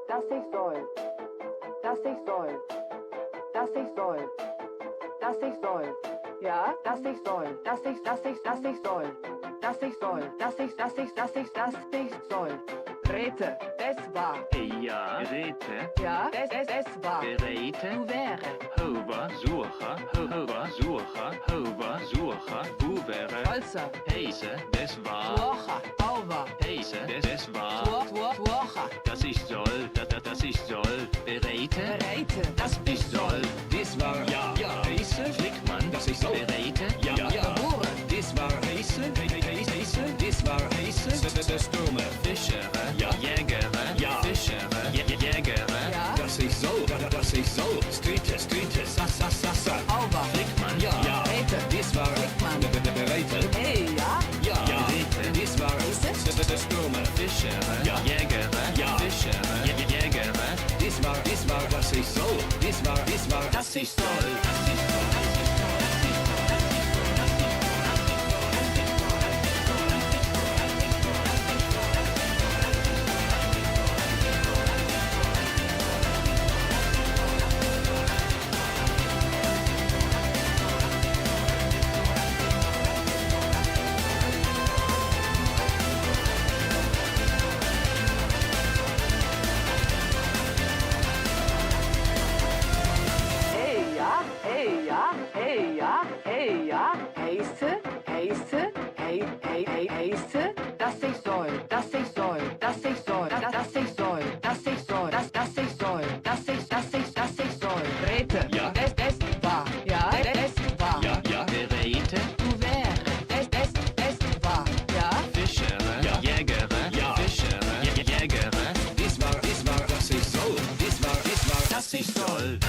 dass ich soll, dass ich soll, dass ich soll, dass ich soll, ja, dass ich soll, dass ich soll, dass ich soll, dass ich soll. Rete, es war. Ja, Rete. Ja, es war. Berete. Du wäre. Hova, Sucher, Hova, Sucher, Hova, Sucher, wo wäre. Holzer. Heise, des war. Tuocha, Auwa. Heise, des war. Tuocha. Das ich soll, das ich soll. Berete. Bereite. Das ich soll. Das war ja, Heise. Flickmann. Das ich soll. Berete. Ja. Geboren. Das war Heise. Das war Heise. Stürme. Fischere. Ja. Jägere. Ja. Fischere. Jägere. Ja. Das ich soll. Streetes. Sassa. Auwa. Flickmann. Ja. Rete. Das war Flickmann. Bereit. Hey, ja. Ja. Rete. Das war Stürme. Fischere. Ja. Jägere. Ja. Fischere. Jägere. Das war was ich soll. Das war Das ich soll. Heiße, dass ich soll, dass ich soll, dass ich soll, dass ich soll, dass ich soll, dass ich soll, dass ich soll. Rete, Ja. Es war, ja, es war. Ja. Berete. Du wäre, es war, ja. Fischere. Ja. Jägere. Ja. Fischere. Jägere. Das war was ich soll. Das war Das ich soll.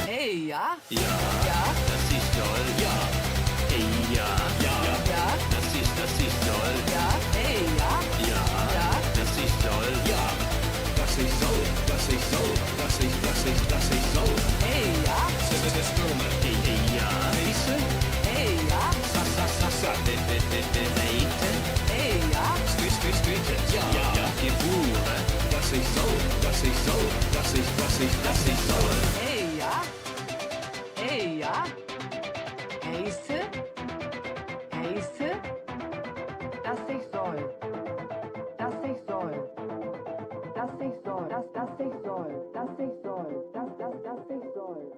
Hey, ja. Ja. Ja. Das ich soll. Ja. Hey, ja. Ja. Das ich soll. Ja. Hey, ja. Ja. Ja. Das ich soll. Ja. Das ich soll. Das ich soll. Hey, ja. Stürme. Hey, ja. Heise. Hey, ja. Sassa. Berete. Hey, ja. Streetes. Ja. Gebure. Das ich soll. Das ich soll. Hey, ja. Hey, ja. Heiße, dass ich soll, dass ich soll, dass ich soll, dass ich soll, dass ich soll, dass ich soll.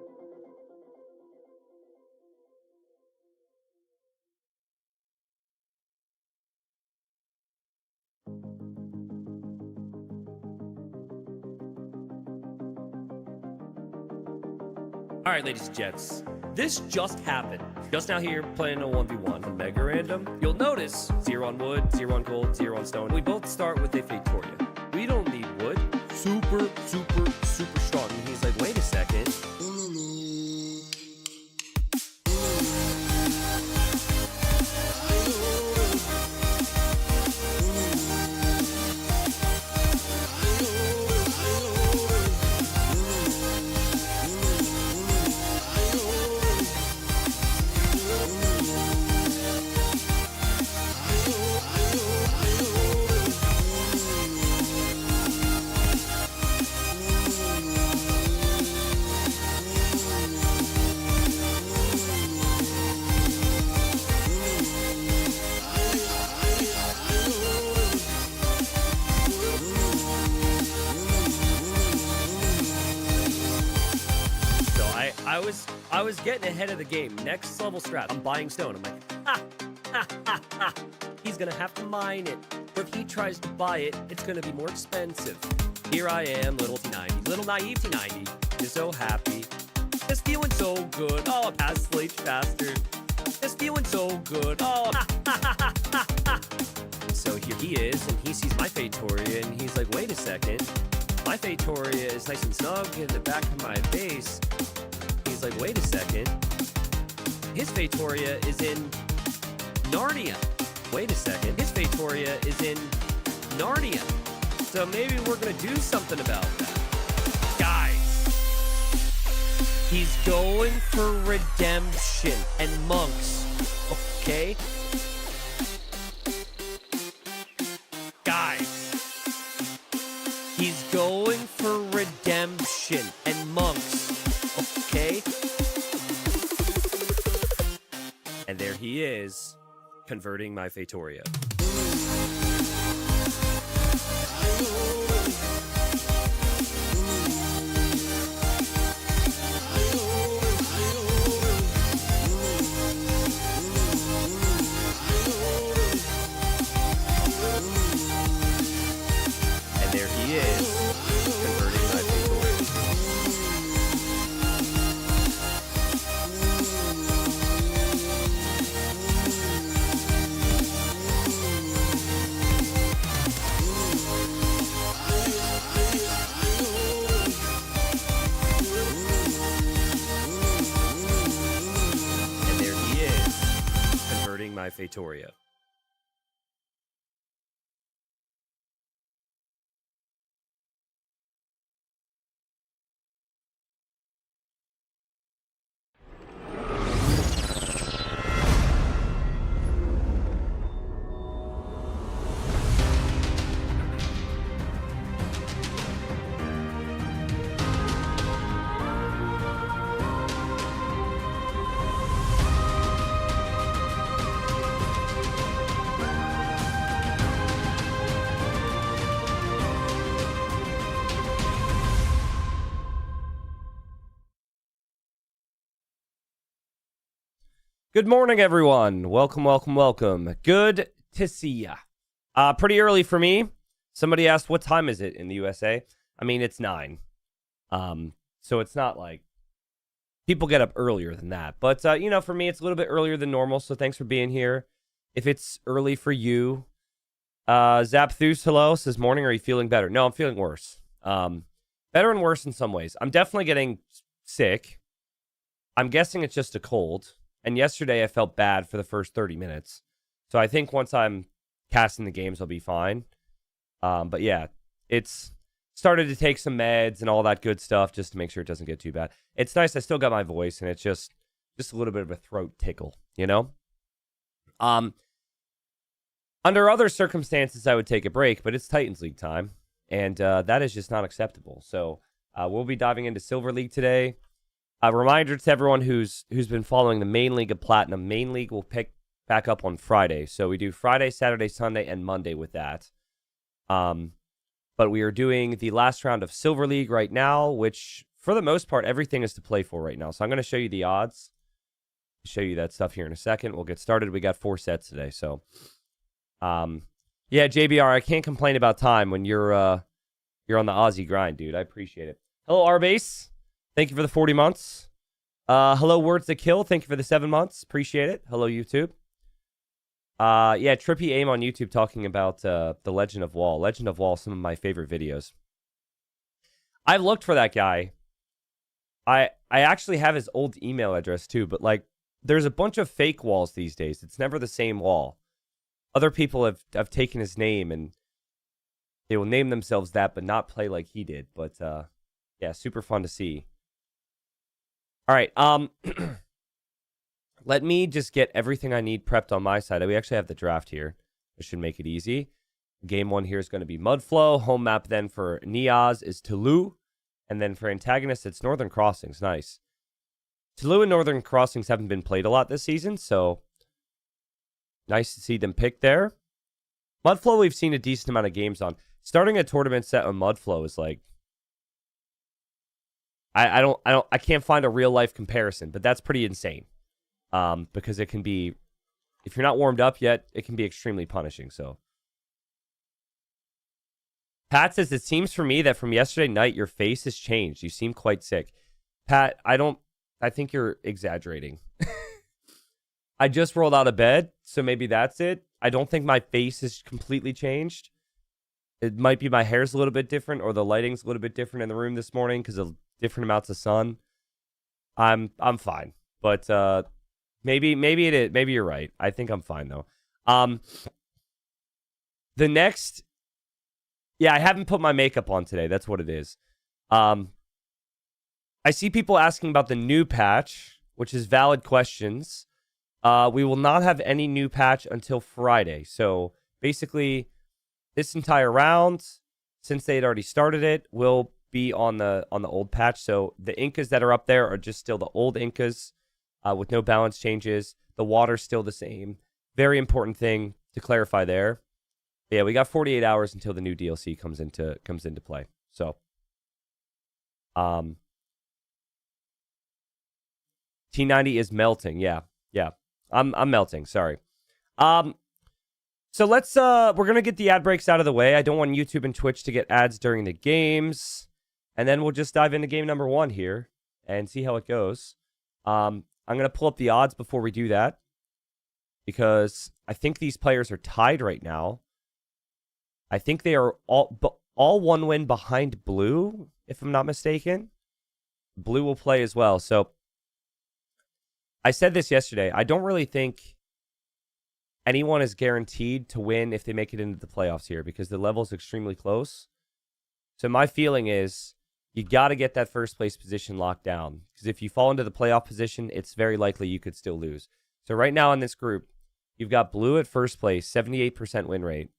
Alright, ladies and gents, this just happened. Just now here, playing a 1v1 on Mega Random. You'll notice 0 on wood, 0 on gold, 0 on stone. We both start with a Victoria. We don't need wood. Super strong. And he's like, wait a second. I was getting ahead of the game. Next level strat. I'm buying stone. I'm like, ha, ha, ha, ha. He's gonna have to mine it. Or if he tries to buy it, it's gonna be more expensive. Here I am, little T90, little naive T90. Is so happy. Just feeling so good. Oh, I passed Slate faster. Just feeling so good. Oh, ha, ha, ha, ha, ha, ha. So here he is, and he sees my Fatoria, and he's like, wait a second. My Fatoria is nice and snug in the back of my base. He's like, wait a second. His Fatoria is in Narnia. Wait a second. His Fatoria is in Narnia. So maybe we're going to do something about that. Guys, he's going for redemption and monks. Okay? Guys. He's going for redemption and monks, okay? And there he is, converting my Fatoria. And there he is, converting my Fatoria. And there he is, converting my Fatoria. Good morning, everyone. Welcome, welcome, welcome. Good to see ya. Pretty early for me. Somebody asked, what time is it in the USA? I mean, it's 9. So it's not like people get up earlier than that. But, for me, it's a little bit earlier than normal. So thanks for being here. If it's early for you, Zapthus, hello, says, morning, are you feeling better? No, I'm feeling worse. Better and worse in some ways. I'm definitely getting sick. I'm guessing it's just a cold. And yesterday I felt bad for the first 30 minutes. So I think once I'm casting the games, I'll be fine. But yeah, it's started to take some meds and all that good stuff just to make sure it doesn't get too bad. It's nice. I still got my voice and it's just a little bit of a throat tickle, you know? Under other circumstances, I would take a break, but it's Titans League time. And that is just not acceptable. So we'll be diving into Silver League today. A reminder to everyone who's been following the main league of Platinum. Main league will pick back up on Friday. So we do Friday, Saturday, Sunday, and Monday with that. But we are doing the last round of Silver League right now, which for the most part, everything is to play for right now. So I'm going to show you the odds. Show you that stuff here in a second. We'll get started. We got 4 sets today. So, yeah, JBR, I can't complain about time when you're on the Aussie grind, dude. I appreciate it. Hello, Arbase. Thank you for the 40 months. Hello, Words to Kill. Thank you for the 7 months. Appreciate it. Hello, YouTube. Yeah, Trippy Aim on YouTube talking about the Legend of Wall. Legend of Wall, some of my favorite videos. I looked for that guy. I actually have his old email address too, but like there's a bunch of fake walls these days. It's never the same wall. Other people have taken his name and they will name themselves that, but not play like he did. But yeah, super fun to see. All right, let me just get everything I need prepped on my side. We actually have the draft here. This should make it easy. Game 1 here is going to be Mudflow. Home map then for Niaz is Toulouse. And then for antagonist, it's Northern Crossings. Nice. Toulouse and Northern Crossings haven't been played a lot this season, so nice to see them pick there. Mudflow we've seen a decent amount of games on. Starting a tournament set on Mudflow is like I can't find a real life comparison, but that's pretty insane. Because it can be, if you're not warmed up yet, it can be extremely punishing. So, Pat says, it seems for me that from yesterday night, your face has changed. You seem quite sick. Pat, I think you're exaggerating. I just rolled out of bed, so maybe that's it. I don't think my face has completely changed. It might be my hair's a little bit different, or the lighting's a little bit different in the room this morning because of different amounts of sun. I'm fine, but maybe it is. Maybe you're right. I think I'm fine though. The next, yeah, I haven't put my makeup on today. That's what it is. I see people asking about the new patch, which is valid questions. We will not have any new patch until Friday. So basically, this entire round, since they had already started it, will be on the old patch. So the Incas that are up there are just still the old Incas with no balance changes. The water's still the same. Very important thing to clarify there. Yeah, we got 48 hours until the new DLC comes into play. So, T90 is melting. Yeah. I'm melting. Sorry. So let's we're gonna get the ad breaks out of the way. I don't want YouTube and Twitch to get ads during the games, and then we'll just dive into game number 1 here and see how it goes. I'm gonna pull up the odds before we do that because I think these players are tied right now. I think they are all 1 win behind Blue, if I'm not mistaken. Blue will play as well. So I said this yesterday. I don't really think anyone is guaranteed to win if they make it into the playoffs here because the level is extremely close. So my feeling is you got to get that first place position locked down because if you fall into the playoff position, it's very likely you could still lose. So right now in this group, you've got Blue at first place, 78% win rate.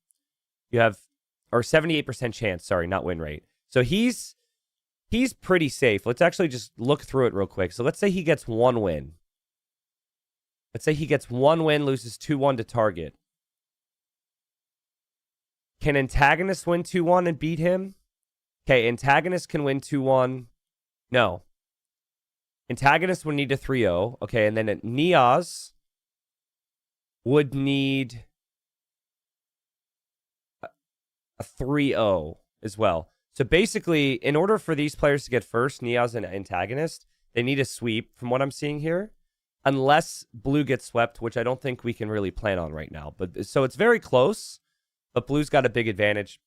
You have, or 78% chance, sorry, not win rate. So he's pretty safe. Let's actually just look through it real quick. So let's say he gets 1 win. Let's say he gets 1 win, loses 2-1 to Target. Can Antagonist win 2-1 and beat him? Okay, Antagonist can win 2-1. No. Antagonist would need a 3-0. Okay, and then Niaz would need a 3-0 as well. So basically, in order for these players to get first, Niaz and Antagonist, they need a sweep from what I'm seeing here. Unless Blue gets swept, which I don't think we can really plan on right now. But so it's very close, but Blue's got a big advantage.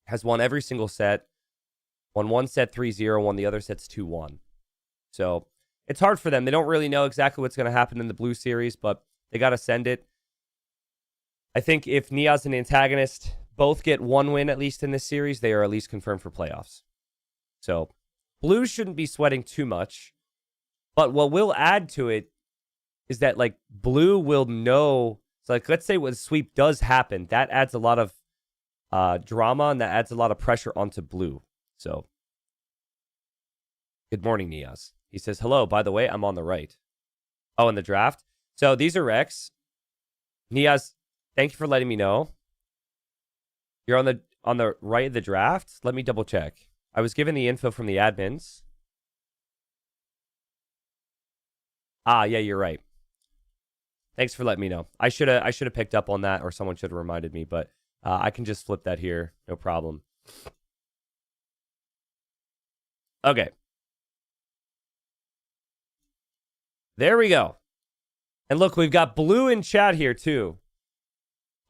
Has won every single set. Won one set 3-0, won the other sets 2-1. So it's hard for them. They don't really know exactly what's going to happen in the Blue series, but they got to send it. I think if Niaz and Antagonist both get 1 win at least in this series, they are at least confirmed for playoffs. So Blue shouldn't be sweating too much. But what we'll add to it is that, like, Blue will know. So, like, let's say when sweep does happen, that adds a lot of drama and that adds a lot of pressure onto Blue. So, good morning, Niaz. He says, hello, by the way, I'm on the right. Oh, in the draft? So, these are Rex. Niaz, thank you for letting me know. You're on the right of the draft? Let me double check. I was given the info from the admins. Ah, yeah, you're right. Thanks for letting me know. I should have picked up on that, or someone should have reminded me, but I can just flip that here. No problem. Okay. There we go. And look, we've got Blue in chat here, too.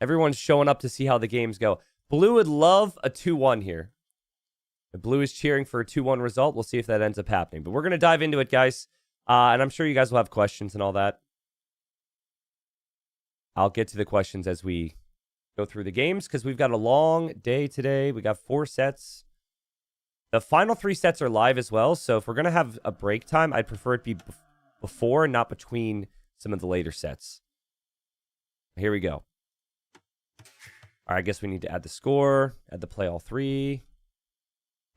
Everyone's showing up to see how the games go. Blue would love a 2-1 here. The Blue is cheering for a 2-1 result. We'll see if that ends up happening. But we're going to dive into it, guys. And I'm sure you guys will have questions and all that. I'll get to the questions as we go through the games because we've got a long day today. We got 4 sets. The final 3 sets are live as well. So if we're going to have a break time, I'd prefer it be before and not between some of the later sets. Here we go. All right, I guess we need to add the score, add the play all 3.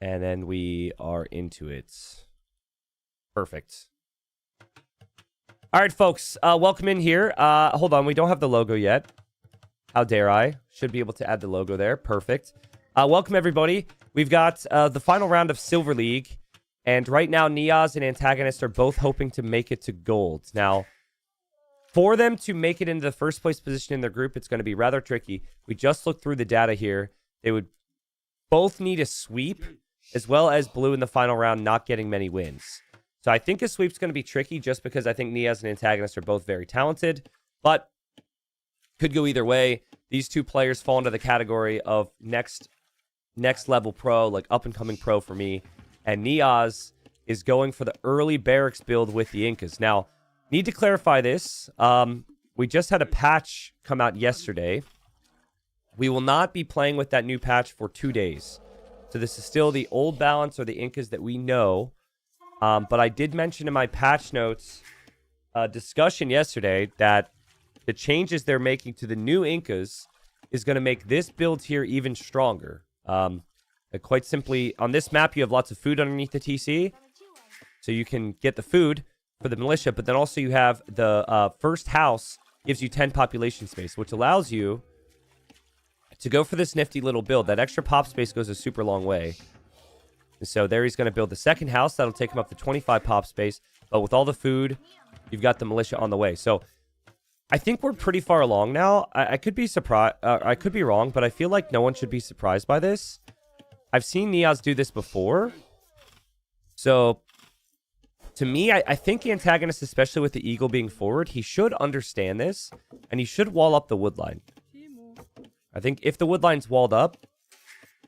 And then we are into it. Perfect. All right, folks, welcome in here. Hold on, we don't have the logo yet. How dare I? Should be able to add the logo there. Perfect. Welcome, everybody. We've got the final round of Silver League, And right now, Niaz and Antagonist are both hoping to make it to gold. Now, for them to make it into the first place position in their group, it's going to be rather tricky. We just looked through the data here. They would both need a sweep, as well as Blue in the final round not getting many wins. So I think a sweep's going to be tricky just because I think Niaz and Antagonist are both very talented. But could go either way. These two players fall into the category of next level pro, like up-and-coming pro for me. And Niaz is going for the early barracks build with the Incas. Now, need to clarify this. We just had a patch come out yesterday. We will not be playing with that new patch for 2 days. So this is still the old balance or the Incas that we know. But I did mention in my patch notes discussion yesterday that the changes they're making to the new Incas is going to make this build here even stronger. Quite simply, on this map, you have lots of food underneath the TC. So you can get the food for the militia, but then also you have the first house gives you 10 population space, which allows you to go for this nifty little build. That extra pop space goes a super long way. And so there he's going to build the second house. That'll take him up to 25 pop space. But with all the food, you've got the militia on the way. So I think we're pretty far along now. I could be surprised. I could be wrong, but I feel like no one should be surprised by this. I've seen Niaz do this before. So to me, I think the antagonist, especially with the eagle being forward, he should understand this. And he should wall up the wood line. I think if the wood line's walled up,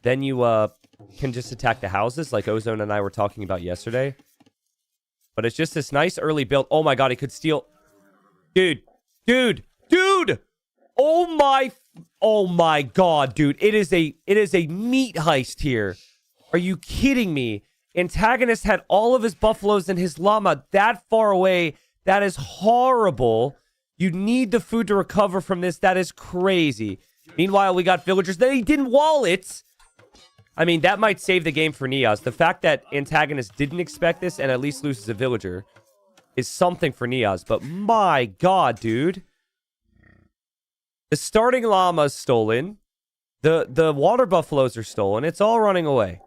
then you can just attack the houses like Ozone and I were talking about yesterday. But it's just this nice early build. Oh my god, he could steal. Dude. Oh my god, dude. It is a meat heist here. Are you kidding me? Antagonist had all of his buffaloes and his llama that far away. That is horrible. You need the food to recover from this. That is crazy. Meanwhile, we got villagers. They didn't wall it. I mean, that might save the game for Niaz. The fact that Antagonist didn't expect this and at least loses a villager is something for Niaz. But my god, dude. The starting llama is stolen. The water buffaloes are stolen. It's all running away.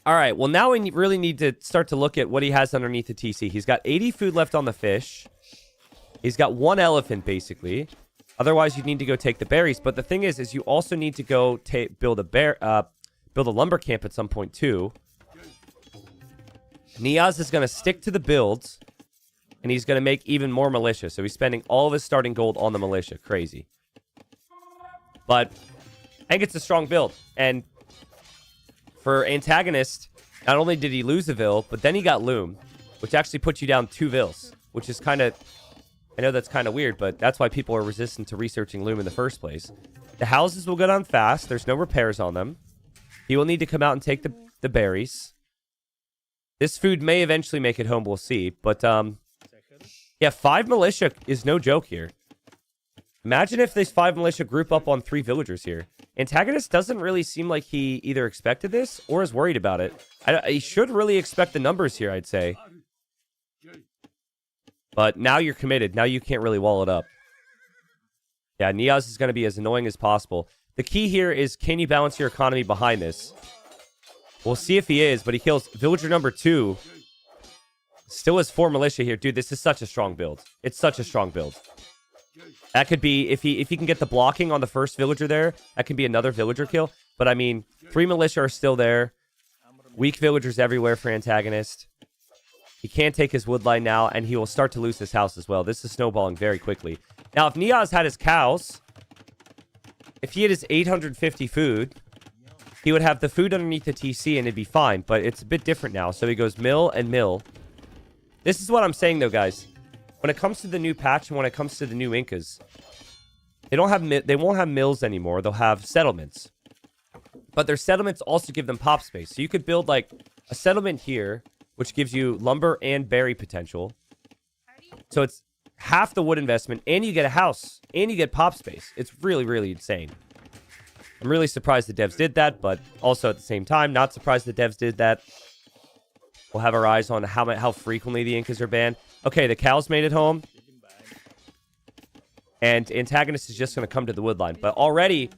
All right, well, now we really need to start to look at what he has underneath the TC. He's got 80 food left on the fish. He's got 1 elephant, basically. Otherwise, you need to go take the berries. But the thing is you also need to go build a lumber camp at some point, too. Niaz is going to stick to the builds. And he's going to make even more militia. So he's spending all of his starting gold on the militia. Crazy. But I think it's a strong build. And for Antagonist, not only did he lose a Vil, but then he got Loom, which actually puts you down 2 Vils, which is kind of... I know that's kind of weird, but that's why people are resistant to researching Loom in the first place. The houses will go down fast. There's no repairs on them. He will need to come out and take the berries. This food may eventually make it home. We'll see. But, yeah, 5 militia is no joke here. Imagine if these 5 militia group up on 3 villagers here. Antagonist doesn't really seem like he either expected this or is worried about it. He should really expect the numbers here, I'd say. But now you're committed. Now you can't really wall it up. Yeah, Niaz is going to be as annoying as possible. The key here is, can you balance your economy behind this? We'll see if he is, but he kills villager number 2. Still has 4 militia here. Dude, this is such a strong build. It's such a strong build. That could be, if he can get the blocking on the first villager there, that can be another villager kill. But I mean, 3 militia are still there. Weak villagers everywhere for Antagonist. He can't take his wood line now, and he will start to lose his house as well. This is snowballing very quickly. Now, if Niaz had his cows, if he had his 850 food, he would have the food underneath the TC, and it'd be fine. But it's a bit different now. So he goes mill and mill. This is what I'm saying, though, guys. When it comes to the new patch and when it comes to the new Incas, they won't have mills anymore. They'll have settlements. But their settlements also give them pop space. So you could build, like, a settlement here, which gives you lumber and berry potential. So it's half the wood investment, and you get a house, and you get pop space. It's really, really insane. I'm really surprised the devs did that, but also at the same time, not surprised the devs did that. We'll have our eyes on how frequently the Incas are banned. Okay, the cows made it home. And Antagonist is just going to come to the wood line. But already,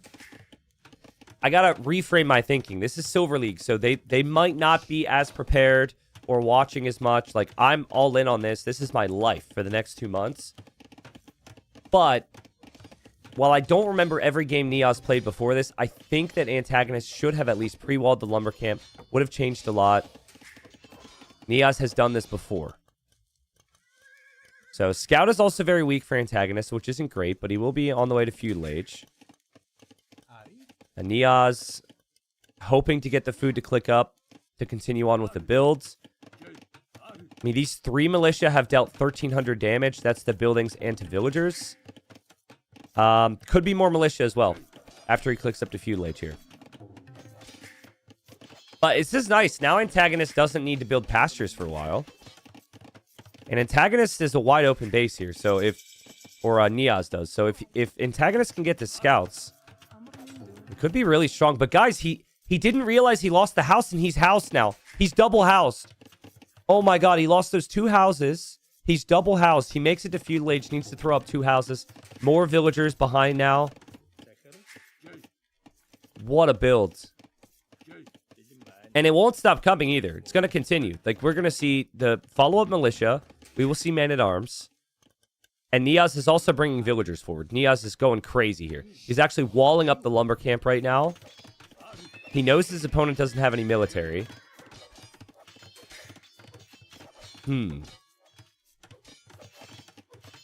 I gotta reframe my thinking. This is Silver League, so they might not be as prepared or watching as much. Like, I'm all in on this. This is my life for the next 2 months. But while I don't remember every game Niaz played before this, I think that Antagonist should have at least pre-walled the lumber camp. Would have changed a lot. Niaz has done this before. So, Scout is also very weak for Antagonist, which isn't great, but he will be on the way to Feudal Age. And Niaz hoping to get the food to click up to continue on with the builds. I mean, these 3 militia have dealt 1,300 damage. That's the buildings and to villagers. Could be more militia as well after he clicks up to Feudal Age here. But it's just nice. Now Antagonist doesn't need to build pastures for a while. And Antagonist is a wide open base here. So Niaz does. So if Antagonist can get the scouts, it could be really strong. But guys, he didn't realize he lost the house and he's housed now. He's double housed. Oh my god, he lost those 2 houses. He's double housed. He makes it to Feudal Age, needs to throw up 2 houses. More villagers behind now. What a build. And it won't stop coming either. It's going to continue. Like, we're going to see the follow-up militia. We will see man-at-arms. And Niaz is also bringing villagers forward. Niaz is going crazy here. He's actually walling up the lumber camp right now. He knows his opponent doesn't have any military.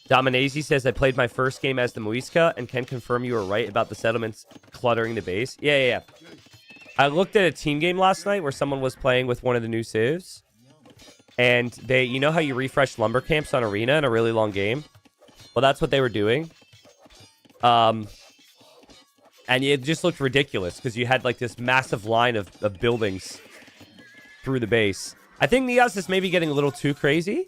Dominazi says, I played my first game as the Muisca and can confirm you were right about the settlements cluttering the base. Yeah. I looked at a team game last night where someone was playing with one of the new civs. And they, you know how you refresh lumber camps on Arena in a really long game? Well, that's what they were doing. And it just looked ridiculous because you had like this massive line of buildings through the base. I think Niaz is maybe getting a little too crazy.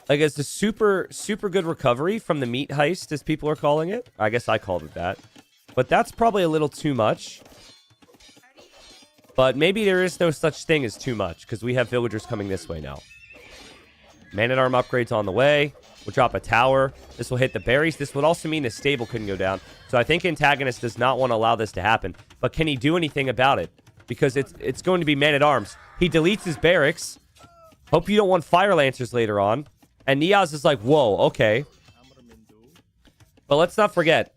Like, it's a super, super good recovery from the meat heist, as people are calling it. I guess I called it that. But that's probably a little too much. But maybe there is no such thing as too much, because we have villagers coming this way now. Man-at-arm upgrades on the way. We'll drop a tower. This will hit the berries. This would also mean the stable couldn't go down. So I think Antagonist does not want to allow this to happen. But can he do anything about it? Because it's going to be man-at-arms. He deletes his barracks. Hope you don't want fire lancers later on. And Niaz is like, whoa, okay. But let's not forget.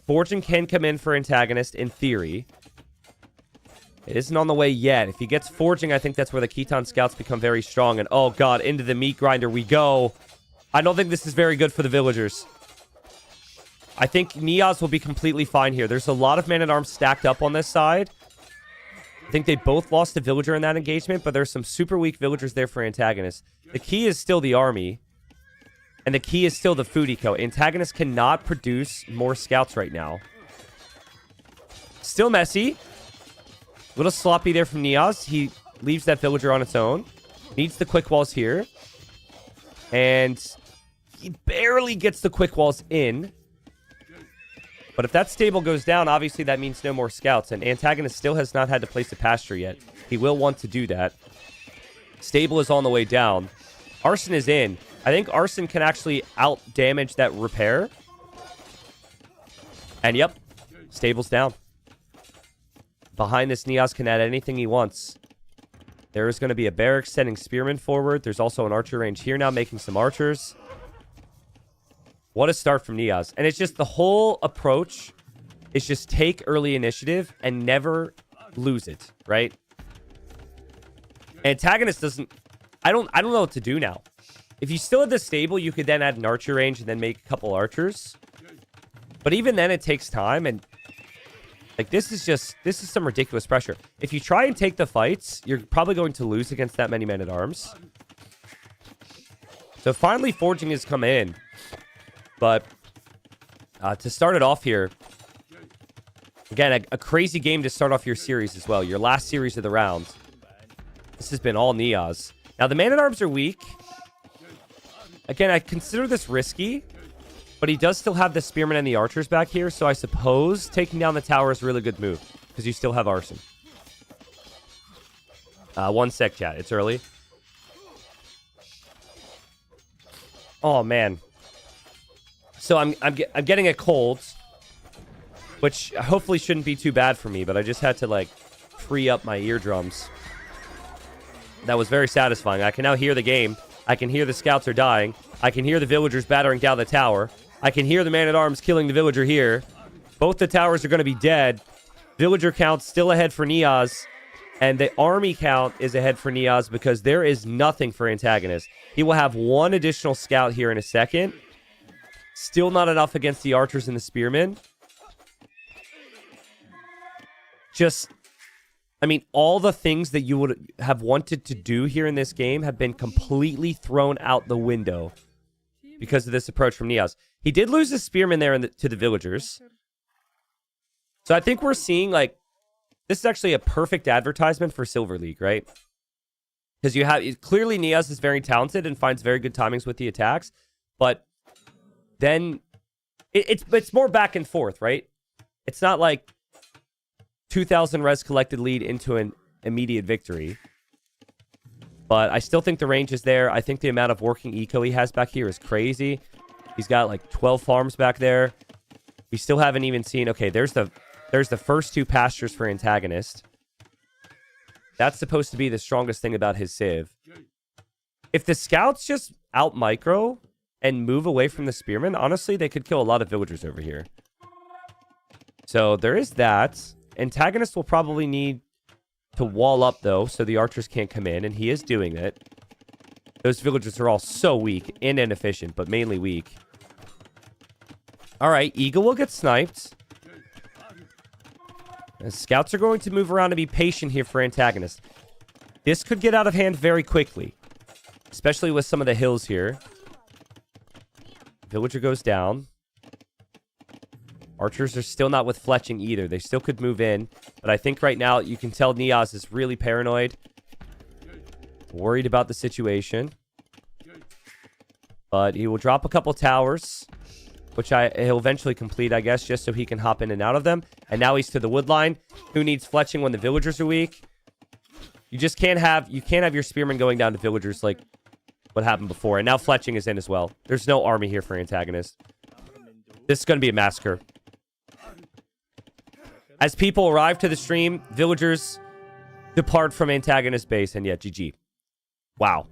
Fortune can come in for Antagonist in theory. It isn't on the way yet. If he gets Forging, I think that's where the Khitan Scouts become very strong. And oh god, into the meat grinder we go. I don't think this is very good for the villagers. I think Niaz will be completely fine here. There's a lot of man-at-arms stacked up on this side. I think they both lost a villager in that engagement, but there's some super weak villagers there for Antagonist. The key is still the army. And the key is still the food eco. Antagonist cannot produce more scouts right now. Still messy. A little sloppy there from Niaz. He leaves that villager on its own. Needs the quick walls here. And he barely gets the quick walls in. But if that stable goes down, obviously that means no more scouts. And Antagonist still has not had to place a pasture yet. He will want to do that. Stable is on the way down. Arson is in. I think Arson can actually out-damage that repair. And yep, stable's down. Behind this, Niaz can add anything he wants. There is going to be a barracks sending spearmen forward. There's also an archer range here now, making some archers. What a start from Niaz. And it's just the whole approach is just take early initiative and never lose it, right? Antagonist doesn't... I don't know what to do now. If you still have the stable, you could then add an archer range and then make a couple archers. But even then, it takes time, and like this is some ridiculous pressure. If you try and take the fights, you're probably going to lose against that many men-at-arms. So finally, Forging has come in. But to start it off here, again, a crazy game to start off your series as well. Your last series of the round. This has been all Niaz. Now, the man-at-arms are weak. Again, I consider this risky. But he does still have the spearmen and the archers back here. So I suppose taking down the tower is a really good move. Because you still have arson. 1 sec, chat. It's early. Oh, man. So I'm getting a cold. which hopefully shouldn't be too bad for me, but I just had to, like, free up my eardrums. That was very satisfying. I can now hear the game. I can hear the scouts are dying. I can hear the villagers battering down the tower. I can hear the man-at-arms killing the villager here. Both the towers are going to be dead. Villager count still ahead for Niaz. And the army count is ahead for Niaz because there is nothing for antagonist. He will have one additional scout here in a second. Still not enough against the archers and the spearmen. Just, I mean, all the things that you would have wanted to do here in this game have been completely thrown out the window because of this approach from Niaz. He did lose his spearmen there to the villagers. So I think we're seeing, like, this is actually a perfect advertisement for Silver League, right? Because you have, clearly Niaz is very talented and finds very good timings with the attacks, but then it's more back and forth, right? It's not like 2,000 res collected lead into an immediate victory. But I still think the range is there. I think the amount of working eco he has back here is crazy. He's got like 12 farms back there. We still haven't even seen... Okay, there's the first 2 pastures for antagonist. That's supposed to be the strongest thing about his civ. If the scouts just out micro and move away from the spearmen, honestly, they could kill a lot of villagers over here. So there is that. Antagonist will probably need to wall up, though, so the archers can't come in, and he is doing it. Those villagers are all so weak and inefficient, but mainly weak. All right, Eagle will get sniped. The scouts are going to move around and be patient here for antagonist. This could get out of hand very quickly, especially with some of the hills here. Villager goes down. Archers are still not with fletching either. They still could move in, but I think right now you can tell Niaz is really paranoid. Worried about the situation. But he will drop a couple towers, which he'll eventually complete, I guess, just so he can hop in and out of them. And now he's to the wood line. Who needs fletching when the villagers are weak? You just can't have your spearmen going down to villagers like what happened before. And now fletching is in as well. There's no army here for antagonist. This is going to be a massacre. As people arrive to the stream, villagers depart from antagonist base, and yeah, GG. Wow.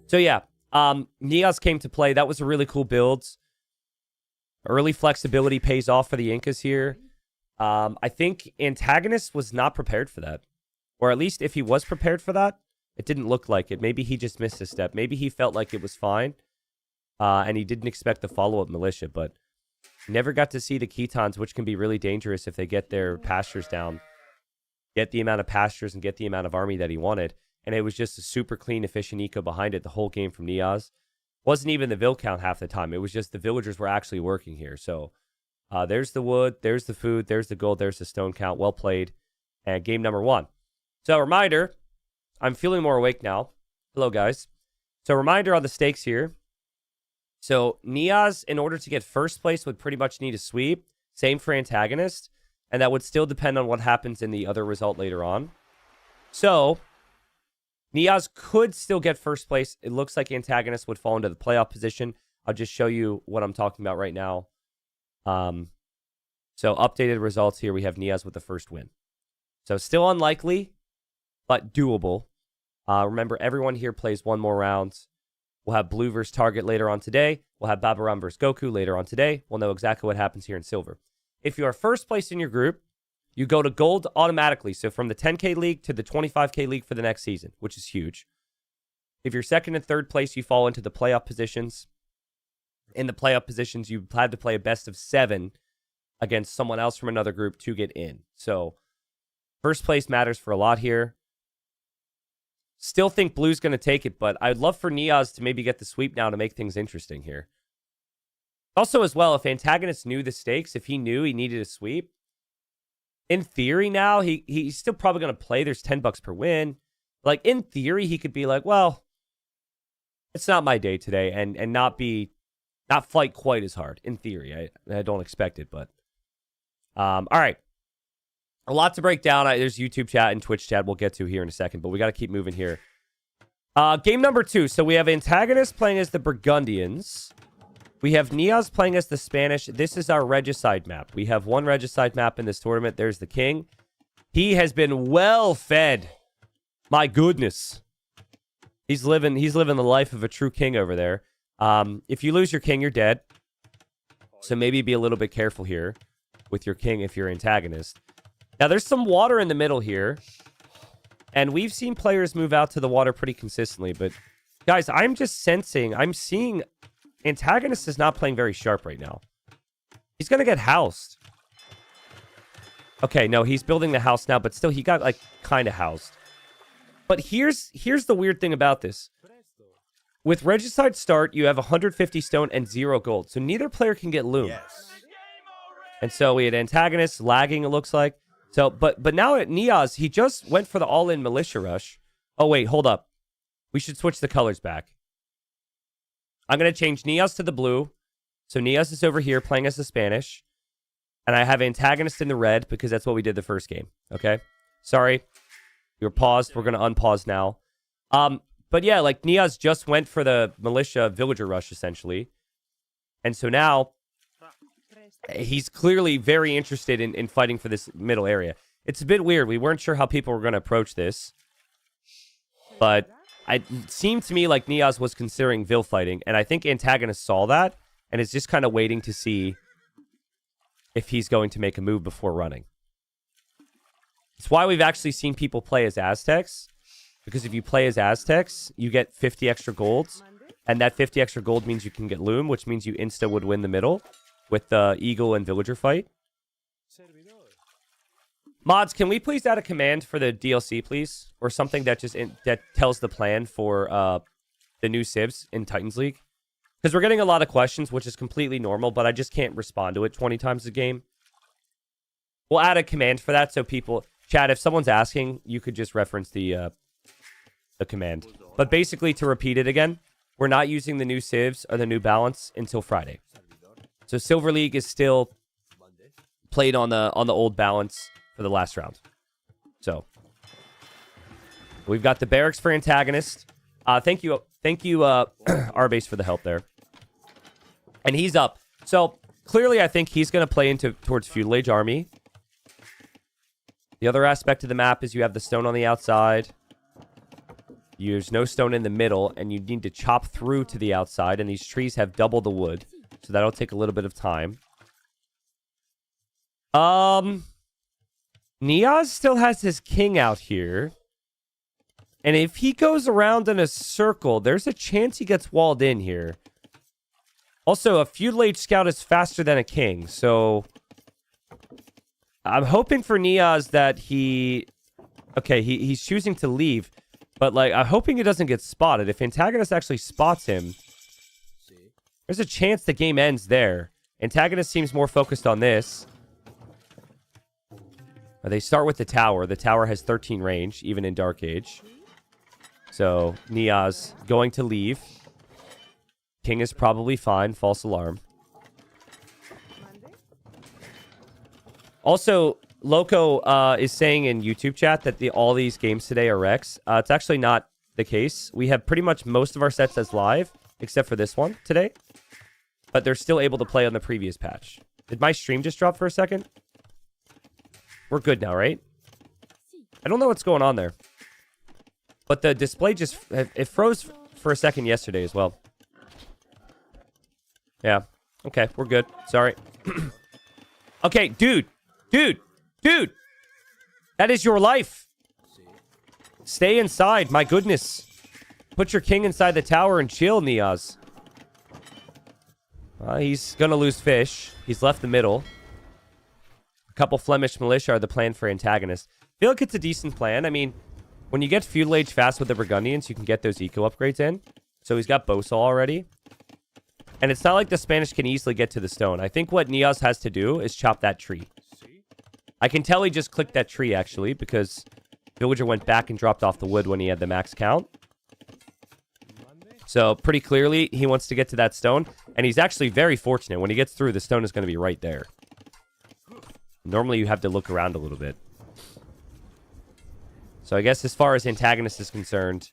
So yeah, Niaz came to play. That was a really cool build. Early flexibility pays off for the Incas here. I think antagonist was not prepared for that. Or at least if he was prepared for that, it didn't look like it. Maybe he just missed a step. Maybe he felt like it was fine. And he didn't expect the follow-up militia, but never got to see the Khitans, which can be really dangerous if they get their pastures down. Get the amount of pastures and get the amount of army that he wanted. And it was just a super clean, efficient eco behind it the whole game from Niaz. Wasn't even the vill count half the time. It was just the villagers were actually working here. So there's the wood, there's the food, there's the gold, there's the stone count. Well played. And game number 1. So reminder, I'm feeling more awake now. Hello, guys. So reminder on the stakes here. So Niaz, in order to get first place, would pretty much need a sweep. Same for antagonist. And that would still depend on what happens in the other result later on. So Niaz could still get first place. It looks like antagonist would fall into the playoff position. I'll just show you what I'm talking about right now. So updated results here. We have Niaz with the first win. So still unlikely, but doable. Remember, everyone here plays one more round. We'll have blue versus target later on today. We'll have Babaram versus Goku later on today. We'll know exactly what happens here in silver. If you are first place in your group, you go to gold automatically. So from the 10K league to the 25K league for the next season, which is huge. If you're second and third place, you fall into the playoff positions. In the playoff positions, you had to play a best of 7 against someone else from another group to get in. So first place matters for a lot here. Still think blue's going to take it, but I'd love for Niaz to maybe get the sweep now to make things interesting here. Also, as well, if antagonist knew the stakes, if he knew he needed a sweep, in theory now, he's still probably going to play. There's $10 per win. Like, in theory, he could be like, well, it's not my day today, and not fight quite as hard. In theory, I don't expect it, but all right. A lot to break down. There's YouTube chat and Twitch chat we'll get to here in a second, but we got to keep moving here. Game number 2. So we have antagonist playing as the Burgundians. We have Niaz playing as the Spanish. This is our regicide map. We have one regicide map in this tournament. There's the king. He has been well fed. My goodness. He's living the life of a true king over there. If you lose your king, you're dead. So maybe be a little bit careful here with your king if you're antagonist. Now, there's some water in the middle here. And we've seen players move out to the water pretty consistently. But, guys, I'm just sensing, I'm seeing antagonist is not playing very sharp right now. He's going to get housed. Okay, no, he's building the house now, but still, he got, like, kind of housed. But here's the weird thing about this. With Regicide start, you have 150 stone and 0 gold. So neither player can get loom. Yes. And so we had antagonists lagging, it looks like. So, but now at Niaz, he just went for the all-in militia rush. Oh, wait, hold up. We should switch the colors back. I'm going to change Niaz to the blue. So Niaz is over here playing as the Spanish. And I have antagonist in the red because that's what we did the first game. Okay? Sorry. You were paused. We're going to unpause now. But yeah, like Niaz just went for the militia villager rush, essentially. And so now he's clearly very interested in fighting for this middle area. It's a bit weird. We weren't sure how people were going to approach this. But it seemed to me like Niaz was considering Vil fighting. And I think antagonist saw that and is just kind of waiting to see if he's going to make a move before running. It's why we've actually seen people play as Aztecs. Because if you play as Aztecs, you get 50 extra golds. And that 50 extra gold means you can get loom, which means you insta would win the middle with the eagle and villager fight. Mods, can we please add a command for the DLC, please? Or something that just that tells the plan for the new civs in Titans League? Because we're getting a lot of questions, which is completely normal, but I just can't respond to it 20 times a game. We'll add a command for that so people... Chat, if someone's asking, you could just reference the command. But basically, to repeat it again, we're not using the new civs or the new balance until Friday. So Silver League is still played on the old balance for the last round. So we've got the barracks for antagonist. Thank you, Arbase, for the help there. And he's up. So clearly, I think he's going to play towards Feudal Age Army. The other aspect of the map is you have the stone on the outside. There's no stone in the middle, and you need to chop through to the outside, and these trees have double the wood. So that'll take a little bit of time. Niaz still has his king out here. And if he goes around in a circle, there's a chance he gets walled in here. Also, a Feudal Age scout is faster than a king, so... I'm hoping for Niaz that he... Okay, he's choosing to leave. But, like, I'm hoping he doesn't get spotted. If antagonist actually spots him, there's a chance the game ends there. Antagonist seems more focused on this. They start with the tower. The tower has 13 range, even in Dark Age. So, Niaz going to leave. King is probably fine. False alarm. Also, Loco is saying in YouTube chat that all these games today are Rex. It's actually not the case. We have pretty much most of our sets as live, except for this one today. But they're still able to play on the previous patch. Did my stream just drop for a second? We're good now, right? I don't know what's going on there. But the display just... It froze for a second yesterday as well. Yeah. Okay, we're good. Sorry. Okay, dude. Dude, that is your life. Stay inside, my goodness. Put your king inside the tower and chill, Niaz. He's gonna lose fish. He's left the middle. A couple Flemish militia are the plan for antagonist. I feel like it's a decent plan. I mean, when you get Feudal Age fast with the Burgundians, you can get those eco upgrades in. So he's got Bosaw already. And it's not like the Spanish can easily get to the stone. I think what Niaz has to do is chop that tree. I can tell he just clicked that tree, actually, because Villager went back and dropped off the wood when he had the max count. So, pretty clearly, he wants to get to that stone. And he's actually very fortunate. When he gets through, the stone is going to be right there. Normally, you have to look around a little bit. So, I guess as far as antagonist is concerned,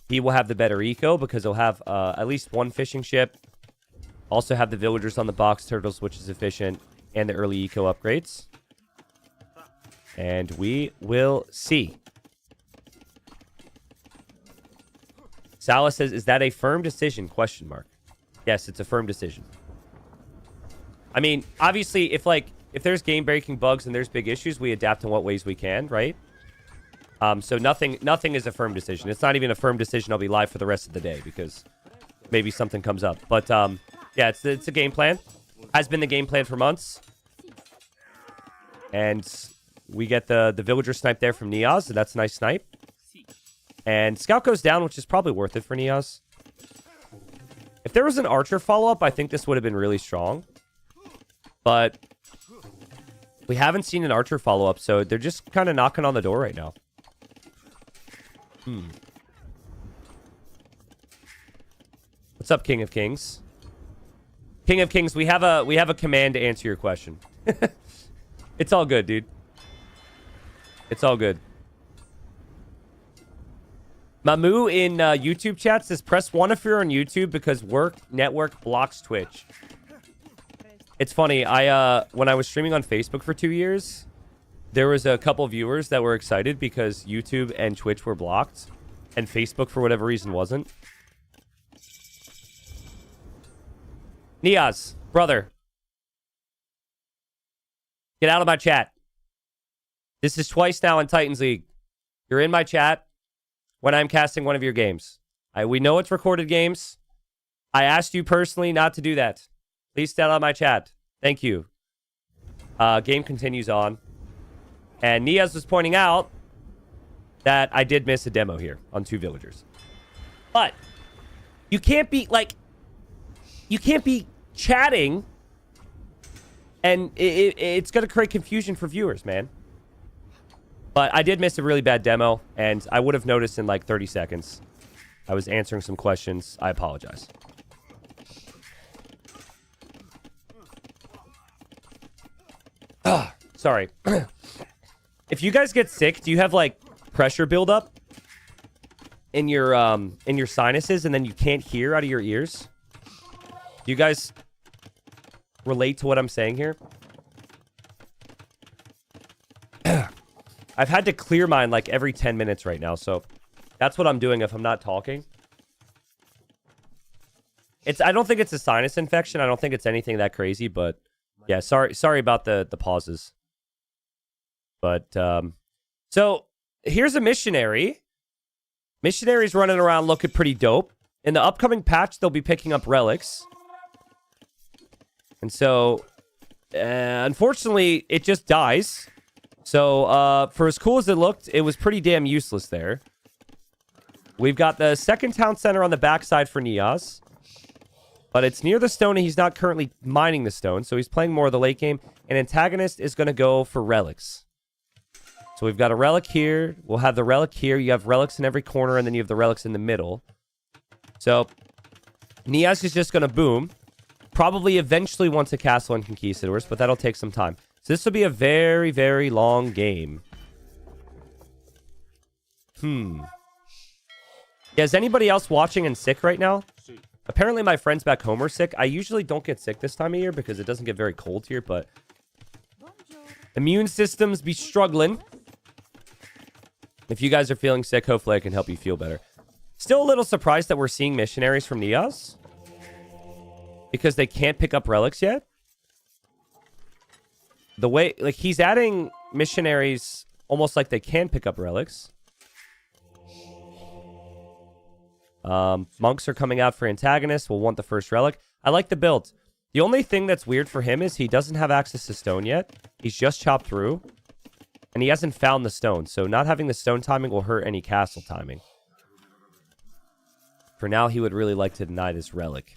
he will have the better eco because he'll have at least one fishing ship. Also have the villagers on the box turtles, which is efficient, and the early eco upgrades. And we will see. Salah says, is that a firm decision? Question mark. Yes, it's a firm decision. I mean, obviously, if there's game-breaking bugs and there's big issues, we adapt in what ways we can, right? So nothing is a firm decision. It's not even a firm decision. I'll be live for the rest of the day because maybe something comes up. But yeah, it's a game plan. Has been the game plan for months. And we get the villager snipe there from Niaz. So that's a nice snipe. And scout goes down, which is probably worth it for Niaz. If there was an archer follow-up, I think this would have been really strong. But we haven't seen an archer follow-up, so they're just kind of knocking on the door right now. What's up, King of Kings? King of Kings, we have a command to answer your question. It's all good, dude. It's all good. Mamu in YouTube chat says, press 1 if you're on YouTube because work network blocks Twitch. It's funny. When I was streaming on Facebook for 2 years, there was a couple viewers that were excited because YouTube and Twitch were blocked, and Facebook, for whatever reason, wasn't. Niaz, brother. Get out of my chat. This is twice now in Titans League. You're in my chat when I'm casting one of your games. We know it's recorded games. I asked you personally not to do that. Please stay out of my chat. Thank you. Game continues on. And Niaz was pointing out that I did miss a demo here on 2 villagers. But you can't be, you can't be chatting and it's going to create confusion for viewers, man. But I did miss a really bad demo, and I would have noticed in 30 seconds. I was answering some questions. I apologize. Sorry. If you guys get sick, do you have pressure buildup in your sinuses and then you can't hear out of your ears? Do you guys relate to what I'm saying here? I've had to clear mine every 10 minutes right now, so that's what I'm doing if I'm not talking. I don't think it's a sinus infection. I don't think it's anything that crazy, but yeah, sorry about the pauses. But so here's a missionary. Missionary's running around looking pretty dope. In the upcoming patch, they'll be picking up relics. And so unfortunately, it just dies. So, for as cool as it looked, it was pretty damn useless there. We've got the second town center on the backside for Niaz. But it's near the stone, and he's not currently mining the stone, so he's playing more of the late game. An antagonist is going to go for relics. So we've got a relic here. We'll have the relic here. You have relics in every corner, and then you have the relics in the middle. So, Niaz is just going to boom. Probably eventually wants a castle and conquistadors, but that'll take some time. So this will be a very, very long game. Yeah, is anybody else watching and sick right now? Apparently my friends back home are sick. I usually don't get sick this time of year because it doesn't get very cold here, but immune systems be struggling. If you guys are feeling sick, hopefully I can help you feel better. Still a little surprised that we're seeing missionaries from Niaz because they can't pick up relics yet. The way, he's adding missionaries almost like they can pick up relics. Monks are coming out for antagonists. We'll want the first relic. I like the build. The only thing that's weird for him is he doesn't have access to stone yet. He's just chopped through. And he hasn't found the stone. So not having the stone timing will hurt any castle timing. For now, he would really like to deny this relic.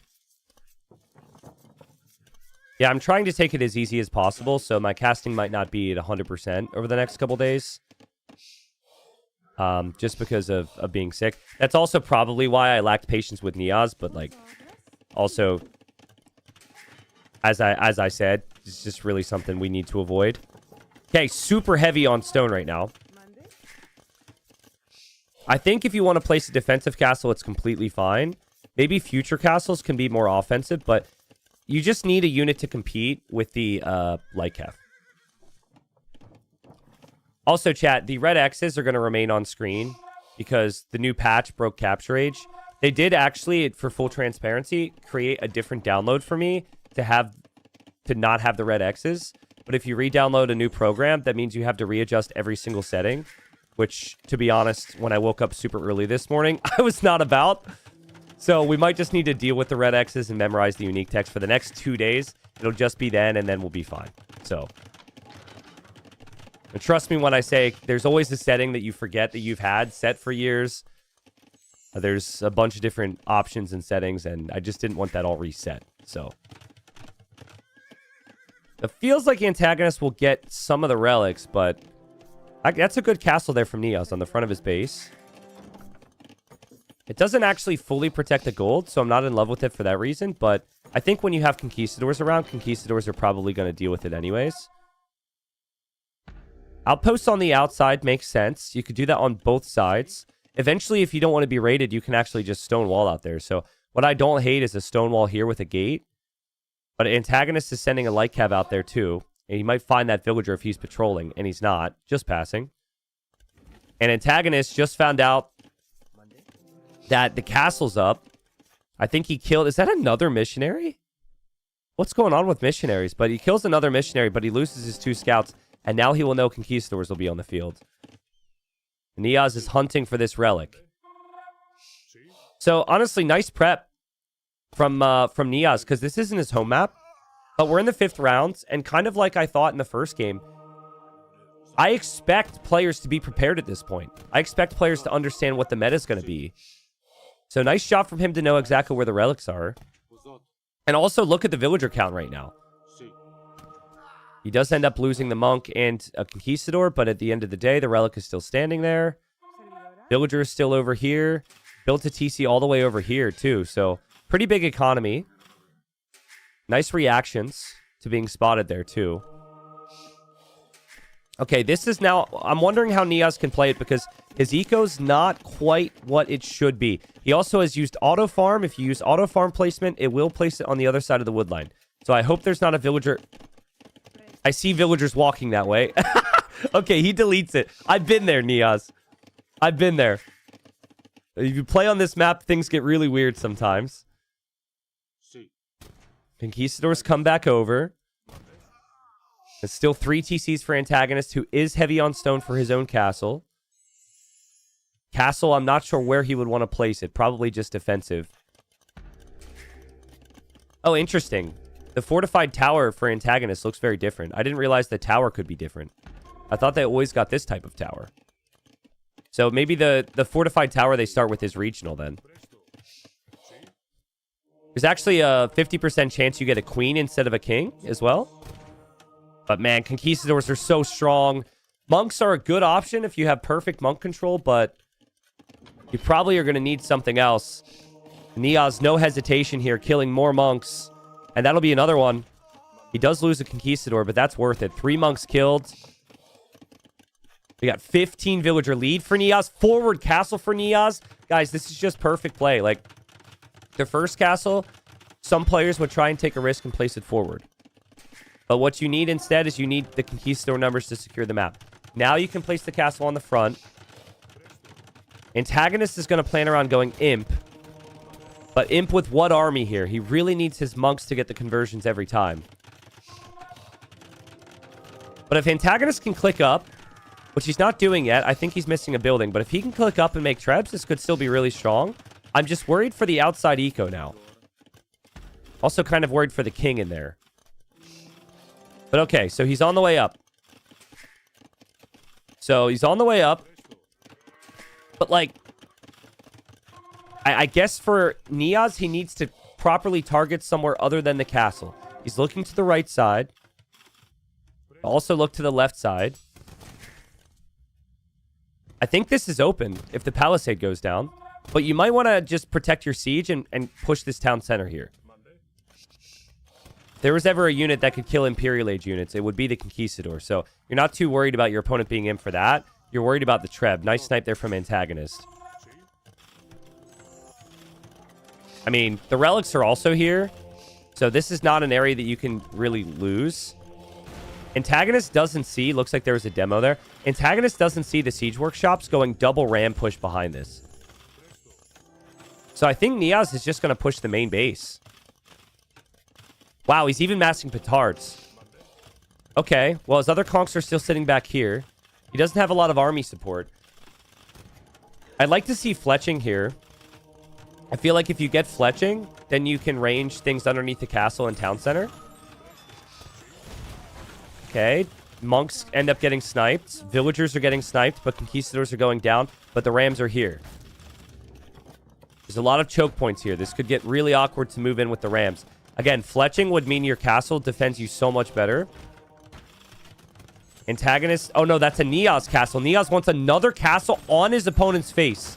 Yeah, I'm trying to take it as easy as possible, so my casting might not be at 100% over the next couple days. Just because of being sick. That's also probably why I lacked patience with Niaz, but also, as I said, it's just really something we need to avoid. Okay, super heavy on stone right now. I think if you want to place a defensive castle, it's completely fine. Maybe future castles can be more offensive, but you just need a unit to compete with the Lycav. Also, chat, the red X's are going to remain on screen because the new patch broke capture age. They did actually, for full transparency, create a different download for me to not have the red X's. But if you re-download a new program, that means you have to readjust every single setting, which, to be honest, when I woke up super early this morning, I was not about. So we might just need to deal with the red X's and memorize the unique text for the next 2 days. It'll just be then, and then we'll be fine. So... and trust me when I say there's always a setting that you forget that you've had set for years. There's a bunch of different options and settings, and I just didn't want that all reset. So it feels like the antagonist will get some of the relics, but that's a good castle there from Neos on the front of his base. It doesn't actually fully protect the gold, so I'm not in love with it for that reason, but I think when you have conquistadors around, conquistadors are probably going to deal with it anyways. Outposts on the outside makes sense. You could do that on both sides. Eventually, if you don't want to be raided, you can actually just stone wall out there. So what I don't hate is a stone wall here with a gate. But antagonist is sending a light cav out there too. And he might find that villager if he's patrolling. And he's not. Just passing. And antagonist just found out that the castle's up. I think he killed... is that another missionary? What's going on with missionaries? But he kills another missionary, but he loses his 2 scouts. And now he will know conquistadors will be on the field. Niaz is hunting for this relic. So, honestly, nice prep from Niaz, because this isn't his home map. But we're in the 5th round, and kind of like I thought in the first game, I expect players to be prepared at this point. I expect players to understand what the meta is going to be. So, nice job from him to know exactly where the relics are. And also, look at the villager count right now. He does end up losing the monk and a conquistador, but at the end of the day, the relic is still standing there. Villager is still over here. Built a TC all the way over here, too. So, pretty big economy. Nice reactions to being spotted there, too. Okay, this is now... I'm wondering how Niaz can play it, because his eco's not quite what it should be. He also has used auto farm. If you use auto farm placement, it will place it on the other side of the wood line. So, I hope there's not a villager... I see villagers walking that way. Okay, he deletes it. I've been there, Niaz. I've been there. If you play on this map, things get really weird sometimes. Conquistadors come back over. There's still 3 TCs for antagonist, who is heavy on stone for his own castle. Castle, I'm not sure where he would want to place it. Probably just defensive. Oh, interesting. The fortified tower for antagonist looks very different. I didn't realize the tower could be different. I thought they always got this type of tower. So maybe the fortified tower they start with is regional then. There's actually a 50% chance you get a queen instead of a king as well. But man, conquistadors are so strong. Monks are a good option if you have perfect monk control, but you probably are going to need something else. Niaz, no hesitation here, killing more monks. And that'll be another one. He does lose a conquistador, but that's worth it. 3 monks killed. We got 15 villager lead for Niaz. Forward castle for Niaz. Guys, this is just perfect play. Like, the first castle, some players would try and take a risk and place it forward. But what you need instead is you need the conquistador numbers to secure the map. Now you can place the castle on the front. Antagonist is going to plan around going imp. But imp with what army here? He really needs his monks to get the conversions every time. But if antagonist can click up, which he's not doing yet, I think he's missing a building. But if he can click up and make trebs, this could still be really strong. I'm just worried for the outside eco now. Also kind of worried for the king in there. But okay, so he's on the way up. So he's on the way up. But like... I guess for Niaz, he needs to properly target somewhere other than the castle. He's looking to the right side. Also look to the left side. I think this is open if the palisade goes down. But you might want to just protect your siege and push this town center here. If there was ever a unit that could kill Imperial Age units, it would be the Conquistador. So you're not too worried about your opponent being in for that. You're worried about the Treb. Nice snipe there from Antagonist. I mean, the relics are also here. So this is not an area that you can really lose. Antagonist doesn't see, looks like there was a demo there. Antagonist doesn't see the siege workshops going double ram push behind this. So I think Niaz is just going to push the main base. Wow, he's even massing petards. Okay, well, his other conks are still sitting back here. He doesn't have a lot of army support. I'd like to see fletching here. I feel like if you get fletching, then you can range things underneath the castle and town center. Okay, monks end up getting sniped. Villagers are getting sniped, but conquistadors are going down. But the rams are here. There's a lot of choke points here. This could get really awkward to move in with the rams. Again, fletching would mean your castle defends you so much better. Antagonist. Oh, no, that's a Niaz castle. Niaz wants another castle on his opponent's face.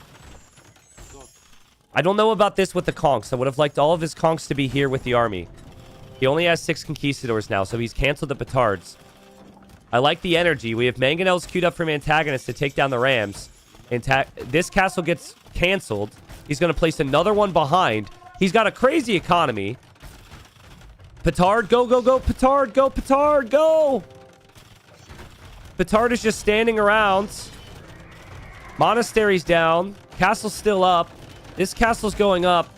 I don't know about this with the conks. I would have liked all of his conks to be here with the army. He only has 6 conquistadors now, so he's canceled the petards. I like the energy. We have mangonels queued up from Antagonist to take down the rams. This castle gets canceled. He's going to place another one behind. He's got a crazy economy. Petard, go, go, go. Petard, go, Petard, go. Petard is just standing around. Monastery's down. Castle's still up. This castle's going up.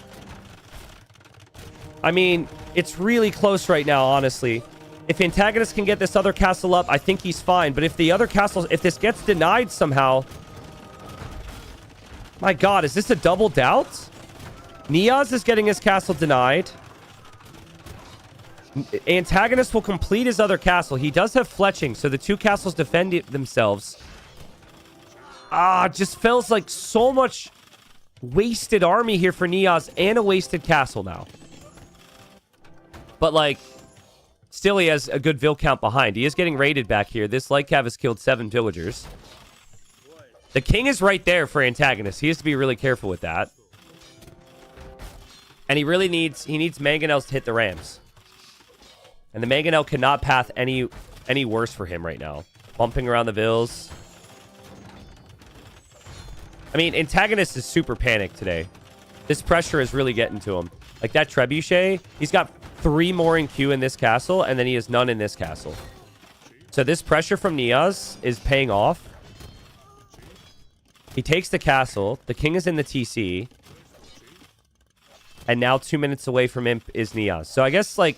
I mean, it's really close right now, honestly. If Antagonist can get this other castle up, I think he's fine. But if the other castles, if this gets denied somehow... My God, is this a double doubt? Niaz is getting his castle denied. Antagonist will complete his other castle. He does have fletching, so the 2 castles defend themselves. Just feels like so much wasted army here for Niaz and a wasted castle now. But, like, still he has a good vill count behind. He is getting raided back here. This light cav has killed 7 villagers. The king is right there for Antagonist. He has to be really careful with that. And he really needs mangonels to hit the rams. And the mangonel cannot path any worse for him right now. Bumping around the vills. I mean, Antagonist is super panicked today. This pressure is really getting to him. Like that trebuchet, he's got 3 more in queue in this castle, and then he has none in this castle. So this pressure from Niaz is paying off. He takes the castle. The king is in the TC. And now 2 minutes away from him is Niaz. So I guess, like,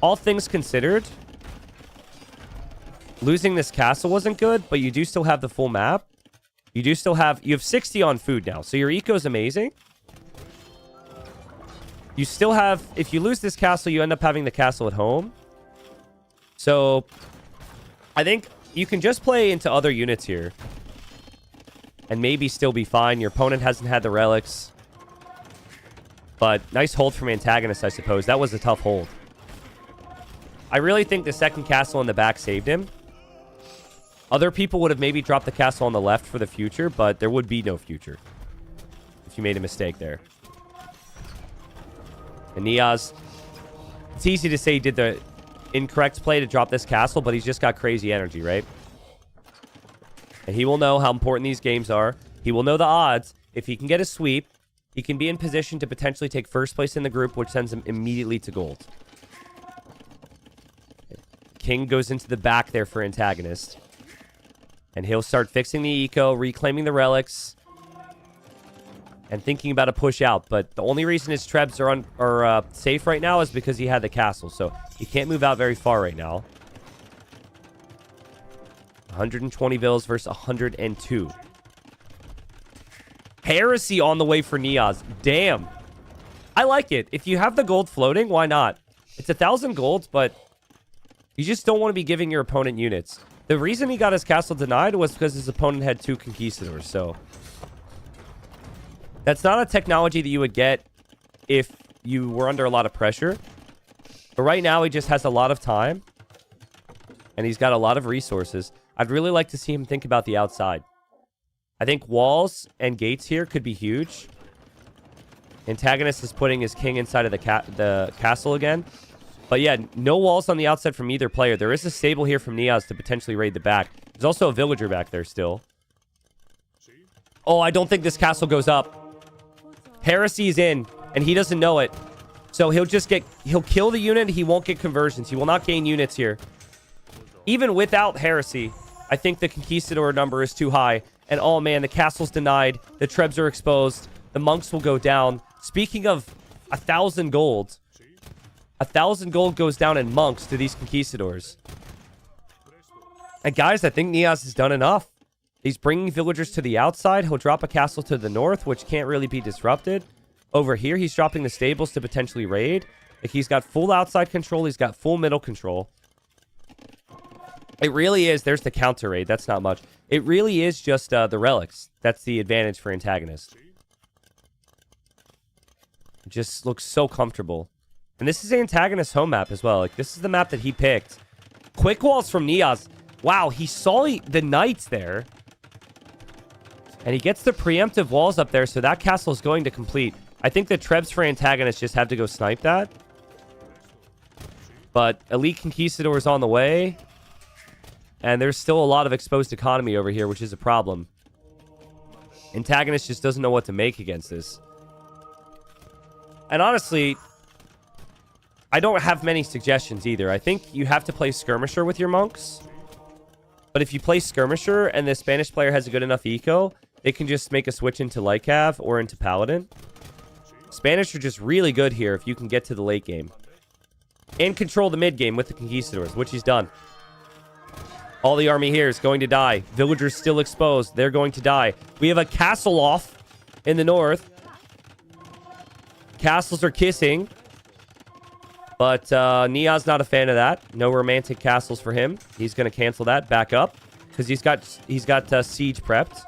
all things considered, losing this castle wasn't good, but you do still have the full map. You have 60 on food now. So your eco is amazing. You still have, if you lose this castle, you end up having the castle at home. So I think you can just play into other units here and maybe still be fine. Your opponent hasn't had the relics. But nice hold from Antagonist, I suppose. That was a tough hold. I really think the second castle in the back saved him. Other people would have maybe dropped the castle on the left for the future, but there would be no future if you made a mistake there. And Niaz, it's easy to say he did the incorrect play to drop this castle, but he's just got crazy energy, right? And he will know how important these games are. He will know the odds. If he can get a sweep, he can be in position to potentially take first place in the group, which sends him immediately to gold. King goes into the back there for Antagonist. And he'll start fixing the eco, reclaiming the relics, and thinking about a push out. But the only reason his trebs are safe right now is because he had the castle. So he can't move out very far right now. 120 vills versus 102. Heresy on the way for Niaz. Damn. I like it. If you have the gold floating, why not? It's 1,000 gold, but you just don't want to be giving your opponent units. The reason he got his castle denied was because his opponent had 2 conquistadors, so that's not a technology that you would get if you were under a lot of pressure. But right now, he just has a lot of time, and he's got a lot of resources. I'd really like to see him think about the outside. I think walls and gates here could be huge. Antagonist is putting his king inside of the castle again. But yeah, no walls on the outside from either player. There is a stable here from Niaz to potentially raid the back. There's also a villager back there still. Oh, I don't think this castle goes up. Heresy's in, and he doesn't know it. So he'll kill the unit. He won't get conversions. He will not gain units here. Even without heresy, I think the conquistador number is too high. And oh man, the castle's denied. The trebs are exposed. The monks will go down. Speaking of 1,000 gold, 1,000 gold goes down in monks to these conquistadors. And guys, I think Niaz has done enough. He's bringing villagers to the outside. He'll drop a castle to the north, which can't really be disrupted. Over here, he's dropping the stables to potentially raid. Like, he's got full outside control. He's got full middle control. It really is. There's the counter raid. That's not much. It really is just the relics. That's the advantage for antagonist. It just looks so comfortable. And this is antagonist's home map as well. Like, this is the map that he picked. Quick walls from Niaz. Wow, he saw the knights there. And he gets the preemptive walls up there, so that castle is going to complete. I think the trebs for antagonists just have to go snipe that. But elite conquistador is on the way. And there's still a lot of exposed economy over here, which is a problem. Antagonist just doesn't know what to make against this. And honestly, I don't have many suggestions either. I think you have to play Skirmisher with your monks. But if you play Skirmisher and the Spanish player has a good enough eco, they can just make a switch into Light Cav or into Paladin. Spanish are just really good here if you can get to the late game. And control the mid game with the conquistadors, which he's done. All the army here is going to die. Villagers still exposed. They're going to die. We have a castle off in the north. Castles are kissing. But Niaz not a fan of that. No romantic castles for him. He's going to cancel that. Back up. Because he's got siege prepped.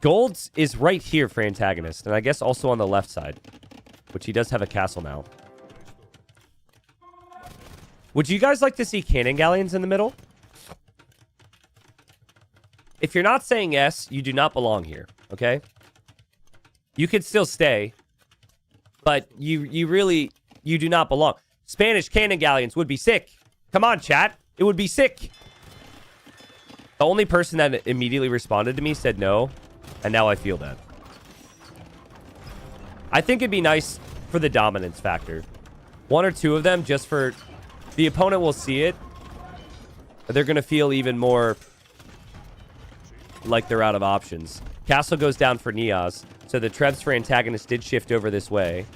Gold's is right here for antagonist. And I guess also on the left side. Which he does have a castle now. Would you guys like to see cannon galleons in the middle? If you're not saying yes, you do not belong here. Okay? You could still stay. But you do not belong. Spanish cannon galleons would be sick. Come on, chat. It would be sick. The only person that immediately responded to me said no. And now I feel that. I think it'd be nice for the dominance factor. One or two of them just for... The opponent will see it. But they're going to feel even more like they're out of options. Castle goes down for Niaz. So the trebs for antagonist did shift over this way.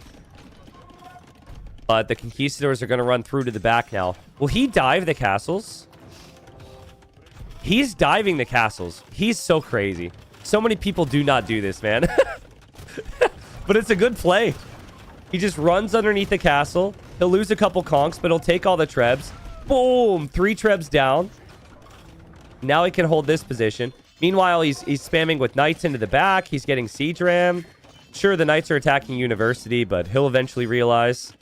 But the conquistadors are going to run through to the back now. Will he dive the castles? He's diving the castles. He's so crazy. So many people do not do this, man. But it's a good play. He just runs underneath the castle. He'll lose a couple conks, but he'll take all the trebs. Boom! 3 trebs down. Now he can hold this position. Meanwhile, he's spamming with knights into the back. He's getting siege ram. Sure, the knights are attacking university, but he'll eventually realize.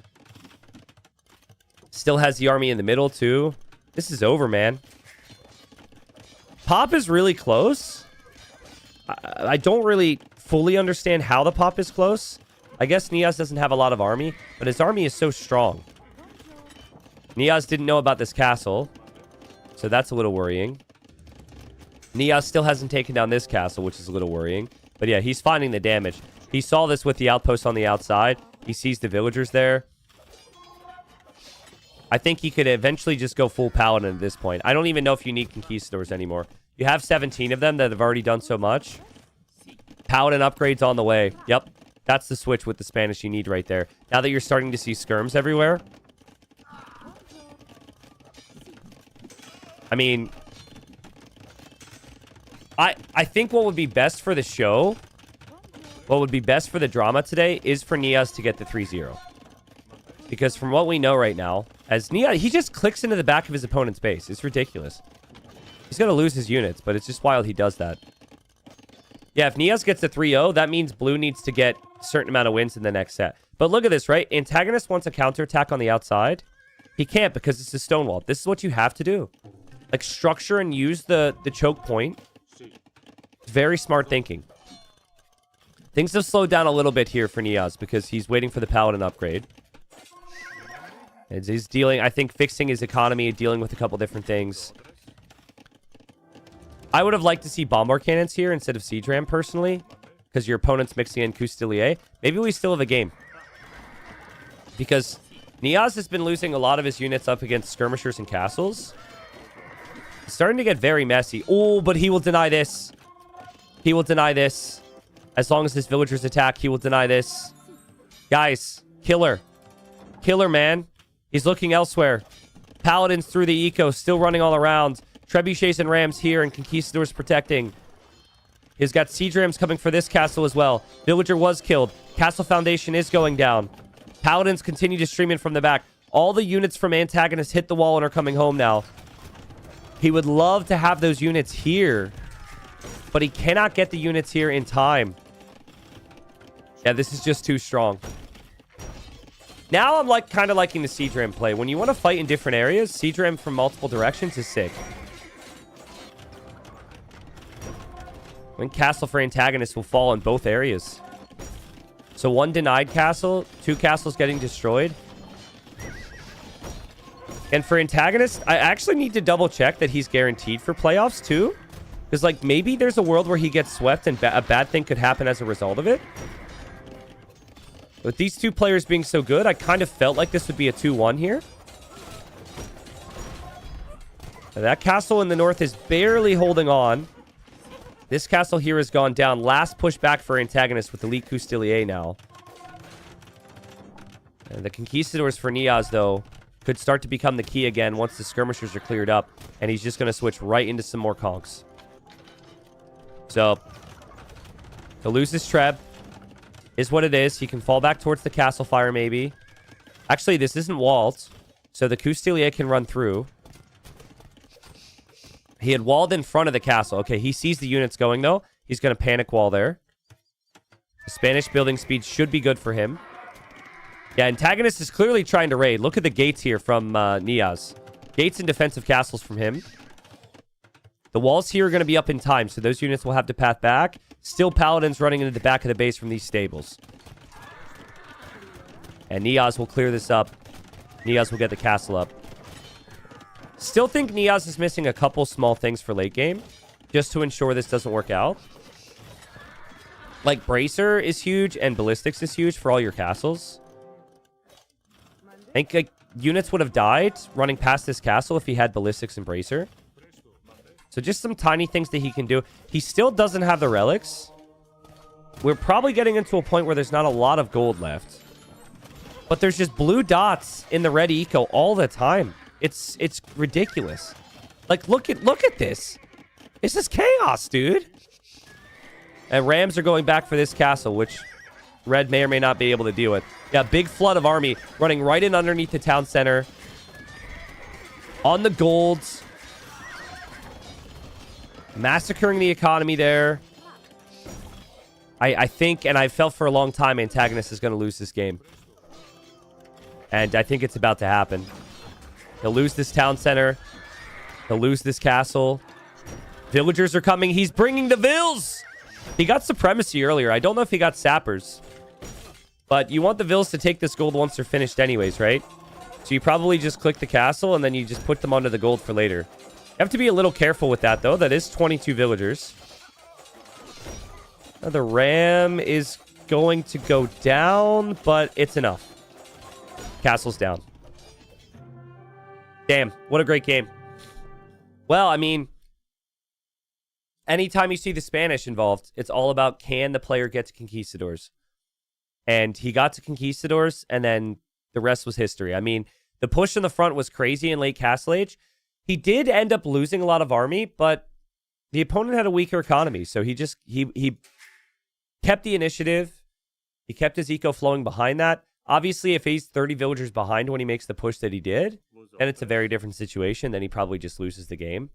Still has the army in the middle, too. This is over, man. Pop is really close. I don't really fully understand how the pop is close. I guess Niaz doesn't have a lot of army, but his army is so strong. Niaz didn't know about this castle, so that's a little worrying. Niaz still hasn't taken down this castle, which is a little worrying. But yeah, he's finding the damage. He saw this with the outpost on the outside. He sees the villagers there. I think he could eventually just go full paladin at this point. I don't even know if you need conquistadors anymore. You have 17 of them that have already done so much. Paladin upgrades on the way. Yep. That's the switch with the Spanish you need right there. Now that you're starting to see skirms everywhere. I mean... I think what would be best for the show, what would be best for the drama today, is for Niaz to get the 3-0. Because from what we know right now, as Niaz, he just clicks into the back of his opponent's base. It's ridiculous. He's going to lose his units, but it's just wild he does that. Yeah, if Niaz gets a 3-0, that means Blue needs to get a certain amount of wins in the next set. But look at this, right? Antagonist wants a counterattack on the outside. He can't because it's a stonewall. This is what you have to do. Like, structure and use the choke point. Very smart thinking. Things have slowed down a little bit here for Niaz because he's waiting for the Paladin upgrade. And he's dealing, I think, fixing his economy, dealing with a couple different things. I would have liked to see Bombard Cannons here instead of Siege Ram, personally. because your opponent's mixing in Coustilier, maybe we still have a game. Because Niaz has been losing a lot of his units up against skirmishers and castles. It's starting to get very messy. Oh, but he will deny this. He will deny this. As long as his villagers attack, he will deny this. Guys, killer. Killer, man. He's looking elsewhere. Paladins through the eco, still running all around. Trebuchets and rams here, and conquistadors protecting. He's got siege rams coming for this castle as well. Villager was killed. Castle foundation is going down. Paladins continue to stream in from the back. All the units from antagonists hit the wall and are coming home now. He would love to have those units here, but he cannot get the units here in time. Yeah, this is just too strong. Now I'm kind of liking the siege ram play. When you want to fight in different areas, siege ram from multiple directions is sick. When castle for antagonists will fall in both areas. So one denied castle, 2 castles getting destroyed. And for antagonist, I actually need to double check that he's guaranteed for playoffs too. Because like maybe there's a world where he gets swept and a bad thing could happen as a result of it. With these 2 players being so good, I kind of felt like this would be a 2-1 here. Now, that castle in the north is barely holding on. This castle here has gone down. Last push back for antagonist with Elite Coustilier now. And the conquistadors for Niaz, though, could start to become the key again once the skirmishers are cleared up. And he's just going to switch right into some more conks. So, he'll lose his Treb. Is what it is. He can fall back towards the castle fire, maybe. Actually, this isn't walled. So the Coustilier can run through. He had walled in front of the castle. Okay, he sees the units going, though. He's going to panic wall there. The Spanish building speed should be good for him. Yeah, antagonist is clearly trying to raid. Look at the gates here from Niaz. Gates and defensive castles from him. The walls here are going to be up in time, so those units will have to path back. Still paladins running into the back of the base from these stables. And Niaz will clear this up. Niaz will get the castle up. Still think Niaz is missing a couple small things for late game, just to ensure this doesn't work out. Like Bracer is huge and Ballistics is huge for all your castles. I think like units would have died running past this castle if he had Ballistics and Bracer. So just some tiny things that he can do. He still doesn't have the relics. We're probably getting into a point where there's not a lot of gold left. But there's just blue dots in the red eco all the time. It's ridiculous. Like, look at this. This is chaos, dude. And Rams are going back for this castle, which red may or may not be able to deal with. Yeah, big flood of army running right in underneath the town center. On the golds. Massacring the economy there. I think, and I felt for a long time, antagonist is going to lose this game. And I think it's about to happen. He'll lose this town center. He'll lose this castle. Villagers are coming. He's bringing the vills. He got supremacy earlier. I don't know if he got sappers. But you want the vills to take this gold once they're finished anyways, right? So you probably just click the castle and then you just put them onto the gold for later. You have to be a little careful with that, though. That is 22 villagers. Now, the ram is going to go down, but it's enough. Castle's down. Damn, what a great game. Well, I mean, anytime you see the Spanish involved, it's all about can the player get to conquistadors. And he got to conquistadors, and then the rest was history. I mean, the push in the front was crazy in late Castle Age. He did end up losing a lot of army, but the opponent had a weaker economy, so he kept the initiative. He kept his eco flowing behind that. Obviously, if he's 30 villagers behind when he makes the push that he did, then it's a very different situation. Then he probably just loses the game.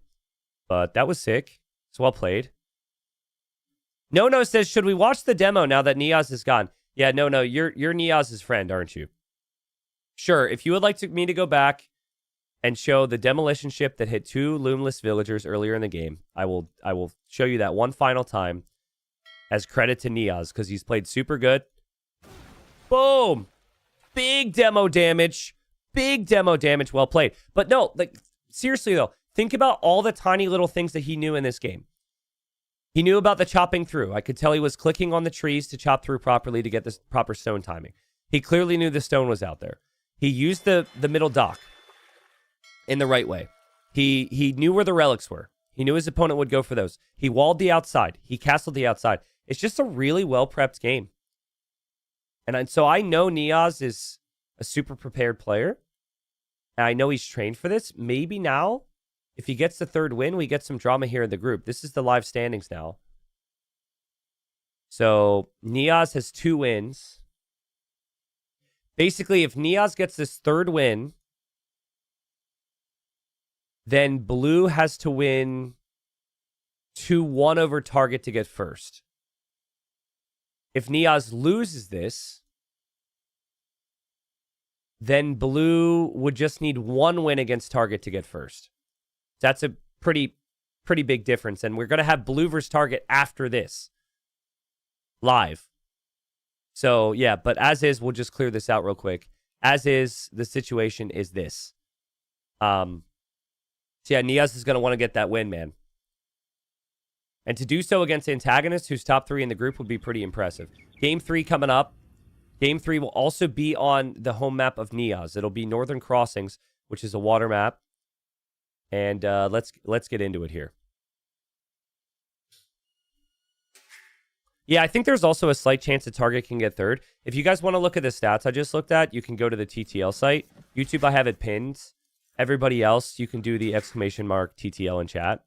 But that was sick. It's well played. No says, should we watch the demo now that Niaz is gone? Yeah, no, you're Niaz's friend, aren't you? Sure, if you would like me to go back and show the demolition ship that hit 2 loomless villagers earlier in the game, I will show you that one final time as credit to Niaz, because he's played super good. Boom! Big demo damage. Big demo damage. Well played. But no, like, seriously, though, think about all the tiny little things that he knew in this game. He knew about the chopping through. I could tell he was clicking on the trees to chop through properly to get the proper stone timing. He clearly knew the stone was out there. He used the middle dock in the right way. He knew where the relics were. He knew his opponent would go for those. He walled the outside. He castled the outside. It's just a really well-prepped game. And so I know Niaz is a super prepared player. And I know he's trained for this. Maybe now, if he gets the third win, we get some drama here in the group. This is the live standings now. So Niaz has 2 wins. Basically, if Niaz gets this third win, then blue has to win 2-1 over target to get first. If Niaz loses this, then blue would just need 1 win against target to get first. That's a pretty big difference. And we're going to have blue versus target after this. Live. So, yeah, but as is, we'll just clear this out real quick. As is, the situation is this. So, yeah, Niaz is going to want to get that win, man. And to do so against antagonists who's top 3 in the group would be pretty impressive. Game 3 coming up. Game 3 will also be on the home map of Niaz. It'll be Northern Crossings, which is a water map. And let's get into it here. Yeah, I think there's also a slight chance that target can get third. If you guys want to look at the stats I just looked at, you can go to the TTL site. YouTube, I have it pinned. Everybody else, you can do the exclamation mark TTL in chat.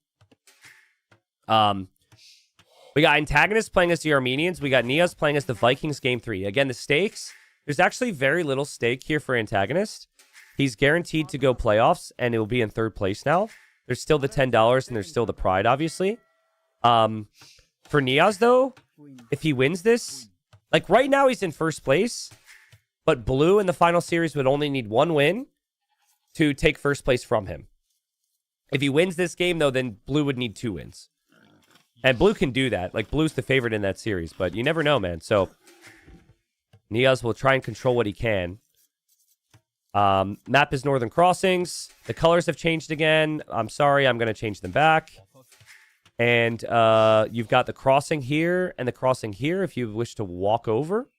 We got antagonists playing as the Armenians. We got Niaz playing as the Vikings game 3. Again, the stakes, there's actually very little stake here for antagonist. He's guaranteed to go playoffs, and it will be in 3rd place now. There's still the $10, and there's still the pride, obviously. For Niaz, though, if he wins this, like right now he's in 1st place, but blue in the final series would only need 1 win to take 1st place from him. If he wins this game, though, then blue would need 2 wins. And blue can do that. Like, blue's the favorite in that series, but you never know, man. So, Niaz will try and control what he can. Map is Northern Crossings. The colors have changed again. I'm sorry, I'm going to change them back. And you've got the crossing here and the crossing here if you wish to walk over.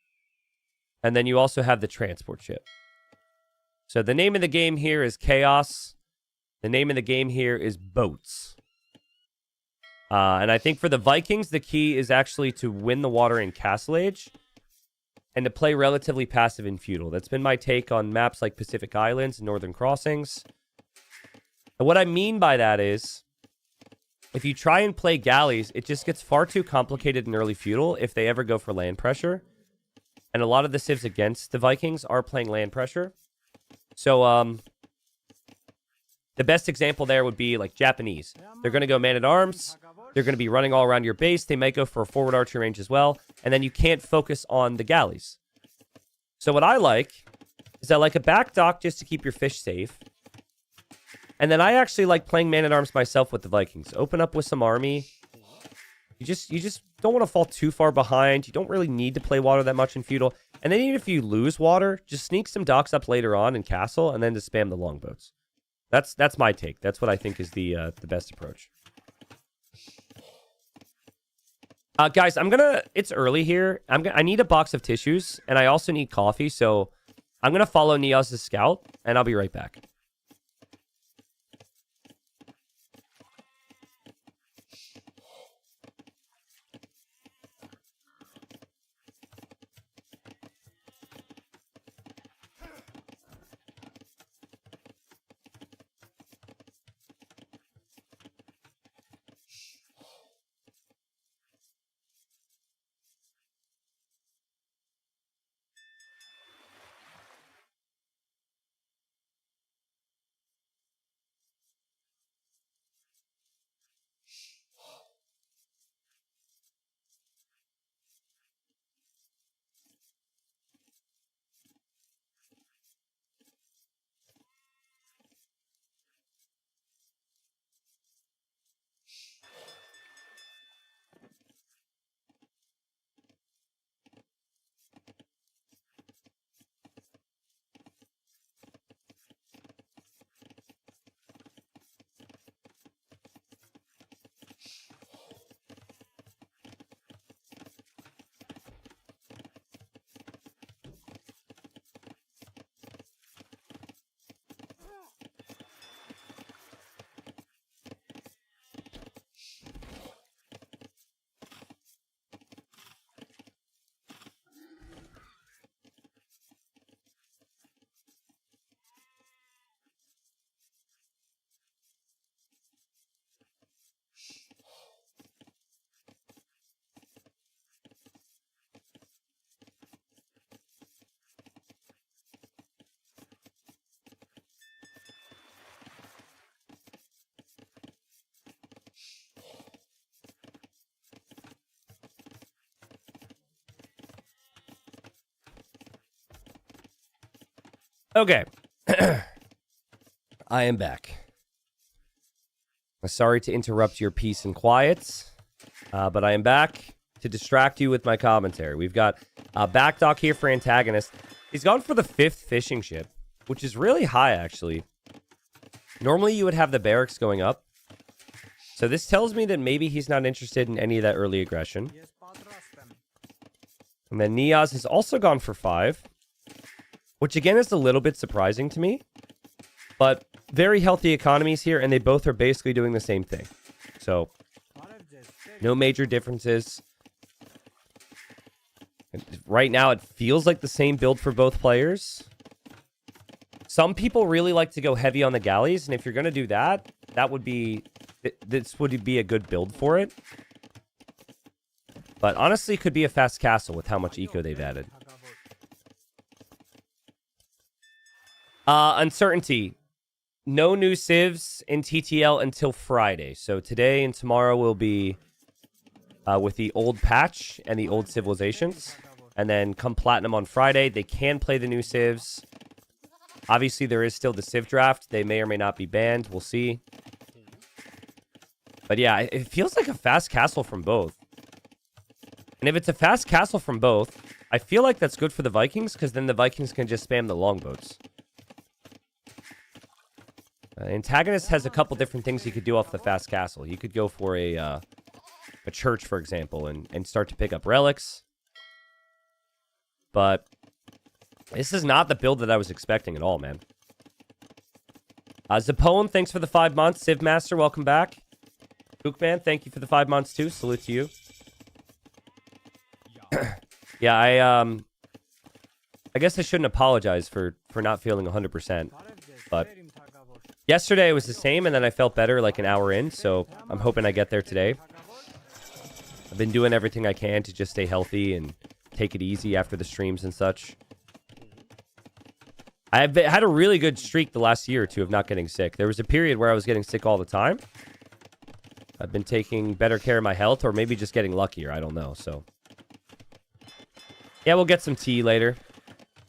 And then you also have the transport ship. So the name of the game here is Chaos. The name of the game here is Boats. And I think for the Vikings, the key is actually to win the water in Castle Age and to play relatively passive in Feudal. That's been my take on maps like Pacific Islands and Northern Crossings. And what I mean by that is, if you try and play galleys, it just gets far too complicated in early Feudal if they ever go for land pressure. And a lot of the civs against the Vikings are playing land pressure. So, the best example there would be like Japanese. They're going to go man-at-arms. They're going to be running all around your base. They might go for a forward archery range as well. And then you can't focus on the galleys. So what I like is I like a back dock just to keep your fish safe. And then I actually like playing man-at-arms myself with the Vikings. Open up with some army. You just don't want to fall too far behind. You don't really need to play water that much in Feudal. And then even if you lose water, just sneak some docks up later on in Castle and then just spam the longboats. That's my take. That's what I think is the best approach. Guys, it's early here. I need a box of tissues, and I also need coffee, so I'm going to follow Niaz's scout, and I'll be right back. Okay. I am back. Sorry to interrupt your peace and quiet, but I am back to distract you with my commentary. We've got back dock here for antagonist. He's gone for the 5th fishing ship, which is really high, actually. Normally, you would have the barracks going up. So this tells me that maybe he's not interested in any of that early aggression. And then Niaz has also gone for 5, which again is a little bit surprising to me. But very healthy economies here, and they both are basically doing the same thing. So, no major differences. Right now, it feels like the same build for both players. Some people really like to go heavy on the galleys, and if you're going to do that, this would be a good build for it. But honestly, it could be a fast castle with how much eco they've added. Uncertainty. No new civs in TTL until Friday. So today and tomorrow will be with the old patch and the old civilizations. And then come Platinum on Friday, they can play the new civs. Obviously, there is still the civ draft. They may or may not be banned. We'll see. But yeah, it feels like a fast castle from both. And if it's a fast castle from both, I feel like that's good for the Vikings, because then the Vikings can just spam the longboats. Antagonist has a couple different things he could do off the fast castle. He could go for a church, for example, and start to pick up relics. But this is not the build that I was expecting at all, man. Zapone, thanks for the 5 months. Civ Master, welcome back. Bookman, thank you for the 5 months too. Salute to you. Yeah, I guess I shouldn't apologize for not feeling 100%, but yesterday it was the same, and then I felt better like an hour in, so I'm hoping I get there today. I've been doing everything I can to just stay healthy and take it easy after the streams and such. I've had a really good streak the last year or two of not getting sick. There was a period where I was getting sick all the time. I've been taking better care of my health, or maybe just getting luckier. I don't know, so. Yeah, we'll get some T later.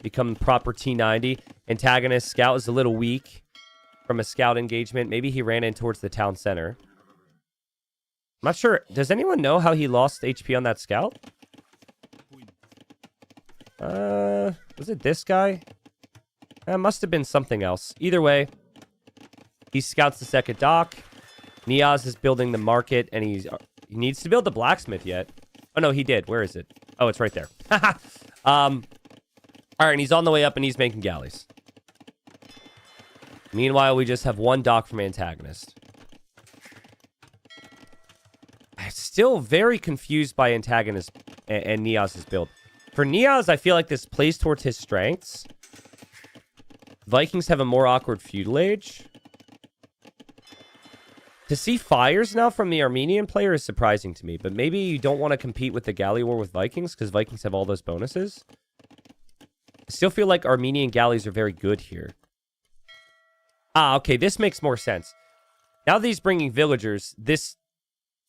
Become proper T90. Antagonist scout is a little weak from a scout engagement. Maybe he ran in towards the town center. I'm not sure. Does anyone know how he lost HP on that scout? Was it this guy? It must have been something else. Either way, he scouts the second dock. Niaz is building the market, and he needs to build the blacksmith yet. Oh, no, he did. Where is it? Oh, it's right there. All right, and he's on the way up, and he's making galleys. Meanwhile, we just have one dock from antagonist. I'm still very confused by antagonist and Niaz's build. For Niaz, I feel like this plays towards his strengths. Vikings have a more awkward feudal age. To see fires now from the Armenian player is surprising to me, but maybe you don't want to compete with the galley war with Vikings because Vikings have all those bonuses. I still feel like Armenian galleys are very good here. Ah, okay, this makes more sense. Now that he's bringing villagers, this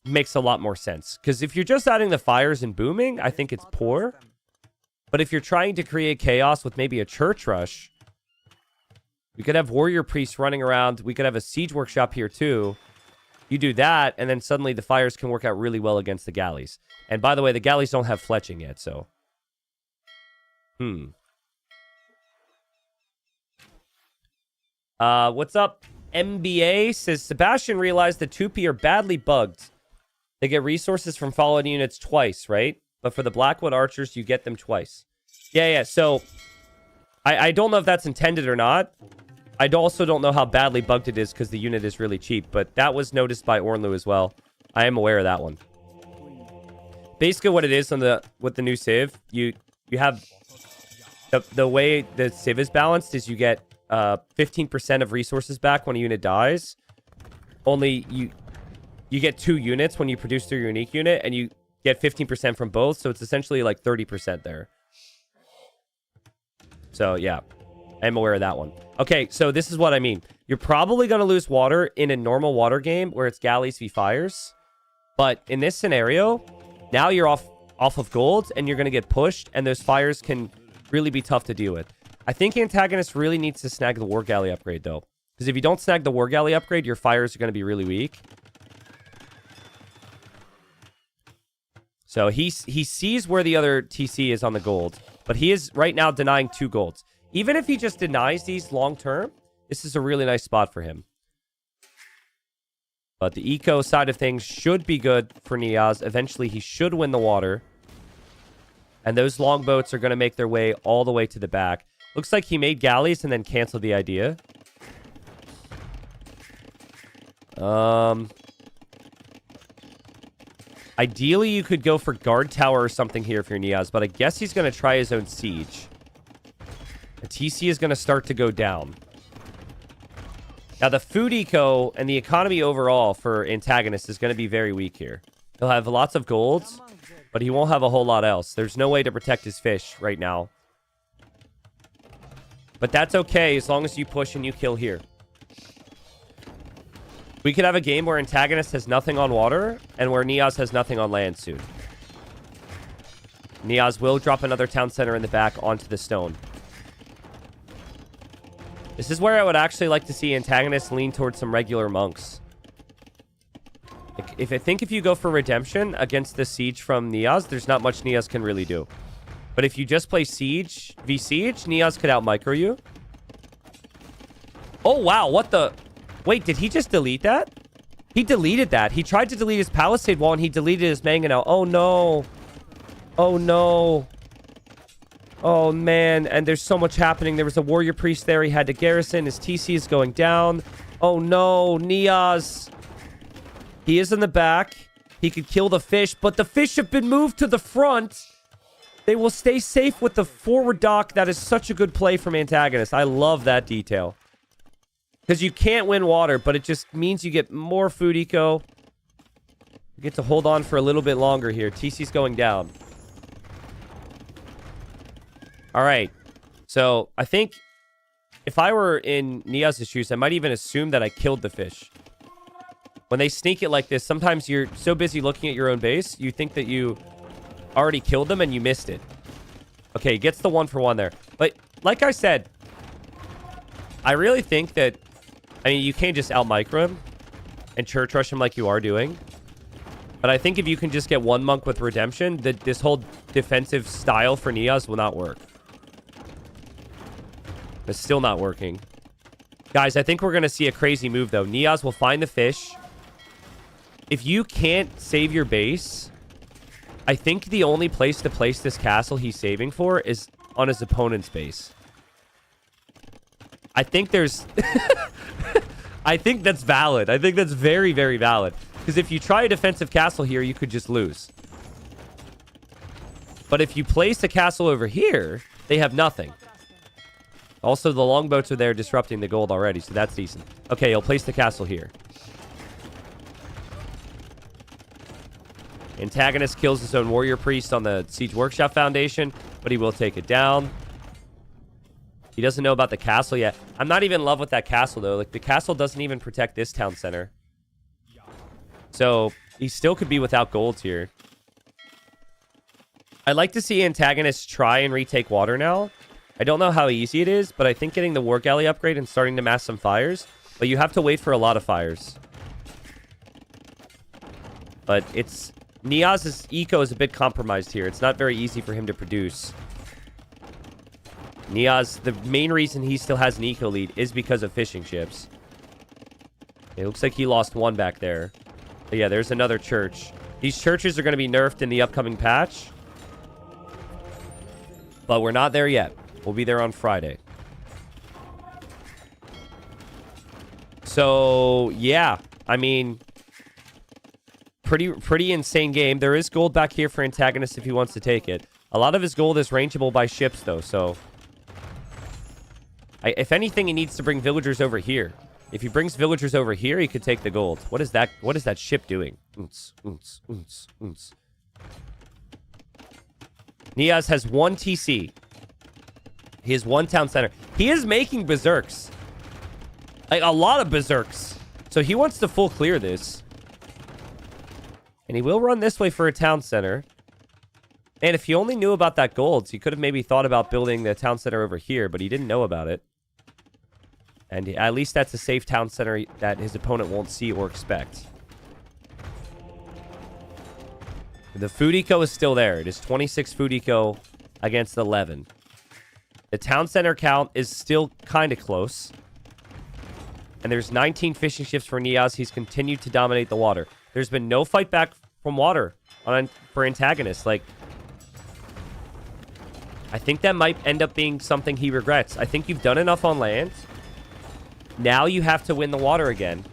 makes a lot more sense. Because if you're just adding the fires and booming, I think it's poor. But if you're trying to create chaos with maybe a church rush, we could have warrior priests running around. We could have a siege workshop here too. You do that, and then suddenly the fires can work out really well against the galleys. And by the way, the galleys don't have fletching yet, so. What's up? MBA says, Sebastian realized the 2P are badly bugged. They get resources from fallen units twice, right? But for the Blackwood archers, you get them twice. Yeah, so I don't know if that's intended or not. I also don't know how badly bugged it is because the unit is really cheap, but that was noticed by Ornlu as well. I am aware of that one. Basically, what it is with the new civ, you have the way the civ is balanced is you get 15% of resources back when a unit dies. Only you get 2 units when you produce their unique unit, and you get 15% from both, so it's essentially like 30% there. So yeah, I'm aware of that one. Okay, so this is what I mean. You're probably going to lose water in a normal water game where it's galleys v fires. But in this scenario, now you're off of gold, and you're going to get pushed, and those fires can really be tough to deal with. I think Antagonist really needs to snag the War Galley upgrade, though. Because if you don't snag the War Galley upgrade, your fires are going to be really weak. So he sees where the other TC is on the gold. But he is right now denying 2 golds. Even if he just denies these long term, this is a really nice spot for him. But the eco side of things should be good for Niaz. Eventually, he should win the water. And those longboats are going to make their way all the way to the back. Looks like he made galleys and then canceled the idea. Ideally, you could go for guard tower or something here if you're Niaz, but I guess he's going to try his own siege. The TC is going to start to go down. Now, the food eco and the economy overall for Antagonist is going to be very weak here. He'll have lots of golds, but he won't have a whole lot else. There's no way to protect his fish right now. But that's okay as long as you push and you kill here. We could have a game where Antagonist has nothing on water and where Niaz has nothing on land soon. Niaz will drop another town center in the back onto the stone. This is where I would actually like to see Antagonist lean towards some regular monks. Like, if you go for redemption against the siege from Niaz, there's not much Niaz can really do. But if you just play siege v siege, Niaz could out micro you. Oh wow, what the? Wait, did he just delete that? He deleted that. He tried to delete his palisade wall and he deleted his mangonel. Oh no. Oh no. Oh man, and there's so much happening. There was a warrior priest there. He had to garrison. His TC is going down. Oh no, Niaz. He is in the back. He could kill the fish, but the fish have been moved to the front. They will stay safe with the forward dock. That is such a good play from Antagonist. I love that detail. Because you can't win water, but it just means you get more food eco. You get to hold on for a little bit longer here. TC's going down. All right. So I think if I were in Niaz's shoes, I might even assume that I killed the fish. When they sneak it like this, sometimes you're so busy looking at your own base, you think that you already killed them and you missed it. Okay, he gets the 1-for-1 there. But like I said, I really think that, I mean, you can't just out-micro him and church rush him like you are doing. But I think if you can just get one monk with redemption, this whole defensive style for Niaz will not work. It's still not working. Guys, I think we're going to see a crazy move, though. Niaz will find the fish. If you can't save your base, I think the only place to place this castle he's saving for is on his opponent's base. I think there's... I think that's valid. I think that's very, very valid. Because if you try a defensive castle here, you could just lose. But if you place a castle over here, they have nothing. Also, the longboats are there disrupting the gold already, so that's decent. Okay, he'll place the castle here. Antagonist kills his own warrior priest on the Siege Workshop Foundation, but he will take it down. He doesn't know about the castle yet. I'm not even in love with that castle, though. Like, the castle doesn't even protect this town center. So, he still could be without golds here. I'd like to see Antagonist try and retake water now. I don't know how easy it is, but I think getting the War Galley upgrade and starting to mass some fires. But you have to wait for a lot of fires. But it's... Niaz's eco is a bit compromised here. It's not very easy for him to produce. Niaz, the main reason he still has an eco lead is because of fishing ships. It looks like he lost one back there. But yeah, there's another church. These churches are going to be nerfed in the upcoming patch. But we're not there yet. We'll be there on Friday. So, yeah. I mean... Pretty insane game. There is gold back here for Antagonist if he wants to take it. A lot of his gold is rangeable by ships, though, so... if anything, he needs to bring villagers over here. If he brings villagers over here, he could take the gold. What is that ship doing? Oons, oons, oons, oons. Niaz has 1 TC. He has 1 town center. He is making berserks. Like, a lot of berserks. So he wants to full clear this. And he will run this way for a town center. And if he only knew about that gold, he could have maybe thought about building the town center over here, but he didn't know about it. And at least that's a safe town center that his opponent won't see or expect. The food eco is still there. It is 26 food eco against 11. The town center count is still kind of close. And there's 19 fishing ships for Niaz. He's continued to dominate the water. There's been no fight back from water for antagonists. Like, I think that might end up being something he regrets. I think you've done enough on land. Now you have to win the water again.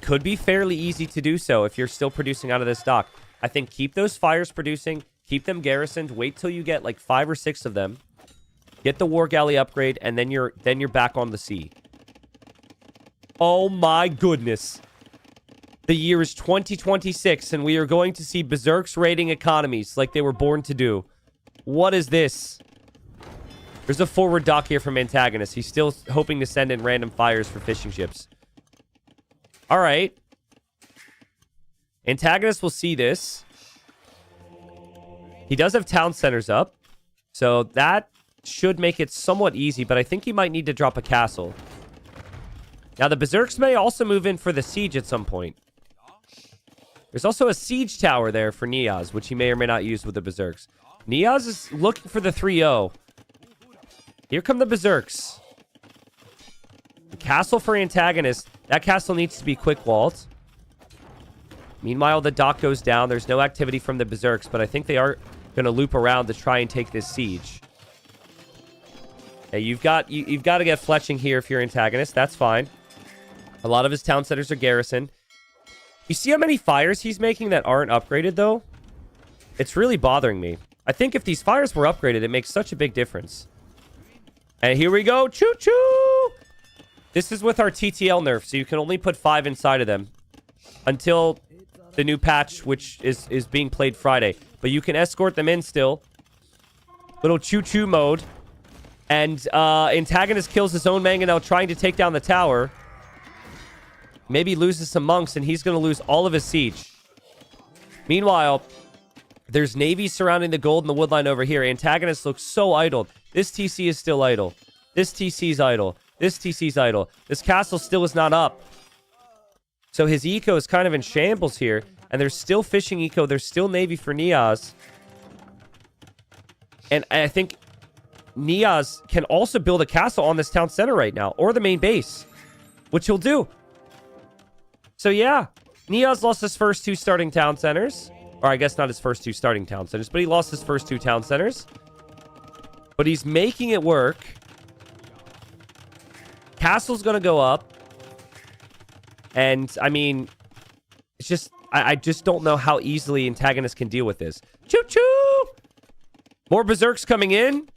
Could be fairly easy to do so if you're still producing out of this dock. I think keep those fires producing. Keep them garrisoned. Wait till you get like 5 or 6 of them. Get the war galley upgrade, and then you're back on the sea. Oh my goodness. The year is 2026, and we are going to see berserks raiding economies like they were born to do. What is this? There's a forward dock here from Antagonist. He's still hoping to send in random fires for fishing ships. All right. Antagonist will see this. He does have town centers up, so that should make it somewhat easy, but I think he might need to drop a castle. Now, the berserks may also move in for the siege at some point. There's also a siege tower there for Niaz, which he may or may not use with the berserks. Niaz is looking for the 3-0. Here come the berserks. The castle for Antagonist. That castle needs to be quick walled. Meanwhile, the dock goes down. There's no activity from the berserks, but I think they are going to loop around to try and take this siege. Hey, you've got to get fletching here if you're Antagonist. That's fine. A lot of his town centers are garrisoned. You see how many fires he's making that aren't upgraded, though? It's really bothering me. I think if these fires were upgraded, it makes such a big difference. And here we go. Choo-choo! This is with our TTL nerf, so you can only put 5 inside of them until the new patch, which is being played Friday. But you can escort them in still. Little choo-choo mode. And Antagonist kills his own mangonel trying to take down the tower. Maybe loses some monks, and he's going to lose all of his siege. Meanwhile, there's navies surrounding the gold and the woodline over here. Antagonist looks so idle. This TC is still idle. This TC's idle. This TC's idle. This castle still is not up. So his eco is kind of in shambles here. And there's still fishing eco. There's still navy for Niaz. And I think Niaz can also build a castle on this town center right now. Or the main base. Which he'll do. So yeah. Niaz lost his first 2 starting town centers. Or I guess not his first 2 starting town centers. But he lost his first 2 town centers. But he's making it work. Castle's going to go up. And, I mean, it's just... I just don't know how easily Antagonist can deal with this. Choo-choo! More berserks coming in.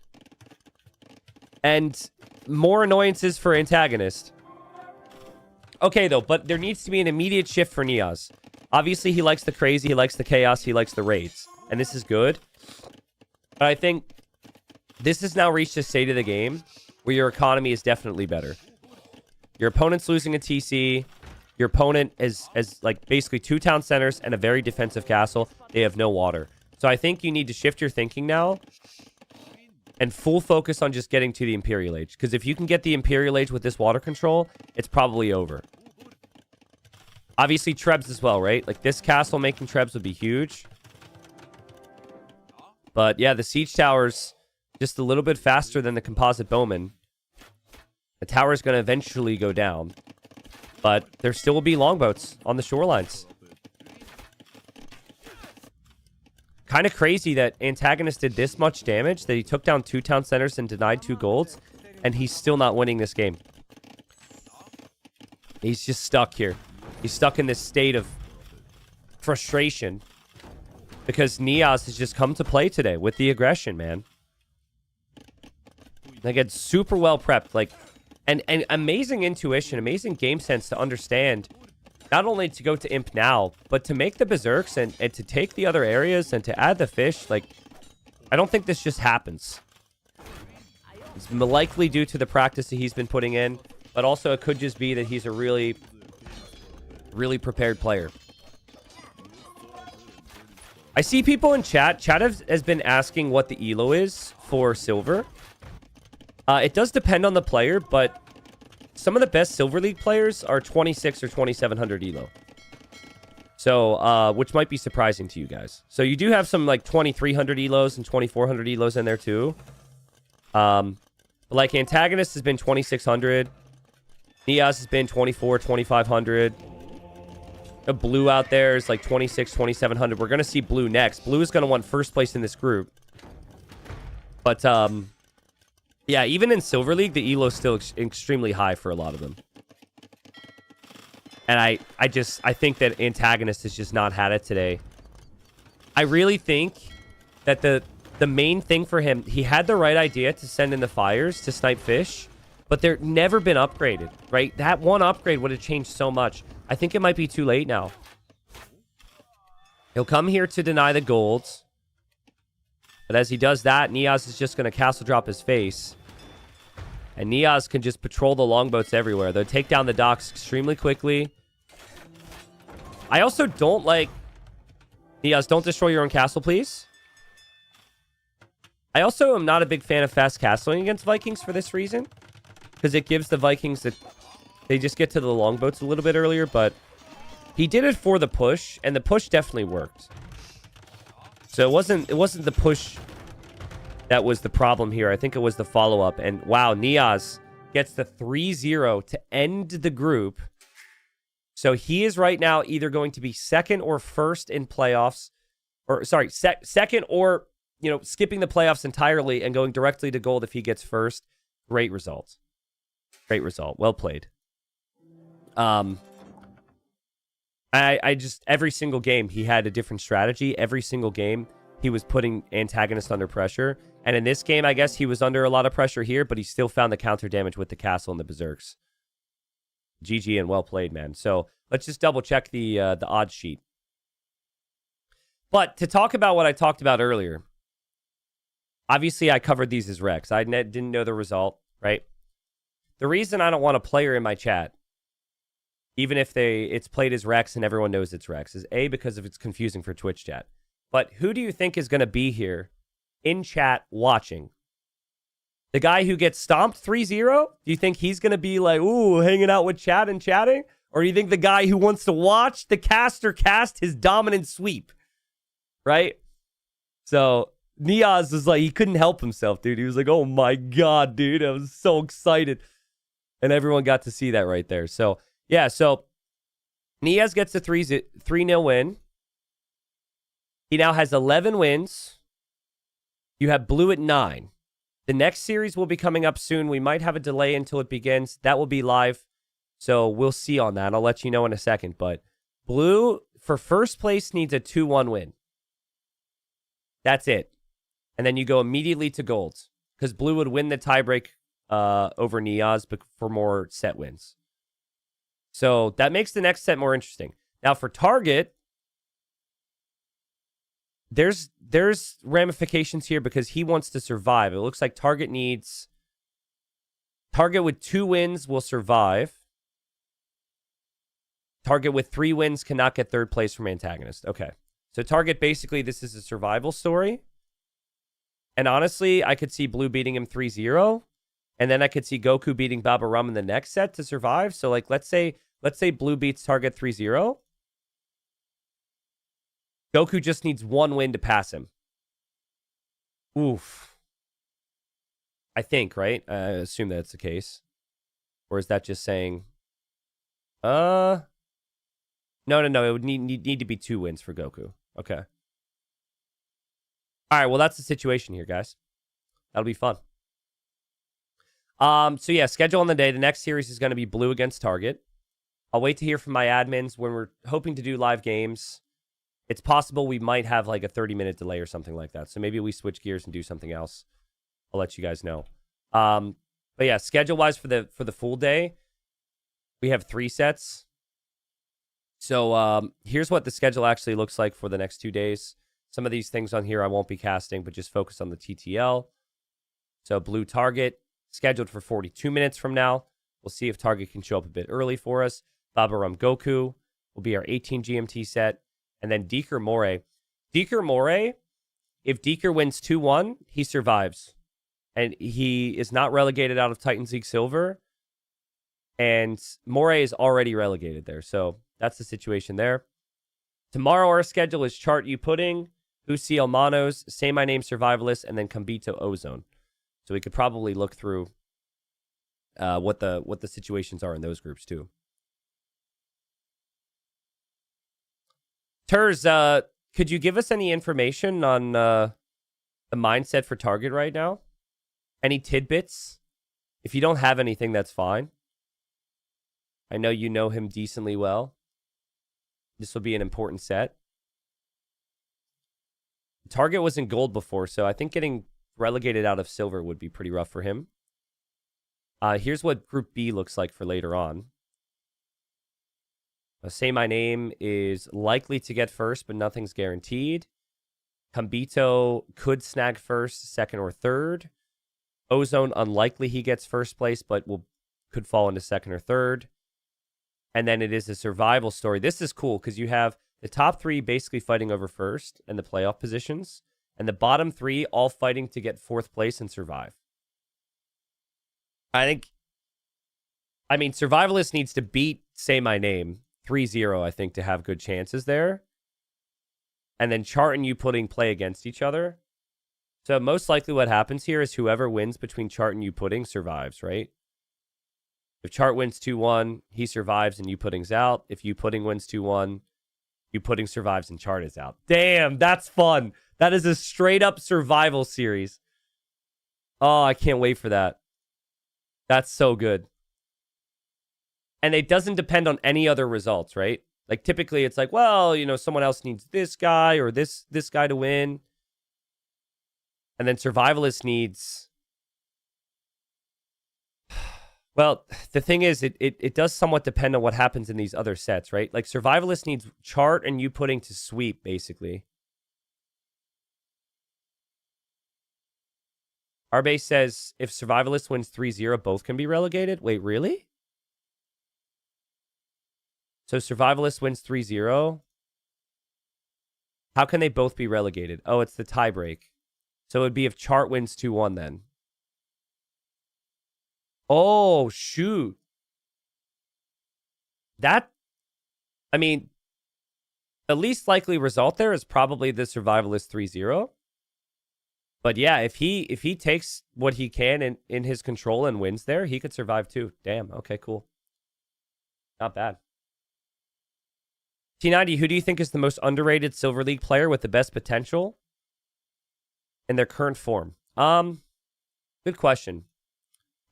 And more annoyances for Antagonist. Okay, though, but there needs to be an immediate shift for Niaz. Obviously, he likes the crazy, he likes the chaos, he likes the raids. And this is good. But I think this has now reached a state of the game where your economy is definitely better. Your opponent's losing a TC. Your opponent has like basically 2 town centers and a very defensive castle. They have no water. So I think you need to shift your thinking now and full focus on just getting to the Imperial Age. Because if you can get the Imperial Age with this water control, it's probably over. Obviously, Trebs as well, right? Like, this castle making Trebs would be huge. But, yeah, the siege tower's just a little bit faster than the composite bowman. The tower's going to eventually go down. But there still will be longboats on the shorelines. Kind of crazy that Antagonist did this much damage, that he took down 2 town centers and denied 2 golds, and he's still not winning this game. He's just stuck here. He's stuck in this state of frustration because Niaz has just come to play today with the aggression, man. They get super well prepped, like, and amazing intuition, amazing game sense to understand not only to go to Imp now, but to make the berserks and to take the other areas and to add the fish. Like, I don't think this just happens. It's likely due to the practice that he's been putting in, but also it could just be that he's a really, really prepared player. I see people in chat. Chat has been asking what the elo is for silver. It does depend on the player, but some of the best Silver League players are 26 or 2700 elo. So, which might be surprising to you guys. So you do have some like 2300 elos and 2400 elos in there too. But like Antagonist has been 2600. Niaz has been 24, 2500. The Blue out there is like 26, 2700. We're going to see Blue next. Blue is going to want first place in this group. But, yeah, even in Silver League, the elo is still extremely high for a lot of them. And I think that Antagonist has just not had it today. I really think that the main thing for him, he had the right idea to send in the fires to snipe fish, but they're never been upgraded, right? That one upgrade would have changed so much. I think it might be too late now. He'll come here to deny the golds. But as he does that, Niaz is just going to castle drop his face. And Niaz can just patrol the longboats everywhere. They'll take down the docks extremely quickly. I also don't like... Niaz, don't destroy your own castle, please. I also am not a big fan of fast castling against Vikings for this reason. Because it gives the Vikings that they just get to the longboats a little bit earlier. But he did it for the push, and the push definitely worked. So it wasn't the push that was the problem here. I think it was the follow-up. And wow, Niaz gets the 3-0 to end the group. So he is right now either going to be second or first in playoffs. Or, sorry, second or, you know, skipping the playoffs entirely and going directly to gold if he gets first. Great result. Great result. Well played. I just, every single game, he had a different strategy. Every single game, he was putting Antagonist under pressure. And in this game, I guess he was under a lot of pressure here, but he still found the counter damage with the castle and the berserks. GG and well played, man. So let's just double check the odds sheet. But to talk about what I talked about earlier, obviously I covered these as Rex. I didn't know the result, right? The reason I don't want a player in my chat, even if it's played as Rex and everyone knows it's Rex, is A, because of it's confusing for Twitch chat. But who do you think is going to be here in chat watching? The guy who gets stomped 3-0? Do you think he's going to be like, ooh, hanging out with chat and chatting? Or do you think the guy who wants to watch the caster cast his dominant sweep? Right? So Niaz was like, he couldn't help himself, dude. He was like, oh my God, dude. I was so excited. And everyone got to see that right there. So, yeah, so Niaz gets a 3-0 win. He now has 11 wins. You have Blue at 9. The next series will be coming up soon. We might have a delay until it begins. That will be live. So we'll see on that. I'll let you know in a second. But Blue, for first place, needs a 2-1 win. That's it. And then you go immediately to golds. Because Blue would win the tiebreak over Niaz for more set wins. So that makes the next set more interesting. Now for Target, there's ramifications here because he wants to survive. It looks like Target with 2 wins will survive. Target with 3 wins cannot get third place from Antagonist. Okay. So Target, basically, this is a survival story. And honestly, I could see Blue beating him 3-0. And then I could see Goku beating Baba Rum in the next set to survive. So, like, let's say Blue beats Target 3-0. Goku just needs 1 win to pass him. Oof. I think, right? I assume that's the case. Or is that just saying... No. It would need to be 2 wins for Goku. Okay. All right, well, that's the situation here, guys. That'll be fun. So, yeah, schedule on the day. The next series is going to be Blue against Target. I'll wait to hear from my admins when we're hoping to do live games. It's possible we might have like a 30-minute delay or something like that. So maybe we switch gears and do something else. I'll let you guys know. But yeah, schedule-wise for the full day, we have 3 sets. So here's what the schedule actually looks like for the next 2 days. Some of these things on here I won't be casting, but just focus on the TTL. So Blue Target, scheduled for 42 minutes from now. We'll see if Target can show up a bit early for us. Baba Rum Goku will be our 18 GMT set. And then Deeker Moray. Deeker Moray, if Deeker wins 2-1, he survives. And he is not relegated out of Titans League Silver. And Moray is already relegated there. So that's the situation there. Tomorrow our schedule is Chart You Pudding, Uciel Manos, Say My Name Survivalist, and then Kambito Ozone. So we could probably look through what the situations are in those groups too. Turs, could you give us any information on the mindset for Target right now? Any tidbits? If you don't have anything, that's fine. I know you know him decently well. This will be an important set. Target was in gold before, so I think getting relegated out of silver would be pretty rough for him. Here's what Group B looks like for later on. Say My Name is likely to get first, but nothing's guaranteed. Kambito could snag first, second, or third. Ozone, unlikely he gets first place, but could fall into second or third. And then it is a survival story. This is cool because you have the top three basically fighting over first and the playoff positions, and the bottom three all fighting to get fourth place and survive. Survivalist needs to beat Say My Name 3-0, I think, to have good chances there. And then Chart and You Pudding play against each other. So most likely what happens here is whoever wins between Chart and You Pudding survives, right? If Chart wins 2-1, he survives and You Pudding's out. If You Pudding wins 2-1, You Pudding survives and Chart is out. Damn, that's fun. That is a straight up survival series. Oh, I can't wait for that. That's so good. And it doesn't depend on any other results, right? Like typically it's like, well, someone else needs this guy or this guy to win. And then Survivalist needs... Well, the thing is, it does somewhat depend on what happens in these other sets, right? Like Survivalist needs Chart and You Pudding to sweep, basically. Arbe says, if Survivalist wins 3-0, both can be relegated. Wait, really? So Survivalist wins 3-0. How can they both be relegated? Oh, it's the tiebreak. So it would be if Chart wins 2-1 then. Oh, shoot. The least likely result there is probably the Survivalist 3-0. But yeah, if he takes what he can in his control and wins there, he could survive too. Damn, okay, cool. Not bad. T90, who do you think is the most underrated Silver League player with the best potential in their current form? Good question.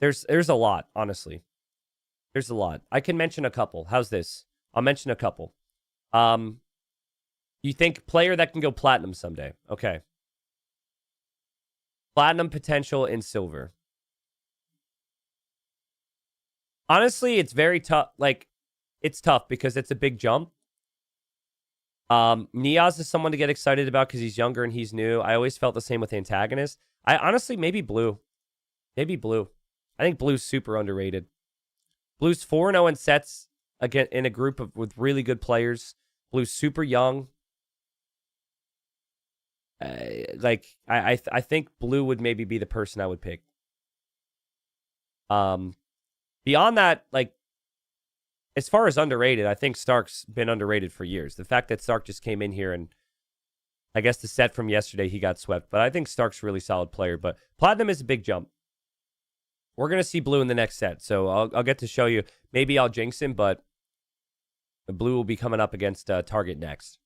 There's a lot, honestly. There's a lot. I can mention a couple. How's this? I'll mention a couple. You think player that can go platinum someday. Okay. Platinum potential in silver. Honestly, it's very tough. Like, it's tough because it's a big jump. Niaz is someone to get excited about because he's younger and he's new. I always felt the same with Antagonist. I honestly, maybe Blue. Maybe Blue. I think Blue's super underrated. Blue's 4-0 in sets again in a group with really good players. Blue's super young. I think Blue would maybe be the person I would pick. Beyond that, like, as far as underrated, I think Stark's been underrated for years. The fact that Stark just came in here and I guess the set from yesterday, he got swept. But I think Stark's a really solid player. But Platinum is a big jump. We're going to see Blue in the next set. So I'll get to show you. Maybe I'll jinx him, but Blue will be coming up against Target next.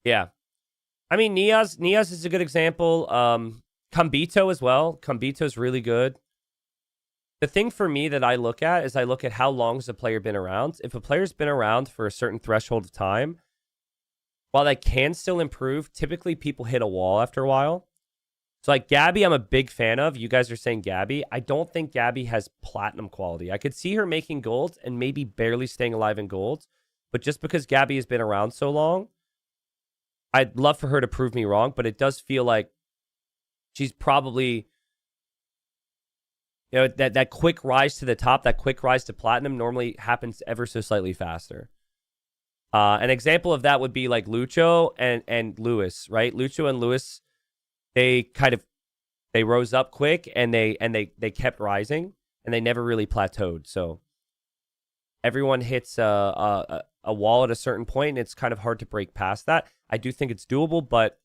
Yeah. I mean, Niaz is a good example. Kambito as well. Kambito's really good. The thing for me that I look at is I look at how long has a player been around. If a player's been around for a certain threshold of time, while they can still improve, typically people hit a wall after a while. So like Gabby, I'm a big fan of. You guys are saying Gabby. I don't think Gabby has platinum quality. I could see her making gold and maybe barely staying alive in gold. But just because Gabby has been around so long, I'd love for her to prove me wrong. But it does feel like she's probably... You know, that quick rise to the top, that quick rise to platinum normally happens ever so slightly faster. An example of that would be like Lucho and Lewis, right? Lucho and Lewis, they rose up quick and they kept rising and they never really plateaued. So everyone hits a wall at a certain point, and it's kind of hard to break past that. I do think it's doable, but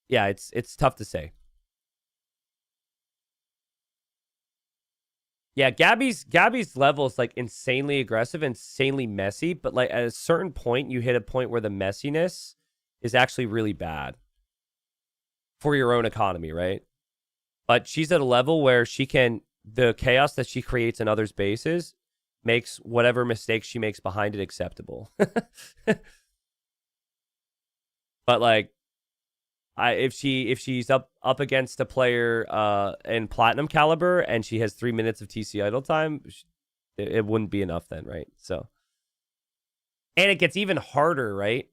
yeah, it's tough to say. Yeah, Gabby's level is like insanely aggressive, insanely messy, but like at a certain point, you hit a point where the messiness is actually really bad for your own economy, right? But she's at a level where the chaos that she creates in others' bases makes whatever mistakes she makes behind it acceptable. But like, if she's up against a player in platinum caliber and she has 3 minutes of TC idle time, it wouldn't be enough then, right? So, and it gets even harder, right?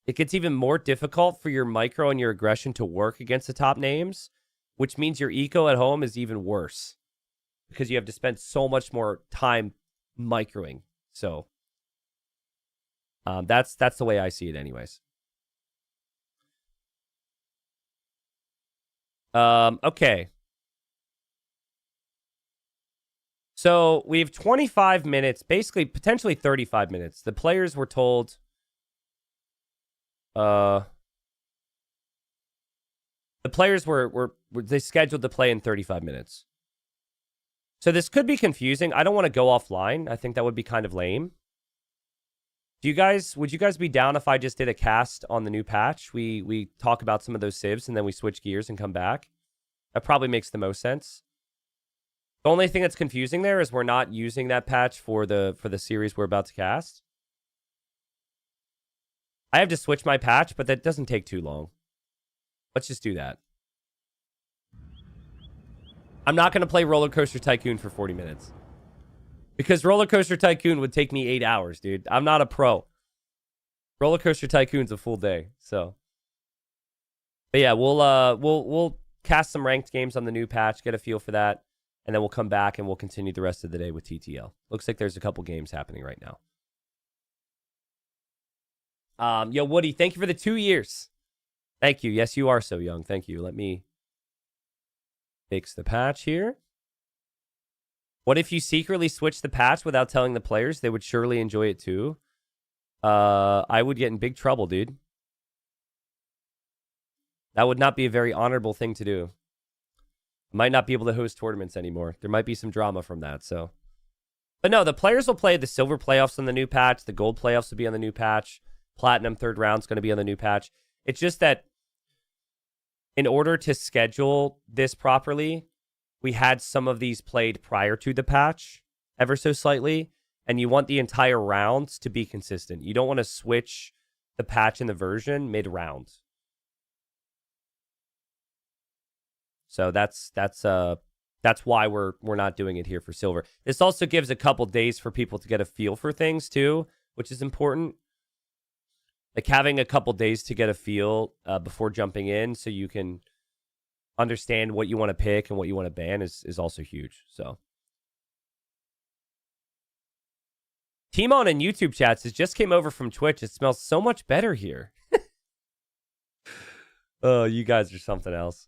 It gets even more difficult for your micro and your aggression to work against the top names, which means your eco at home is even worse because you have to spend so much more time microing. So, that's the way I see it, anyways. Okay. So we have 25 minutes, basically potentially 35 minutes. The players were told, the players were they scheduled to play in 35 minutes. So this could be confusing. I don't want to go offline. I think that would be kind of lame. Would you guys be down if I just did a cast on the new patch? We talk about some of those civs and then we switch gears and come back. That probably makes the most sense. The only thing that's confusing there is we're not using that patch for the series we're about to cast. I have to switch my patch, but that doesn't take too long. Let's just do that. I'm not going to play Roller Coaster Tycoon for 40 minutes. Because Roller Coaster Tycoon would take me 8 hours, dude. I'm not a pro. Roller Coaster Tycoon's a full day, so. But yeah, we'll cast some ranked games on the new patch, get a feel for that, and then we'll come back and we'll continue the rest of the day with TTL. Looks like there's a couple games happening right now. Yo, Woody, thank you for the 2 years. Thank you. Yes, you are so young. Thank you. Let me fix the patch here. What if you secretly switch the patch without telling the players? They would surely enjoy it too. I would get in big trouble, dude. That would not be a very honorable thing to do. Might not be able to host tournaments anymore. There might be some drama from that, so. But no, the players will play the silver playoffs on the new patch. The gold playoffs will be on the new patch. Platinum third round's going to be on the new patch. It's just that in order to schedule this properly, we had some of these played prior to the patch, ever so slightly, and you want the entire rounds to be consistent. You don't want to switch the patch and the version mid-round. So that's why we're not doing it here for silver. This also gives a couple days for people to get a feel for things too, which is important. Like having a couple days to get a feel before jumping in, so you can understand what you want to pick and what you want to ban is also huge. So Timon in YouTube chats has just came over from Twitch. It smells so much better here. Oh, you guys are something else.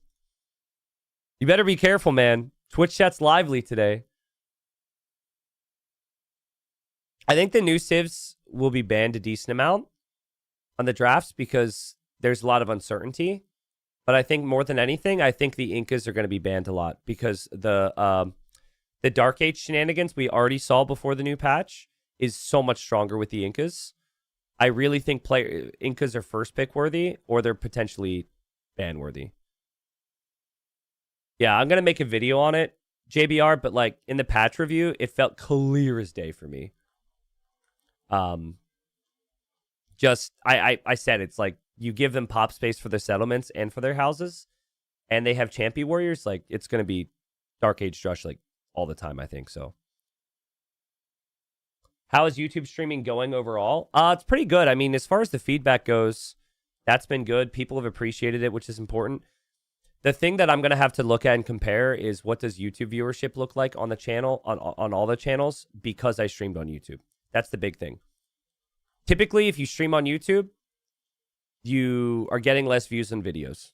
You better be careful, man. Twitch chat's lively today. I think the new civs will be banned a decent amount on the drafts because there's a lot of uncertainty. But I think more than anything, I think the Incas are going to be banned a lot because the Dark Age shenanigans we already saw before the new patch is so much stronger with the Incas. I really think Incas are first pick worthy, or they're potentially ban worthy. Yeah, I'm going to make a video on it, JBR, but like in the patch review, it felt clear as day for me. I said it's like you give them pop space for their settlements and for their houses, and they have champion warriors. Like it's going to be Dark Age Drush like all the time, I think. So how is YouTube streaming going overall? It's pretty good. I mean, as far as the feedback goes, that's been good. People have appreciated it, which is important. The thing that I'm going to have to look at and compare is what does YouTube viewership look like on the channel, on all the channels, because I streamed on YouTube. That's the big thing. typically, if you stream on YouTube, you are getting less views on videos.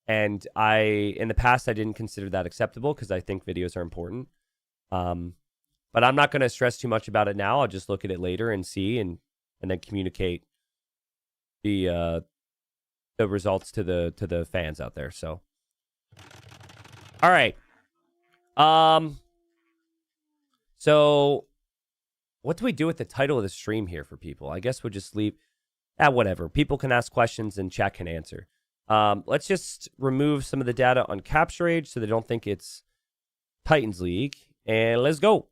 And in the past, I didn't consider that acceptable because I think videos are important. But I'm not going to stress too much about it now. I'll just look at it later and see and then communicate the results to the fans out there. So, all right. So what do we do with the title of the stream here for people? I guess we'll just leave whatever. People can ask questions and chat can answer. Let's just remove some of the data on Capture Age so they don't think it's Titans League. And let's go.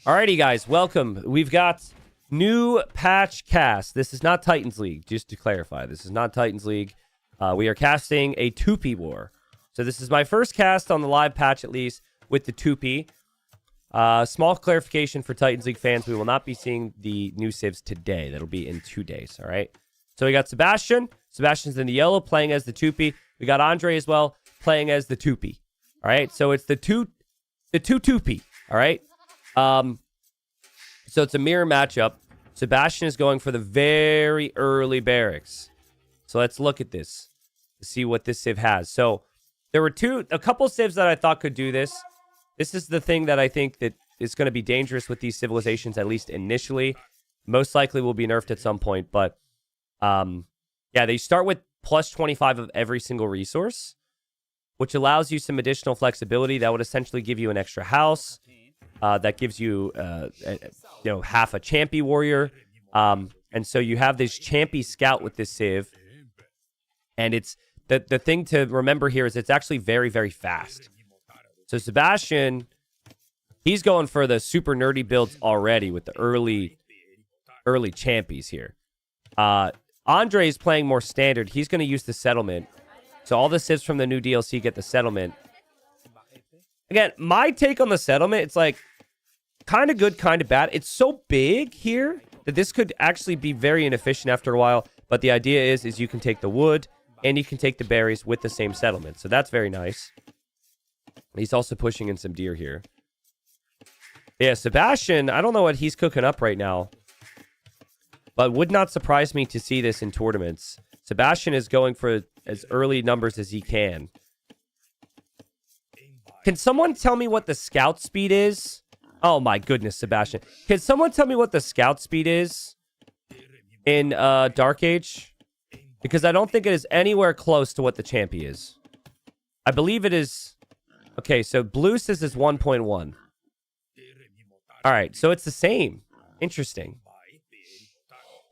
Alrighty, guys. Welcome. We've got new patch cast. This is not Titans League, just to clarify. This is not Titans League. We are casting a 2P war. So this is my first cast on the live patch, at least, with the 2P. Small clarification for Titans League fans. We will not be seeing the new civs today. That'll be in 2 days, all right? So we got Sebastian. Sebastian's in the yellow, playing as the 2P. We got Andre as well, playing as the 2P. All right? So it's the 2P, all right? So it's a mirror matchup. Sebastian is going for the very early barracks. So let's look at this to see what this civ has. So there were a couple civs that I thought could do this. This is the thing that I think that is going to be dangerous with these civilizations, at least initially. Most likely will be nerfed at some point, but yeah, they start with plus 25 of every single resource, which allows you some additional flexibility. That would essentially give you an extra house. That gives you, half a Champy warrior. And so you have this Champy scout with this civ. And it's the thing to remember here is it's actually very, very fast. So Sebastian, he's going for the super nerdy builds already with the early Champies here. Andre is playing more standard. He's going to use the settlement. So all the civs from the new DLC get the settlement. Again, my take on the settlement, it's like kind of good, kind of bad. It's so big here that this could actually be very inefficient after a while. But the idea is you can take the wood and you can take the berries with the same settlement. So that's very nice. He's also pushing in some deer here. Yeah, Sebastian, I don't know what he's cooking up right now. But would not surprise me to see this in tournaments. Sebastian is going for as early numbers as he can. Can someone tell me what the scout speed is? Oh my goodness, Sebastian. Can someone tell me what the scout speed is in Dark Age? Because I don't think it is anywhere close to what the Champy is. I believe it is... Okay, so Blue says it's 1.1. Alright, so it's the same. Interesting.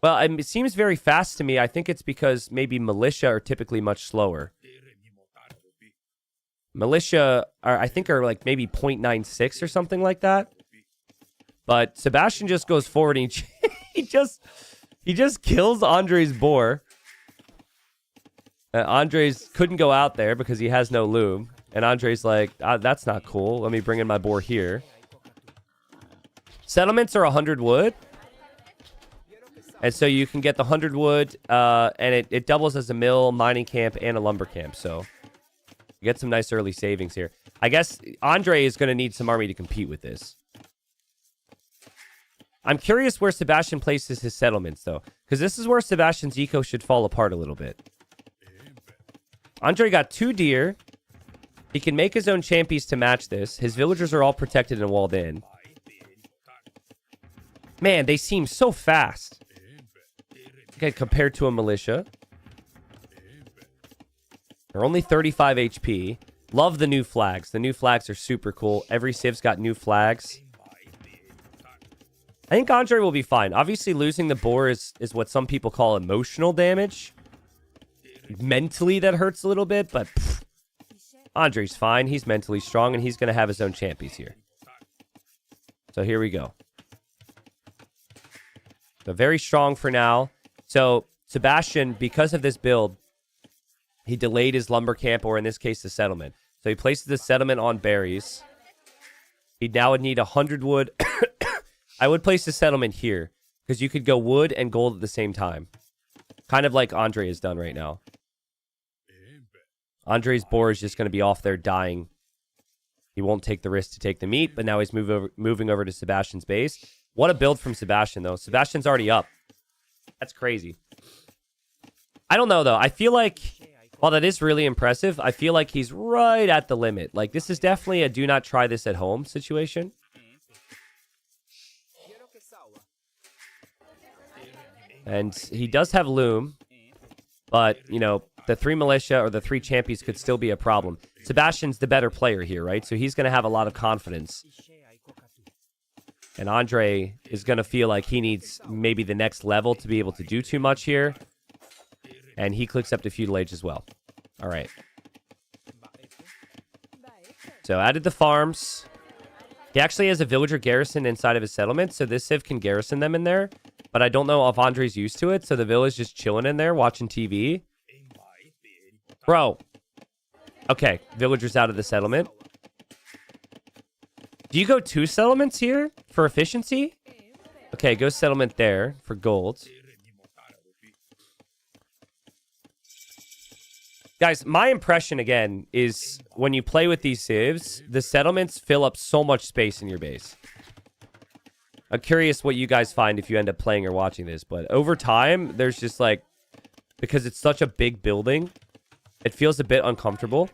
Well, it seems very fast to me. I think it's because maybe militia are typically much slower. Militia I think are like maybe 0.96 or something like that. But Sebastian just goes forward and he just kills Andre's boar. Andre's couldn't go out there because he has no loom. And Andre's like, that's not cool. Let me bring in my boar here. Settlements are 100 wood. And so you can get the 100 wood, and it doubles as a mill, mining camp, and a lumber camp. So you get some nice early savings here. I guess Andre is going to need some army to compete with this. I'm curious where Sebastian places his settlements, though. Because this is where Sebastian's eco should fall apart a little bit. Andre got 2 deer. He can make his own champies to match this. His villagers are all protected and walled in. Man, they seem so fast. Okay, compared to a militia. They're only 35 HP. Love the new flags. The new flags are super cool. Every civ's got new flags. I think Andre will be fine. Obviously, losing the boar is what some people call emotional damage. Mentally, that hurts a little bit, but Andre's fine. He's mentally strong, and he's going to have his own champions here. So here we go. So very strong for now. So Sebastian, because of this build, he delayed his lumber camp, or in this case, the settlement. So he places the settlement on berries. He now would need 100 wood. I would place the settlement here, because you could go wood and gold at the same time. Kind of like Andre has done right now. Andre's boar is just going to be off there dying. He won't take the risk to take the meat, but now he's moving over to Sebastian's base. What a build from Sebastian, though. Sebastian's already up. That's crazy. I don't know, though. I feel like, while that is really impressive, I feel like he's right at the limit. Like, this is definitely a do not try this at home situation. And he does have Loom. But, you know, the 3 Militia or the 3 Champions could still be a problem. Sebastian's the better player here, right? So he's going to have a lot of confidence. And Andre is going to feel like he needs maybe the next level to be able to do too much here. And he clicks up to Feudal Age as well. All right. So added the farms. He actually has a villager garrison inside of his settlement. So this civ can garrison them in there. But I don't know if Andre's used to it. So the village just chilling in there watching TV. Bro. Okay. Villagers out of the settlement. Do you go 2 settlements here for efficiency? Okay, go settlement there for gold. Guys, my impression, again, is when you play with these civs, the settlements fill up so much space in your base. I'm curious what you guys find if you end up playing or watching this, but over time, there's just like, because it's such a big building, it feels a bit uncomfortable.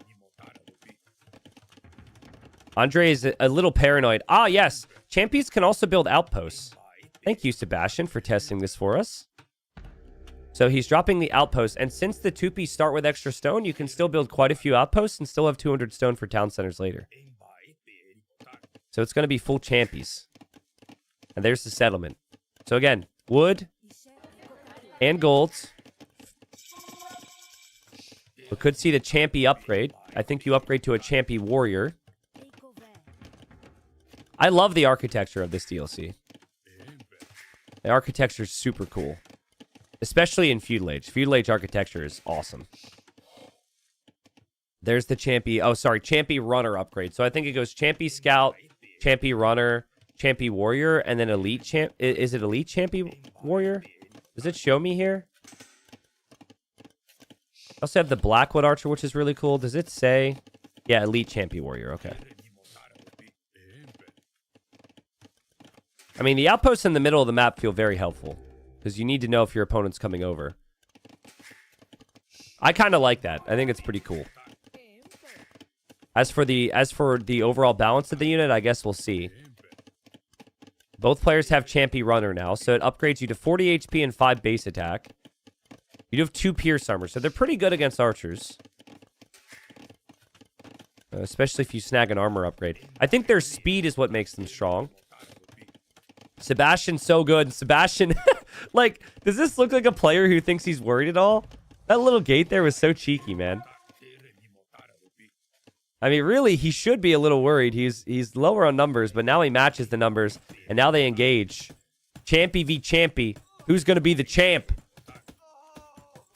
Andre is a little paranoid. Ah, yes. Champions can also build outposts. Thank you, Sebastian, for testing this for us. So he's dropping the outposts. And since the 2P start with extra stone, you can still build quite a few outposts and still have 200 stone for town centers later. So it's going to be full champies. And there's the settlement. So again, wood and gold. We could see the champy upgrade. I think you upgrade to a champy warrior. I love the architecture of this DLC. The architecture is super cool. Especially in Feudal Age. Feudal Age architecture is awesome. There's the Champy... Oh, sorry. Champy Runner upgrade. So I think it goes Champy Scout, Champy Runner, Champy Warrior, and then Elite Champ... Is it Elite Champy Warrior? Does it show me here? I also have the Blackwood Archer, which is really cool. Does it say... Yeah, Elite Champy Warrior. Okay. I mean, the outposts in the middle of the map feel very helpful. Because you need to know if your opponent's coming over. I kind of like that. I think it's pretty cool. As for the overall balance of the unit, I guess we'll see. Both players have Champy Runner now, so it upgrades you to 40 HP and 5 base attack. You do have 2 Pierce Armor, so they're pretty good against archers. Especially if you snag an armor upgrade. I think their speed is what makes them strong. Sebastian's so good. Sebastian, like, does this look like a player who thinks he's worried at all? That little gate there was so cheeky, man. I mean, really, he should be a little worried. He's lower on numbers, but now he matches the numbers, and now they engage. Champy v Champy. Who's going to be the champ?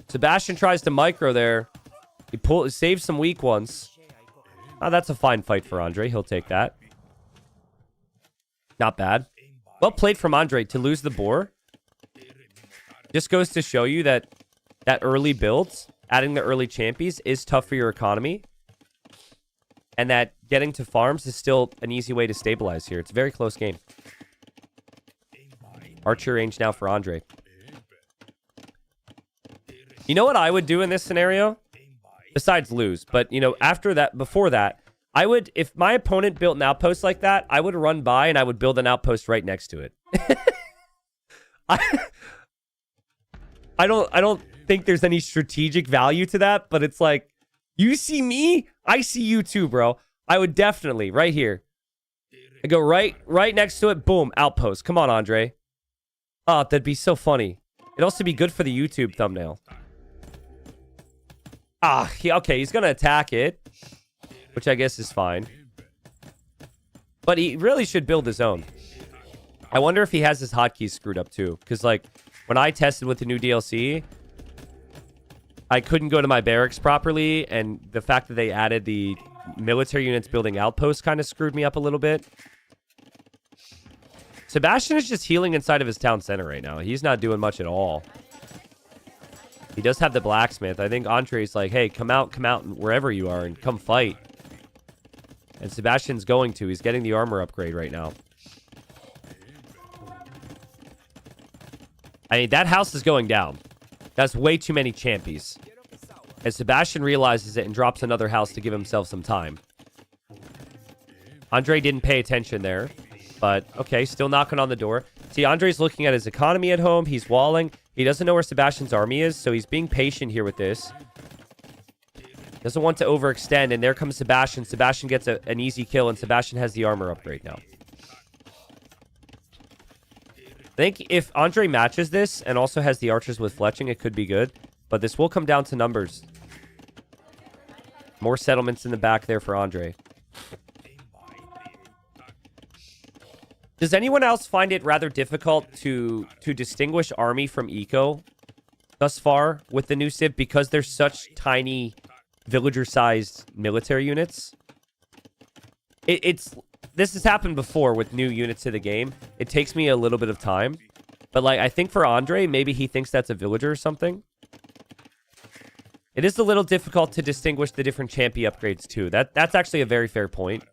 Sebastian tries to micro there. He saves some weak ones. Oh, that's a fine fight for Andre. He'll take that. Not bad. Well played from Andre to lose the boar. Just goes to show you that early builds, adding the early champions, is tough for your economy. And that getting to farms is still an easy way to stabilize here. It's a very close game. Archer range now for Andre. You know what I would do in this scenario? Besides lose. But, you know, after that, before that, I would, if my opponent built an outpost like that, I would run by and I would build an outpost right next to it. I don't think there's any strategic value to that, but it's like, you see me, I see you too, bro. I would definitely, right here. I go right next to it, boom, outpost. Come on, Andre. Oh, that'd be so funny. It'd also be good for the YouTube thumbnail. Ah, okay, he's gonna attack it. Which I guess is fine. But he really should build his own. I wonder if he has his hotkeys screwed up too. Because, like, when I tested with the new DLC, I couldn't go to my barracks properly. And the fact that they added the military units building outposts kind of screwed me up a little bit. Sebastian is just healing inside of his town center right now. He's not doing much at all. He does have the blacksmith. I think Andre's like, hey, come out wherever you are and come fight. And Sebastian's going to. He's getting the armor upgrade right now. I mean, that house is going down. That's way too many champions. And Sebastian realizes it and drops another house to give himself some time. Andre didn't pay attention there. But, okay, still knocking on the door. See, Andre's looking at his economy at home. He's walling. He doesn't know where Sebastian's army is, so he's being patient here with this. Doesn't want to overextend, and there comes Sebastian. Sebastian gets an easy kill, and Sebastian has the armor upgrade now. I think if Andre matches this and also has the archers with fletching, it could be good. But this will come down to numbers. More settlements in the back there for Andre. Does anyone else find it rather difficult to distinguish army from eco thus far with the new civ because they're such tiny villager-sized military units? This has happened before with new units to the game. It takes me a little bit of time. But, like, I think for Andre, maybe he thinks that's a villager or something. It is a little difficult to distinguish the different champion upgrades, too. That's actually a very fair point.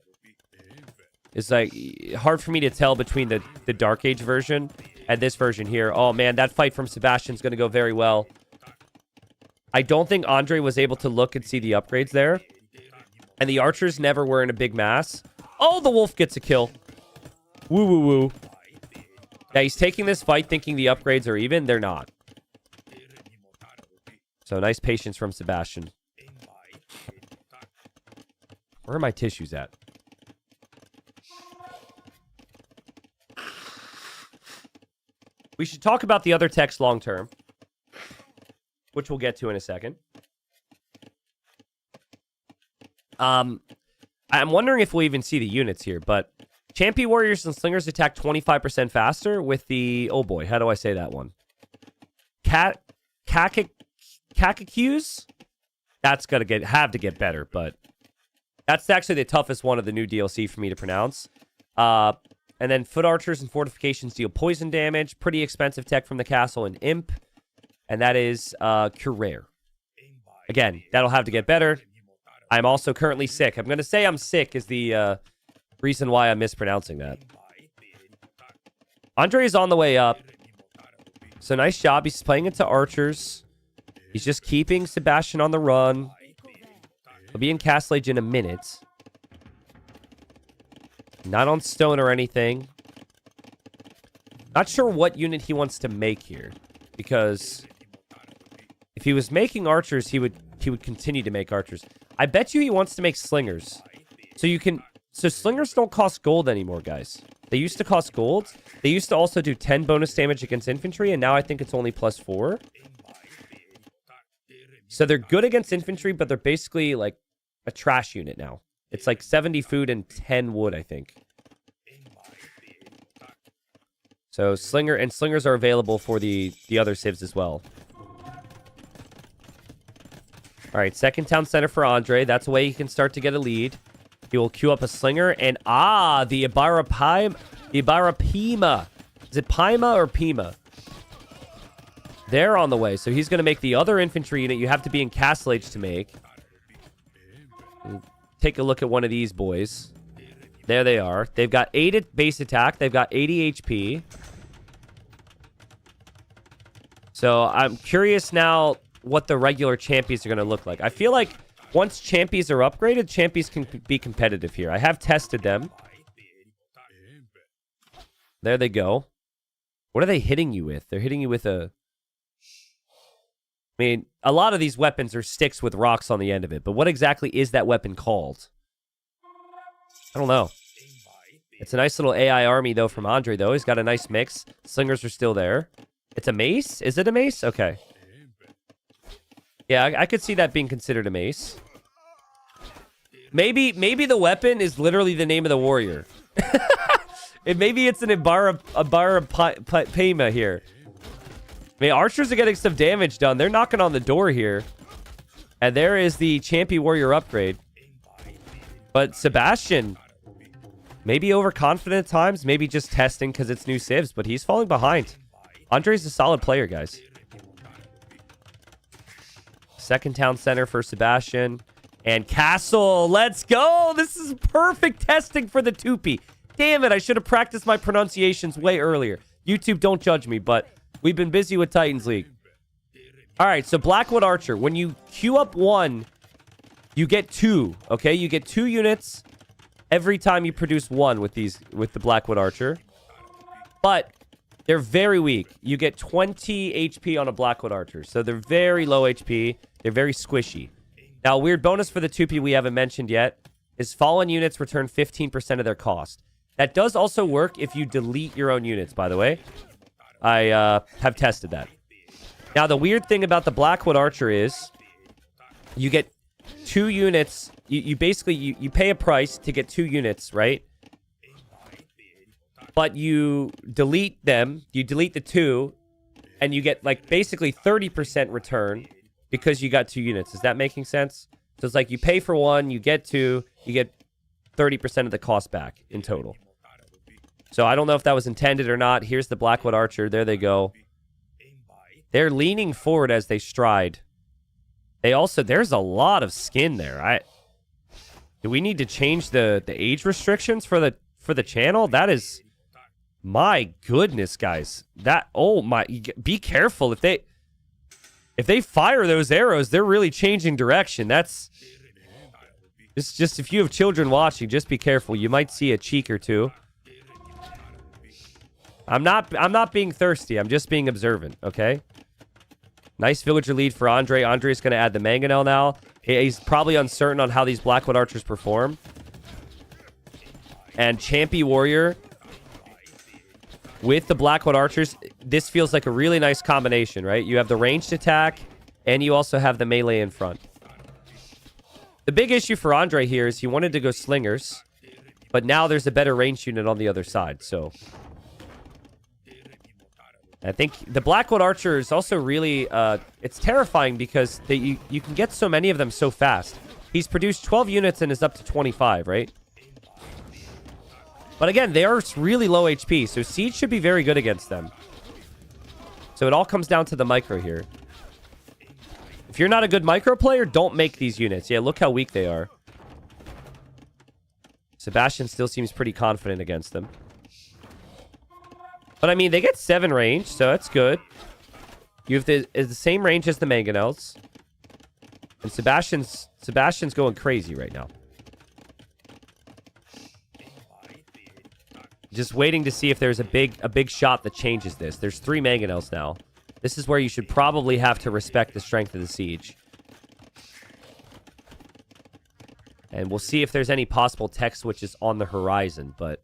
It's, like, hard for me to tell between the Dark Age version and this version here. Oh, man, that fight from Sebastian's going to go very well. I don't think Andre was able to look and see the upgrades there. And the archers never were in a big mass. Oh, the wolf gets a kill. Woo, woo, woo. Yeah, he's taking this fight thinking the upgrades are even. They're not. So, nice patience from Sebastian. Where are my tissues at? We should talk about the other techs long term, which we'll get to in a second. I'm wondering if we'll even see the units here, but champion warriors and slingers attack 25% faster with the... Oh boy, how do I say that one? Kakakuse? That's going to have to get better, but that's actually the toughest one of the new DLC for me to pronounce. And then foot archers and fortifications deal poison damage. Pretty expensive tech from the castle and imp. And that is Curer. Again, that'll have to get better. I'm also currently sick. I'm going to say I'm sick is the reason why I'm mispronouncing that. Andre is on the way up. So nice job. He's playing into archers. He's just keeping Sebastian on the run. He'll be in Castle Age in a minute. Not on stone or anything. Not sure what unit he wants to make here. Because if he was making archers, he would continue to make archers. I bet you he wants to make slingers. So slingers don't cost gold anymore, guys. They used to cost gold. They used to also do 10 bonus damage against infantry, and now I think it's only +4. So they're good against infantry, but they're basically like a trash unit now. It's like 70 food and 10 wood, I think. So slingers are available for the other civs as well. All right, second town center for Andre. That's a way he can start to get a lead. He will queue up a slinger and the Ibarra Pima. Is it Pima or Pima? They're on the way, so he's going to make the other infantry unit. You have to be in Castle Age to make. Take a look at one of these boys. There they are. They've got 8 at base attack. They've got 80 HP. So I'm curious now what the regular champions are going to look like. I feel like once champions are upgraded, champions can be competitive here. I have tested them. There they go. What are they hitting you with? They're hitting you with a... I mean, a lot of these weapons are sticks with rocks on the end of it, but what exactly is that weapon called? I don't know. It's a nice little AI army, though, from Andre, though. He's got a nice mix. Slingers are still there. It's a mace? Is it a mace? Okay. Yeah, I could see that being considered a mace. Maybe the weapon is literally the name of the warrior. Maybe it's an Ibarra Pima here. I mean, archers are getting some damage done. They're knocking on the door here. And there is the champion warrior upgrade. But Sebastian, maybe overconfident at times, maybe just testing because it's new civs, but he's falling behind. Andre's a solid player, guys. Second town center for Sebastian. And Castle, let's go! This is perfect testing for the Tupi. Damn it, I should have practiced my pronunciations way earlier. YouTube, don't judge me, but We've been busy with Titans League. All right, so Blackwood Archer. When you queue up 1, you get 2, okay? You get 2 units every time you produce 1 with the Blackwood Archer. But they're very weak. You get 20 HP on a Blackwood Archer. So they're very low HP. They're very squishy. Now, a weird bonus for the 2P we haven't mentioned yet is fallen units return 15% of their cost. That does also work if you delete your own units, by the way. I have tested that. Now, the weird thing about the Blackwood Archer is you get 2 units. You basically, you pay a price to get 2 units, right? But you delete them. You delete the 2, and you get, like, basically 30% return because you got 2 units. Is that making sense? So it's like you pay for 1, you get 2, you get 30% of the cost back in total. So I don't know if that was intended or not. Here's the Blackwood Archer. There they go. They're leaning forward as they stride. They also, there's a lot of skin there. Do we need to change the age restrictions for the channel? That is, my goodness, guys. That, oh my, be careful. If they fire those arrows, they're really changing direction. It's just, if you have children watching, just be careful. You might see a cheek or two. I'm not being thirsty. I'm just being observant, okay? Nice villager lead for Andre. Andre's going to add the mangonel now. He's probably uncertain on how these Blackwood Archers perform. And Champy Warrior with the Blackwood Archers, this feels like a really nice combination, right? You have the ranged attack, and you also have the melee in front. The big issue for Andre here is he wanted to go slingers, but now there's a better ranged unit on the other side, so... I think the Blackwood Archer is also really, it's terrifying because you can get so many of them so fast. He's produced 12 units and is up to 25, right? But again, they are really low HP, so Siege should be very good against them. So it all comes down to the micro here. If you're not a good micro player, don't make these units. Yeah, look how weak they are. Sebastian still seems pretty confident against them. But, I mean, they get 7 range, so that's good. You have the same range as the mangonels. And Sebastian's going crazy right now. Just waiting to see if there's a big shot that changes this. There's 3 mangonels now. This is where you should probably have to respect the strength of the siege. And we'll see if there's any possible tech switches on the horizon, but...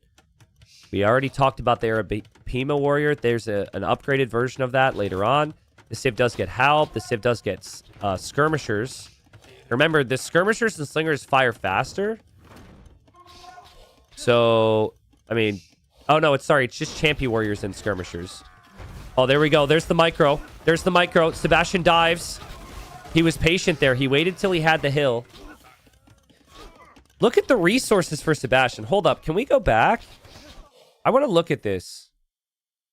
We already talked about the Arapima Warrior. There's an upgraded version of that later on. The Civ does get Halp. The Civ does get Skirmishers. Remember, the Skirmishers and Slingers fire faster. So, I mean... Oh, no, it's just Champy Warriors and Skirmishers. Oh, there we go. There's the micro. There's the micro. Sebastian dives. He was patient there. He waited till he had the hill. Look at the resources for Sebastian. Hold up. Can we go back? I want to look at this.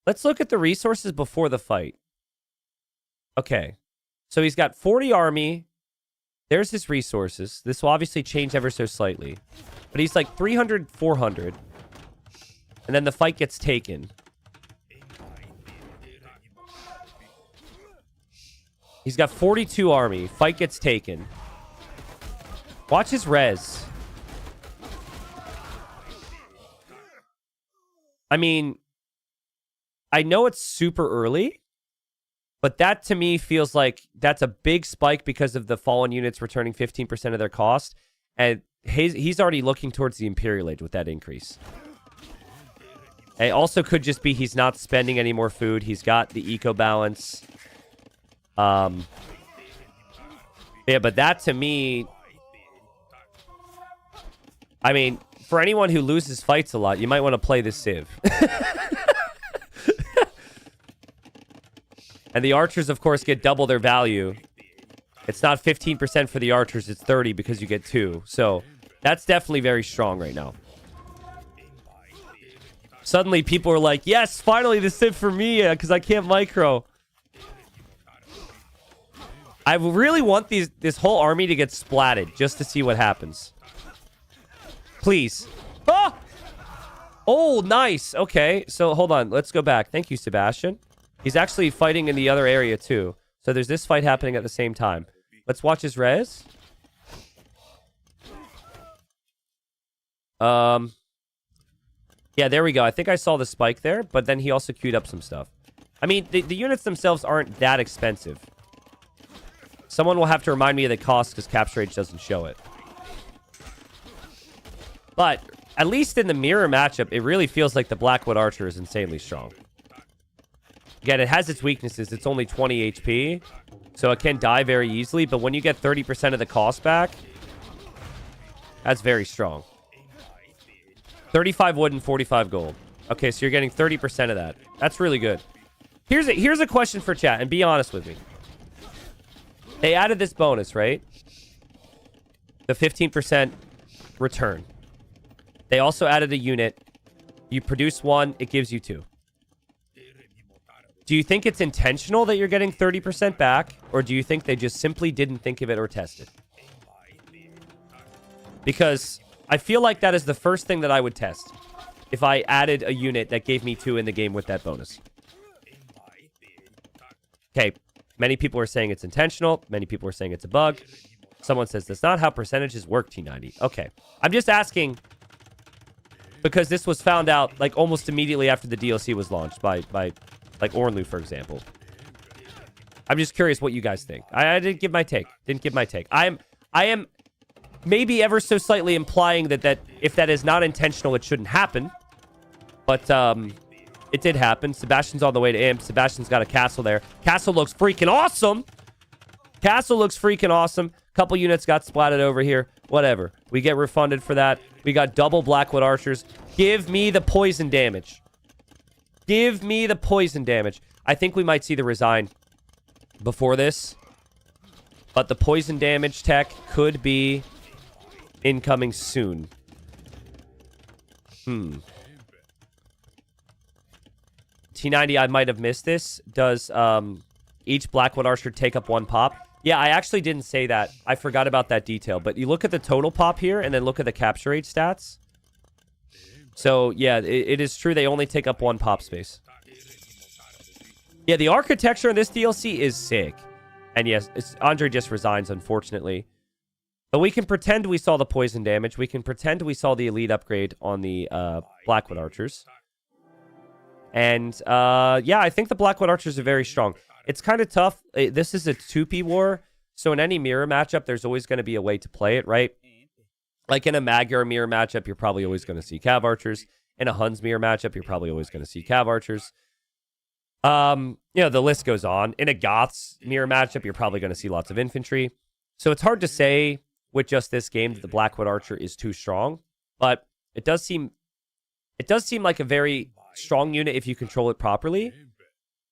Let's look at the resources before the fight. Okay. So he's got 40 army. There's his resources. This will obviously change ever so slightly. But he's like 300, 400. And then the fight gets taken. He's got 42 army. Fight gets taken. Watch his res. I mean, I know it's super early, but that to me feels like that's a big spike because of the fallen units returning 15% of their cost. And he's already looking towards the Imperial Age with that increase. It also could just be he's not spending any more food. He's got the eco balance. Yeah, but that to me... I mean... For anyone who loses fights a lot, you might want to play this Civ. And the archers, of course, get double their value. It's not 15% for the archers, it's 30 because you get 2. So, that's definitely very strong right now. Suddenly, people are like, yes, finally the Civ for me, because I can't micro. I really want this whole army to get splatted, just to see what happens. Please. Ah! Oh, nice. Okay, so hold on. Let's go back. Thank you, Sebastian. He's actually fighting in the other area too. So there's this fight happening at the same time. Let's watch his res. Yeah, there we go. I think I saw the spike there, but then he also queued up some stuff. I mean, the units themselves aren't that expensive. Someone will have to remind me of the cost because capture rate doesn't show it. But at least in the mirror matchup, it really feels like the Blackwood Archer is insanely strong. Again, it has its weaknesses. It's only 20 HP, so it can die very easily. But when you get 30% of the cost back, that's very strong. 35 wood and 45 gold. Okay, so you're getting 30% of that. That's really good. Here's a question for chat, and be honest with me. They added this bonus, right? The 15% return. They also added a unit. You produce one, it gives you two. Do you think it's intentional that you're getting 30% back? Or do you think they just simply didn't think of it or test it? Because I feel like that is the first thing that I would test if I added a unit that gave me two in the game with that bonus. Okay, many people are saying it's intentional. Many people are saying it's a bug. Someone says that's not how percentages work, T90. Okay, I'm just asking because this was found out like almost immediately after the DLC was launched by like Ornlu, for example. I'm just curious what you guys think. I didn't give my take. I am maybe ever so slightly implying that if that is not intentional, it shouldn't happen. But it did happen. Sebastian's on the way to Imp. Sebastian's got a castle there. Castle looks freaking awesome. Couple units got splatted over here. Whatever. We get refunded for that. We got double Blackwood Archers. Give me the poison damage. I think we might see the Resign before this. But the poison damage tech could be incoming soon. T90, I might have missed this. Does each Blackwood Archer take up one pop? Yeah, I actually didn't say that. I forgot about that detail. But you look at the total pop here and then look at the capture rate stats. So, yeah, it is true they only take up one pop space. Yeah, the architecture in this DLC is sick. And yes, Andre just resigns, unfortunately. But we can pretend we saw the poison damage. We can pretend we saw the elite upgrade on the Blackwood Archers. And, yeah, I think the Blackwood Archers are very strong. It's kind of tough. This is a 2P war. So in any mirror matchup, there's always going to be a way to play it, right? Like in a Magyar mirror matchup, you're probably always going to see Cav Archers. In a Huns mirror matchup, you're probably always going to see Cav Archers. You know, the list goes on. In a Goths mirror matchup, you're probably going to see lots of infantry. So it's hard to say with just this game that the Blackwood Archer is too strong. But it does seem like a very strong unit if you control it properly.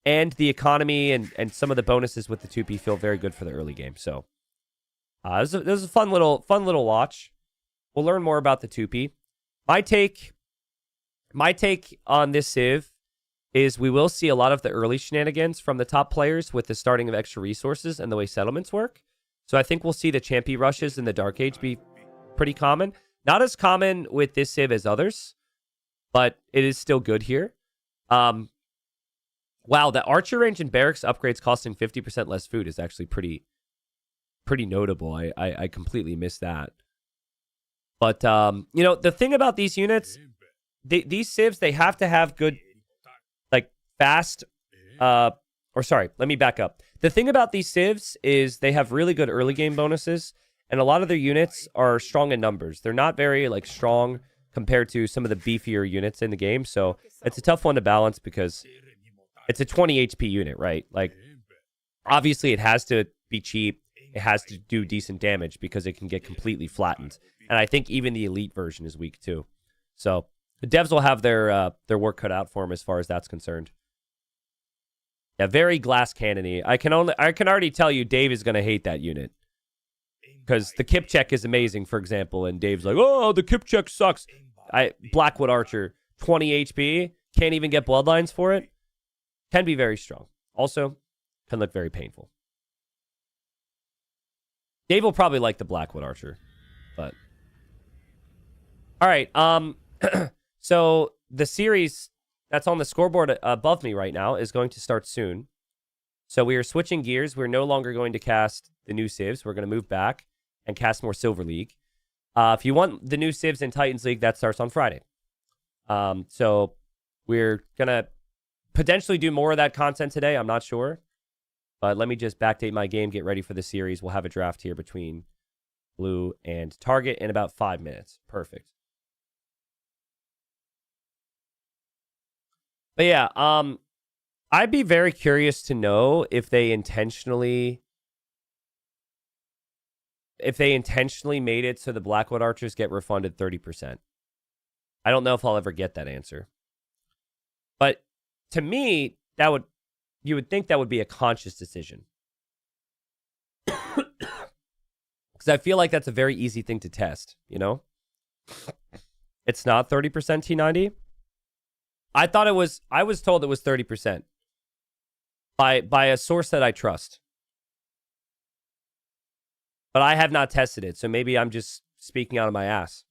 And the economy and some of the bonuses with the 2P feel very good for the early game. So this is a fun little watch. We'll learn more about the 2P. My take on this Civ is we will see a lot of the early shenanigans from the top players with the starting of extra resources and the way settlements work. So I think we'll see the Champy rushes in the Dark Age be pretty common. Not as common with this Civ as others, but it is still good here. Wow, the Archer range and Barracks upgrades costing 50% less food is actually pretty notable. I completely missed that. But, you know, the thing about these units, these Civs, they have to have good, like, fast, or sorry, let me back up. The thing about these Civs is they have really good early game bonuses, and a lot of their units are strong in numbers. They're not very, like, strong compared to some of the beefier units in the game, so it's a tough one to balance because it's a 20 HP unit, right? Like, obviously it has to be cheap. It has to do decent damage because it can get completely flattened. And I think even the elite version is weak too. So the devs will have their work cut out for them as far as that's concerned. Yeah, very glass cannon-y. I can already tell you Dave is going to hate that unit. Because the kip check is amazing, for example, and Dave's like, oh, the kip check sucks. Blackwood Archer, 20 HP, can't even get bloodlines for it. Can be very strong. Also, can look very painful. Dave will probably like the Blackwood Archer, but... All right, so the series that's on the scoreboard above me right now is going to start soon. So we are switching gears. We're no longer going to cast the new civs. We're going to move back and cast more Silver League. If you want the new civs in Titans League, that starts on Friday. So we're going to potentially do more of that content today. I'm not sure. But let me just backdate my game, get ready for the series. We'll have a draft here between Blue and Target in about 5 minutes. Perfect. But yeah, I'd be very curious to know if they intentionally made it so the Blackwood Archers get refunded 30%. I don't know if I'll ever get that answer. But to me, you would think that would be a conscious decision. Because I feel like that's a very easy thing to test, you know? It's not 30% T90. I was told it was 30% by a source that I trust. But I have not tested it, so maybe I'm just speaking out of my ass.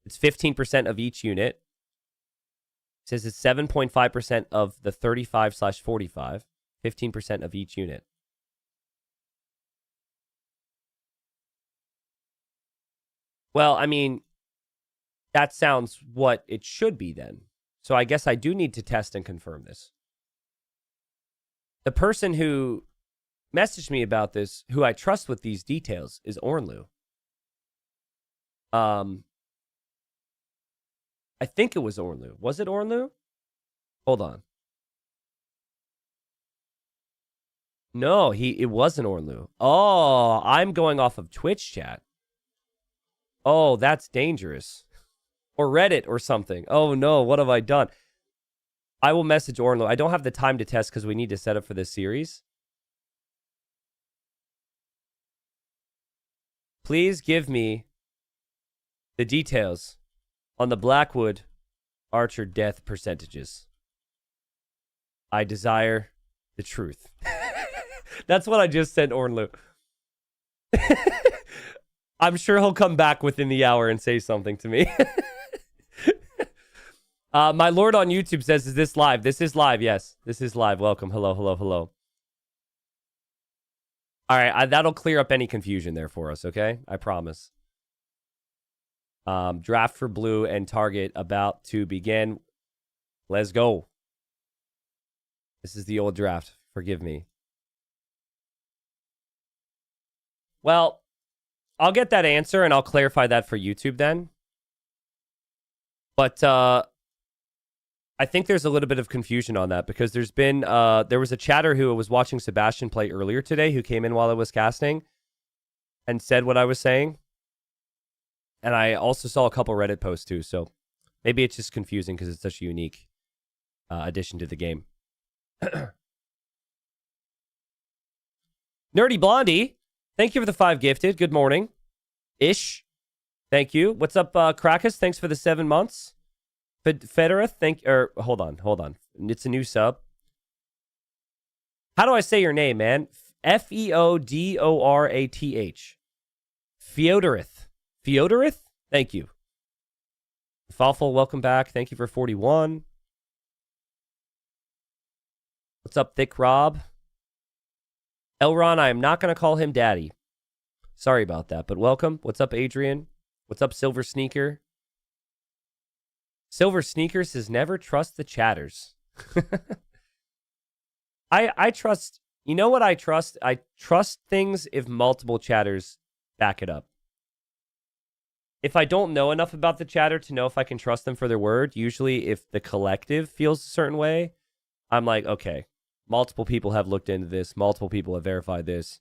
It's 15% of each unit. It says it's 7.5% of the 35/45, 15% of each unit. Well, I mean, that sounds what it should be then. So I guess I do need to test and confirm this. The person who messaged me about this, who I trust with these details, is Ornlu. I think it was Ornlu. Was it Ornlu? Hold on. No, it wasn't Ornlu. Oh, I'm going off of Twitch chat. Oh, that's dangerous. Or Reddit or something. Oh no, what have I done? I will message Ornlu. I don't have the time to test because we need to set up for this series. Please give me the details on the Blackwood Archer death percentages. I desire the truth. That's what I just sent Ornlu. I'm sure he'll come back within the hour and say something to me. My lord on YouTube says, is this live? This is live, yes. This is live. Welcome. Hello, hello, hello. All right, that'll clear up any confusion there for us, okay? I promise. Draft for Blue and Target about to begin. Let's go. This is the old draft. Forgive me. Well, I'll get that answer and I'll clarify that for YouTube then. But I think there's a little bit of confusion on that because there's been there was a chatter who was watching Sebastian play earlier today who came in while I was casting and said what I was saying. And I also saw a couple Reddit posts too, so maybe it's just confusing because it's such a unique addition to the game. Nerdy Blondie, thank you for the 5 gifted. Good morning. Ish. Thank you. What's up, Krakus? Thanks for the 7 months. Federath, hold on. It's a new sub. How do I say your name, man? Feodorath. Feodorith? Thank you. Falful, welcome back. Thank you for 41. What's up, Thick Rob? Elron, I am not going to call him daddy. Sorry about that, but welcome. What's up, Adrian? What's up, Silver Sneaker? Silver Sneaker says never trust the chatters. I trust, you know what I trust? I trust things if multiple chatters back it up. If I don't know enough about the chatter to know if I can trust them for their word, usually if the collective feels a certain way, I'm like, okay, multiple people have looked into this. Multiple people have verified this.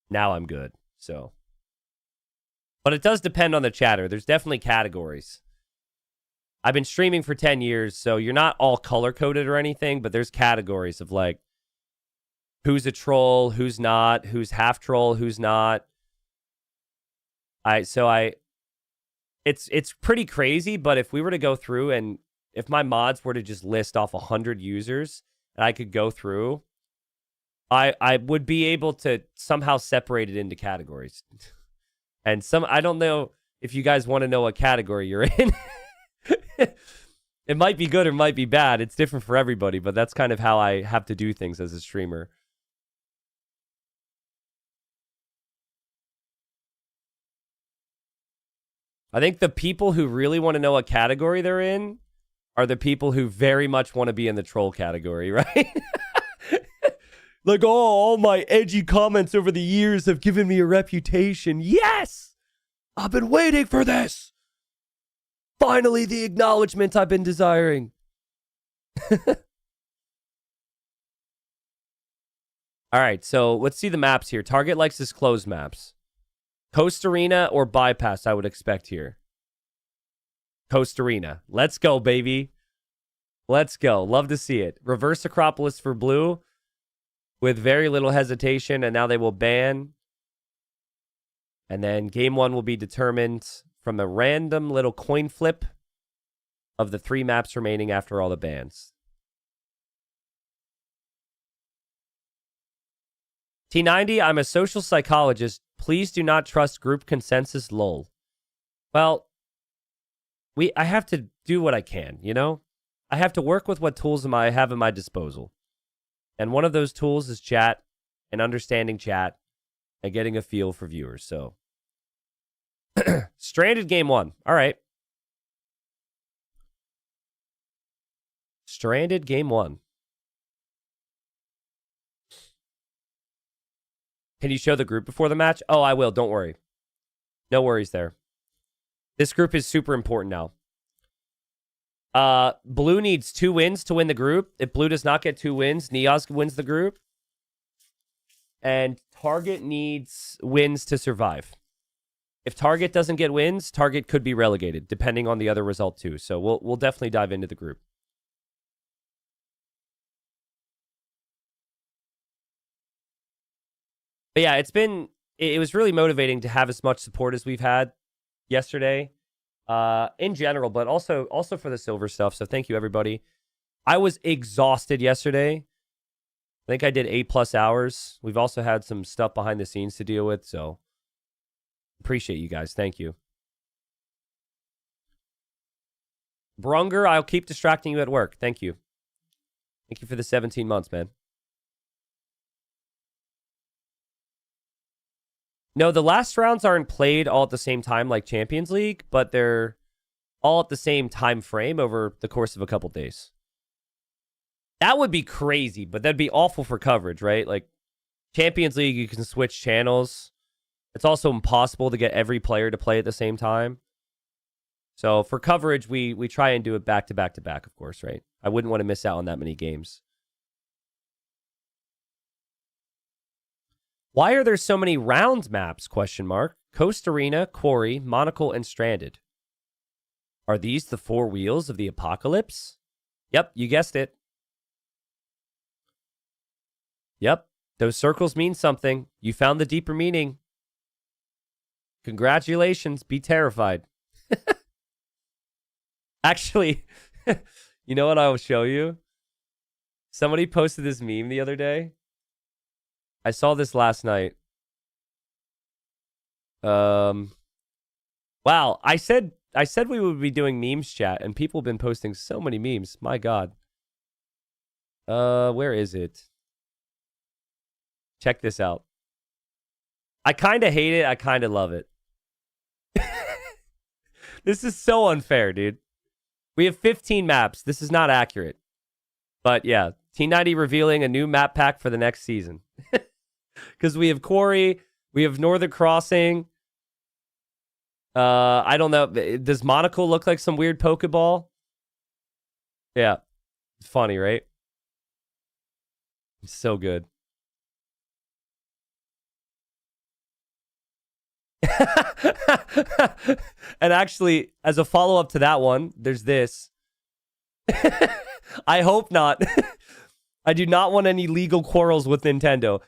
Now I'm good. So, but it does depend on the chatter. There's definitely categories. I've been streaming for 10 years, so you're not all color-coded or anything, but there's categories of like, who's a troll, who's not, who's half troll, who's not. It's pretty crazy, but if we were to go through and if my mods were to just list off 100 users and I could go through, I would be able to somehow separate it into categories. And I don't know if you guys want to know what category you're in. It might be good or might be bad. It's different for everybody, but that's kind of how I have to do things as a streamer. I think the people who really want to know what category they're in are the people who very much want to be in the troll category, right? Like, oh, all my edgy comments over the years have given me a reputation. Yes! I've been waiting for this. Finally, the acknowledgement I've been desiring. All right, so let's see the maps here. Target likes his closed maps. Coast Arena or Bypass, I would expect here. Coast Arena. Let's go, baby. Let's go. Love to see it. Reverse Acropolis for blue with very little hesitation, and now they will ban. And then game one will be determined from a random little coin flip of the 3 maps remaining after all the bans. T90, I'm a social psychologist. Please do not trust group consensus, lol. Well, I have to do what I can, you know? I have to work with what tools I have at my disposal. And one of those tools is chat and understanding chat and getting a feel for viewers. So, Stranded game 1. All right. Stranded game 1. Can you show the group before the match? Oh, I will. Don't worry. No worries there. This group is super important now. Blue needs 2 wins to win the group. If Blue does not get 2 wins, Niaz wins the group. And Target needs wins to survive. If Target doesn't get wins, Target could be relegated, depending on the other result too. So we'll definitely dive into the group. But yeah, it was really motivating to have as much support as we've had yesterday, in general, but also for the silver stuff. So thank you, everybody. I was exhausted yesterday. I think I did 8+ hours. We've also had some stuff behind the scenes to deal with, so appreciate you guys. Thank you. Brunger, I'll keep distracting you at work. Thank you. Thank you for the 17 months, man. No, the last rounds aren't played all at the same time like Champions League, but they're all at the same time frame over the course of a couple days. That would be crazy, but that'd be awful for coverage, right? Like Champions League, you can switch channels. It's also impossible to get every player to play at the same time. So for coverage, we try and do it back to back to back, of course, right? I wouldn't want to miss out on that many games. Why are there so many rounds maps? ? Coast Arena, Quarry, Monocle, and Stranded. Are these the 4 wheels of the apocalypse? Yep, you guessed it. Yep, those circles mean something. You found the deeper meaning. Congratulations, be terrified. Actually, you know what I will show you? Somebody posted this meme the other day. I saw this last night. Wow, I said we would be doing memes chat, and people have been posting so many memes. My God. Where is it? Check this out. I kind of hate it. I kind of love it. This is so unfair, dude. We have 15 maps. This is not accurate. But yeah, T90 revealing a new map pack for the next season. Because we have Quarry, we have Northern Crossing. I don't know. Does Monocle look like some weird Pokeball? Yeah. It's funny, right? It's so good. And actually, as a follow-up to that one, there's this. I hope not. I do not want any legal quarrels with Nintendo.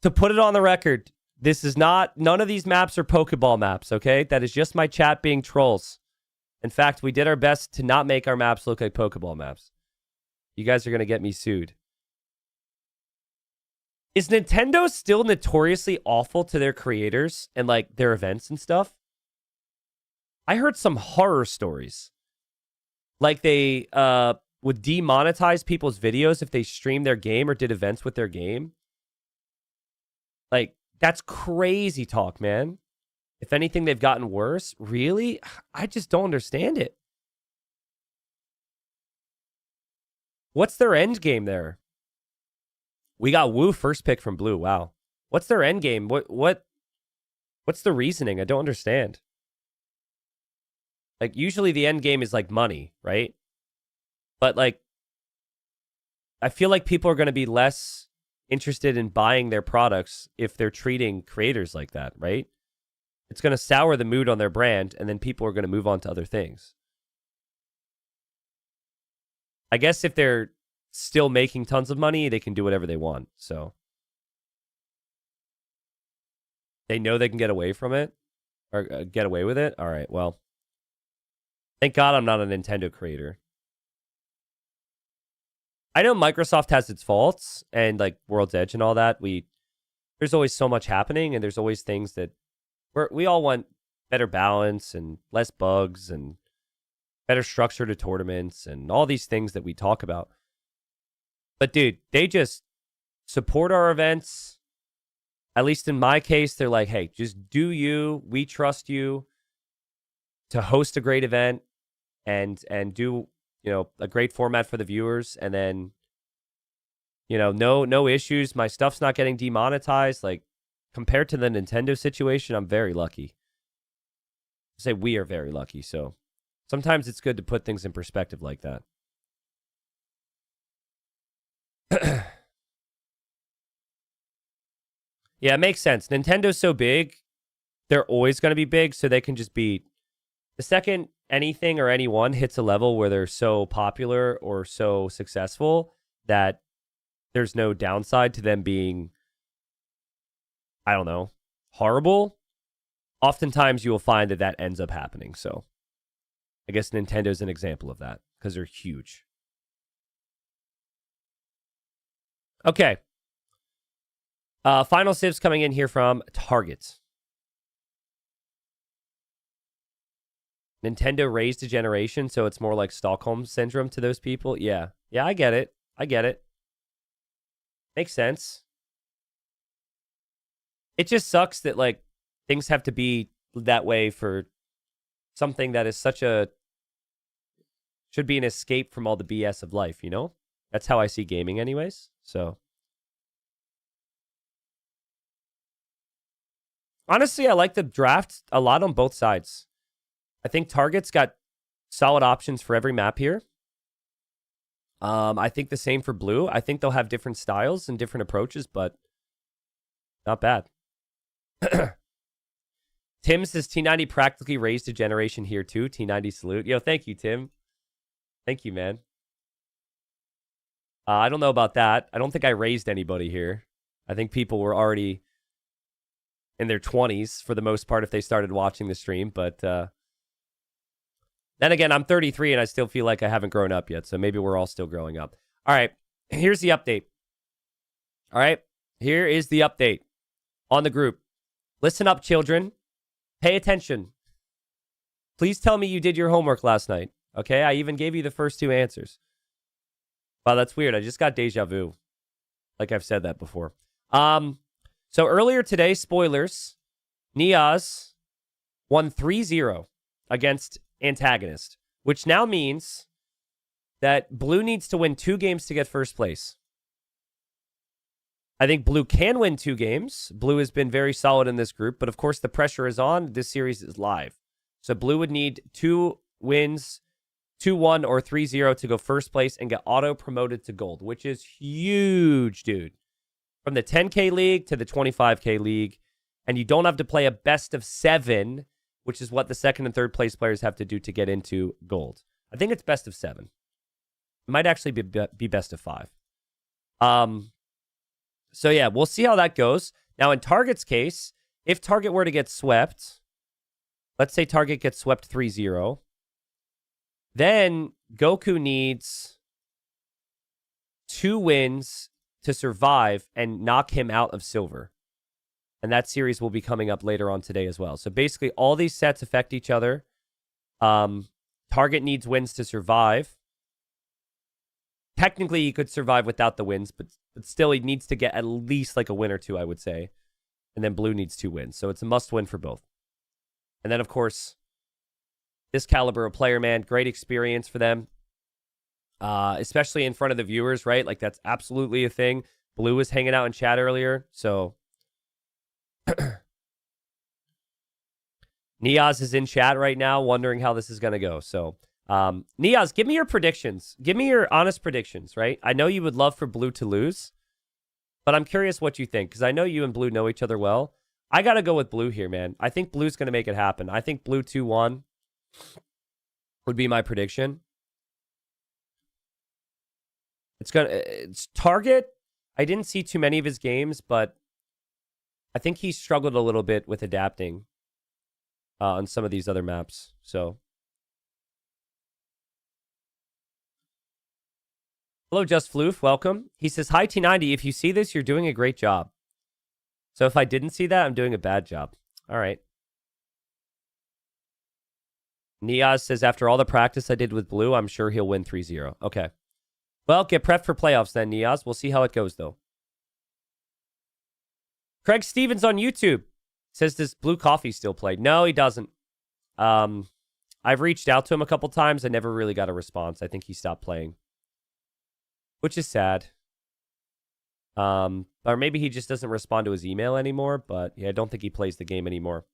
To put it on the record, this is not, none of these maps are Pokeball maps, okay? That is just my chat being trolls. In fact, we did our best to not make our maps look like Pokeball maps. You guys are going to get me sued. Is Nintendo still notoriously awful to their creators and like their events and stuff? I heard some horror stories. Like they would demonetize people's videos if they streamed their game or did events with their game. Like, that's crazy talk, man. If anything, they've gotten worse. Really? I just don't understand it. What's their end game there? We got Wu first pick from Blue. Wow. What's their end game? What's the reasoning? I don't understand. Like, usually the end game is like money, right? But like, I feel like people are going to be less interested in buying their products if they're treating creators like that, right? It's going to sour the mood on their brand, and then people are going to move on to other things. I guess if they're still making tons of money, they can do whatever they want. So they know they can get away from it or get away with it. All right, well, thank God I'm not a Nintendo creator. I know Microsoft has its faults and like World's Edge and all that. There's always so much happening, and there's always things that we all want better balance and less bugs and better structure to tournaments and all these things that we talk about. But dude, they just support our events. At least in my case, they're like, hey, just do you. We trust you to host a great event and do, you know, a great format for the viewers. And then, you know, no issues. My stuff's not getting demonetized. Like, compared to the Nintendo situation, I'm very lucky. I say we are very lucky. So sometimes it's good to put things in perspective like that. Yeah, it makes sense. Nintendo's so big, they're always going to be big, so they can just be... The second anything or anyone hits a level where they're so popular or so successful that there's no downside to them being, I don't know, horrible, oftentimes you will find that ends up happening. So I guess Nintendo's an example of that because they're huge. Okay. Final civs coming in here from Target. Nintendo raised a generation, so it's more like Stockholm syndrome to those people. Yeah. Yeah, I get it. I get it. Makes sense. It just sucks that, like, things have to be that way for something that is such a... should be an escape from all the BS of life, you know? That's how I see gaming anyways, so... Honestly, I like the draft a lot on both sides. I think Target's got solid options for every map here. I think the same for Blue. I think they'll have different styles and different approaches, but not bad. Tim says T90 practically raised a generation here too. T90 salute. Yo, thank you, Tim. Thank you, man. I don't know about that. I don't think I raised anybody here. I think people were already in their 20s for the most part if they started watching the stream. But then again, I'm 33 and I still feel like I haven't grown up yet. So maybe we're all still growing up. All right, here's the update. All right, here is the update on the group. Listen up, children. Pay attention. Please tell me you did your homework last night. Okay, I even gave you the first two answers. Wow, that's weird. I just got deja vu. Like I've said that before. So earlier today, spoilers, Niaz won 3-0 against Antagonist, which now means that Blue needs to win 2 games to get first place. I think Blue can win 2 games. Blue has been very solid in this group, but of course the pressure is on. This series is live. So Blue would need 2 wins, 2-1 or 3-0 to go first place and get auto-promoted to gold, which is huge, dude. From the 10K league to the 25K league, and you don't have to play a best of 7, which is what the second and third place players have to do to get into gold. I think it's best of 7. It might actually be best of 5. So yeah, we'll see how that goes. Now in Target's case, if Target were to get swept, let's say Target gets swept 3-0, then Goku needs 2 wins to survive and knock him out of silver. And that series will be coming up later on today as well. So basically all these sets affect each other. Target needs wins to survive. Technically, he could survive without the wins, but still, he needs to get at least like a win or two, I would say. And then blue needs 2 wins. So it's a must-win for both. And then, of course, this caliber of player, man, great experience for them. Especially in front of the viewers, right? Like, that's absolutely a thing. Blue was hanging out in chat earlier, so... Niaz is in chat right now, wondering how this is going to go. So, Niaz, give me your predictions. Give me your honest predictions, right? I know you would love for blue to lose, but I'm curious what you think, because I know you and blue know each other well. I got to go with blue here, man. I think blue's going to make it happen. I think blue 2-1 would be my prediction. It's Target. I didn't see too many of his games, but I think he struggled a little bit with adapting on some of these other maps. So, hello, Just Floof. Welcome. He says, hi, T90. If you see this, you're doing a great job. So if I didn't see that, I'm doing a bad job. All right. Niaz says, after all the practice I did with blue, I'm sure he'll win 3-0. Okay. Well, get prepped for playoffs then, Niaz. We'll see how it goes, though. Craig Stevens on YouTube says, does Blue Coffee still play? No, he doesn't. I've reached out to him a couple times. I never really got a response. I think he stopped playing, which is sad. Or maybe he just doesn't respond to his email anymore, but yeah, I don't think he plays the game anymore.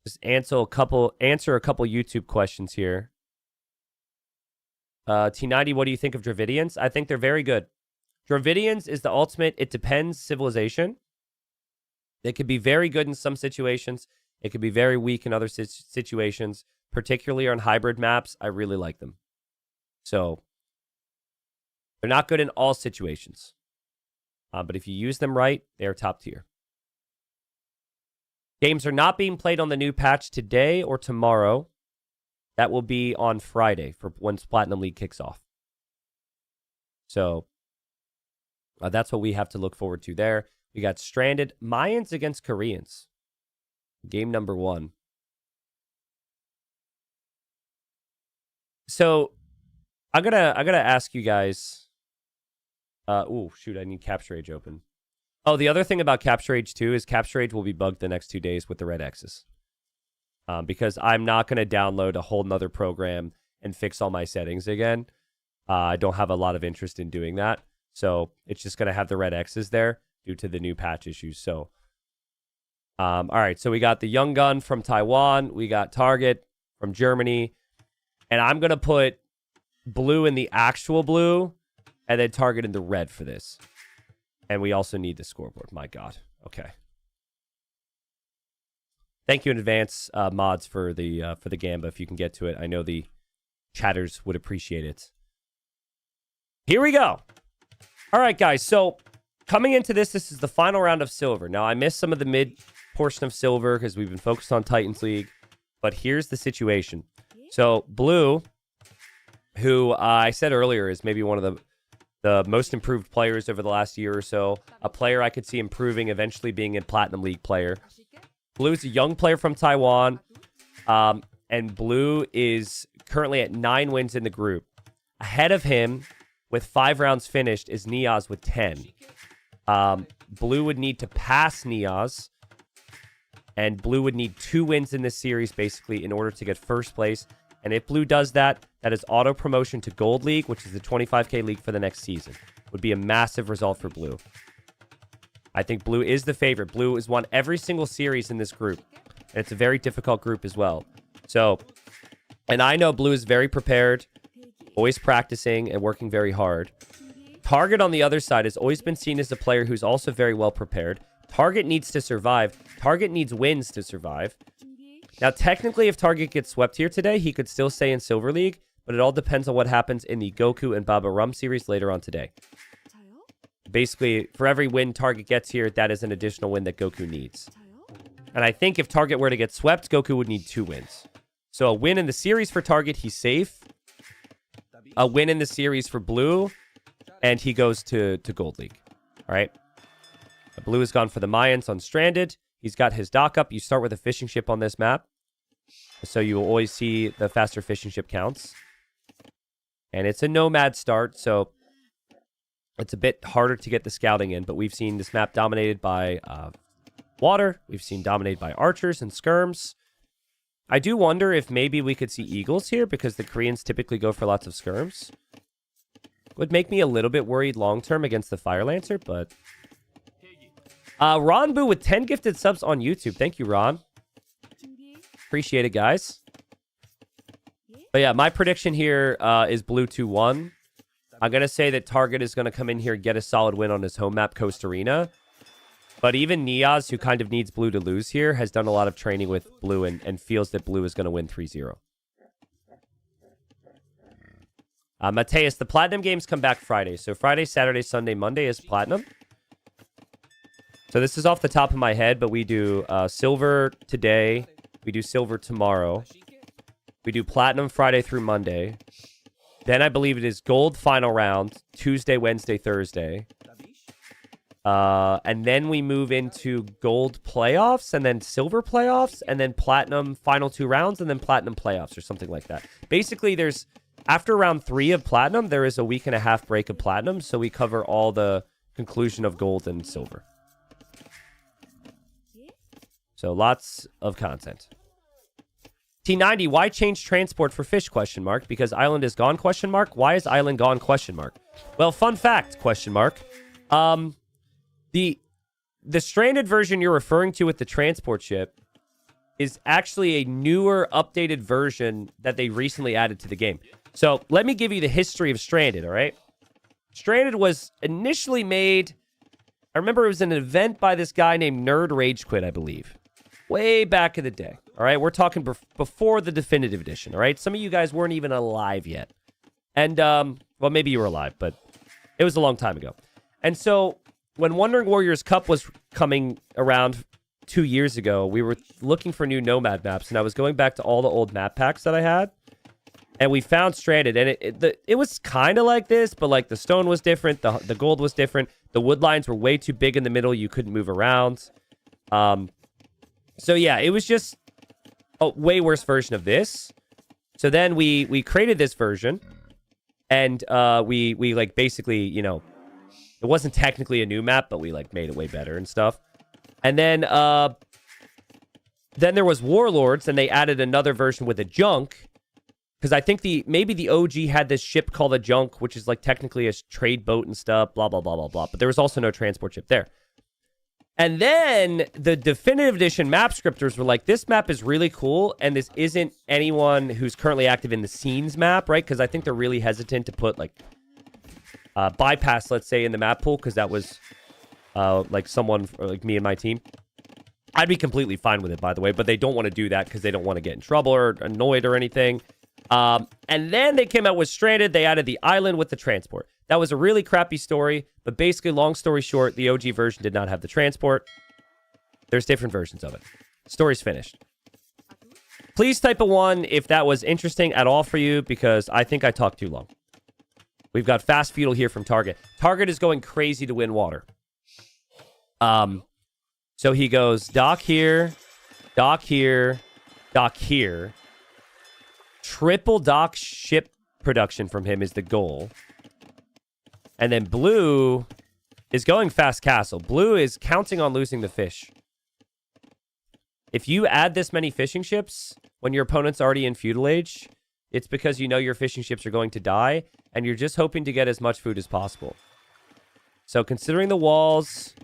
Just answer a couple YouTube questions here. T90, what do you think of Dravidians? I think they're very good. Dravidians is the ultimate, it depends, civilization. They could be very good in some situations. It could be very weak in other situations, particularly on hybrid maps. I really like them. So, they're not good in all situations. But if you use them right, they are top tier. Games are not being played on the new patch today or tomorrow. That will be on Friday for once Platinum League kicks off. So, that's what we have to look forward to there. We got Stranded. Mayans against Koreans. Game number 1. So, I'm gonna ask you guys. Oh, shoot, I need Capture Age open. Oh, the other thing about Capture Age 2 is Capture Age will be bugged the next 2 days with the red X's. Because I'm not going to download a whole nother program and fix all my settings again. I don't have a lot of interest in doing that. So it's just going to have the red X's there due to the new patch issues. So, all right. So we got the Young Gun from Taiwan. We got Target from Germany. And I'm going to put blue in the actual blue and then Target in the red for this. And we also need the scoreboard. My God. Okay. Thank you in advance, mods, for the Gamba. If you can get to it, I know the chatters would appreciate it. Here we go. All right, guys. So coming into this is the final round of Silver. Now, I missed some of the mid portion of Silver because we've been focused on Titans League. But here's the situation. So Blue, who I said earlier is maybe one of the most improved players over the last year or so, a player I could see improving, eventually being a Platinum League player. Blue's a young player from Taiwan, and Blue is currently at 9 wins in the group. Ahead of him, with 5 rounds finished, is Niaz with 10. Blue would need to pass Niaz, and Blue would need 2 wins in this series, basically, in order to get first place. And if Blue does that, that is auto-promotion to Gold League, which is the 25K league for the next season. Would be a massive result for Blue. I think Blue is the favorite. Blue has won every single series in this group. And it's a very difficult group as well. So, and I know Blue is very prepared, always practicing and working very hard. Target on the other side has always been seen as a player who's also very well prepared. Target needs to survive. Target needs wins to survive. Now, technically, if Target gets swept here today, he could still stay in Silver League, but it all depends on what happens in the Goku and Baba Rum series later on today. Basically, for every win Target gets here, that is an additional win that Goku needs. And I think if Target were to get swept, Goku would need 2 wins. So a win in the series for Target, he's safe. A win in the series for Blue, and he goes to Gold League. All right. Blue has gone for the Mayans on Stranded. He's got his dock up. You start with a fishing ship on this map. So you will always see the faster fishing ship counts. And it's a nomad start, so it's a bit harder to get the scouting in. But we've seen this map dominated by water. We've seen dominated by archers and skirms. I do wonder if maybe we could see eagles here because the Koreans typically go for lots of skirms. Would make me a little bit worried long-term against the Fire Lancer, but... Ron Boo with 10 gifted subs on YouTube. Thank you, Ron. Appreciate it, guys. But yeah, my prediction here is blue 2-1. I'm going to say that Target is going to come in here and get a solid win on his home map, Costa Rica. But even Niaz, who kind of needs blue to lose here, has done a lot of training with blue and feels that blue is going to win 3-0. Mateus, the Platinum games come back Friday. So Friday, Saturday, Sunday, Monday is Platinum. So this is off the top of my head, but we do Silver today. We do Silver tomorrow. We do Platinum Friday through Monday. Then I believe it is Gold final round, Tuesday, Wednesday, Thursday. And then we move into Gold playoffs, and then Silver playoffs, and then Platinum final 2 rounds, and then Platinum playoffs, or something like that. Basically, there's... After round 3 of Platinum, there is a week and a half break of Platinum, so we cover all the conclusion of Gold and Silver. So lots of content. T90, why change transport for fish, question mark? Because island is gone, question mark? Why is island gone, question mark? Well, fun fact, question mark. The stranded version you're referring to with the transport ship is actually a newer, updated version that they recently added to the game. So let me give you the history of Stranded, all right? Stranded was initially made... I remember it was an event by this guy named Nerd Rage Quit, I believe. Way back in the day, all right? We're talking before the definitive edition, all right? Some of you guys weren't even alive yet. And, well, maybe you were alive, but it was a long time ago. And so when Wandering Warriors Cup was coming around 2 years ago, we were looking for new Nomad maps, and I was going back to all the old map packs that I had. And we found Stranded, and it was kind of like this, but like the stone was different, the gold was different, the wood lines were way too big in the middle, you couldn't move around. So yeah, it was just a way worse version of this. So then we created this version, and we like basically, you know, it wasn't technically a new map, but we like made it way better and stuff. And then there was Warlords, and they added another version with a junk. Because I think maybe the OG had this ship called a junk, which is like technically a trade boat and stuff, blah, blah, blah, blah, blah. But there was also no transport ship there. And then the definitive edition map scripters were like, this map is really cool, and this isn't anyone who's currently active in the scenes map, right? Because I think they're really hesitant to put like bypass, let's say, in the map pool, because that was like someone like me and my team. I'd be completely fine with it, by the way, but they don't want to do that because they don't want to get in trouble or annoyed or anything. And then they came out with Stranded. They added the island with the transport. That was a really crappy story, but basically, long story short, the OG version did not have the transport. There's different versions of it. Story's finished. Please type a 1 if that was interesting at all for you, because I think I talked too long. We've got Fast Feudal here from Target. Target is going crazy to win water. So he goes, dock here, dock here, dock here. Triple dock ship production from him is the goal. And then Blue is going fast castle. Blue is counting on losing the fish. If you add this many fishing ships when your opponent's already in feudal age, it's because you know your fishing ships are going to die, and you're just hoping to get as much food as possible. So considering the walls,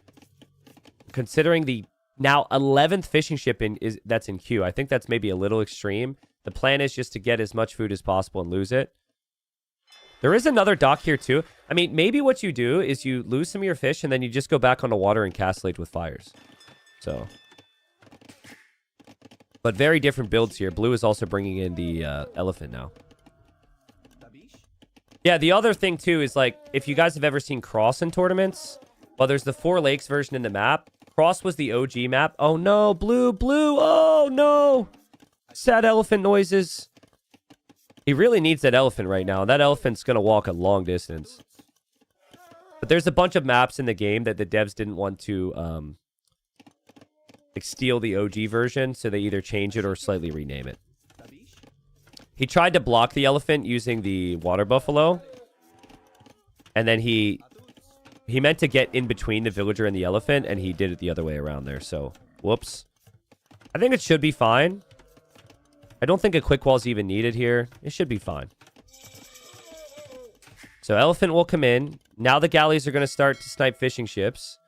considering the now 11th fishing ship that's in queue, I think that's maybe a little extreme. The plan is just to get as much food as possible and lose it. There is another dock here too. I mean, maybe what you do is you lose some of your fish and then you just go back onto water and castellate with fires. So. But very different builds here. Blue is also bringing in the elephant now. Yeah, the other thing too is like, if you guys have ever seen Cross in tournaments, well, there's the 4 Lakes version in the map. Cross was the OG map. Oh no, Blue, oh no. Sad elephant noises. He really needs that elephant right now. That elephant's going to walk a long distance. But there's a bunch of maps in the game that the devs didn't want to like steal the OG version, so they either change it or slightly rename it. He tried to block the elephant using the water buffalo, and then he meant to get in between the villager and the elephant, and he did it the other way around there. So, whoops. I think it should be fine. I don't think a quick wall is even needed here. It should be fine. So elephant will come in. Now the galleys are going to start to snipe fishing ships.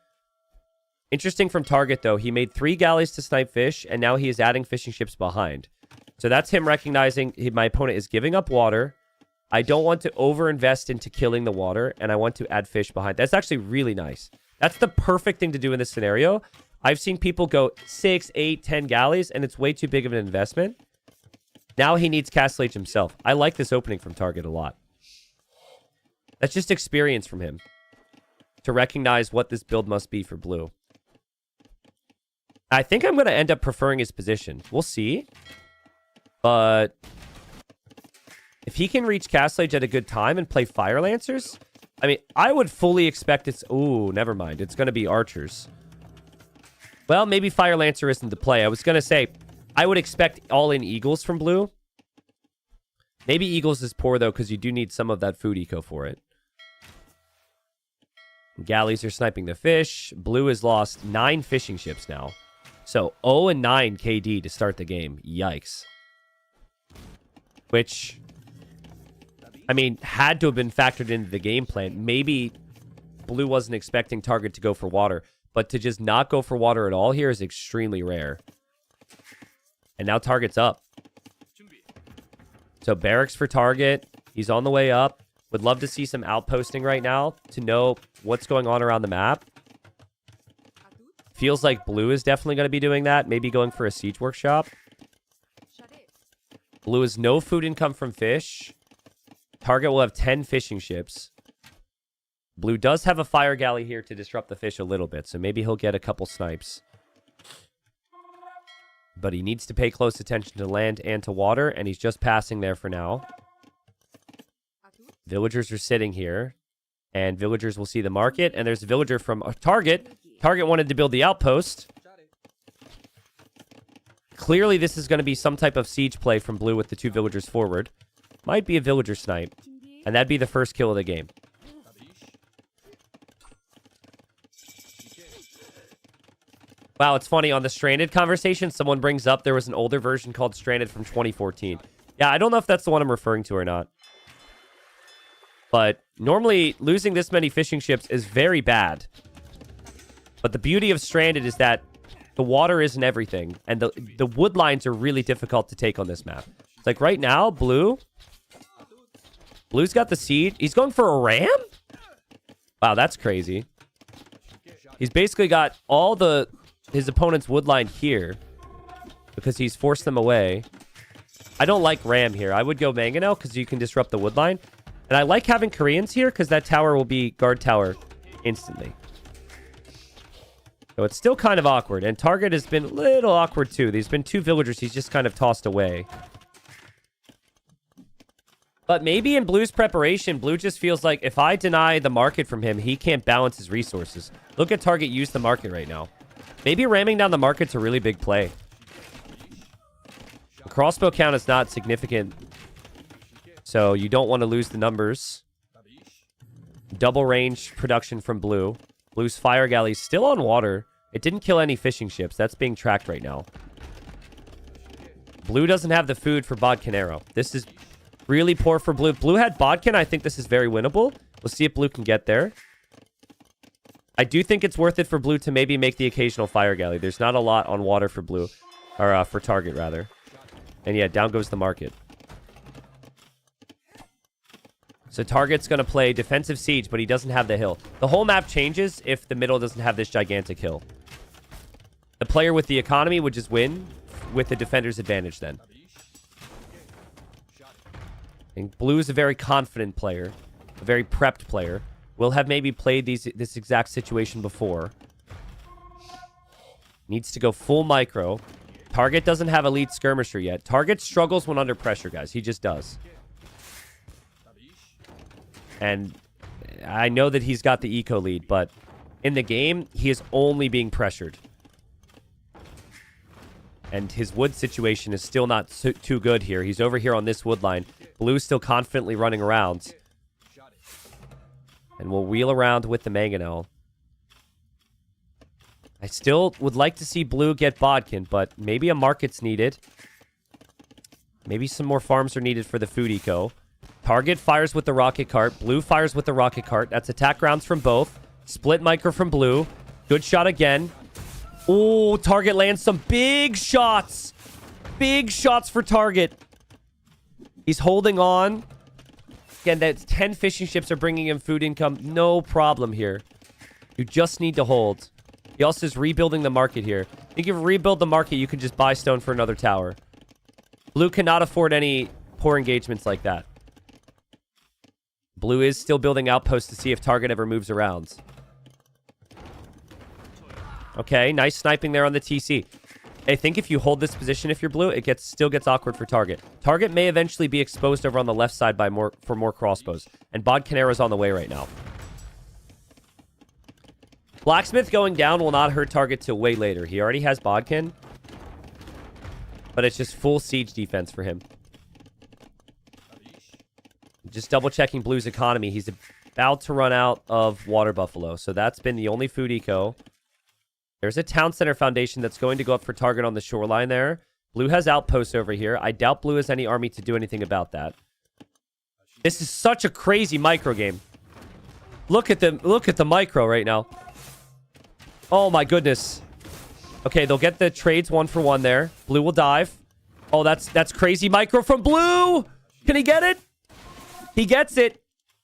Interesting from target, though. He made 3 galleys to snipe fish, and now he is adding fishing ships behind. So that's him recognizing my opponent is giving up water. I don't want to overinvest into killing the water, and I want to add fish behind. That's actually really nice. That's the perfect thing to do in this scenario. I've seen people go 6, 8, 10 galleys, and it's way too big of an investment. Now he needs Castle Age himself. I like this opening from target a lot. That's just experience from him to recognize what this build must be for blue. I think I'm going to end up preferring his position. We'll see. But if he can reach Castle Age at a good time and play Fire Lancers, I mean, I would fully expect it's... Ooh, never mind. It's going to be Archers. Well, maybe Fire Lancer isn't the play. I was going to say, I would expect all-in Eagles from blue. Maybe Eagles is poor, though, because you do need some of that food eco for it. Galleys are sniping the fish. Blue has lost 9 fishing ships now. So 0 and 9 KD to start the game. Yikes. Which, I mean, had to have been factored into the game plan. Maybe blue wasn't expecting target to go for water. But to just not go for water at all here is extremely rare. And now target's up. So barracks for target. He's on the way up. Would love to see some outposting right now to know what's going on around the map. Feels like blue is definitely going to be doing that. Maybe going for a siege workshop. Blue has no food income from fish. Target will have 10 fishing ships. Blue does have a fire galley here to disrupt the fish a little bit. So maybe he'll get a couple snipes. But he needs to pay close attention to land and to water. And he's just passing there for now. Villagers are sitting here. And villagers will see the market. And there's a villager from Target. Target wanted to build the outpost. Clearly, this is going to be some type of siege play from blue with the 2 villagers forward. Might be a villager snipe. And that'd be the first kill of the game. Wow, it's funny. On the Stranded conversation, someone brings up there was an older version called Stranded from 2014. Yeah, I don't know if that's the one I'm referring to or not. But normally, losing this many fishing ships is very bad. But the beauty of Stranded is that the water isn't everything. And the wood lines are really difficult to take on this map. It's like right now, Blue's got the seed. He's going for a ram? Wow, that's crazy. He's basically got all his opponent's wood line here. Because he's forced them away. I don't like ram here. I would go mangonel because you can disrupt the wood line. And I like having Koreans here because that tower will be guard tower instantly. So it's still kind of awkward. And target has been a little awkward too. There's been 2 villagers he's just kind of tossed away. But maybe in Blue's preparation, Blue just feels like if I deny the market from him, he can't balance his resources. Look at target use the market right now. Maybe ramming down the market's a really big play. The crossbow count is not significant. So you don't want to lose the numbers. Double range production from Blue. Blue's fire galley's still on water. It didn't kill any fishing ships. That's being tracked right now. Blue doesn't have the food for Bodkin Arrow. This is really poor for Blue. Blue had Bodkin. I think this is very winnable. We'll see if Blue can get there. I do think it's worth it for Blue to maybe make the occasional fire galley. There's not a lot on water for Blue. Or for target, rather. And yeah, down goes the market. So target's going to play defensive siege, but he doesn't have the hill. The whole map changes if the middle doesn't have this gigantic hill. The player with the economy would just win with the defender's advantage then. And Blue is a very confident player, a very prepped player. Will have maybe played this exact situation before. Needs to go full micro. Target doesn't have elite skirmisher yet. Target struggles when under pressure, guys. He just does. And I know that he's got the eco lead, but in the game, he is only being pressured. And his wood situation is still not too good here. He's over here on this wood line. Blue's still confidently running around. And we'll wheel around with the mangonel. I still would like to see blue get bodkin, but maybe a market's needed. Maybe some more farms are needed for the food eco. Target fires with the rocket cart. Blue fires with the rocket cart. That's attack rounds from both. Split micro from blue. Good shot again. Oh, target lands some big shots. Big shots for target. He's holding on. Again, that 10 fishing ships are bringing him food income. No problem here. You just need to hold. He also is rebuilding the market here. I think if you rebuild the market, you can just buy stone for another tower. Blue cannot afford any poor engagements like that. Blue is still building outposts to see if target ever moves around. Okay, nice sniping there on the TC. I think if you hold this position, if you're blue, it still gets awkward for target. Target may eventually be exposed over on the left side for more crossbows. And Bodkin arrow's on the way right now. Blacksmith going down will not hurt target till way later. He already has Bodkin. But it's just full siege defense for him. Just double checking Blue's economy. He's about to run out of water buffalo. So that's been the only food eco. There's a town center foundation that's going to go up for target on the shoreline there. Blue has outposts over here. I doubt Blue has any army to do anything about that. This is such a crazy micro game. Look at the micro right now. Oh my goodness. Okay, they'll get the trades 1-for-1 there. Blue will dive. Oh, that's crazy micro from Blue. Can he get it? He gets it.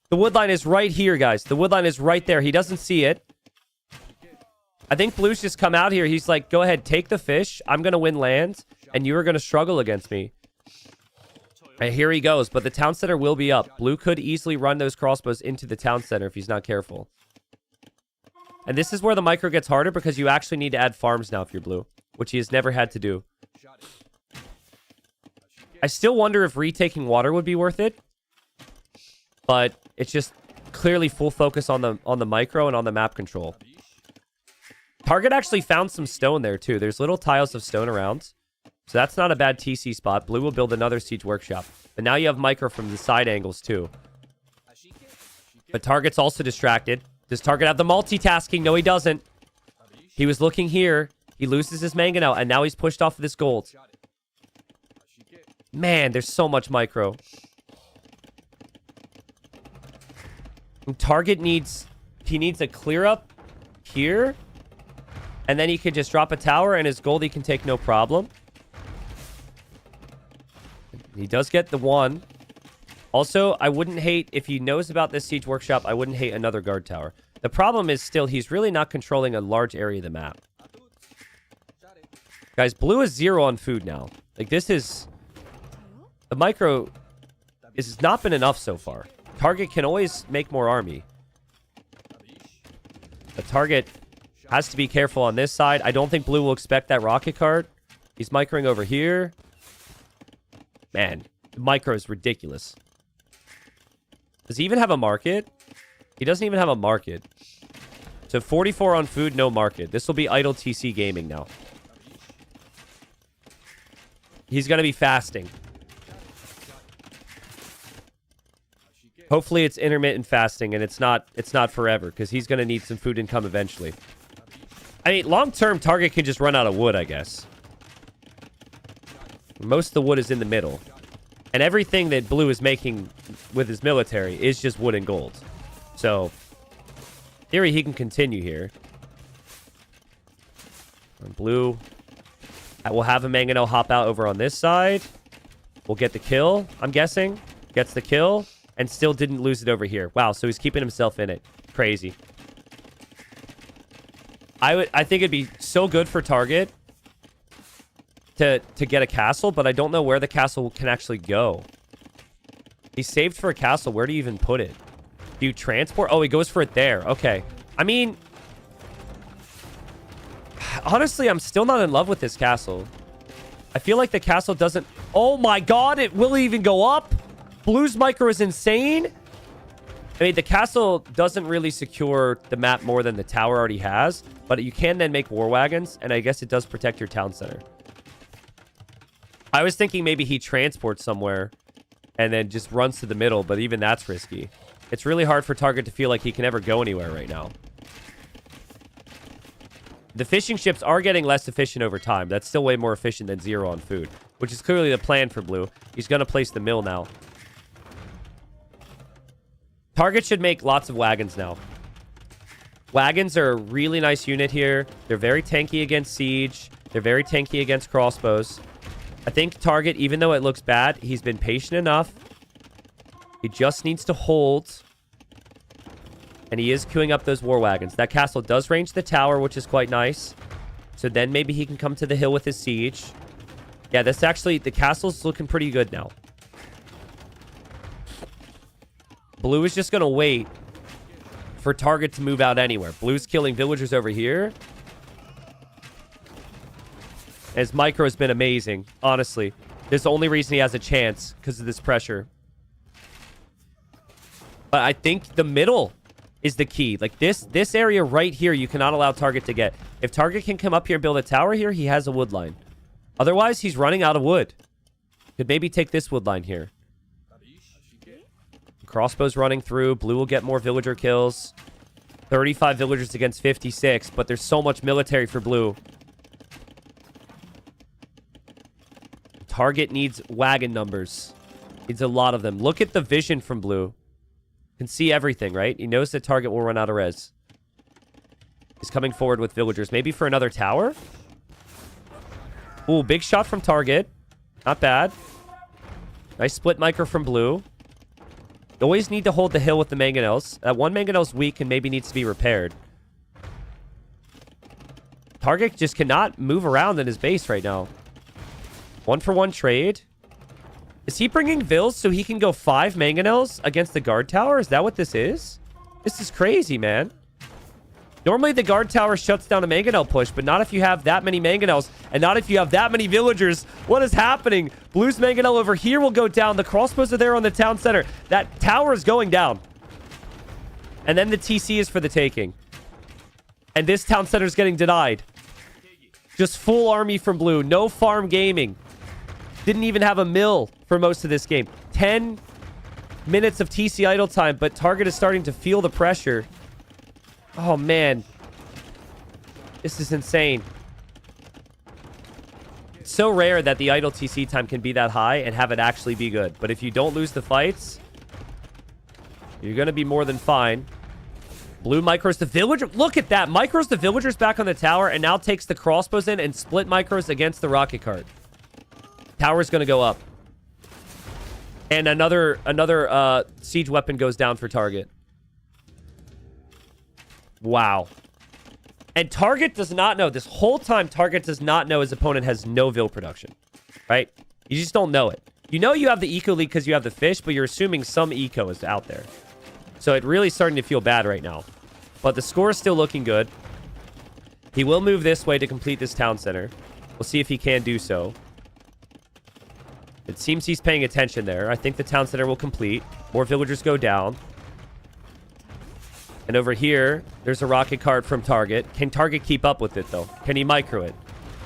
The woodline is right here, guys. The woodline is right there. He doesn't see it. I think Blue's just come out here. He's like, go ahead, take the fish. I'm going to win land, and you are going to struggle against me. And here he goes, but the town center will be up. Blue could easily run those crossbows into the town center if he's not careful. And this is where the micro gets harder because you actually need to add farms now if you're blue, which he has never had to do. I still wonder if retaking water would be worth it, but it's just clearly full focus on the micro and on the map control. Target actually found some stone there, too. There's little tiles of stone around. So that's not a bad TC spot. Blue will build another siege workshop. But now you have micro from the side angles, too. But Target's also distracted. Does Target have the multitasking? No, he doesn't. He was looking here. He loses his mangonel, and now he's pushed off of this gold. Man, there's so much micro. And Target needs a clear up here. And then he can just drop a tower, and his gold he can take no problem. He does get the one. Also, I wouldn't hate, if he knows about this siege workshop, I wouldn't hate another guard tower. The problem is still, he's really not controlling a large area of the map. Guys, blue is 0 on food now. Like, this is... The micro has not been enough so far. Target can always make more army. The target has to be careful on this side. I don't think blue will expect that rocket cart. He's microing over here. Man, the micro is ridiculous. Does he even have a market? He doesn't even have a market. So 44 on food, no market. This will be idle TC gaming now. He's going to be fasting. Hopefully it's intermittent fasting and it's not forever because he's going to need some food income eventually. I mean, long-term, Target can just run out of wood, I guess. Most of the wood is in the middle. And everything that Blue is making with his military is just wood and gold. So, in theory, he can continue here. And Blue will have a mangonel hop out over on this side. We'll get the kill, I'm guessing. Gets the kill. And still didn't lose it over here. Wow, so he's keeping himself in it. Crazy. I think it'd be so good for Target to get a castle, but I don't know where the castle can actually go. He's saved for a castle. Where do you even put it? Do you transport? Oh, he goes for it there. Okay. I mean, honestly, I'm still not in love with this castle. I feel like the castle doesn't... Oh my god, it will even go up? Blue's micro is insane. I mean, the castle doesn't really secure the map more than the tower already has, but you can then make war wagons, and I guess it does protect your town center. I was thinking maybe he transports somewhere and then just runs to the middle, but even that's risky. It's really hard for Target to feel like he can ever go anywhere right now. The fishing ships are getting less efficient over time. That's still way more efficient than 0 on food, which is clearly the plan for Blue. He's going to place the mill now. Target should make lots of wagons now. Wagons are a really nice unit here. They're very tanky against siege. They're very tanky against crossbows. I think Target, even though it looks bad, he's been patient enough. He just needs to hold. And he is queuing up those war wagons. That castle does range the tower, which is quite nice. So then maybe he can come to the hill with his siege. Yeah, this actually, the castle's looking pretty good now. Blue is just going to wait for Target to move out anywhere. Blue's killing villagers over here. His micro has been amazing, honestly. This is the only reason he has a chance, because of this pressure. But I think the middle is the key. Like this area right here, you cannot allow Target to get. If Target can come up here and build a tower here, he has a wood line. Otherwise, he's running out of wood. Could maybe take this wood line here. Crossbows running through. Blue will get more villager kills. 35 villagers against 56, but there's so much military for Blue. Target needs wagon numbers. Needs a lot of them. Look at the vision from Blue. Can see everything, right? He knows that Target will run out of res. He's coming forward with villagers. Maybe for another tower? Ooh, big shot from Target. Not bad. Nice split micro from Blue. You always need to hold the hill with the mangonels. That one mangonel's weak and maybe needs to be repaired. Target just cannot move around in his base right now. 1-for-1 trade. Is he bringing vills so he can go 5 mangonels against the guard tower? Is that what this is? This is crazy, man. Normally the guard tower shuts down a mangonel push, but not if you have that many mangonels and not if you have that many villagers. What is happening? Blue's mangonel over here will go down. The crossbows are there on the town center. That tower is going down. And then the TC is for the taking. And this town center is getting denied. Just full army from Blue. No farm gaming. Didn't even have a mill for most of this game. 10 minutes of TC idle time, but Target is starting to feel the pressure. Oh, man. This is insane. It's so rare that the idle TC time can be that high and have it actually be good. But if you don't lose the fights, you're going to be more than fine. Blue micros the villager. Look at that. Micros the villagers back on the tower and now takes the crossbows in and split micros against the rocket cart. Tower's going to go up. And another siege weapon goes down for Target. Wow. And Target does not know. This whole time, Target does not know his opponent has no Vil production. Right? You just don't know it. You know you have the eco league because you have the fish, but you're assuming some eco is out there. So it really starting to feel bad right now. But the score is still looking good. He will move this way to complete this town center. We'll see if he can do so. It seems he's paying attention there. I think the town center will complete. More villagers go down. And over here, there's a rocket cart from Target. Can Target keep up with it, though? Can he micro it?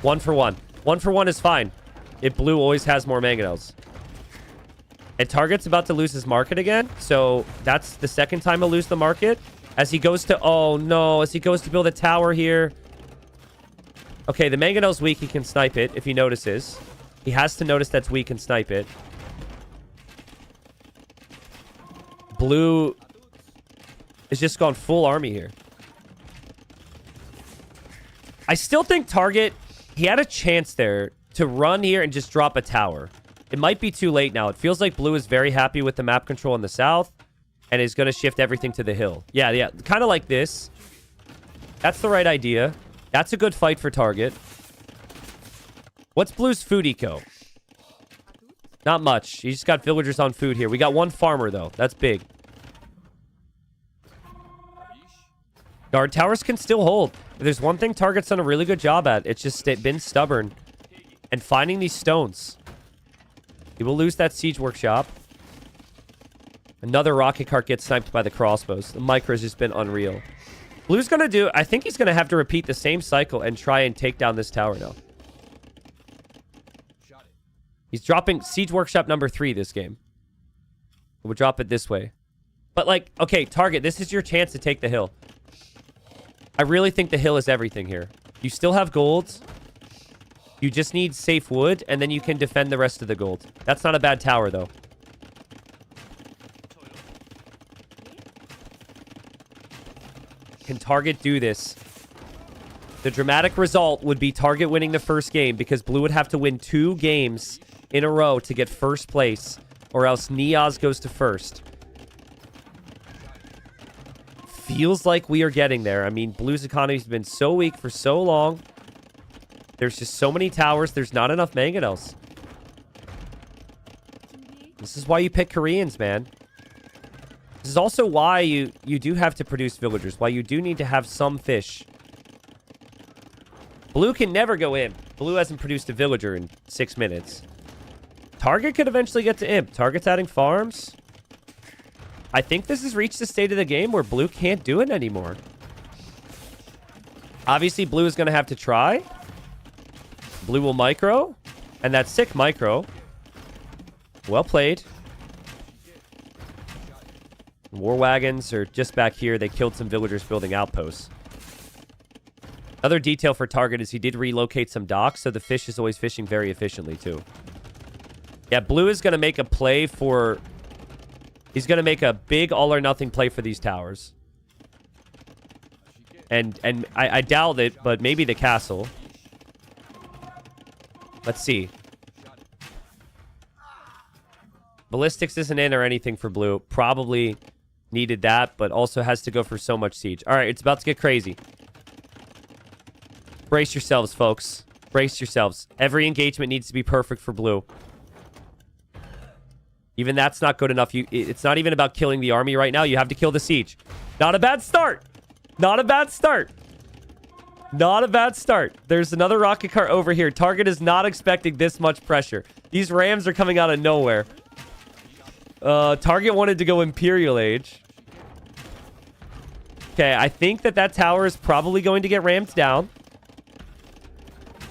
1-for-1. 1-for-1 is fine. If Blue always has more mangonels. And Target's about to lose his market again. So that's the second time he'll lose the market. As he goes to... Oh, no. As he goes to build a tower here. Okay, the mangonel's weak. He can snipe it if he notices. He has to notice that's weak and snipe it. Blue has just gone full army here. I still think Target, he had a chance there to run here and just drop a tower. It might be too late now. It feels like Blue is very happy with the map control in the south and is going to shift everything to the hill. Yeah. Kind of like this. That's the right idea. That's a good fight for Target. What's Blue's food eco? Not much. He just got villagers on food here. We got one farmer, though. That's big. Guard towers can still hold. If there's one thing Target's done a really good job at, it's just been stubborn and finding these stones. He will lose that siege workshop. Another rocket cart gets sniped by the crossbows. The micro has just been unreal. Blue's going to do... I think he's going to have to repeat the same cycle and try and take down this tower now. He's dropping Siege Workshop number 3 this game. We'll drop it this way. But, like, okay, Target, this is your chance to take the hill. I really think the hill is everything here. You still have gold. You just need safe wood, and then you can defend the rest of the gold. That's not a bad tower, though. Can Target do this? The dramatic result would be Target winning the first game because Blue would have to win 2 games in a row to get first place, or else Niaz goes to first. Feels like we are getting there. I mean, Blue's economy's been so weak for so long. There's just so many towers. There's not enough mangonels. This is why you pick Koreans, man. This is also why you do have to produce villagers. Why you do need to have some fish. Blue can never go imp. Blue hasn't produced a villager in 6 minutes. Target could eventually get to imp. Target's adding farms. I think this has reached the state of the game where Blue can't do it anymore. Obviously, Blue is going to have to try. Blue will micro. And that's sick micro. Well played. War wagons are just back here. They killed some villagers building outposts. Another detail for Target is he did relocate some docks, so the fish is always fishing very efficiently, too. Yeah, Blue is going to make a play for... He's going to make a big all-or-nothing play for these towers. And I doubt it, but maybe the castle. Let's see. Ballistics isn't in or anything for Blue. Probably needed that, but also has to go for so much siege. All right, it's about to get crazy. Brace yourselves, folks. Brace yourselves. Every engagement needs to be perfect for Blue. Even that's not good enough. It's not even about killing the army right now. You have to kill the siege. Not a bad start. Not a bad start. Not a bad start. There's another rocket cart over here. Target is not expecting this much pressure. These rams are coming out of nowhere. Target wanted to go Imperial Age. Okay, I think that tower is probably going to get rammed down.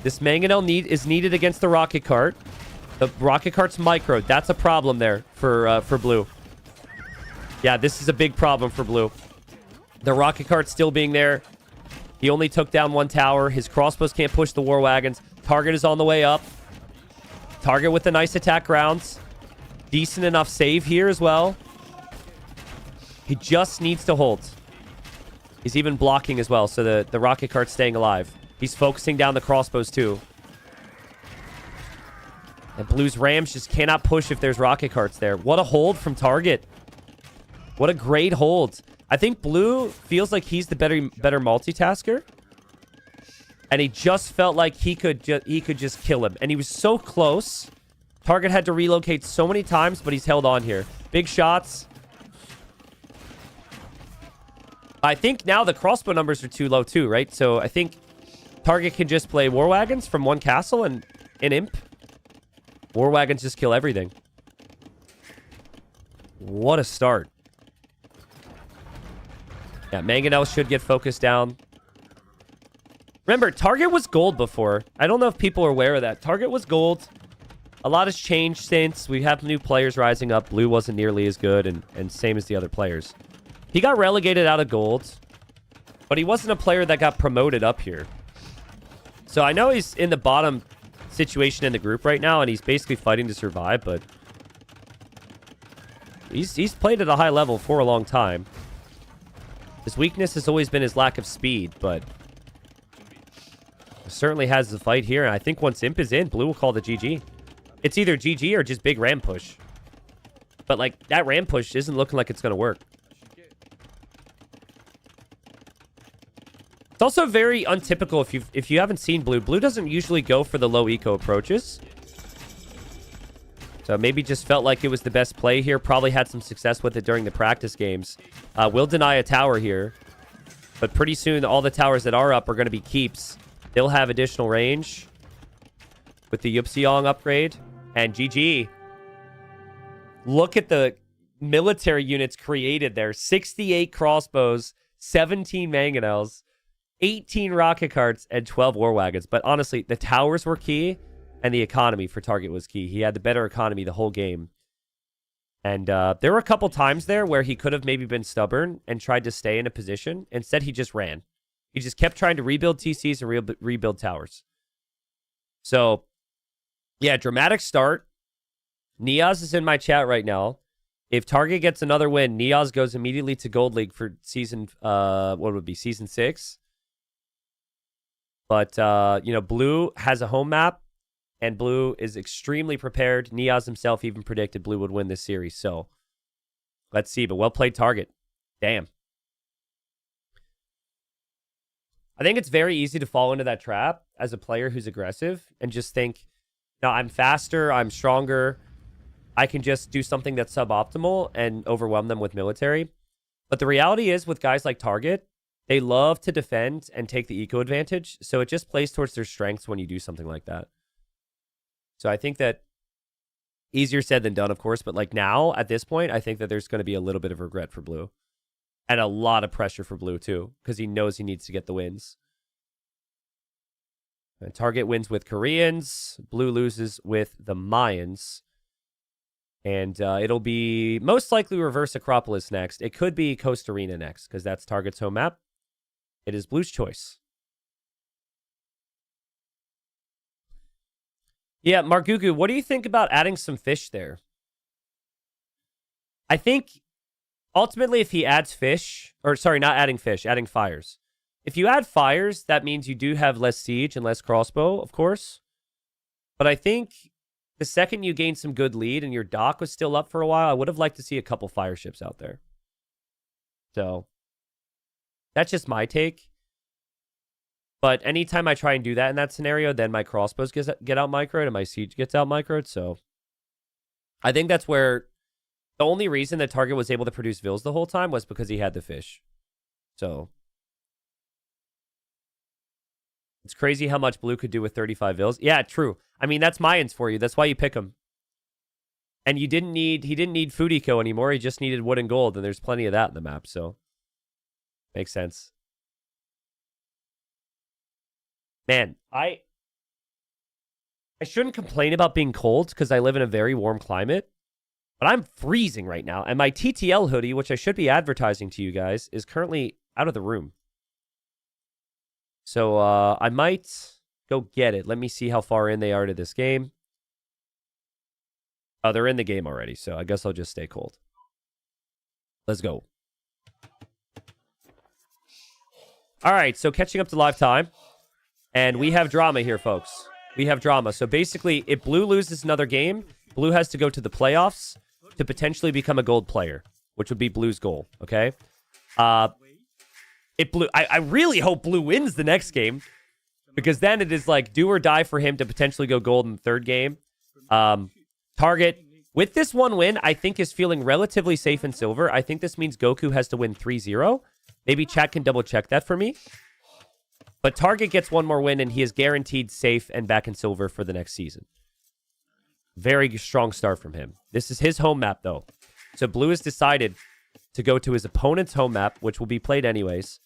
This mangonel is needed against the rocket cart. The rocket cart's microed. That's a problem there for Blue. Yeah, this is a big problem for Blue. The rocket cart still being there. He only took down 1 tower. His crossbows can't push the war wagons. Target is on the way up. Target with the nice attack rounds. Decent enough save here as well. He just needs to hold. He's even blocking as well, so the rocket cart's staying alive. He's focusing down the crossbows too. And Blue's rams just cannot push if there's rocket carts there. What a hold from Target. What a great hold. I think Blue feels like he's the better multitasker. And he just felt like he could just kill him. And he was so close. Target had to relocate so many times, but he's held on here. Big shots. I think now the crossbow numbers are too low too, right? So I think Target can just play war wagons from 1 castle and an imp. War wagons just kill everything. What a start. Yeah, mangonel should get focused down. Remember, Target was gold before. I don't know if people are aware of that. Target was gold. A lot has changed since. We have new players rising up. Blue wasn't nearly as good, and same as the other players. He got relegated out of gold, but he wasn't a player that got promoted up here. So I know he's in the bottom situation in the group right now, and he's basically fighting to survive, but he's played at a high level for a long time. His weakness has always been his lack of speed, but certainly has the fight here, and I think once Imp is in, Blue will call the GG. It's either GG or just big ram push. But, like, that ram push isn't looking like it's going to work. It's also very untypical if you haven't seen Blue. Blue doesn't usually go for the low eco approaches. So maybe just felt like it was the best play here. Probably had some success with it during the practice games. Will deny a tower here. But pretty soon, all the towers that are up are going to be keeps. They'll have additional range with the Yupseong upgrade. And GG. Look at the military units created there. 68 crossbows, 17 mangonels, 18 rocket carts, and 12 war wagons. But honestly, the towers were key. And the economy for Target was key. He had the better economy the whole game. And there were a couple times there where he could have maybe been stubborn and tried to stay in a position. Instead, he just ran. He just kept trying to rebuild TCs and rebuild towers. So, yeah, dramatic start. Niaz is in my chat right now. If Target gets another win, Niaz goes immediately to Gold League for season, what would it be, season 6. But, Blue has a home map, and Blue is extremely prepared. Niaz himself even predicted Blue would win this series. So, let's see. But well played, Target. Damn. I think it's very easy to fall into that trap as a player who's aggressive and just think, no, I'm faster, I'm stronger. I can just do something that's suboptimal and overwhelm them with military. But the reality is with guys like Target, they love to defend and take the eco advantage. So it just plays towards their strengths when you do something like that. So I think that easier said than done, of course. But like now, at this point, I think that there's going to be a little bit of regret for Blue. And a lot of pressure for Blue, too. Because he knows he needs to get the wins. And Target wins with Koreans. Blue loses with the Mayans. And it'll be most likely reverse Acropolis next. It could be Costa Rica next, because that's Target's home map. It is Blue's choice. Yeah, Margugu, what do you think about adding some fish there? I think, ultimately, if he adds fish, or sorry, not adding fish, adding fires. If you add fires, that means you do have less siege and less crossbow, of course. But I think the second you gain some good lead and your dock was still up for a while, I would have liked to see a couple fire ships out there. So, that's just my take. But anytime I try and do that in that scenario, then my crossbows get out microed and my siege gets out microed. So, I think that's where the only reason that Target was able to produce Vills the whole time was because he had the fish. So, it's crazy how much Blue could do with 35 Vills. Yeah, true. I mean, that's Mayans for you. That's why you pick him. And he didn't need food eco anymore. He just needed wood and gold, and there's plenty of that in the map, so makes sense. Man, I shouldn't complain about being cold because I live in a very warm climate, but I'm freezing right now, and my TTL hoodie, which I should be advertising to you guys, is currently out of the room. So I might go get it. Let me see how far in they are to this game. Oh, they're in the game already, so I guess I'll just stay cold. Let's go. All right, so catching up to live time. And we have drama here, folks. We have drama. So basically, if Blue loses another game, Blue has to go to the playoffs to potentially become a gold player, which would be Blue's goal, okay? If Blue, I really hope Blue wins the next game, because then it is like do or die for him to potentially go gold in the third game. Target, with this one win, I think is feeling relatively safe in silver. I think this means Goku has to win 3-0. Maybe chat can double check that for me. But Target gets one more win, and he is guaranteed safe and back in silver for the next season. Very strong start from him. This is his home map, though. So Blue has decided to go to his opponent's home map, which will be played anyways.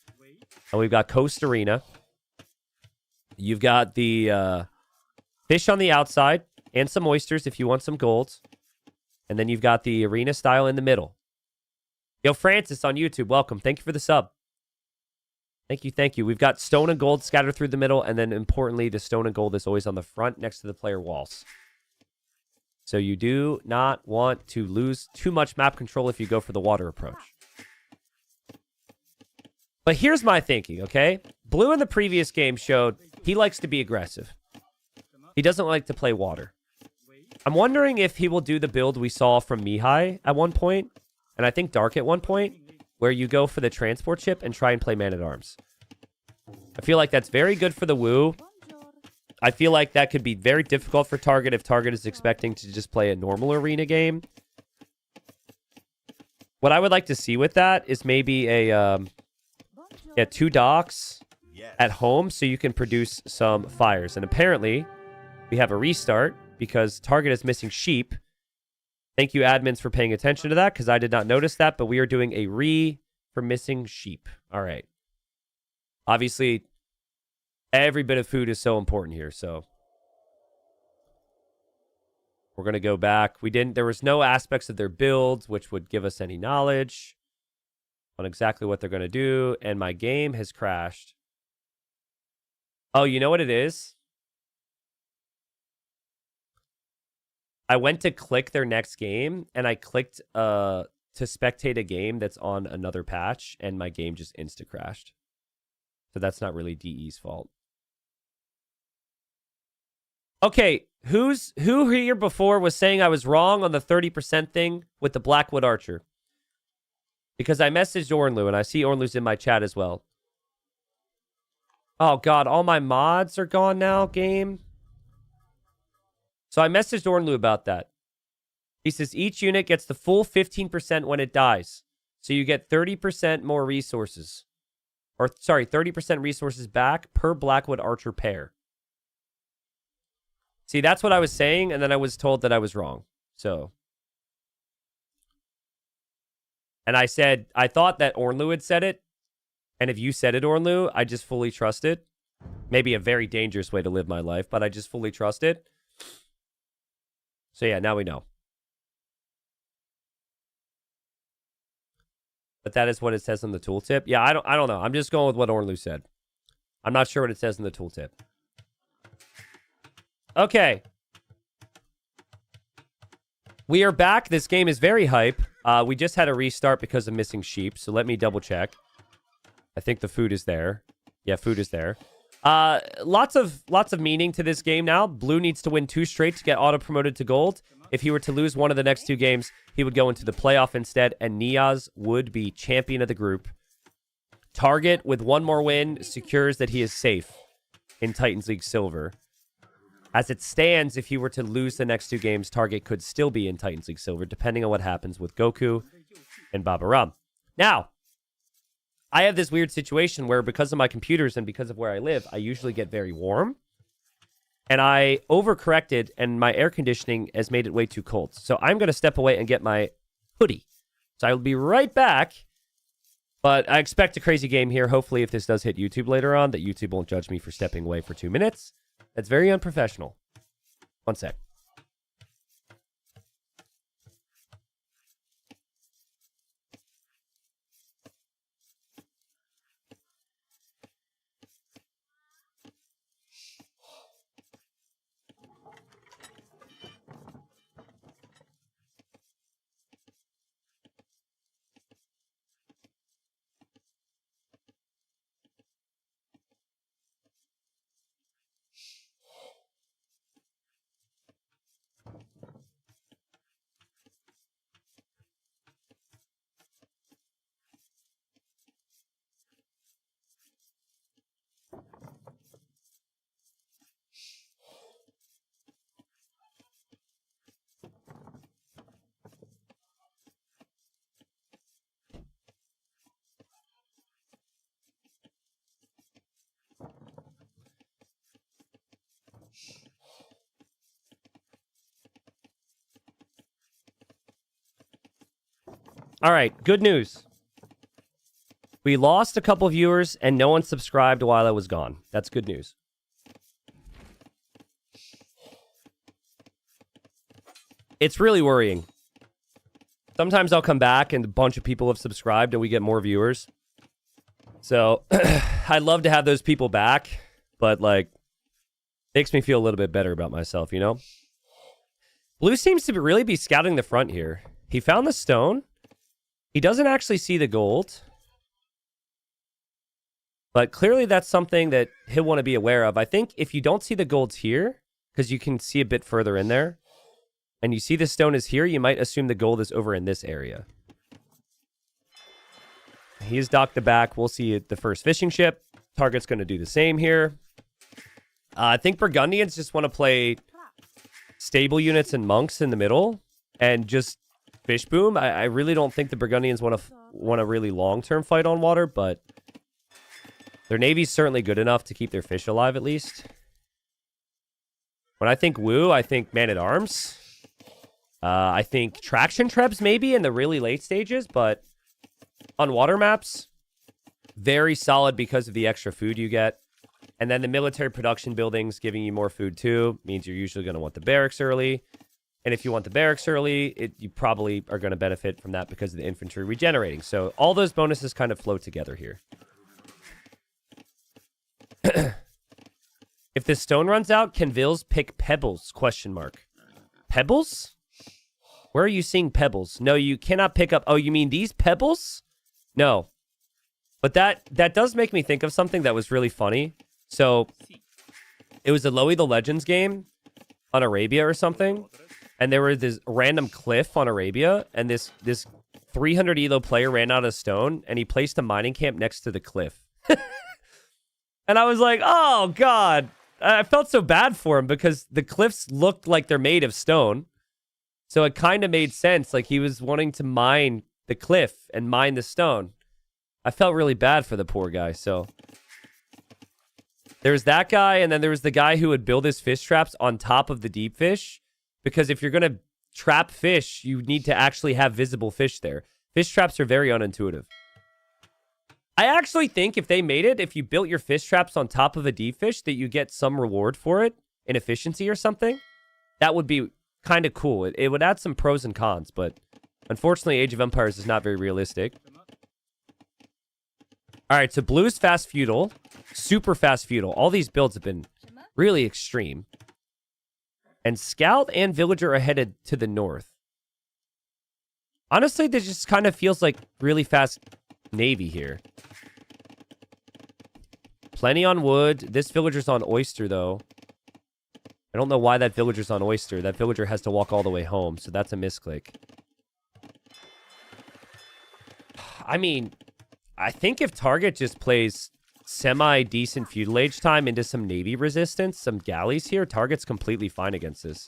And we've got Costa Rica. You've got the fish on the outside and some oysters if you want some gold. And then you've got the arena style in the middle. Yo, Francis on YouTube, welcome. Thank you for the sub. Thank you, thank you. We've got stone and gold scattered through the middle, and then importantly, the stone and gold is always on the front next to the player walls. So you do not want to lose too much map control if you go for the water approach. But here's my thinking, okay? Blue in the previous game showed he likes to be aggressive. He doesn't like to play water. I'm wondering if he will do the build we saw from Mihai at one point, and I think Dark at one point, where you go for the transport ship and try and play Man-at-Arms. I feel like that's very good for the Woo. I feel like that could be very difficult for Target if Target is expecting to just play a normal arena game. What I would like to see with that is maybe a 2 docks at home so you can produce some fires. And apparently, we have a restart because Target is missing sheep. Thank you, admins, for paying attention to that, because I did not notice that, but we are doing a for missing sheep. All right. Obviously, every bit of food is so important here, so We're going to go back. There was no aspects of their builds which would give us any knowledge on exactly what they're going to do. And my game has crashed. Oh, you know what it is? I went to click their next game, and I clicked to spectate a game that's on another patch, and my game just insta-crashed. So that's not really DE's fault. Okay, who here before was saying I was wrong on the 30% thing with the Blackwood Archer? Because I messaged Ornlu, and I see Ornlu's in my chat as well. Oh, God, all my mods are gone now, game. So I messaged Ornlu about that. He says each unit gets the full 15% when it dies. So you get 30% more resources. Or, sorry, 30% resources back per Blackwood Archer pair. See, that's what I was saying, and then I was told that I was wrong. So. And I said, I thought that Ornlu had said it. And if you said it, Ornlu, I just fully trust it. Maybe a very dangerous way to live my life, but I just fully trust it. So yeah, now we know. But that is what it says in the tooltip. Yeah, I don't know. I'm just going with what Ornlu said. I'm not sure what it says in the tooltip. Okay. We are back. This game is very hype. We just had a restart because of missing sheep, so let me double check. I think the food is there. Yeah, food is there. Lots of meaning to this game now. Blue needs to win 2 straight to get auto-promoted to gold. If he were to lose one of the next 2 games, he would go into the playoff instead, and Niaz would be champion of the group. Target, with 1 more win, secures that he is safe in Titans League Silver. As it stands, if he were to lose the next 2 games, Target could still be in Titans League Silver, depending on what happens with Goku and Babaram. Now, I have this weird situation where because of my computers and because of where I live, I usually get very warm. And I overcorrected, and my air conditioning has made it way too cold. So I'm going to step away and get my hoodie. So I will be right back. But I expect a crazy game here. Hopefully, if this does hit YouTube later on, that YouTube won't judge me for stepping away for 2 minutes. That's very unprofessional. 1 sec. All right, good news. We lost a couple viewers and no one subscribed while I was gone. That's good news. It's really worrying. Sometimes I'll come back and a bunch of people have subscribed and we get more viewers. So I'd love to have those people back, but like, makes me feel a little bit better about myself, you know? Blue seems to really be scouting the front here. He found the stone. He doesn't actually see the gold. But clearly that's something that he'll want to be aware of. I think if you don't see the golds here, because you can see a bit further in there, and you see the stone is here, you might assume the gold is over in this area. He's docked the back. We'll see the first fishing ship. Target's going to do the same here. I think Burgundians just want to play stable units and monks in the middle and just fish boom. I really don't think the Burgundians want a really long-term fight on water, but their navy's certainly good enough to keep their fish alive at least. When I think Woo, I think Man-at-Arms. I think Traction Trebs maybe in the really late stages, but on water maps, very solid because of the extra food you get. And then the military production buildings giving you more food too means you're usually going to want the barracks early. And if you want the barracks early, you probably are going to benefit from that because of the infantry regenerating. So all those bonuses kind of flow together here. If this stone runs out, can Vils pick pebbles? Question mark. Pebbles? Where are you seeing pebbles? No, you cannot pick up. Oh, you mean these pebbles? No. But that does make me think of something that was really funny. So it was a Loey the Legends game on Arabia or something. And there was this random cliff on Arabia, and this 300 elo player ran out of stone, and he placed a mining camp next to the cliff. And I was like, oh, God. I felt so bad for him because the cliffs looked like they're made of stone. So it kind of made sense. Like, he was wanting to mine the cliff and mine the stone. I felt really bad for the poor guy, so... There's that guy, and then there was the guy who would build his fish traps on top of the deep fish. Because if you're going to trap fish, you need to actually have visible fish there. Fish traps are very unintuitive. I actually think if they made it, if you built your fish traps on top of a deep fish, that you get some reward for it in efficiency or something. That would be kind of cool. It would add some pros and cons, but unfortunately, Age of Empires is not very realistic. All right, so blue's fast feudal, super fast feudal. All these builds have been really extreme. And Scout and Villager are headed to the north. Honestly, this just kind of feels like really fast Navy here. Plenty on wood. This Villager's on Oyster, though. I don't know why that Villager's on Oyster. That Villager has to walk all the way home, so that's a misclick. I mean, I think if Target just plays semi-decent feudal age time into some navy resistance, some galleys here, Target's completely fine against this.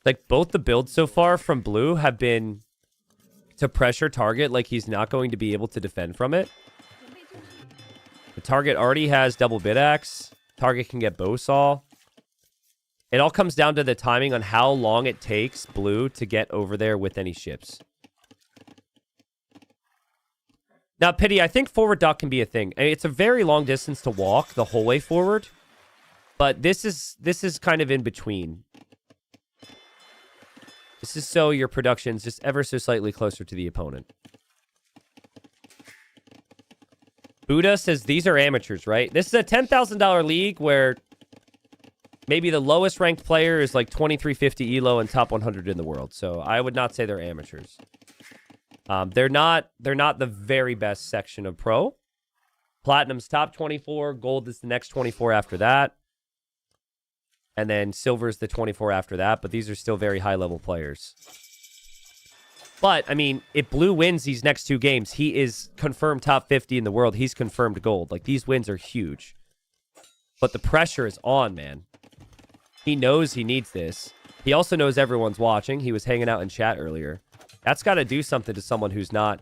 Like, both the builds so far from blue have been to pressure Target like he's not going to be able to defend from it. The Target already has double bit axe. Target can get bow saw. It all comes down to the timing on how long it takes blue to get over there with any ships. Now, Pity, I think forward dock can be a thing. I mean, it's a very long distance to walk the whole way forward, but this is kind of in between. This is so your production's just ever so slightly closer to the opponent. Buddha says these are amateurs, right? This is a $10,000 league where maybe the lowest ranked player is like 2350 elo and top 100 in the world. So I would not say they're amateurs. They're not the very best section of pro. Platinum's top 24. Gold is the next 24 after that. And then silver's the 24 after that. But these are still very high-level players. But, I mean, if blue wins these next two games, he is confirmed top 50 in the world. He's confirmed gold. Like, these wins are huge. But the pressure is on, man. He knows he needs this. He also knows everyone's watching. He was hanging out in chat earlier. That's got to do something to someone who's not,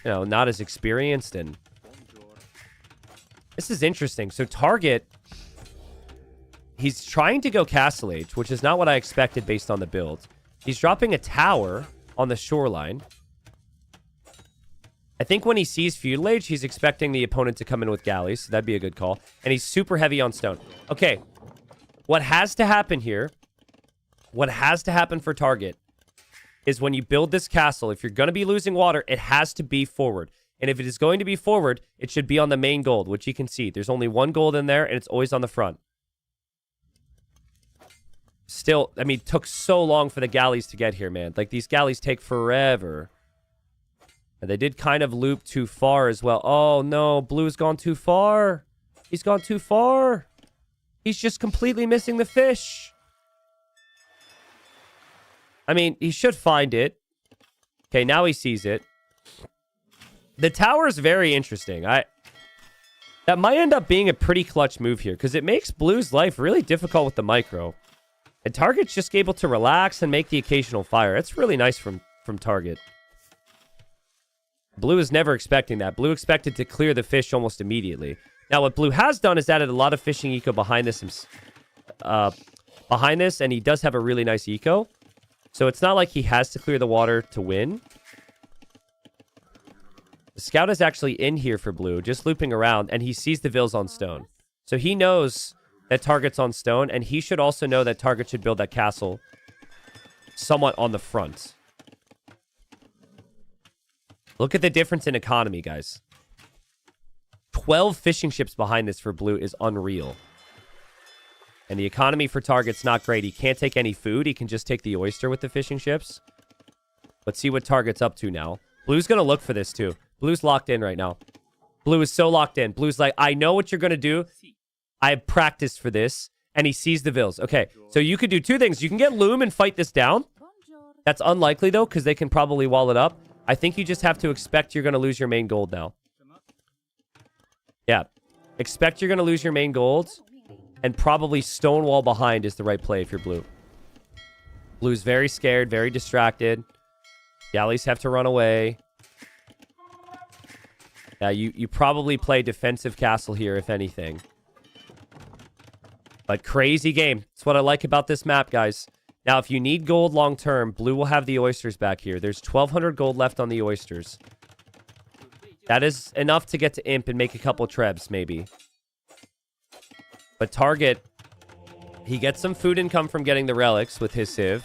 you know, not as experienced. And this is interesting. So Target, he's trying to go Castle Age, which is not what I expected based on the build. He's dropping a tower on the shoreline. I think when he sees Feudal Age, he's expecting the opponent to come in with galleys. So that'd be a good call. And he's super heavy on stone. Okay. What has to happen here, what has to happen for Target is when you build this castle, if you're going to be losing water, it has to be forward. And if it is going to be forward, it should be on the main gold, which you can see. There's only one gold in there, and it's always on the front. Still, I mean, it took so long for the galleys to get here, man. Like, these galleys take forever. And they did kind of loop too far as well. Oh, no, blue's gone too far. He's gone too far. He's just completely missing the fish. I mean, he should find it. Okay, now he sees it. The tower is very interesting. That might end up being a pretty clutch move here because it makes Blue's life really difficult with the micro. And Target's just able to relax and make the occasional fire. It's really nice from Target. Blue is never expecting that. Blue expected to clear the fish almost immediately. Now, what Blue has done is added a lot of fishing eco behind this. And he does have a really nice eco. So it's not like he has to clear the water to win. The scout is actually in here for blue, just looping around, and he sees the Vils on stone. So he knows that target's on stone, and he should also know that target should build that castle somewhat on the front. Look at the difference in economy, guys. 12 fishing ships behind this for blue is unreal. And the economy for target's not great. He can't take any food. He can just take the oyster with the fishing ships. Let's see what target's up to now. Blue's going to look for this, too. Blue's locked in right now. Blue is so locked in. Blue's like, I know what you're going to do. I have practiced for this. And he sees the vills. Okay, so you could do two things. You can get Loom and fight this down. That's unlikely, though, because they can probably wall it up. I think you just have to expect you're going to lose your main gold now. Yeah. Expect you're going to lose your main gold. And probably stonewall behind is the right play if you're blue. Blue's very scared, very distracted. Galleys have to run away. Yeah, you probably play defensive castle here, if anything. But crazy game. That's what I like about this map, guys. Now, if you need gold long term, blue will have the oysters back here. There's 1,200 gold left on the oysters. That is enough to get to imp and make a couple trebs, maybe. But target, he gets some food income from getting the relics with his civ.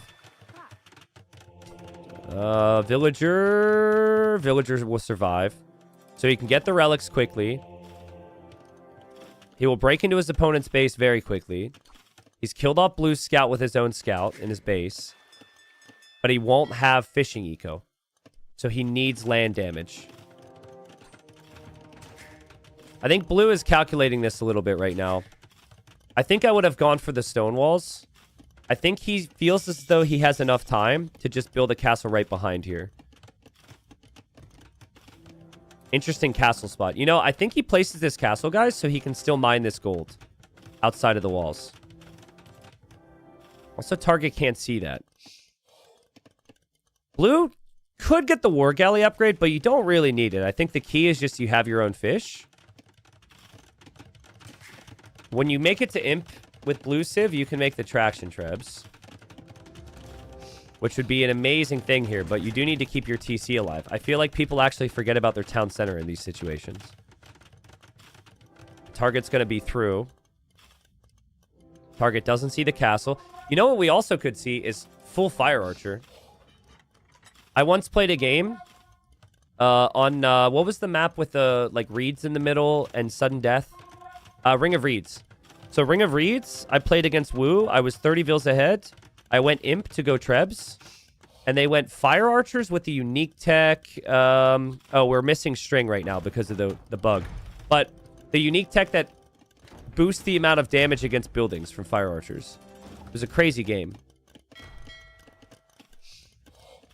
Villager will survive. So he can get the relics quickly. He will break into his opponent's base very quickly. He's killed off Blue's scout with his own scout in his base. But he won't have fishing eco. So he needs land damage. I think Blue is calculating this a little bit right now. I think I would have gone for the stone walls. I think he feels as though he has enough time to just build a castle right behind here. Interesting castle spot. You know, I think he places this castle, guys, so he can still mine this gold outside of the walls. Also, target can't see that. Blue could get the war galley upgrade, but you don't really need it. I think the key is just you have your own fish. When you make it to imp with blue civ, you can make the traction trebs, which would be an amazing thing here, but you do need to keep your TC alive. I feel like people actually forget about their town center in these situations. Target's going to be through. Target doesn't see the castle. You know what we also could see is full fire archer. I once played a game on, what was the map with the, like, reeds in the middle and sudden death? Ring of Reeds. So Ring of Reeds, I played against Wu. I was 30 vills ahead. I went imp to go trebs. And they went fire archers with the unique tech. Oh, we're missing string right now because of the bug. But the unique tech that boosts the amount of damage against buildings from fire archers. It was a crazy game.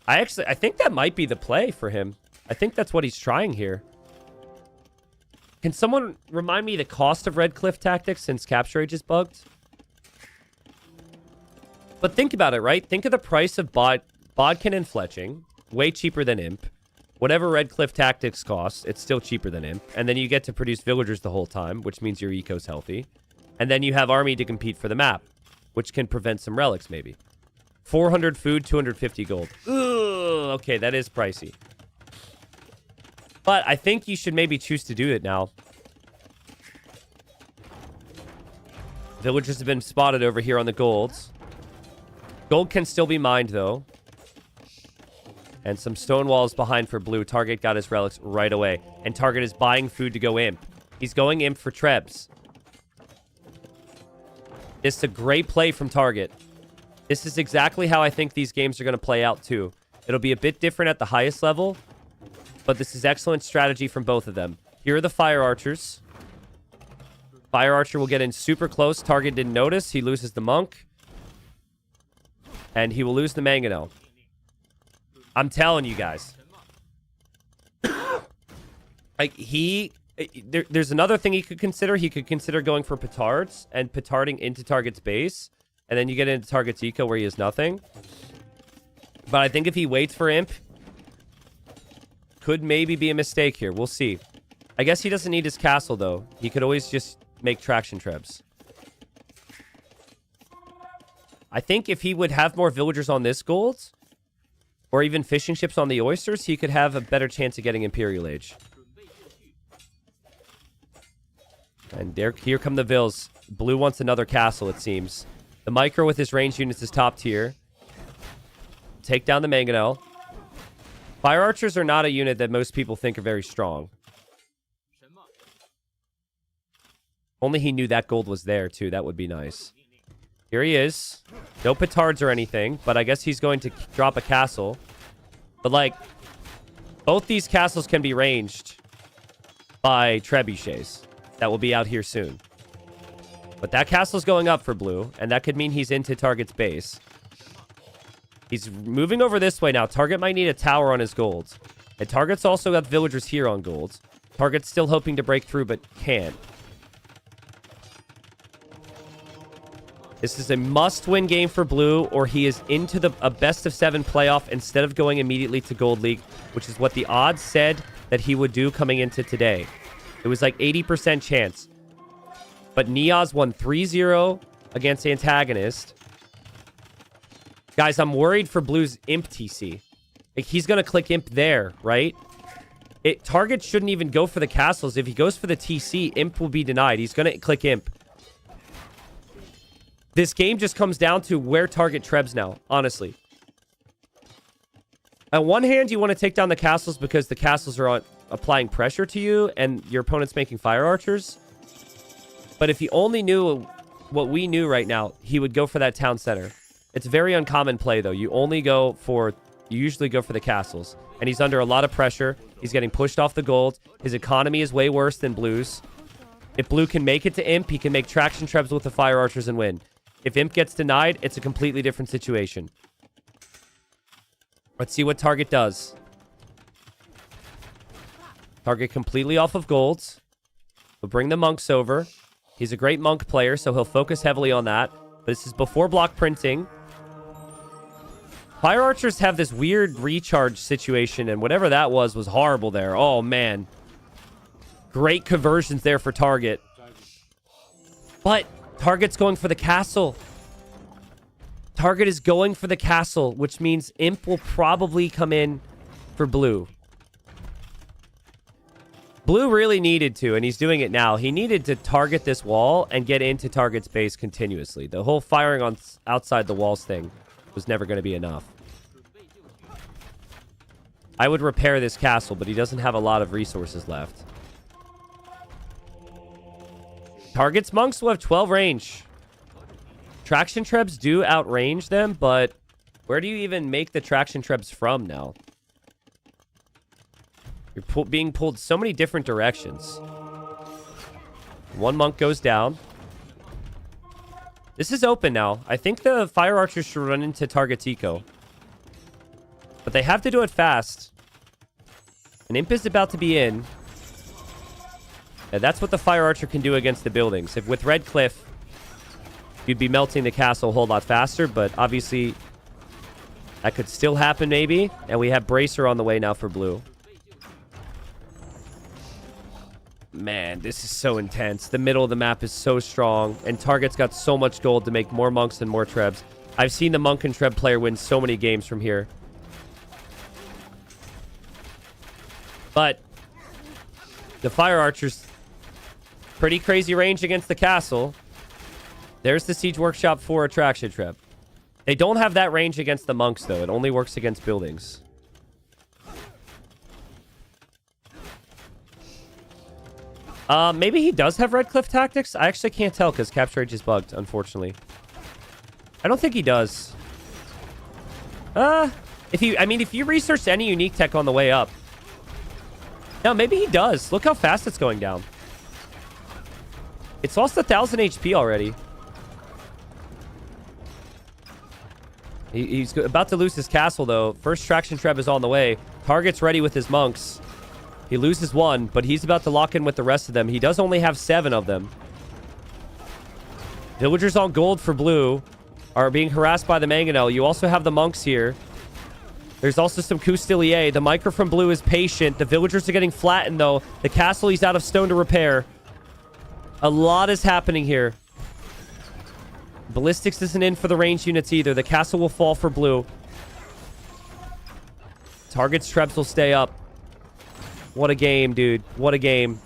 I think that might be the play for him. I think that's what he's trying here. Can someone remind me the cost of Red Cliff Tactics since Capture Age is bugged? But think about it, right? Think of the price of Bodkin and Fletching. Way cheaper than Imp. Whatever Red Cliff Tactics costs, it's still cheaper than Imp. And then you get to produce villagers the whole time, which means your eco's healthy. And then you have Army to compete for the map, which can prevent some relics, maybe. 400 food, 250 gold. Ugh, okay, that is pricey. But I think you should maybe choose to do it now. Villagers have been spotted over here on the golds. Gold can still be mined, though. And some stone walls behind for blue. Target got his relics right away. And Target is buying food to go imp. He's going imp for trebs. It's a great play from Target. This is exactly how I think these games are going to play out, too. It'll be a bit different at the highest level. But this is excellent strategy from both of them. Here are the fire archers. Fire archer will get in super close. Target didn't notice. He loses the monk. And he will lose the mangonel. I'm telling you guys. Like, there's another thing he could consider. He could consider going for petards and petarding into Target's base. And then you get into Target's eco where he has nothing. But I think if he waits for imp, could maybe be a mistake here. We'll see. I guess he doesn't need his castle, though. He could always just make traction trebs. I think if he would have more villagers on this gold, or even fishing ships on the oysters, he could have a better chance of getting Imperial Age. And here come the Vills. Blue wants another castle, it seems. The Micro with his ranged units is top tier. Take down the Mangonel. Fire Archers are not a unit that most people think are very strong. Only he knew that gold was there, too. That would be nice. Here he is. No petards or anything, but I guess he's going to drop a castle. But, like, both these castles can be ranged by trebuchets. That will be out here soon. But that castle's going up for blue, and that could mean he's into target's base. He's moving over this way now. Target might need a tower on his gold. And target's also got villagers here on gold. Target's still hoping to break through, but can't. This is a must-win game for blue, or he is into a best-of-7 playoff instead of going immediately to Gold League, which is what the odds said that he would do coming into today. It was like 80% chance. But Niaz won 3-0 against Antagonist. Guys, I'm worried for Blue's Imp TC. Like, he's going to click Imp there, right? Target shouldn't even go for the castles. If he goes for the TC, Imp will be denied. He's going to click Imp. This game just comes down to where target trebs now, honestly. On one hand, you want to take down the castles because the castles are applying pressure to you and your opponent's making fire archers. But if he only knew what we knew right now, he would go for that town center. It's a very uncommon play, though. You usually go for the castles. And he's under a lot of pressure. He's getting pushed off the gold. His economy is way worse than Blue's. If Blue can make it to Imp, he can make traction trebs with the fire archers and win. If Imp gets denied, it's a completely different situation. Let's see what target does. Target completely off of golds. We'll bring the monks over. He's a great monk player, so he'll focus heavily on that. But this is before block printing. Fire archers have this weird recharge situation, and whatever that was horrible there. Oh, man. Great conversions there for target. But target's going for the castle. Target is going for the castle, which means Imp will probably come in for blue. Blue really needed to, and he's doing it now. He needed to target this wall and get into target's base continuously. The whole firing on outside the walls thing was never going to be enough. I would repair this castle, but he doesn't have a lot of resources left. Target's monks will have 12 range. Traction trebs do outrange them, but where do you even make the traction trebs from now? You're being pulled so many different directions. One monk goes down. This is open now. I think the fire archers should run into target's eco. But they have to do it fast. An Imp is about to be in. And that's what the fire archer can do against the buildings. If with Red Cliff, you'd be melting the castle a whole lot faster, but obviously that could still happen maybe. And we have Bracer on the way now for blue. Man, this is so intense. The middle of the map is so strong, and target's got so much gold to make more monks and more trebs. I've seen the monk and treb player win so many games from here. But the fire archers, pretty crazy range against the castle. There's the Siege Workshop for attraction treb. They don't have that range against the monks, though. It only works against buildings. Maybe he does have Red Cliff tactics. I actually can't tell because Capture Age is bugged, unfortunately. I don't think he does. If you researched any unique tech on the way up. No, maybe he does. Look how fast it's going down. It's lost 1,000 HP already. He's about to lose his castle, though. First traction treb is on the way. Target's ready with his monks. He loses one, but he's about to lock in with the rest of them. He does only have 7 of them. Villagers on gold for blue are being harassed by the Mangonel. You also have the monks here. There's also some Coustilier. The Micro from blue is patient. The villagers are getting flattened, though. The castle, he's out of stone to repair. A lot is happening here. Ballistics isn't in for the range units either. The castle will fall for blue. Target's trebs will stay up. What a game, dude. What a game.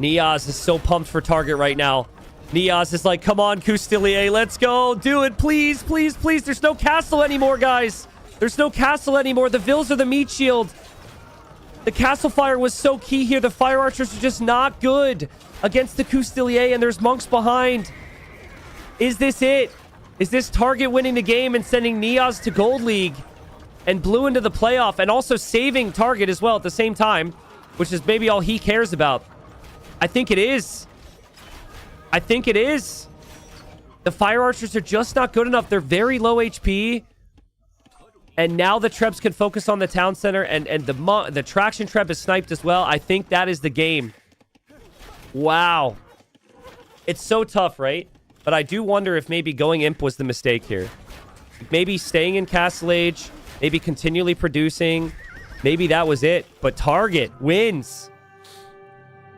Niaz is so pumped for target right now. Niaz is like, come on, Coustillier, let's go. Do it, please, please, please. There's no castle anymore, guys. There's no castle anymore. The Vils are the meat shield. The castle fire was so key here. The fire archers are just not good against the Coustillier, and there's monks behind. Is this it? Is this target winning the game and sending Niaz to Gold League and Blue into the playoff, and also saving target as well at the same time, which is maybe all he cares about? I think it is. I think it is. The fire archers are just not good enough. They're very low HP. And now the Trebs can focus on the town center, and the traction Treb is sniped as well. I think that is the game. Wow. It's so tough, right? But I do wonder if maybe going Imp was the mistake here. Maybe staying in Castle Age, maybe continually producing. Maybe that was it. But target wins.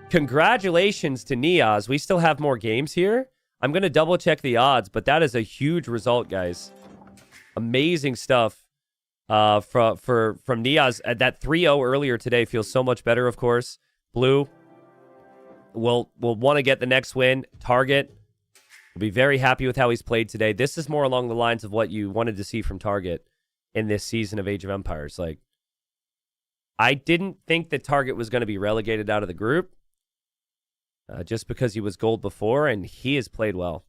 Congratulations to Niaz. We still have more games here. I'm going to double check the odds, but that is a huge result, guys. Amazing stuff from Niaz. That 3-0 earlier today feels so much better, of course. Blue will want to get the next win. Target will be very happy with how he's played today. This is more along the lines of what you wanted to see from Target in this season of Age of Empires. Like, I didn't think that Target was going to be relegated out of the group. Just because he was gold before, and he has played well.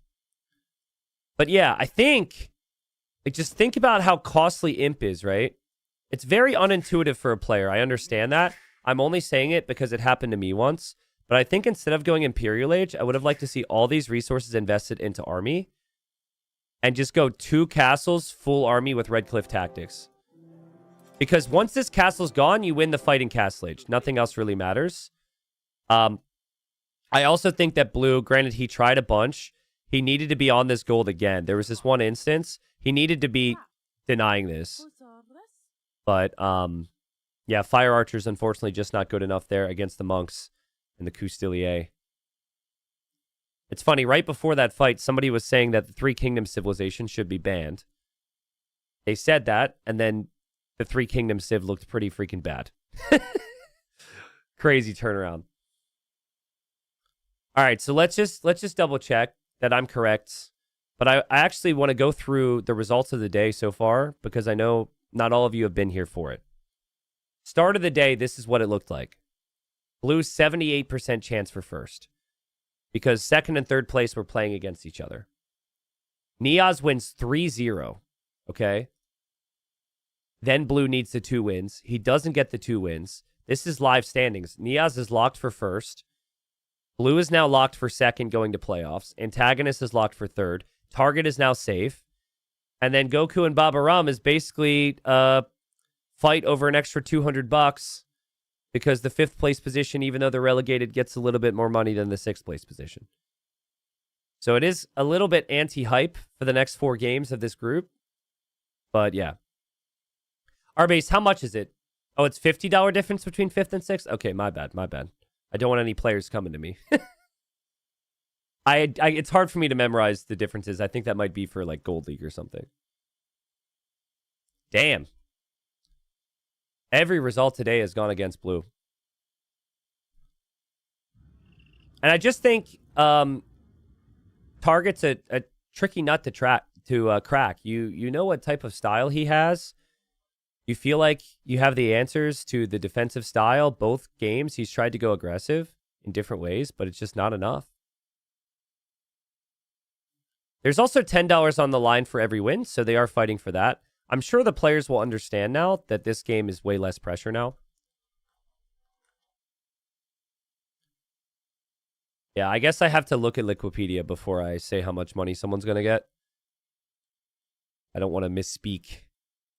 But yeah, I think, like, just think about how costly Imp is, right? It's very unintuitive for a player. I understand that. I'm only saying it because it happened to me once. But I think instead of going Imperial Age, I would have liked to see all these resources invested into army and just go 2 castles, full army with Red Cliff tactics. Because once this castle's gone, you win the fighting Castle Age. Nothing else really matters. I also think that Blue, granted, he tried a bunch. He needed to be on this gold again. There was this one instance. He needed to be denying this. But, yeah, Fire Archers, unfortunately, just not good enough there against the monks and the Coustillier. It's funny, right before that fight, somebody was saying that the Three Kingdoms civilization should be banned. They said that, and then the Three Kingdoms civ looked pretty freaking bad. Crazy turnaround. All right, so let's just double check that I'm correct. But I actually want to go through the results of the day so far because I know not all of you have been here for it. Start of the day, this is what it looked like. Blue 78% chance for first because second and third place were playing against each other. Niaz wins 3-0, okay? Then Blue needs the 2 wins. He doesn't get the 2 wins. This is live standings. Niaz is locked for first. Blue is now locked for second going to playoffs. Antagonist is locked for third. Target is now safe. And then Goku and Baba Ram is basically fight over an extra $200 because the 5th place position, even though they're relegated, gets a little bit more money than the 6th place position. So it is a little bit anti-hype for the next 4 games of this group. But yeah. Arbase, how much is it? Oh, it's $50 difference between 5th and 6th? Okay, my bad, my bad. I don't want any players coming to me. It's hard for me to memorize the differences. I think that might be for like Gold League or something. Damn. Every result today has gone against Blue. And I just think Target's a tricky nut to crack. You know what type of style he has. You feel like you have the answers to the defensive style. Both games, he's tried to go aggressive in different ways, but it's just not enough. There's also $10 on the line for every win, so they are fighting for that. I'm sure the players will understand now that this game is way less pressure now. Yeah, I guess I have to look at Liquipedia before I say how much money someone's going to get. I don't want to misspeak.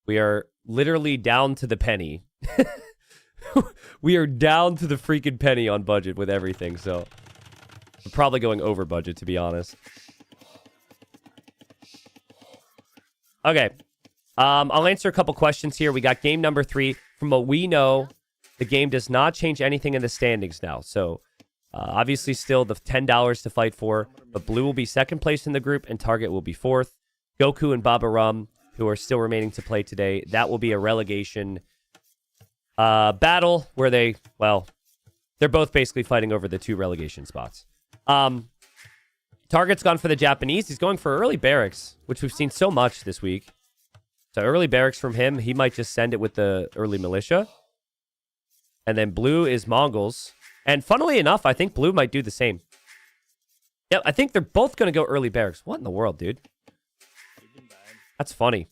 We are literally down to the penny. We are down to the freaking penny on budget with everything, so I'm probably going over budget, to be honest. Okay. I'll answer a couple questions here. We got game number 3. From what we know, the game does not change anything in the standings now. So, obviously still the $10 to fight for, but Blue will be second place in the group and Target will be 4th. Goku and Baba Rum, who are still remaining to play today, that will be a relegation battle where they, well, They're both basically fighting over the 2 relegation spots. Target's gone for the Japanese. He's going for early barracks, which we've seen so much this week. So early barracks from him. He might just send it with the early militia. And then blue is Mongols. And funnily enough, I think blue might do the same. Yep, I think they're both going to go early barracks. What in the world, dude? That's funny.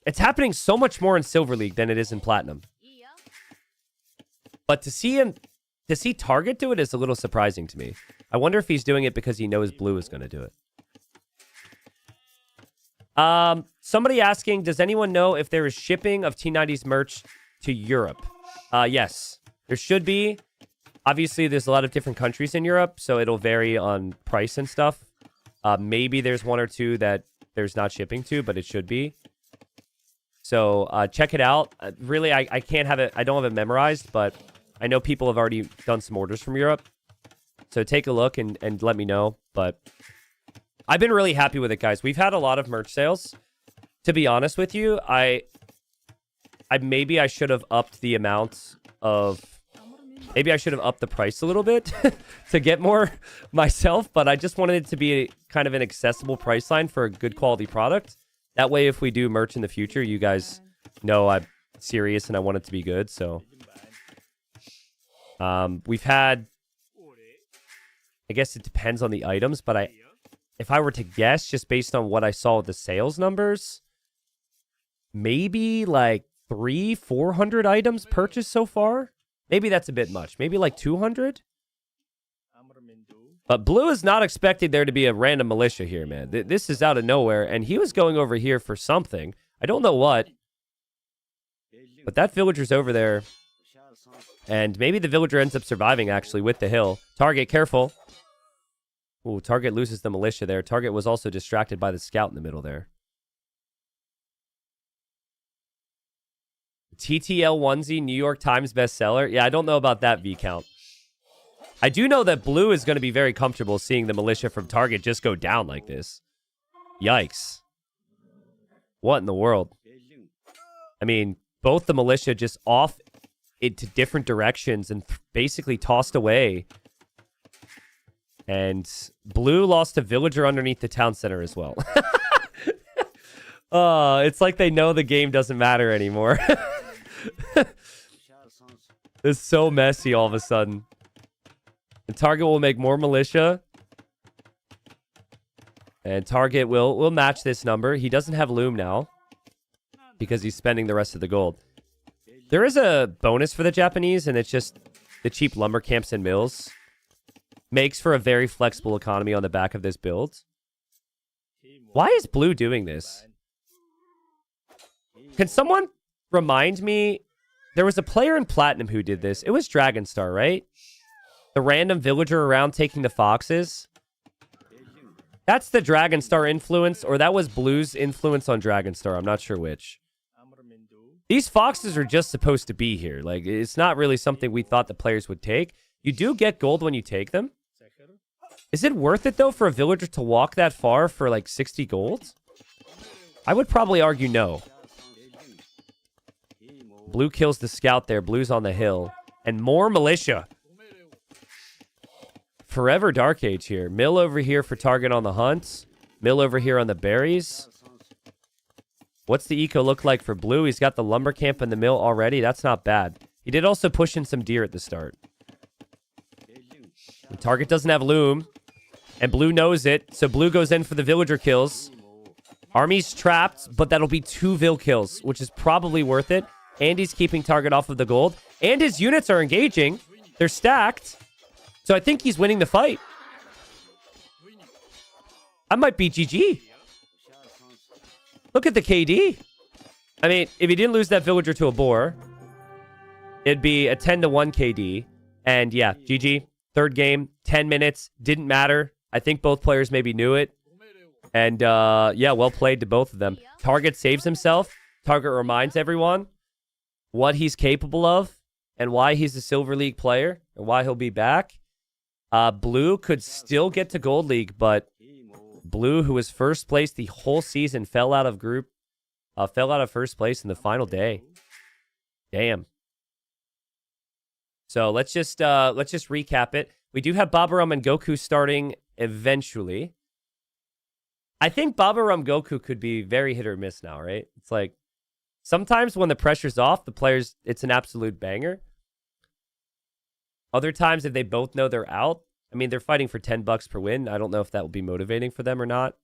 It's happening so much more in Silver League than it is in Platinum. But to see Target do it is a little surprising to me. I wonder if he's doing it because he knows blue is going to do it. Somebody asking, does anyone know if there is shipping of T90's merch to Europe? Yes, there should be. Obviously, there's a lot of different countries in Europe, so it'll vary on price and stuff. Maybe there's 1 or 2 that there's not shipping to, but it should be. So check it out. Really, I can't have it. I don't have it memorized, but I know people have already done some orders from Europe. So take a look and let me know. But I've been really happy with it, guys. We've had a lot of merch sales. To be honest with you, maybe I should have upped the amount of... Maybe I should have upped the price a little bit to get more myself, but I just wanted it to be kind of an accessible price line for a good quality product. That way, if we do merch in the future, you guys know I'm serious and I want it to be good. So we've had, I guess it depends on the items, but if I were to guess, just based on what I saw with the sales numbers, maybe like 300-400 items purchased so far. Maybe that's a bit much. Maybe like 200? But blue is not expecting there to be a random militia here, man. This is out of nowhere, and he was going over here for something. I don't know what. But that villager's over there. And maybe the villager ends up surviving, actually, with the hill. Target, careful. Ooh, Target loses the militia there. Target was also distracted by the scout in the middle there. TTL onesie, New York Times bestseller. Yeah, I don't know about that V count. I do know that blue is going to be very comfortable seeing the militia from Target just go down like this. Yikes. What in the world? I mean, both the militia just off into different directions and basically tossed away. And blue lost a villager underneath the town center as well. It's like they know the game doesn't matter anymore. It's so messy all of a sudden. And Target will make more militia. And Target will match this number. He doesn't have loom now because he's spending the rest of the gold. There is a bonus for the Japanese, and it's just the cheap lumber camps and mills. Makes for a very flexible economy on the back of this build. Why is blue doing this? Can someone remind me? There was a player in Platinum who did this. It was Dragonstar, right? The random villager around taking the foxes. That's the Dragonstar influence, or that was Blue's influence on Dragonstar. I'm not sure which. These foxes are just supposed to be here. Like, it's not really something we thought the players would take. You do get gold when you take them. Is it worth it, though, for a villager to walk that far for, like, 60 gold? I would probably argue no. Blue kills the scout there. Blue's on the hill. And more militia. Forever Dark Age here. Mill over here for Target on the hunt. Mill over here on the berries. What's the eco look like for blue? He's got the lumber camp and the mill already. That's not bad. He did also push in some deer at the start. The Target doesn't have loom. And blue knows it. So blue goes in for the villager kills. Army's trapped, but that'll be 2 vill kills, which is probably worth it. And he's keeping Target off of the gold. And his units are engaging. They're stacked. So I think he's winning the fight. I might be GG. Look at the KD. I mean, if he didn't lose that villager to a boar, it'd be a 10-1 KD. And yeah, GG. Third game, 10 minutes. Didn't matter. I think both players maybe knew it. And yeah, well played to both of them. Target saves himself. Target reminds everyone what he's capable of and why he's a Silver League player and why he'll be back. Blue could still get to Gold League, but Blue, who was first place the whole season, fell out of first place in the final day. Damn. So let's just recap it. We do have Babaram and Goku starting eventually. I think Babaram Goku could be very hit or miss now, right? It's like sometimes when the pressure's off, the players, it's an absolute banger. Other times, if they both know they're out, I mean, they're fighting for $10 per win. I don't know if that will be motivating for them or not.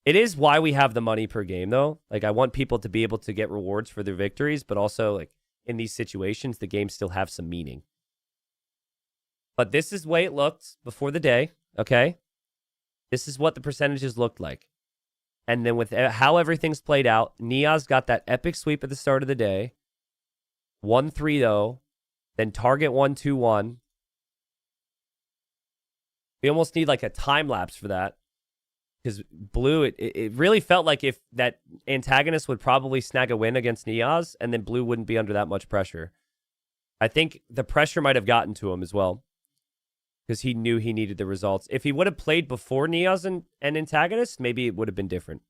It is why we have the money per game, though. Like, I want people to be able to get rewards for their victories, but also, like, in these situations, the games still have some meaning. But this is the way it looked before the day, okay? This is what the percentages looked like. And then with how everything's played out, Niaz got that epic sweep at the start of the day. 1-3, though. Then target 1-2-1. We almost need like a time lapse for that. Because Blue, it really felt like if that antagonist would probably snag a win against Niaz, and then Blue wouldn't be under that much pressure. I think the pressure might have gotten to him as well. Because he knew he needed the results. If he would have played before Niaz and antagonist, maybe it would have been different.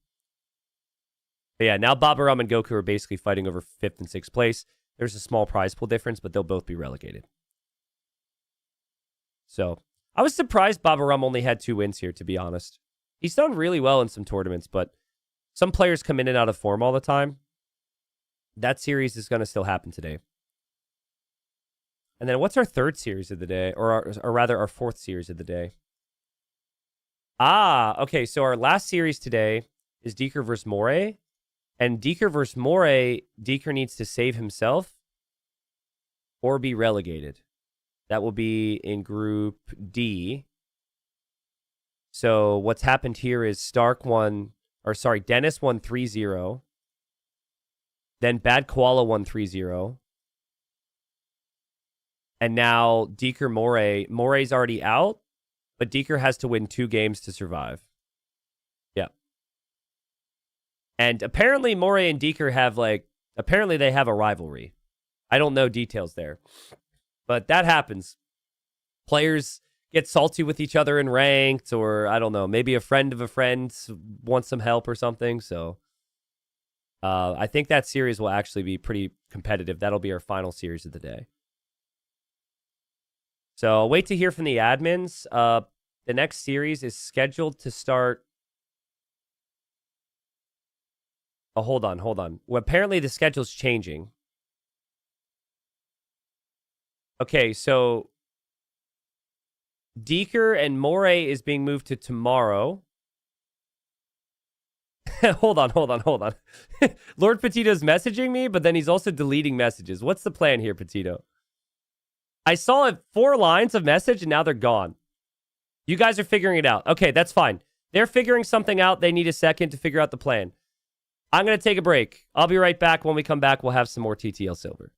But yeah, now Babaram and Goku are basically fighting over 5th and 6th place. There's a small prize pool difference, but they'll both be relegated. So, I was surprised Babaram only had 2 wins here, to be honest. He's done really well in some tournaments, but some players come in and out of form all the time. That series is going to still happen today. And then what's our 3rd series of the day? Or rather, our 4th series of the day. Ah, okay. So our last series today is Deeker versus Moray. And Deeker versus Moray, Deeker needs to save himself or be relegated. That will be in Group D. So what's happened here is Dennis won 3-0. Then Bad Koala won 3-0. And now Deeker Moray's already out, but Deeker has to win 2 games to survive. Yeah. And apparently Moray and Deeker have apparently they have a rivalry. I don't know details there. But that happens. Players get salty with each other in ranked, or I don't know, maybe a friend of a friend wants some help or something. So I think that series will actually be pretty competitive. That'll be our final series of the day. So I'll wait to hear from the admins. The next series is scheduled to start. Oh, hold on. Well, apparently the schedule's changing. Okay, so Deeker and Moray is being moved to tomorrow. Hold on. Lord Petito's messaging me, but then he's also deleting messages. What's the plan here, Petito? I saw 4 lines of message, and now they're gone. You guys are figuring it out. Okay, that's fine. They're figuring something out. They need a second to figure out the plan. I'm going to take a break. I'll be right back. When we come back, we'll have some more TTL Silver.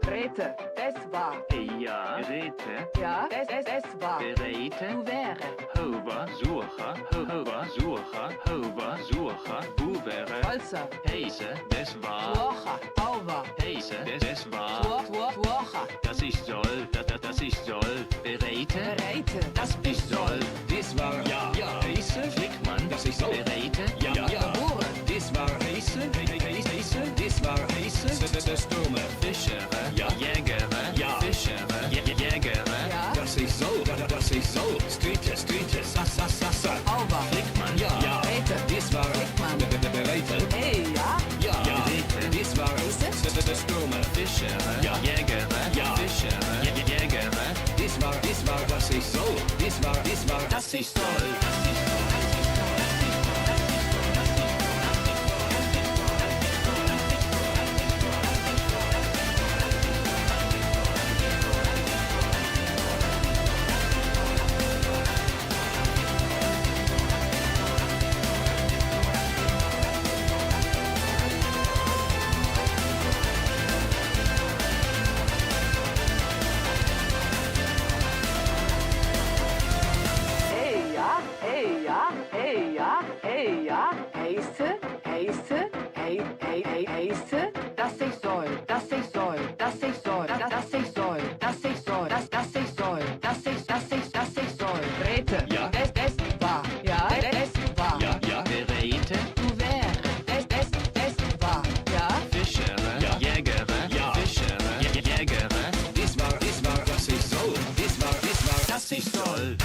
Rete, es war. Ja, Rete. Ja, es war. Berete. Du wäre. Hova, Sucha. Hova, Sucha. Hova, Sucha. Wo wäre? Holzer. Heise, das war. Tuocha. Auber. Heise, das war. Tuocha. Das ich soll. Das ich soll. Berete. Berete. Das ich soll. Das war ja Heise, Flickmann. das ich soll. Berete. Ja. Das war Heise, das war Heise, das Dumme. Fischere. Ja. Jägere. Ja. Fischere. Jägere. Ja. Das ich soll. Streetes, Sassa. Auber. Flickmann. Ja. Rete. Das war Flickmann. Berete. Hey, ja. Ja. Rete. Das war das Dumme. Fischere. Ja. Jägere. Ja. Fischere. Jägere. Das war, das ich soll. Das war, Das ich soll. Ace, das ich soll, das ich soll, das ich soll, das ich soll, das ich soll, das ich soll, das ich soll. Grete, Ja. es war, ja, es war. Ja, ja. Bereite, Du wäre, es war, ja. Fischere, Ja. Jägere, Ja. Fischere, Jägere, Dies war, was ich soll. Dies war, das ich soll.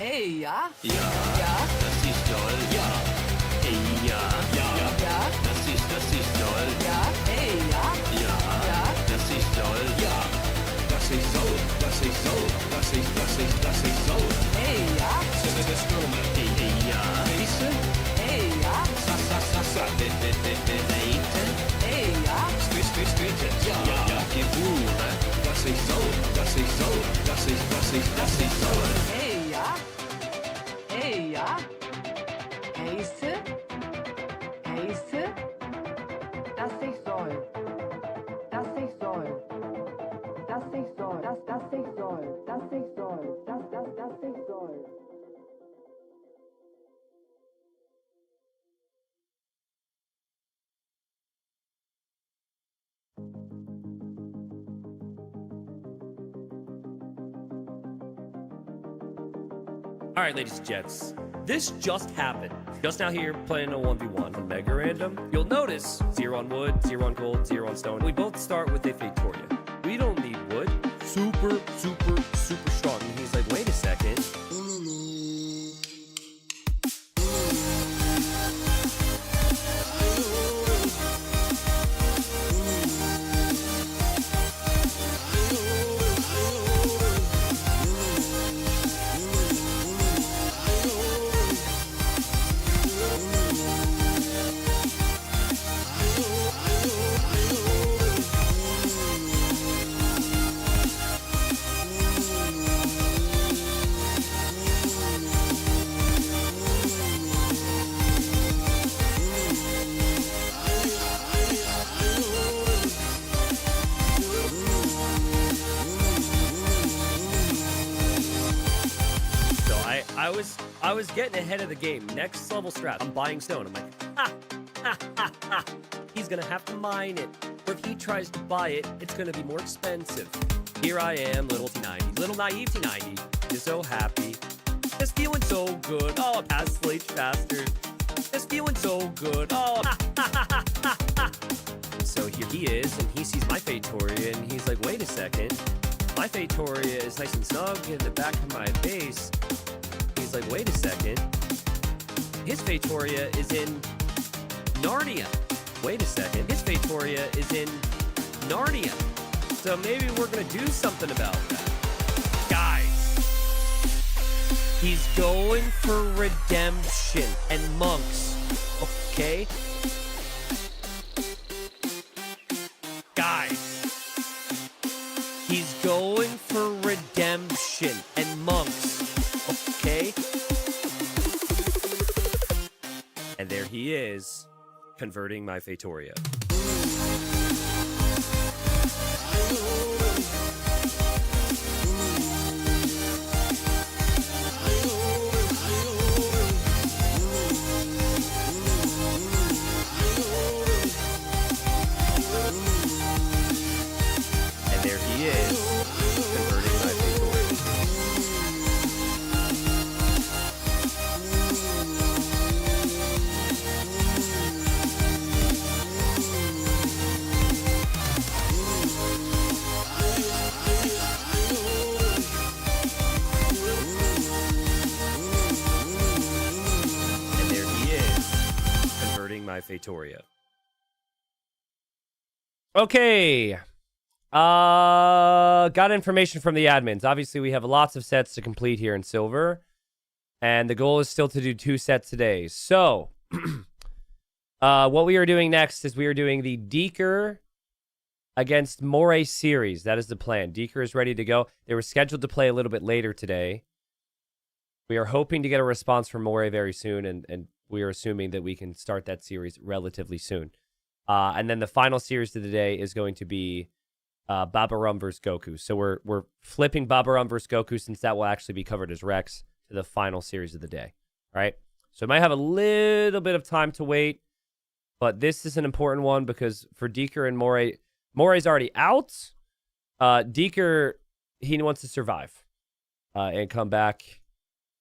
Hey, ja, Ja, ja, das ich soll. Ja. Hey, ja, Ja. ja, das ich soll. ja, hey, ja, Ja, ja. das ich soll. Ja. Was ich soll. Was ich soll. Was ich soll. Hey, ja, Stürme. Hey, ja, Heiße. hey, ja, Sa. Bereite, hey, ja. Bitte. Ja. Ja. Gebure, Was ich soll. Was ich soll. Was ich soll. Hey, ja, hey, ja. Heiße, dass ich soll, dass ich soll, dass ich soll, dass ich soll, dass ich soll, dass ich soll. All right, ladies and gents, this just happened. Just now here playing a 1v1 on Mega Random. You'll notice 0 on wood, 0 on gold, 0 on stone. We both start with a Victoria. We don't need wood. Super strong. And he's like, wait a second. I was getting ahead of the game. Next level strat. I'm buying stone. I'm like, he's gonna have to mine it. Or if he tries to buy it, it's gonna be more expensive. Here I am, little T90, little naive T90, just so happy, just feeling so good. Oh, I passed late faster. Just feeling so good. Oh, so here he is, and he sees my Fatoria, and he's like, wait a second. My Fatoria is nice and snug in the back of my base. He's like, wait a second. His Fatoria is in Narnia. Wait a second. His Fatoria is in Narnia. So maybe we're gonna do something about that. Guys, he's going for redemption and monks, okay? Guys, he's going for redemption and monks, okay? And there he is, converting my Fatoria. And there he is, converting my Fatoria. And there he is, converting my Fatoria. Okay. Got information from the admins. Obviously, we have lots of sets to complete here in silver. And the goal is still to do 2 sets today. So, what we are doing next is we are doing the Deeker against Moray Series. That is the plan. Deeker is ready to go. They were scheduled to play a little bit later today. We are hoping to get a response from Moray very soon, and we are assuming that we can start that series relatively soon. And then the final series of the day is going to be Babarum versus Goku. So we're flipping Babarum versus Goku, since that will actually be covered as Rex, to the final series of the day. All right? So it might have a little bit of time to wait, but this is an important one because for Deeker and Moray, Moray's already out. Deeker, he wants to survive and come back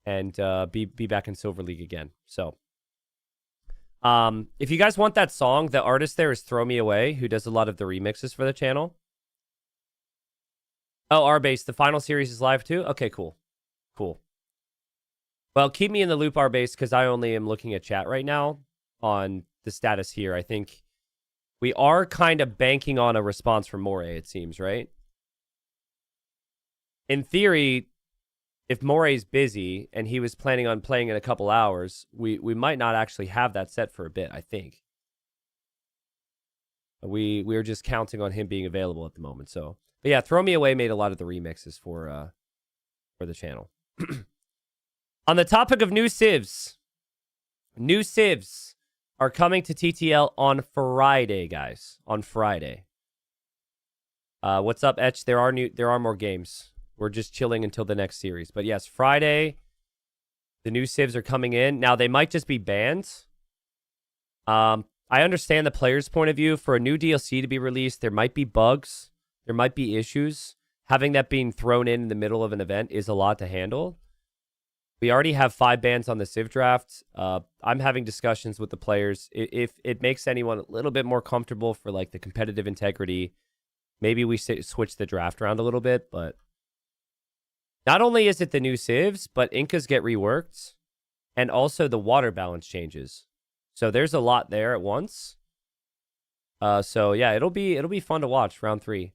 and be back in Silver League again. So if you guys want that song, the artist there is Throw Me Away, who does a lot of the remixes for the channel. Oh, R-Base, the final series is live too? Okay, cool. Cool. Well, keep me in the loop, R-Base, because I only am looking at chat right now on the status here. I think we are kind of banking on a response from Moray, it seems, right? In theory, if Moray's busy and he was planning on playing in a couple hours, we might not actually have that set for a bit, I think. We're just counting on him being available at the moment, so... But yeah, Throw Me Away made a lot of the remixes for the channel. On the topic of new civs are coming to TTL on Friday, guys. On Friday. What's up, Etch? There are more games. We're just chilling until the next series. But yes, Friday, the new civs are coming in. Now, they might just be bans. I understand the player's point of view. For a new DLC to be released, there might be bugs. There might be issues. Having that being thrown in the middle of an event is a lot to handle. We already have 5 bans on the Civ draft. I'm having discussions with the players. If it makes anyone a little bit more comfortable for like the competitive integrity, maybe we switch the draft around a little bit. But not only is it the new Civs, but Incas get reworked, and also the water balance changes. So there's a lot there at once. So yeah, it'll be fun to watch round 3.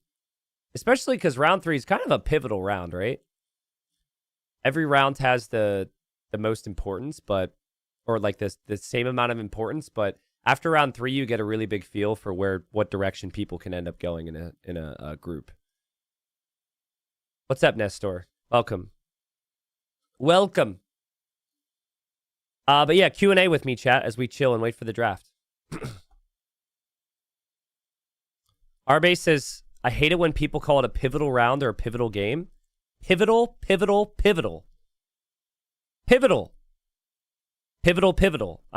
Especially because round 3 is kind of a pivotal round, right? Every round has the most importance, or like the same amount of importance, but after round 3, you get a really big feel for what direction people can end up going in a group. What's up, Nestor? Welcome. Welcome. But yeah, Q&A with me, chat, as we chill and wait for the draft. R-Base says, I hate it when people call it a pivotal round or a pivotal game. Pivotal. I'm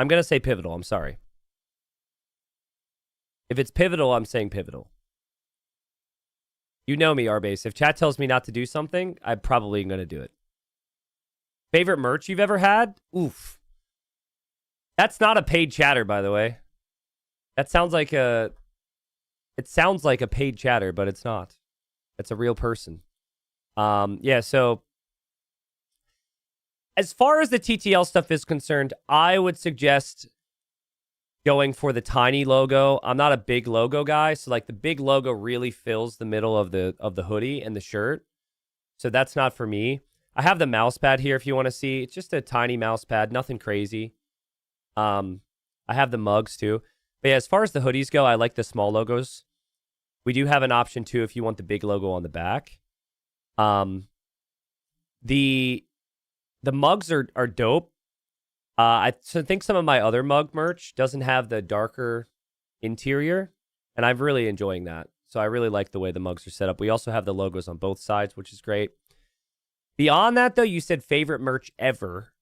going to say pivotal. I'm sorry. If it's pivotal, I'm saying pivotal. You know me, R-Base. If chat tells me not to do something, I'm probably going to do it. Favorite merch you've ever had? Oof. That's not a paid chatter, by the way. That sounds like a... It sounds like a paid chatter, but it's not. It's a real person. Yeah, so as far as the TTL stuff is concerned, I would suggest going for the tiny logo. I'm not a big logo guy, so like the big logo really fills the middle of the hoodie and the shirt. So that's not for me. I have the mouse pad here if you want to see. It's just a tiny mouse pad, nothing crazy. I have the mugs too. But yeah, as far as the hoodies go, I like the small logos. We do have an option too if you want the big logo on the back. The mugs are dope. I think some of my other mug merch doesn't have the darker interior, and I'm really enjoying that. So I really like the way the mugs are set up. We also have the logos on both sides, which is great. Beyond that, though, you said favorite merch ever.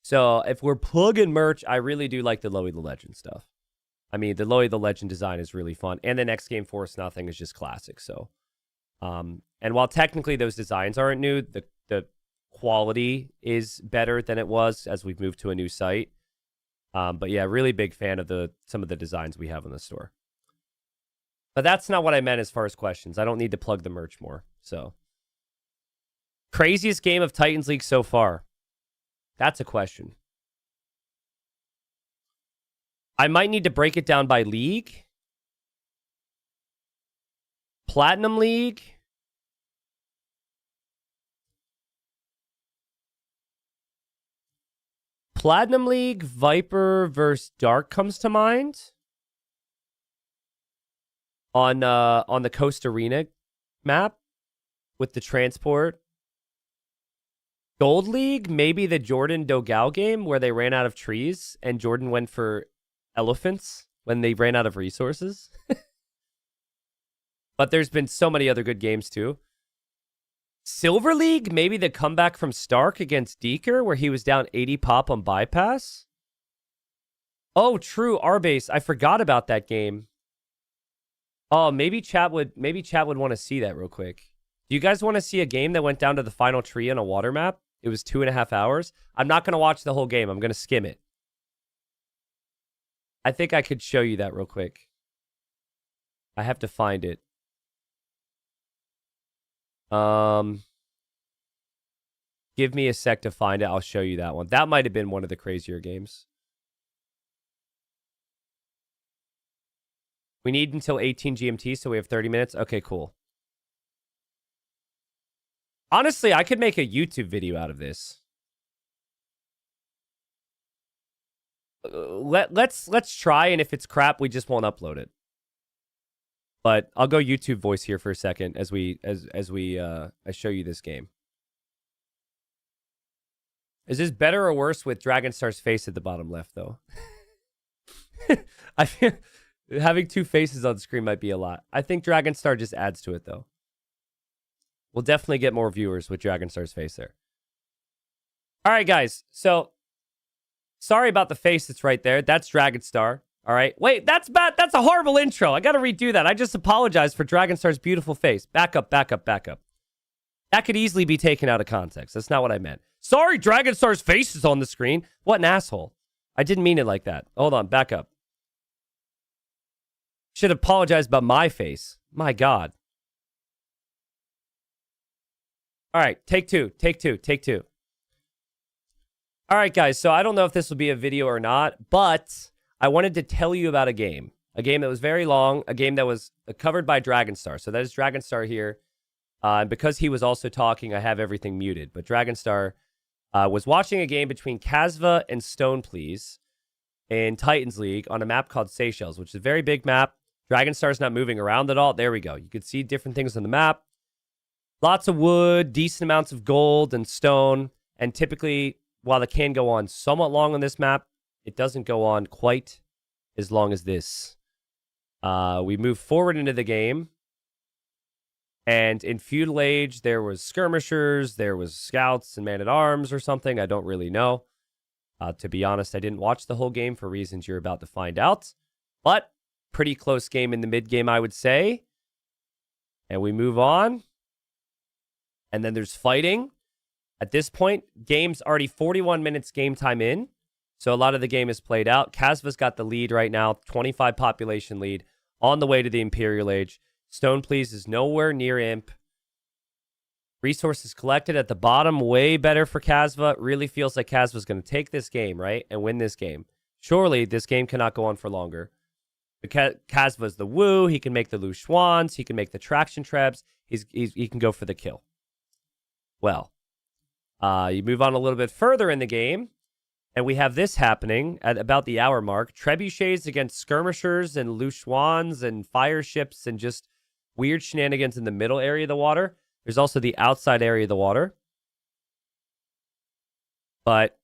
So if we're plugging merch, I really do like the Loey the Legend stuff. I mean, the Loey the Legend design is really fun. And the next game, Force Nothing, is just classic. So, and while technically those designs aren't new, the quality is better than it was as we've moved to a new site. But yeah, really big fan of some of the designs we have in the store. But that's not what I meant as far as questions. I don't need to plug the merch more. So, craziest game of Titans League so far? That's a question. I might need to break it down by league. Platinum League. Platinum League, Viper versus Dark comes to mind. on the Costa Arena map with the transport. Gold League, maybe the Jordan Dogal game where they ran out of trees and Jordan went for elephants when they ran out of resources. But there's been so many other good games too. Silver League, maybe the comeback from Stark against Deeker where he was down 80 pop on bypass. Oh, true, R-Base. I forgot about that game. Oh, maybe chat would want to see that real quick. Do you guys want to see a game that went down to the final tree on a water map? It was 2.5 hours. I'm not going to watch the whole game. I'm going to skim it. I think I could show you that real quick. I have to find it. Give me a sec to find it. I'll show you that one. That might have been one of the crazier games. We need until 18 GMT, so we have 30 minutes. Okay, cool. Honestly, I could make a YouTube video out of this. Let's try, and if it's crap, we just won't upload it. But I'll go YouTube voice here for a second as I show you this game. Is this better or worse with Dragonstar's face at the bottom left, though? I feel having two faces on screen might be a lot. I think Dragonstar just adds to it, though. We'll definitely get more viewers with Dragonstar's face there. All right, guys. So, sorry about the face that's right there. That's Dragonstar. All right. Wait, that's bad. That's a horrible intro. I got to redo that. I just apologize for Dragonstar's beautiful face. Back up, back up, back up. That could easily be taken out of context. That's not what I meant. Sorry, Dragonstar's face is on the screen. What an asshole. I didn't mean it like that. Hold on, back up. Should apologize about my face. My God. All right, take two. All right, guys, so I don't know if this will be a video or not, but I wanted to tell you about a game that was very long, a game that was covered by Dragonstar. So that is Dragonstar here. And because he was also talking, I have everything muted. But Dragonstar was watching a game between Casva and Stone Please in Titans League on a map called Seychelles, which is a very big map. Dragonstar's not moving around at all. There we go. You can see different things on the map. Lots of wood, decent amounts of gold and stone. And typically, while it can go on somewhat long on this map, it doesn't go on quite as long as this. We move forward into the game. And in Feudal Age, there was skirmishers, there was scouts and man-at-arms or something. I don't really know. To be honest, I didn't watch the whole game for reasons you're about to find out. But pretty close game in the mid-game, I would say. And we move on. And then there's fighting. At this point, game's already 41 minutes game time in. So a lot of the game is played out. Casva's got the lead right now, 25 population lead, on the way to the Imperial Age. Stone Please is nowhere near Imp. Resources collected at the bottom, way better for Casva. Really feels like Casva's going to take this game, right? And win this game. Surely, this game cannot go on for longer. Casva's the woo. He can make the Lu Schwans. He can make the traction trebs. He can go for the kill. Well, you move on a little bit further in the game, and we have this happening at about the hour mark. Trebuchets against skirmishers and Lu Schwans and fire ships and just weird shenanigans in the middle area of the water. There's also the outside area of the water. But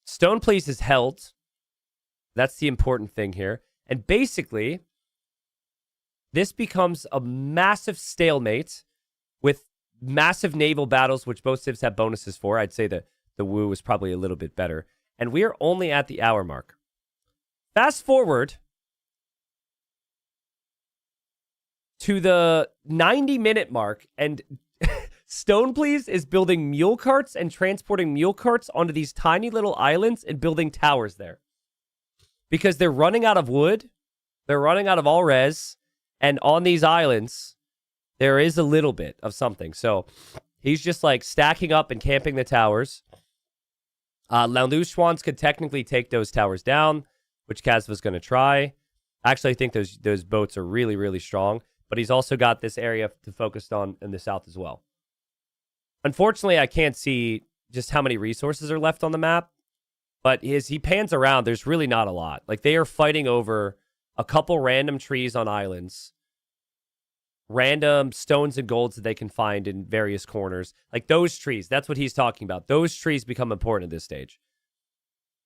Stone Please is held. That's the important thing here. And basically, this becomes a massive stalemate with massive naval battles, which both civs have bonuses for. I'd say the woo is probably a little bit better. And we are only at the hour mark. Fast forward to the 90-minute mark, and Stone Please is building mule carts and transporting mule carts onto these tiny little islands and building towers there. Because they're running out of wood, they're running out of all res, and on these islands, there is a little bit of something. So he's just like stacking up and camping the towers. Lu Schwans could technically take those towers down, which Casva's going to try. Actually, I think those boats are really, really strong. But he's also got this area to focus on in the south as well. Unfortunately, I can't see just how many resources are left on the map. But as he pans around, there's really not a lot. Like, they are fighting over a couple random trees on islands random stones and golds that they can find in various corners. Like those trees. That's what he's talking about. Those trees become important at this stage.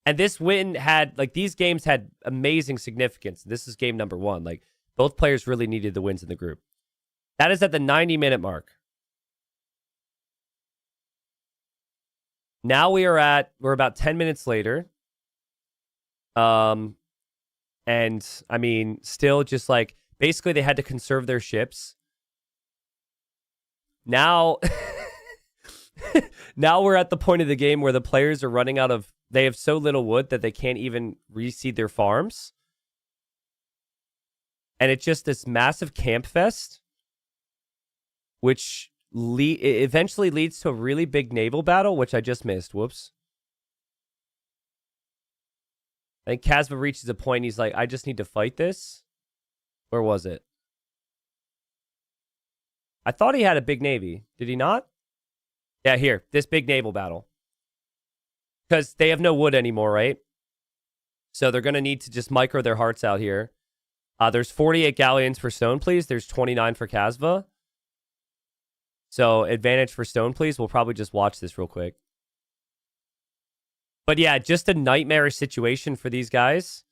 And this win had, like, these games had amazing significance. This is game number 1. Like, both players really needed the wins in the group. That is at the 90-minute mark. Now we're about 10 minutes later. And, I mean, still just, like, basically they had to conserve their ships. Now, now we're at the point of the game where the players are running out of, they have so little wood that they can't even reseed their farms. And it's just this massive camp fest, which eventually leads to a really big naval battle, which I just missed. Whoops. I think Kazva reaches a point, he's like, I just need to fight this. Where was it? I thought he had a big navy. Did he not? Yeah, here. This big naval battle. Because they have no wood anymore, right? So they're going to need to just micro their hearts out here. There's 48 galleons for Stone, please. There's 29 for Kazva. So advantage for Stone, please. We'll probably just watch this real quick. But yeah, just a nightmarish situation for these guys.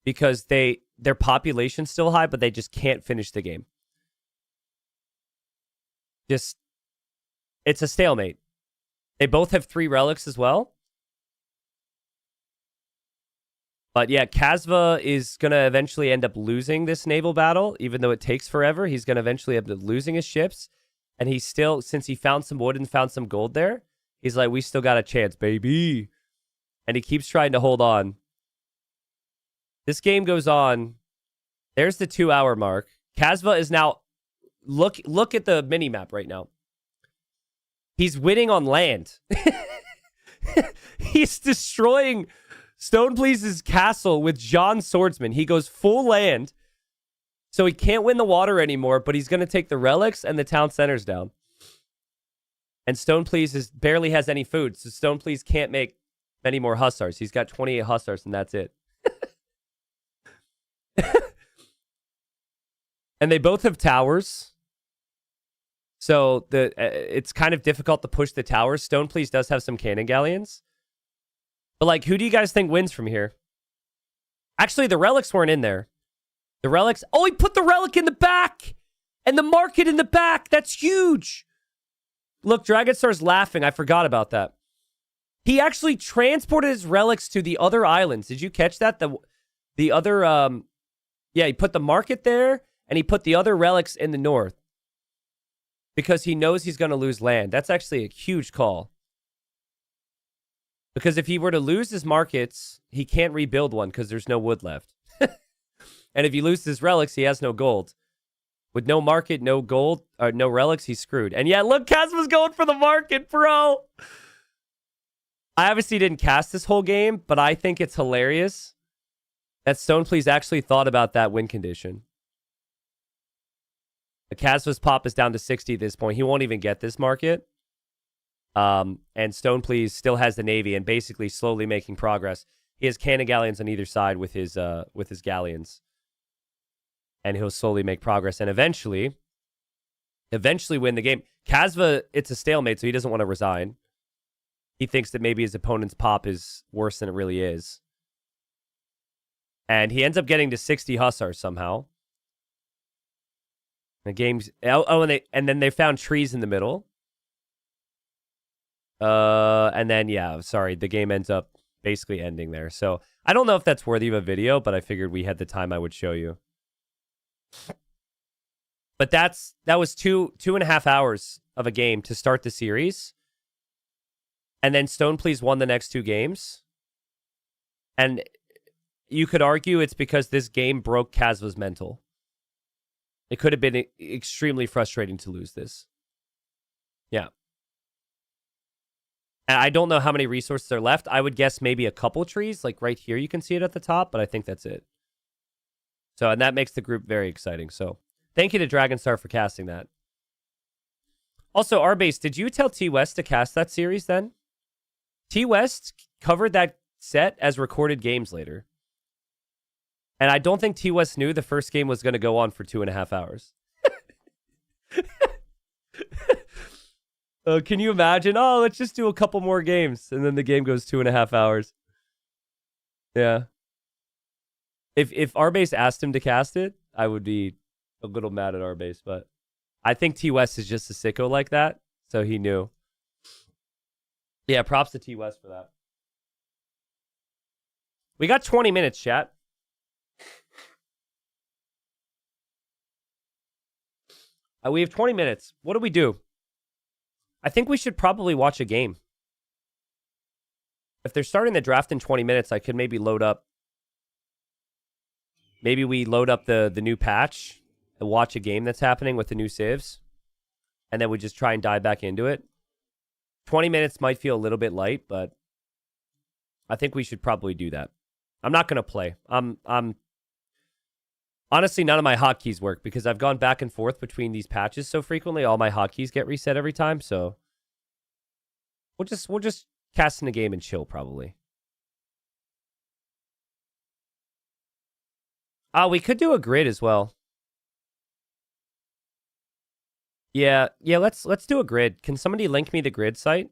Because their population's still high, but they just can't finish the game. Just, it's a stalemate. They both have 3 relics as well. But yeah, Kazva is going to eventually end up losing this naval battle, even though it takes forever. He's going to eventually end up losing his ships. And he's still, since he found some wood and found some gold there, he's like, we still got a chance, baby. And he keeps trying to hold on. This game goes on. There's the 2-hour mark. Kazva is now, look at the mini-map right now. He's winning on land. He's destroying Stoneplease's castle with John Swordsman. He goes full land. So he can't win the water anymore, but he's going to take the relics and the town centers down. And Stoneplease barely has any food, so Stoneplease can't make many more hussars. He's got 28 hussars, and that's it. And they both have towers. So it's kind of difficult to push the towers. Stoneplease does have some cannon galleons. But, like, who do you guys think wins from here? Actually, the relics weren't in there. The relics... Oh, he put the relic in the back! And the market in the back! That's huge! Look, Dragonstar's laughing. I forgot about that. He actually transported his relics to the other islands. Did you catch that? The other... Yeah, he put the market there, and he put the other relics in the north. Because he knows he's going to lose land. That's actually a huge call. Because if he were to lose his markets, he can't rebuild one because there's no wood left. And if he loses his relics, he has no gold. With no market, no gold, or no relics, he's screwed. And yeah, look, Kazma's going for the market, bro. I obviously didn't cast this whole game, but I think it's hilarious that Stoneplease actually thought about that win condition. The Kazma's pop is down to 60 at this point. He won't even get this market. And Stoneplease still has the navy and basically slowly making progress. He has cannon galleons on either side with his galleons. And he'll slowly make progress and eventually win the game. Kazva, it's a stalemate, so he doesn't want to resign. He thinks that maybe his opponent's pop is worse than it really is. And he ends up getting to 60 hussars somehow. The game's... and then they found trees in the middle. And then, yeah, sorry, the game ends up basically ending there. So I don't know if that's worthy of a video, but I figured we had the time I would show you. But that was 2.5 hours of a game to start the series. And then Stoneplease won the next 2 games. And you could argue it's because this game broke Kazva's mental. It could have been extremely frustrating to lose this. Yeah. And I don't know how many resources are left. I would guess maybe a couple trees. Like right here, you can see it at the top, but I think that's it. So, and that makes the group very exciting. So, thank you to Dragonstar for casting that. Also, Arbase, did you tell T-West to cast that series then? T-West covered that set as recorded games later. And I don't think T-West knew the first game was going to go on for 2.5 hours. Can you imagine? Oh, let's just do a couple more games. And then the game goes 2.5 hours. Yeah. If Arbase asked him to cast it, I would be a little mad at Arbase, but I think T West is just a sicko like that, so he knew. Yeah, props to T West for that. We got 20 minutes, chat. We have 20 minutes. What do we do? I think we should probably watch a game. If they're starting the draft in 20 minutes, I could maybe load up. Maybe we load up the new patch and watch a game that's happening with the new civs. And then we just try and dive back into it. 20 minutes might feel a little bit light, but I think we should probably do that. I'm not going to play. I'm honestly, none of my hotkeys work because I've gone back and forth between these patches so frequently. All my hotkeys get reset every time, so we'll just cast in a game and chill probably. We could do a grid as well. Yeah, let's do a grid. Can somebody link me the grid site?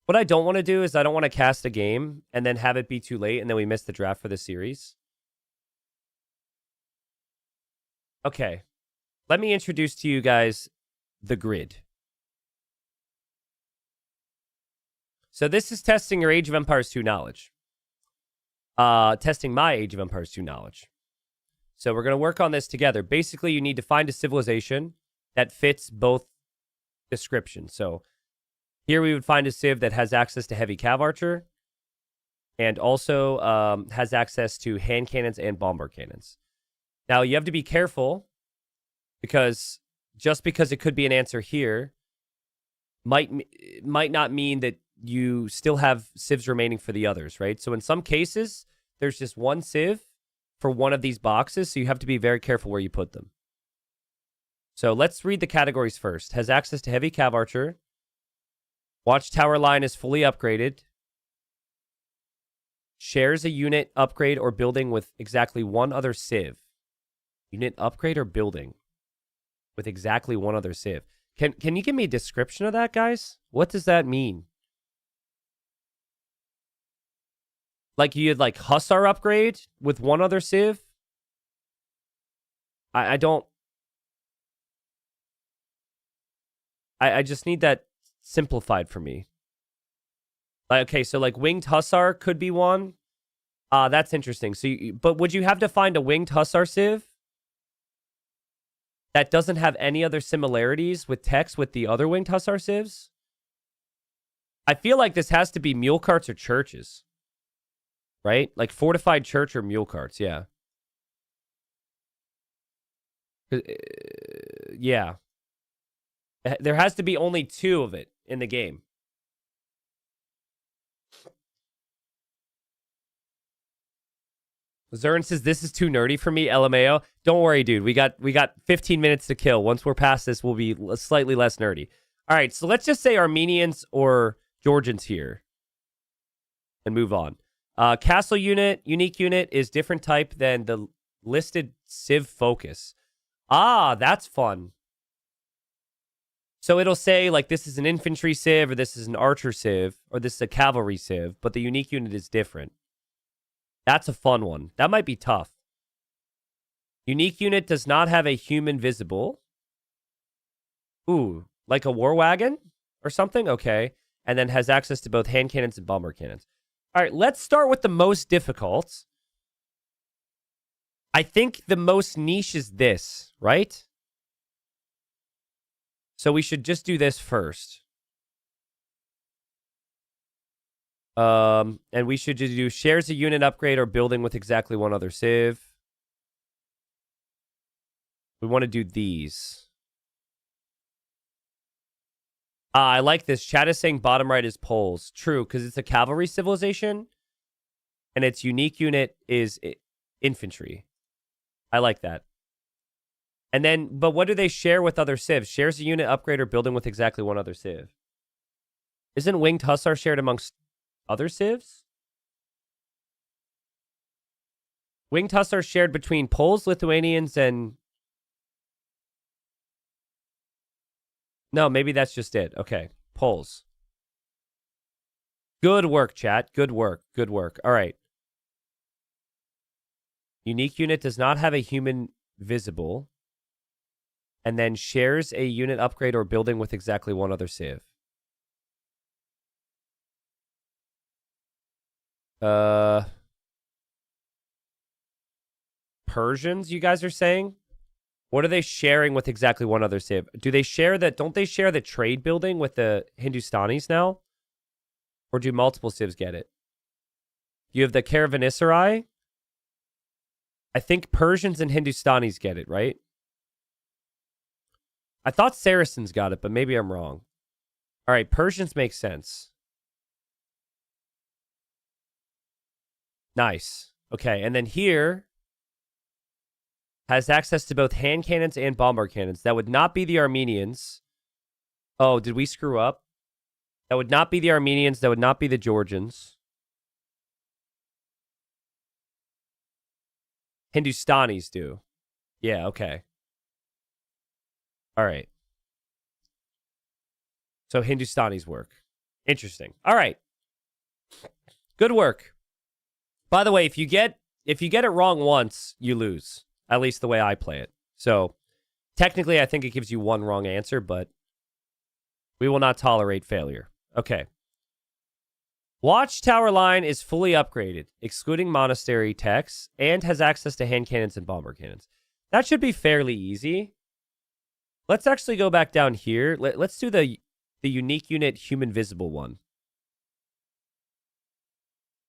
What I don't want to do is I don't want to cast a game and then have it be too late and then we miss the draft for the series. Okay. Let me introduce to you guys the grid. So this is testing your Age of Empires 2 knowledge. Testing my Age of Empires 2 knowledge. So we're going to work on this together. Basically, you need to find a civilization that fits both descriptions. So here we would find a civ that has access to heavy cav archer and also has access to hand cannons and bombard cannons. Now, you have to be careful because just because it could be an answer here might not mean that you still have civs remaining for the others, right? So in some cases, there's just one civ for one of these boxes, so you have to be very careful where you put them. So let's read the categories first. Has access to heavy cav archer. Watchtower line is fully upgraded. Shares a unit, upgrade, or building with exactly one other civ. Unit upgrade or building with exactly one other civ. Can you give me a description of that, guys? What does that mean? Like you had like Hussar upgrade with one other civ? I don't... I just need that simplified for me. Okay, so like Winged Hussar could be one. That's interesting. So, but would you have to find a Winged Hussar civ that doesn't have any other similarities with text with the other Winged Hussar civs? I feel like this has to be mule carts or churches. Right? Like fortified church or mule carts, yeah. Yeah. There has to be only 2 of it in the game. Zern says, this is too nerdy for me, LMAO. Don't worry, dude. We got 15 minutes to kill. Once we're past this, we'll be slightly less nerdy. All right, so let's just say Armenians or Georgians here. And move on. Castle unit, unique unit is different type than the listed civ focus. That's fun. So it'll say, like, this is an infantry civ, or this is an archer civ, or this is a cavalry civ, but the unique unit is different. That's a fun one. That might be tough. Unique unit does not have a human visible. Ooh, like a war wagon or something? Okay. And then has access to both hand cannons and bomber cannons. All right, let's start with the most difficult. I think the most niche is this, right? So we should just do this first. And we should just do shares a unit upgrade or building with exactly one other civ. We want to do these. I like this. Chat is saying bottom right is Poles. True, because it's a cavalry civilization. And its unique unit is infantry. I like that. And then, but what do they share with other civs? Shares a unit upgrade or building with exactly one other civ. Isn't Winged Hussar shared amongst other civs? Winged Hussar shared between Poles, Lithuanians, and No, maybe that's just it. Okay. Polls. Good work, chat. Good work. Good work. All right. Unique unit does not have a human visible and then shares a unit upgrade or building with exactly one other civ. Persians, you guys are saying? What are they sharing with exactly one other civ? Do they share that? Don't they share the trade building with the Hindustanis now? Or do multiple civs get it? You have the Caravanserai. I think Persians and Hindustanis get it, right? I thought Saracens got it, but maybe I'm wrong. All right, Persians make sense. Nice. Okay, and then here has access to both hand cannons and bombard cannons. That would not be the Armenians. Oh, did we screw up? That would not be the Armenians. That would not be the Georgians. Hindustanis do. Yeah, okay. All right. So Hindustanis work. Interesting. All right. Good work. By the way, if you get it wrong once, you lose. At least the way I play it. So technically, I think it gives you one wrong answer, but we will not tolerate failure. Okay. Watchtower line is fully upgraded, excluding monastery techs, and has access to hand cannons and bomber cannons. That should be fairly easy. Let's actually go back down here. Let's do the unique unit human visible one.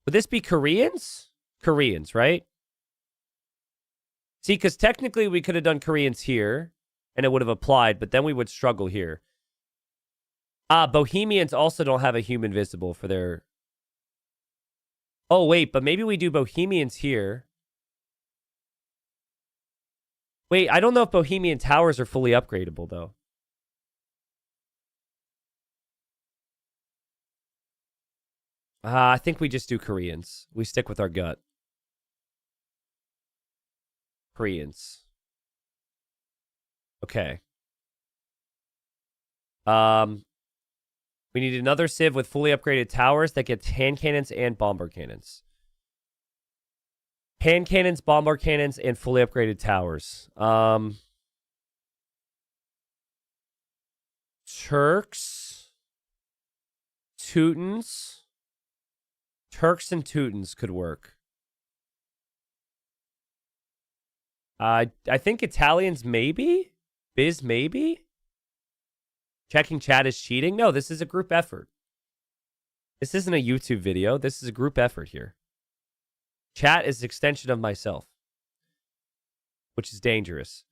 Would this be Koreans? Koreans, right? See, because technically we could have done Koreans here, and it would have applied, but then we would struggle here. Bohemians also don't have a human visible for their... Oh, wait, but maybe we do Bohemians here. Wait, I don't know if Bohemian towers are fully upgradable, though. I think we just do Koreans. We stick with our gut. Koreans. Okay. We need another civ with fully upgraded towers that gets hand cannons and bombard cannons. Hand cannons, bombard cannons, and fully upgraded towers. Turks. Teutons. Turks and Teutons could work. I think Italians maybe? Biz maybe? Checking chat is cheating? No, this is a group effort. This isn't a YouTube video. This is a group effort here. Chat is an extension of myself, which is dangerous.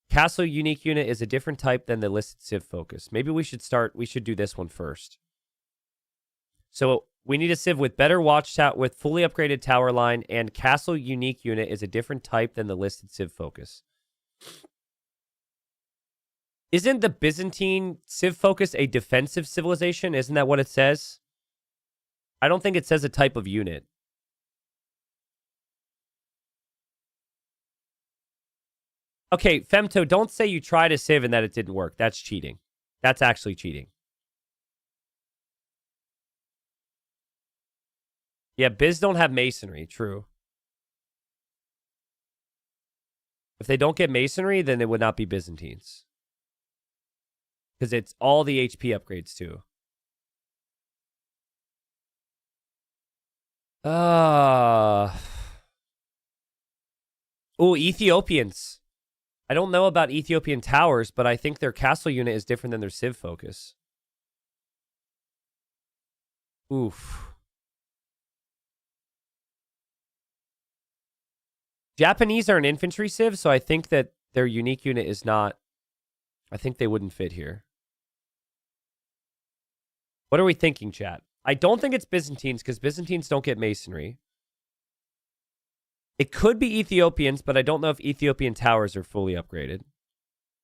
Castle unique unit is a different type than the listed civ focus. Maybe we should do this one first. So we need a civ with better watchtower, with fully upgraded tower line, and castle unique unit is a different type than the listed civ focus. Isn't the Byzantine civ focus a defensive civilization? Isn't that what it says? I don't think it says a type of unit. Okay, Femto, don't say you tried a civ and that it didn't work. That's cheating. That's actually cheating. Yeah, Biz don't have masonry. True. If they don't get masonry, then it would not be Byzantines. Because it's all the HP upgrades, too. Oh, Ethiopians. I don't know about Ethiopian towers, but I think their castle unit is different than their civ focus. Oof. Japanese are an infantry civ, so I think that their unique unit is not... I think they wouldn't fit here. What are we thinking, chat? I don't think it's Byzantines, because Byzantines don't get masonry. It could be Ethiopians, but I don't know if Ethiopian towers are fully upgraded.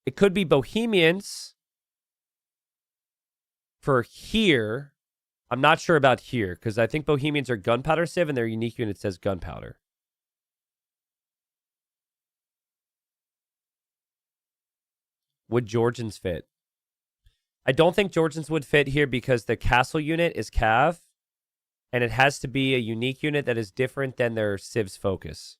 It could be Bohemians for here. I'm not sure about here, because I think Bohemians are gunpowder civ, and their unique unit says gunpowder. Would Georgians fit? I don't think Georgians would fit here because the castle unit is Cav, and it has to be a unique unit that is different than their Civ's focus.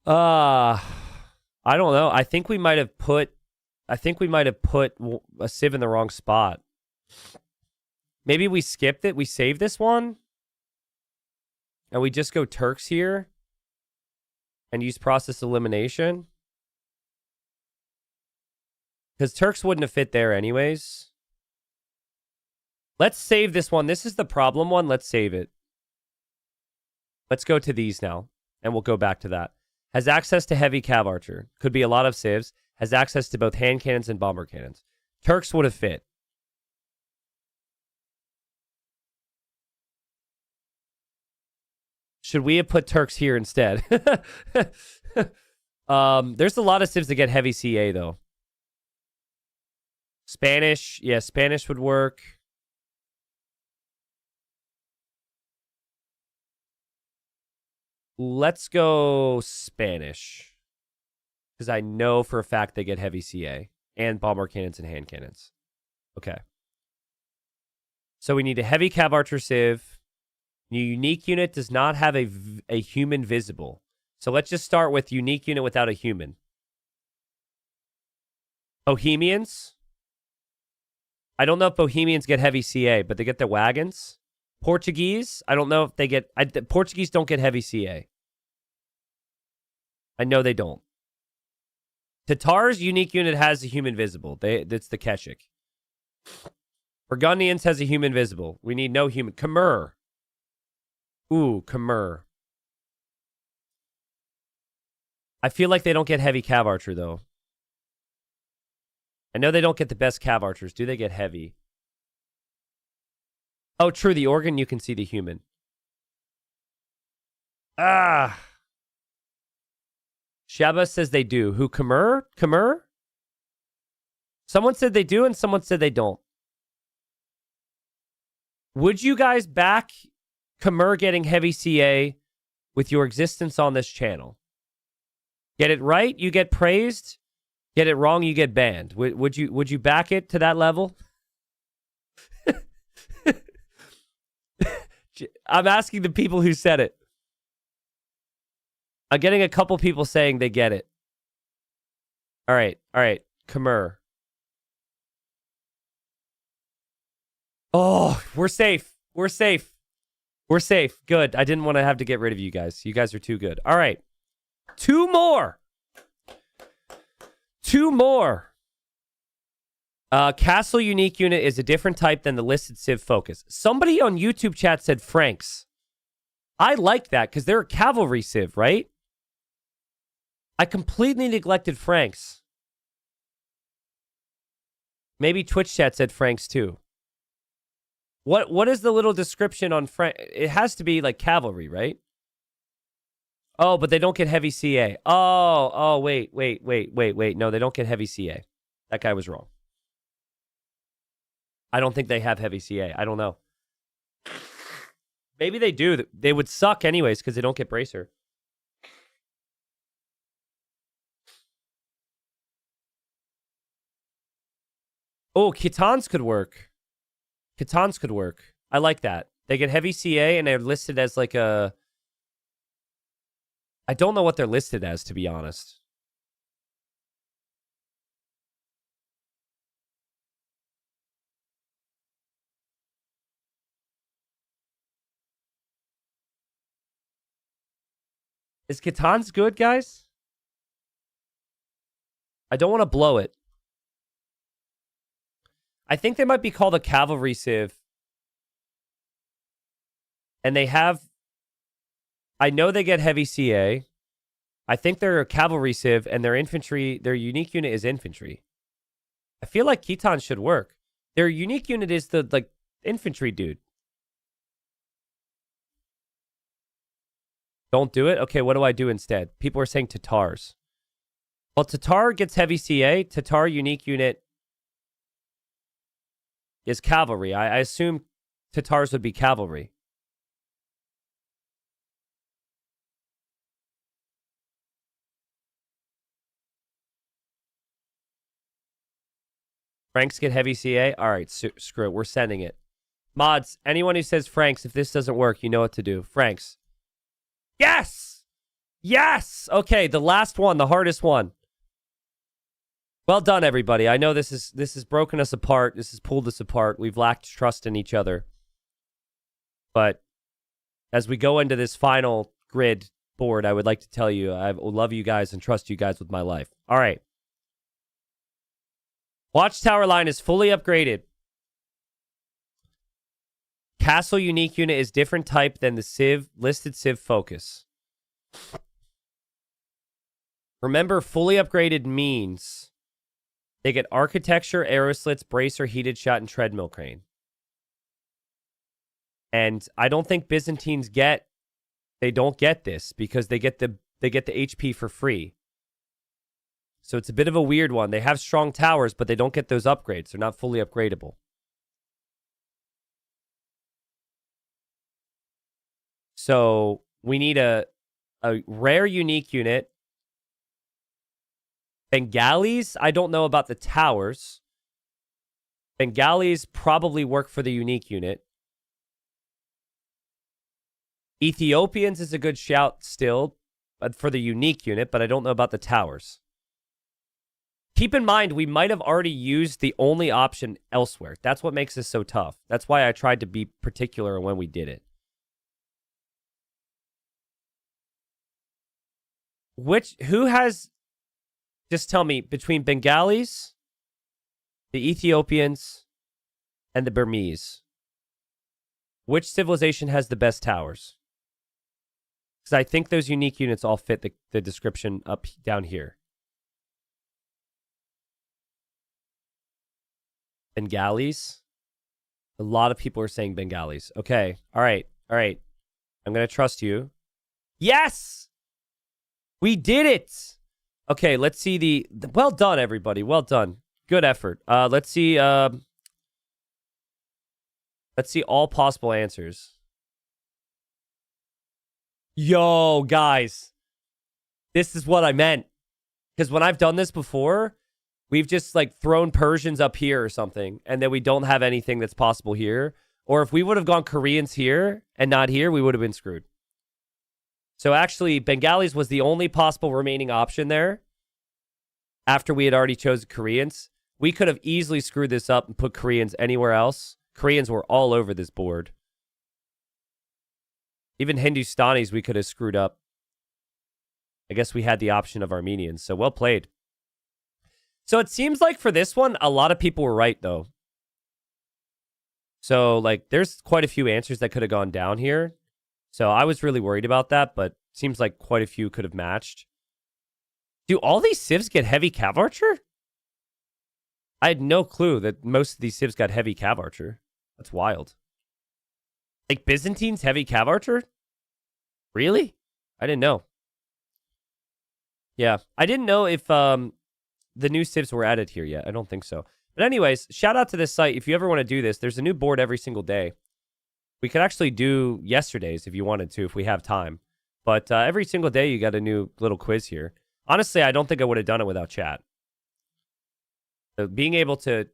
I don't know. I think we might have put a Civ in the wrong spot. Maybe we skipped it. We saved this one. And we just go Turks here. And use process elimination. Because Turks wouldn't have fit there anyways. Let's save this one. This is the problem one. Let's save it. Let's go to these now. And we'll go back to that. Has access to heavy cav archer. Could be a lot of civs. Has access to both hand cannons and bomber cannons. Turks would have fit. Should we have put Turks here instead? There's a lot of civs that get heavy CA though. Spanish. Yeah, Spanish would work. Let's go Spanish. Because I know for a fact they get heavy CA. And bomber cannons and hand cannons. Okay. So we need a heavy cav archer civ. Your unique unit does not have a human visible. So let's just start with unique unit without a human. Bohemians. I don't know if Bohemians get heavy CA, but they get their wagons. Portuguese. I don't know if they get... Portuguese don't get heavy CA. I know they don't. Tatar's unique unit has a human visible. That's the Keshik. Burgundians has a human visible. We need no human. Khmer. Ooh, Khmer. I feel like they don't get heavy cav archer, though. I know they don't get the best cav archers. Do they get heavy? Oh, true. The organ, you can see the human. Ah. Shaba says they do. Who, Khmer? Khmer? Someone said they do, and someone said they don't. Would you guys back Khmer getting heavy CA with your existence on this channel? Get it right, you get praised. Get it wrong, you get banned. Would you back it to that level? I'm asking the people who said it. I'm getting a couple people saying they get it. All right. Khmer. Oh, we're safe. We're safe. We're safe. Good. I didn't want to have to get rid of you guys. You guys are too good. All right. Two more. Castle unique unit is a different type than the listed Civ focus. Somebody on YouTube chat said Franks. I like that because they're a cavalry Civ, right? I completely neglected Franks. Maybe Twitch chat said Franks too. What is the little description on Frank? It has to be like cavalry, right? Oh, but they don't get heavy CA. Oh, wait. No, they don't get heavy CA. That guy was wrong. I don't think they have heavy CA. I don't know. Maybe they do. They would suck anyways because they don't get bracer. Oh, Khitans could work. Khitans could work. I like that. They get heavy CA and they're listed as like a... I don't know what they're listed as, to be honest. Is Khitans good, guys? I don't want to blow it. I think they might be called a cavalry civ. And they have... I know they get heavy CA. I think they're a cavalry civ, and their infantry, their unique unit is infantry. I feel like Khitan should work. Their unique unit is the, like, infantry dude. Don't do it? Okay, what do I do instead? People are saying Tatars. Well, Tatar gets heavy CA. Tatar unique unit is cavalry. I assume Tatars would be cavalry. Franks get heavy CA? All right, screw it. We're sending it. Mods, anyone who says Franks, if this doesn't work, you know what to do. Franks. Yes! Yes! Okay, the last one, the hardest one. Well done, everybody. I know this has broken us apart. This has pulled us apart. We've lacked trust in each other. But as we go into this final grid board, I would like to tell you I love you guys and trust you guys with my life. All right. Watchtower line is fully upgraded. Castle unique unit is different type than the Civ listed Civ Focus. Remember, fully upgraded means they get architecture, arrow slits, bracer, heated shot, and treadmill crane. And I don't think Byzantines don't get this because they get the HP for free. So it's a bit of a weird one. They have strong towers, but they don't get those upgrades. They're not fully upgradable. So we need a rare unique unit. Bengalis, I don't know about the towers. Bengalis probably work for the unique unit. Ethiopians is a good shout still for the unique unit, but I don't know about the towers. Keep in mind, we might have already used the only option elsewhere. That's what makes this so tough. That's why I tried to be particular when we did it. Who has, just tell me, between Bengalis, the Ethiopians, and the Burmese, which civilization has the best towers? Because I think those unique units all fit the description up down here. Bengalis. A lot of people are saying Bengalis. Okay. All right. All right. I'm going to trust you. Yes! We did it! Okay, let's see the... Well done, everybody. Well done. Good effort. Let's see... let's see all possible answers. Yo, guys. This is what I meant. Because when I've done this before... We've just, like, thrown Persians up here or something, and then we don't have anything that's possible here. Or if we would have gone Koreans here and not here, we would have been screwed. So actually, Bengalis was the only possible remaining option there after we had already chosen Koreans. We could have easily screwed this up and put Koreans anywhere else. Koreans were all over this board. Even Hindustanis we could have screwed up. I guess we had the option of Armenians, so well played. So it seems like for this one, a lot of people were right, though. So, like, there's quite a few answers that could have gone down here. So I was really worried about that, but seems like quite a few could have matched. Do all these civs get heavy cav archer? I had no clue that most of these civs got heavy cav archer. That's wild. Like, Byzantines heavy cav archer? Really? I didn't know. Yeah, I didn't know if... the new civs were added here yet. I don't think so. But anyways, shout out to this site. If you ever want to do this, there's a new board every single day. We could actually do yesterday's if you wanted to, if we have time. But every single day, you got a new little quiz here. Honestly, I don't think I would have done it without chat. So being able to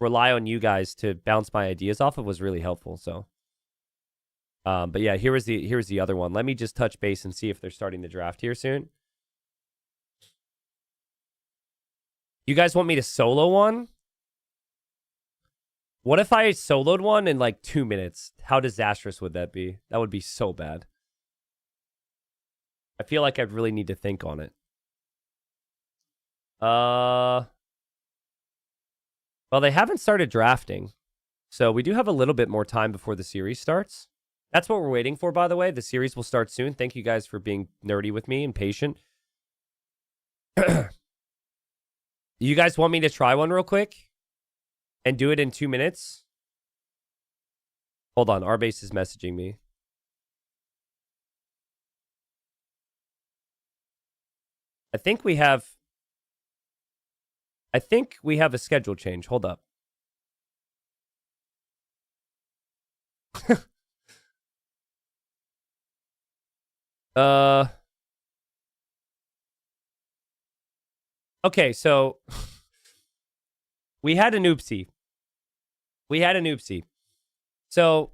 rely on you guys to bounce my ideas off of was really helpful. So, but yeah, here's the other one. Let me just touch base and see if they're starting the draft here soon. You guys want me to solo one? What if I soloed one in like 2 minutes? How disastrous would that be? That would be so bad. I feel like I really need to think on it. Well, they haven't started drafting. So we do have a little bit more time before the series starts. That's what we're waiting for, by the way. The series will start soon. Thank you guys for being nerdy with me and patient. You guys want me to try one real quick? And do it in 2 minutes? Hold on, Arbase is messaging me. I think we have a schedule change. Hold up. Okay, so We had an oopsie. So,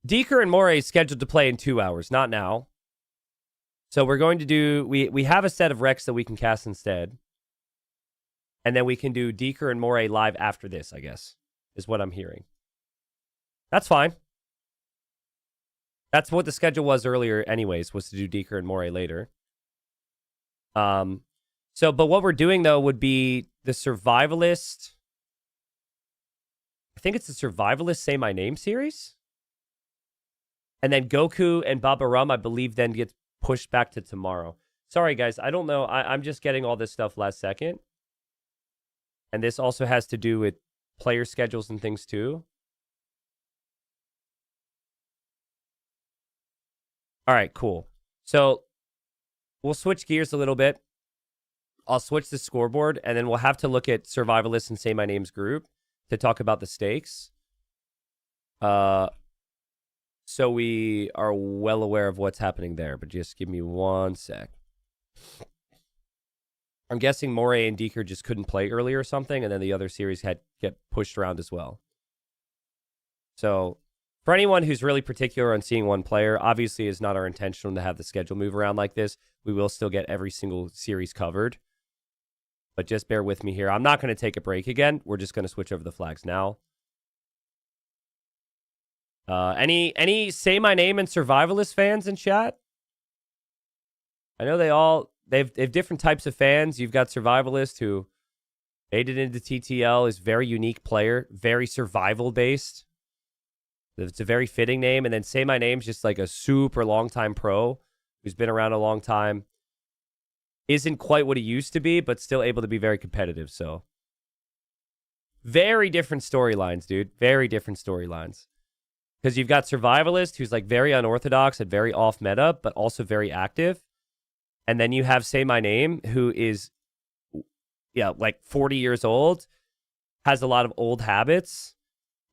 Deeker and Moray is scheduled to play in 2 hours, not now. So we're going to do... We have a set of Rex that we can cast instead. And then we can do Deeker and Moray live after this, I guess, is what I'm hearing. That's fine. That's what the schedule was earlier anyways, was to do Deeker and Moray later. But what we're doing, though, would be the Survivalist... I think it's the Survivalist Say My Name series. And then Goku and Baba Rum, I believe, then gets pushed back to tomorrow. Sorry, guys. I don't know. I'm just getting all this stuff last second. And this also has to do with player schedules and things, too. All right, cool. So we'll switch gears a little bit. I'll switch the scoreboard, and then we'll have to look at Survivalist and Say My Name's group to talk about the stakes. So we are well aware of what's happening there, but just give me 1 sec. I'm guessing Moray and Deeker just couldn't play earlier or something, and then the other series had get pushed around as well. So for anyone who's really particular on seeing one player, obviously it's not our intention to have the schedule move around like this. We will still get every single series covered. But just bear with me here. I'm not going to take a break again. We're just going to switch over the flags now. Any Say My Name and Survivalist fans in chat? I know they have different types of fans. You've got Survivalist, who made it into TTL, is very unique player, very survival based. It's a very fitting name. And then Say My Name's just like a super long time pro who's been around a long time. Isn't quite what he used to be, but still able to be very competitive. So very different storylines, dude. Very different storylines. Because you've got Survivalist, who's like very unorthodox and very off meta, but also very active. And then you have Say My Name, who is, like 40 years old, has a lot of old habits,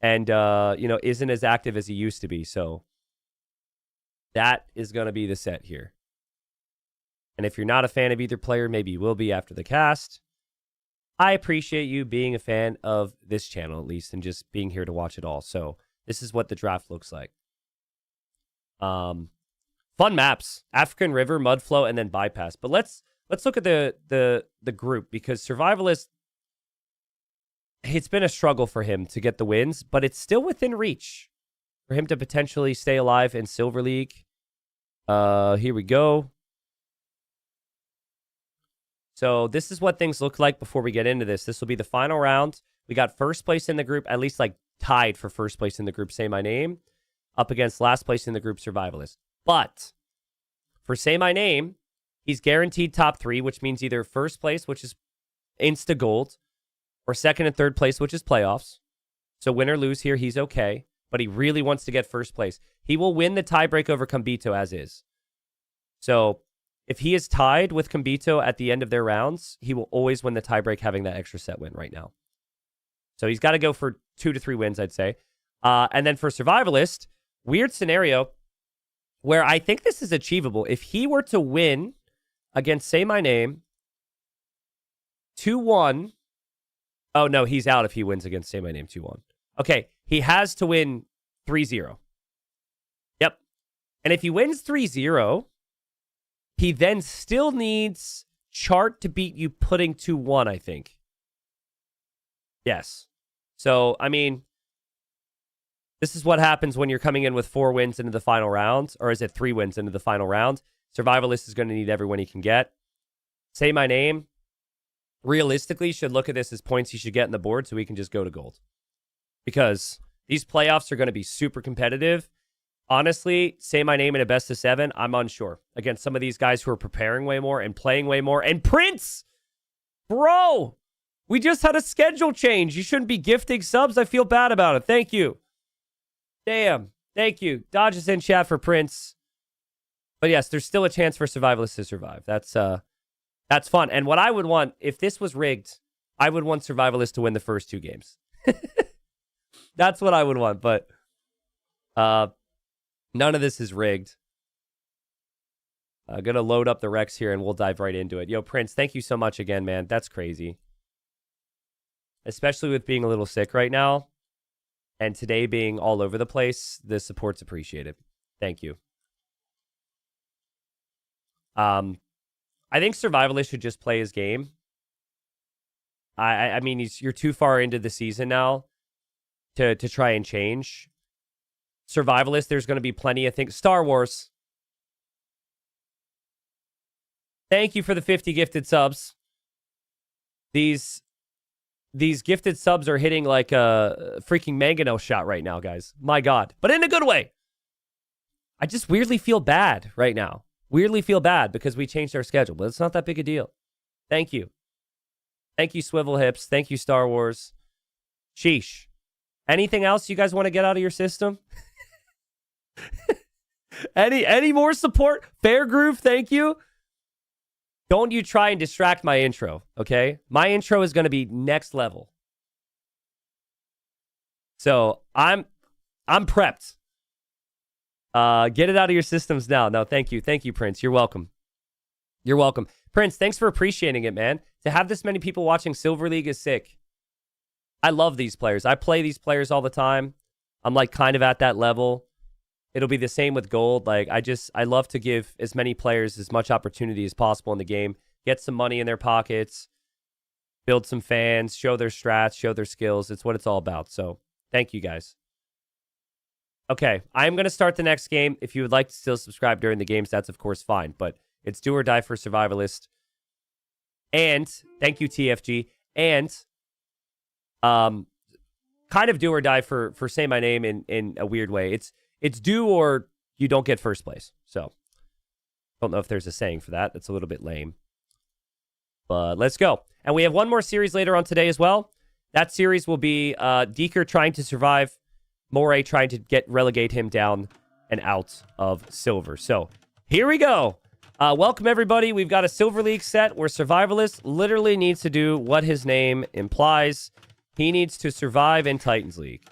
and, isn't as active as he used to be. So that is going to be the set here. And if you're not a fan of either player, maybe you will be after the cast. I appreciate you being a fan of this channel, at least, and just being here to watch it all. So this is what the draft looks like. Fun maps: African River, Mudflow, and then Bypass. But let's look at the group, because Survivalist, it's been a struggle for him to get the wins, but it's still within reach for him to potentially stay alive in Silver League. Here we go. So this is what things look like before we get into this. This will be the final round. We got first place in the group, at least like tied for first place in the group, Say My Name, up against last place in the group, Survivalist. But for Say My Name, he's guaranteed top 3, which means either first place, which is insta gold, or second and third place, which is playoffs. So win or lose here, he's okay. But he really wants to get first place. He will win the tiebreak over Kambito as is. So if he is tied with Kambito at the end of their rounds, he will always win the tiebreak, having that extra set win right now. So he's got to go for 2 to 3 wins, I'd say. And then for Survivalist, weird scenario where I think this is achievable. If he were to win against Say My Name 2-1. Oh, no, he's out if he wins against Say My Name 2-1. Okay, he has to win 3-0. Yep. And if he wins 3-0, he then still needs Chart to beat you putting 2-1, I think. Yes. So, I mean, this is what happens when you're coming in with 4 wins into the final round. Or is it 3 wins into the final round? Survivalist is going to need every win he can get. Say My Name, realistically, should look at this as points he should get in the board so he can just go to gold. Because these playoffs are going to be super competitive. Honestly, Say My Name in a best of 7, I'm unsure. Against some of these guys who are preparing way more and playing way more. And Prince! Bro! We just had a schedule change. You shouldn't be gifting subs. I feel bad about it. Thank you. Damn. Thank you. Dodge is in chat for Prince. But yes, there's still a chance for Survivalist to survive. That's fun. And what I would want, if this was rigged, I would want Survivalist to win the first 2 games. That's what I would want. But none of this is rigged. I'm going to load up the Rex here and we'll dive right into it. Yo, Prince, thank you so much again, man. That's crazy. especially with being a little sick right now and today being all over the place. The support's appreciated. Thank you. I think Survivalist should just play his game. I mean, you're too far into the season now to try and change. Survivalist, there's going to be plenty of things. Star Wars. Thank you for the 50 gifted subs. These gifted subs are hitting like a freaking mangonel shot right now, guys. My God. But in a good way. I just weirdly feel bad right now. Weirdly feel bad because we changed our schedule. But it's not that big a deal. Thank you. Thank you, Swivel Hips. Thank you, Star Wars. Sheesh. Anything else you guys want to get out of your system? Any more support? Fair Groove, thank you. Don't you try and distract my intro, okay? My intro is going to be next level. So I'm prepped. Get it out of your systems now. No, thank you. Thank you, Prince. You're welcome. You're welcome. Prince, thanks for appreciating it, man. To have this many people watching Silver League is sick. I love these players. I play these players all the time. I'm like kind of at that level. It'll be the same with gold. Like I love to give as many players as much opportunity as possible in the game. Get some money in their pockets. Build some fans. Show their strats. Show their skills. It's what it's all about. So thank you guys. Okay, I'm going to start the next game. If you would like to still subscribe during the games, that's of course fine. But it's do or die for Survivalist. And thank you, TFG. And kind of do or die for Say My Name in a weird way. It's do or you don't get first place. So don't know if there's a saying for that. That's a little bit lame. But let's go. And we have one more series later on today as well. That series will be Deeker trying to survive, Moray trying to relegate him down and out of silver. So here we go. Welcome, everybody. We've got a Silver League set where Survivalist literally needs to do what his name implies. He needs to survive in Titans League.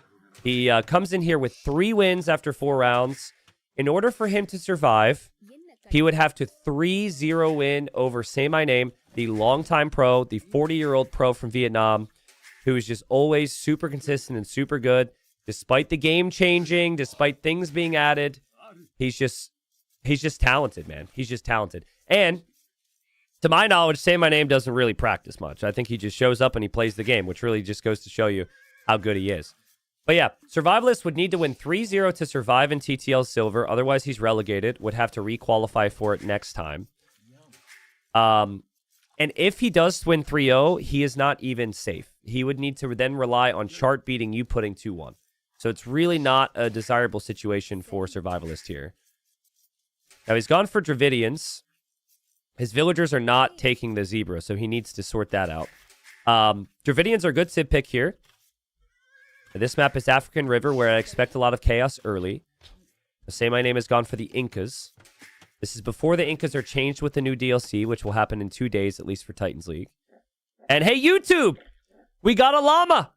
He comes in here with 3 wins after 4 rounds. In order for him to survive, he would have to 3-0 win over Say My Name, the longtime pro, the 40-year-old pro from Vietnam, who is just always super consistent and super good. Despite the game changing, despite things being added, he's just talented, man. He's just talented. And to my knowledge, Say My Name doesn't really practice much. I think he just shows up and he plays the game, which really just goes to show you how good he is. But yeah, Survivalist would need to win 3-0 to survive in TTL Silver. Otherwise, he's relegated. Would have to requalify for it next time. And if he does win 3-0, he is not even safe. He would need to then rely on chart beating you putting 2-1. So it's really not a desirable situation for Survivalist here. Now, he's gone for Dravidians. His villagers are not taking the zebra, so he needs to sort that out. Dravidians are a good Civ pick here. This map is African River, where I expect a lot of chaos early. Say My Name has gone for the Incas. This is before the Incas are changed with the new DLC, which will happen in 2 days, at least for Titans League. And hey, YouTube! We got a llama!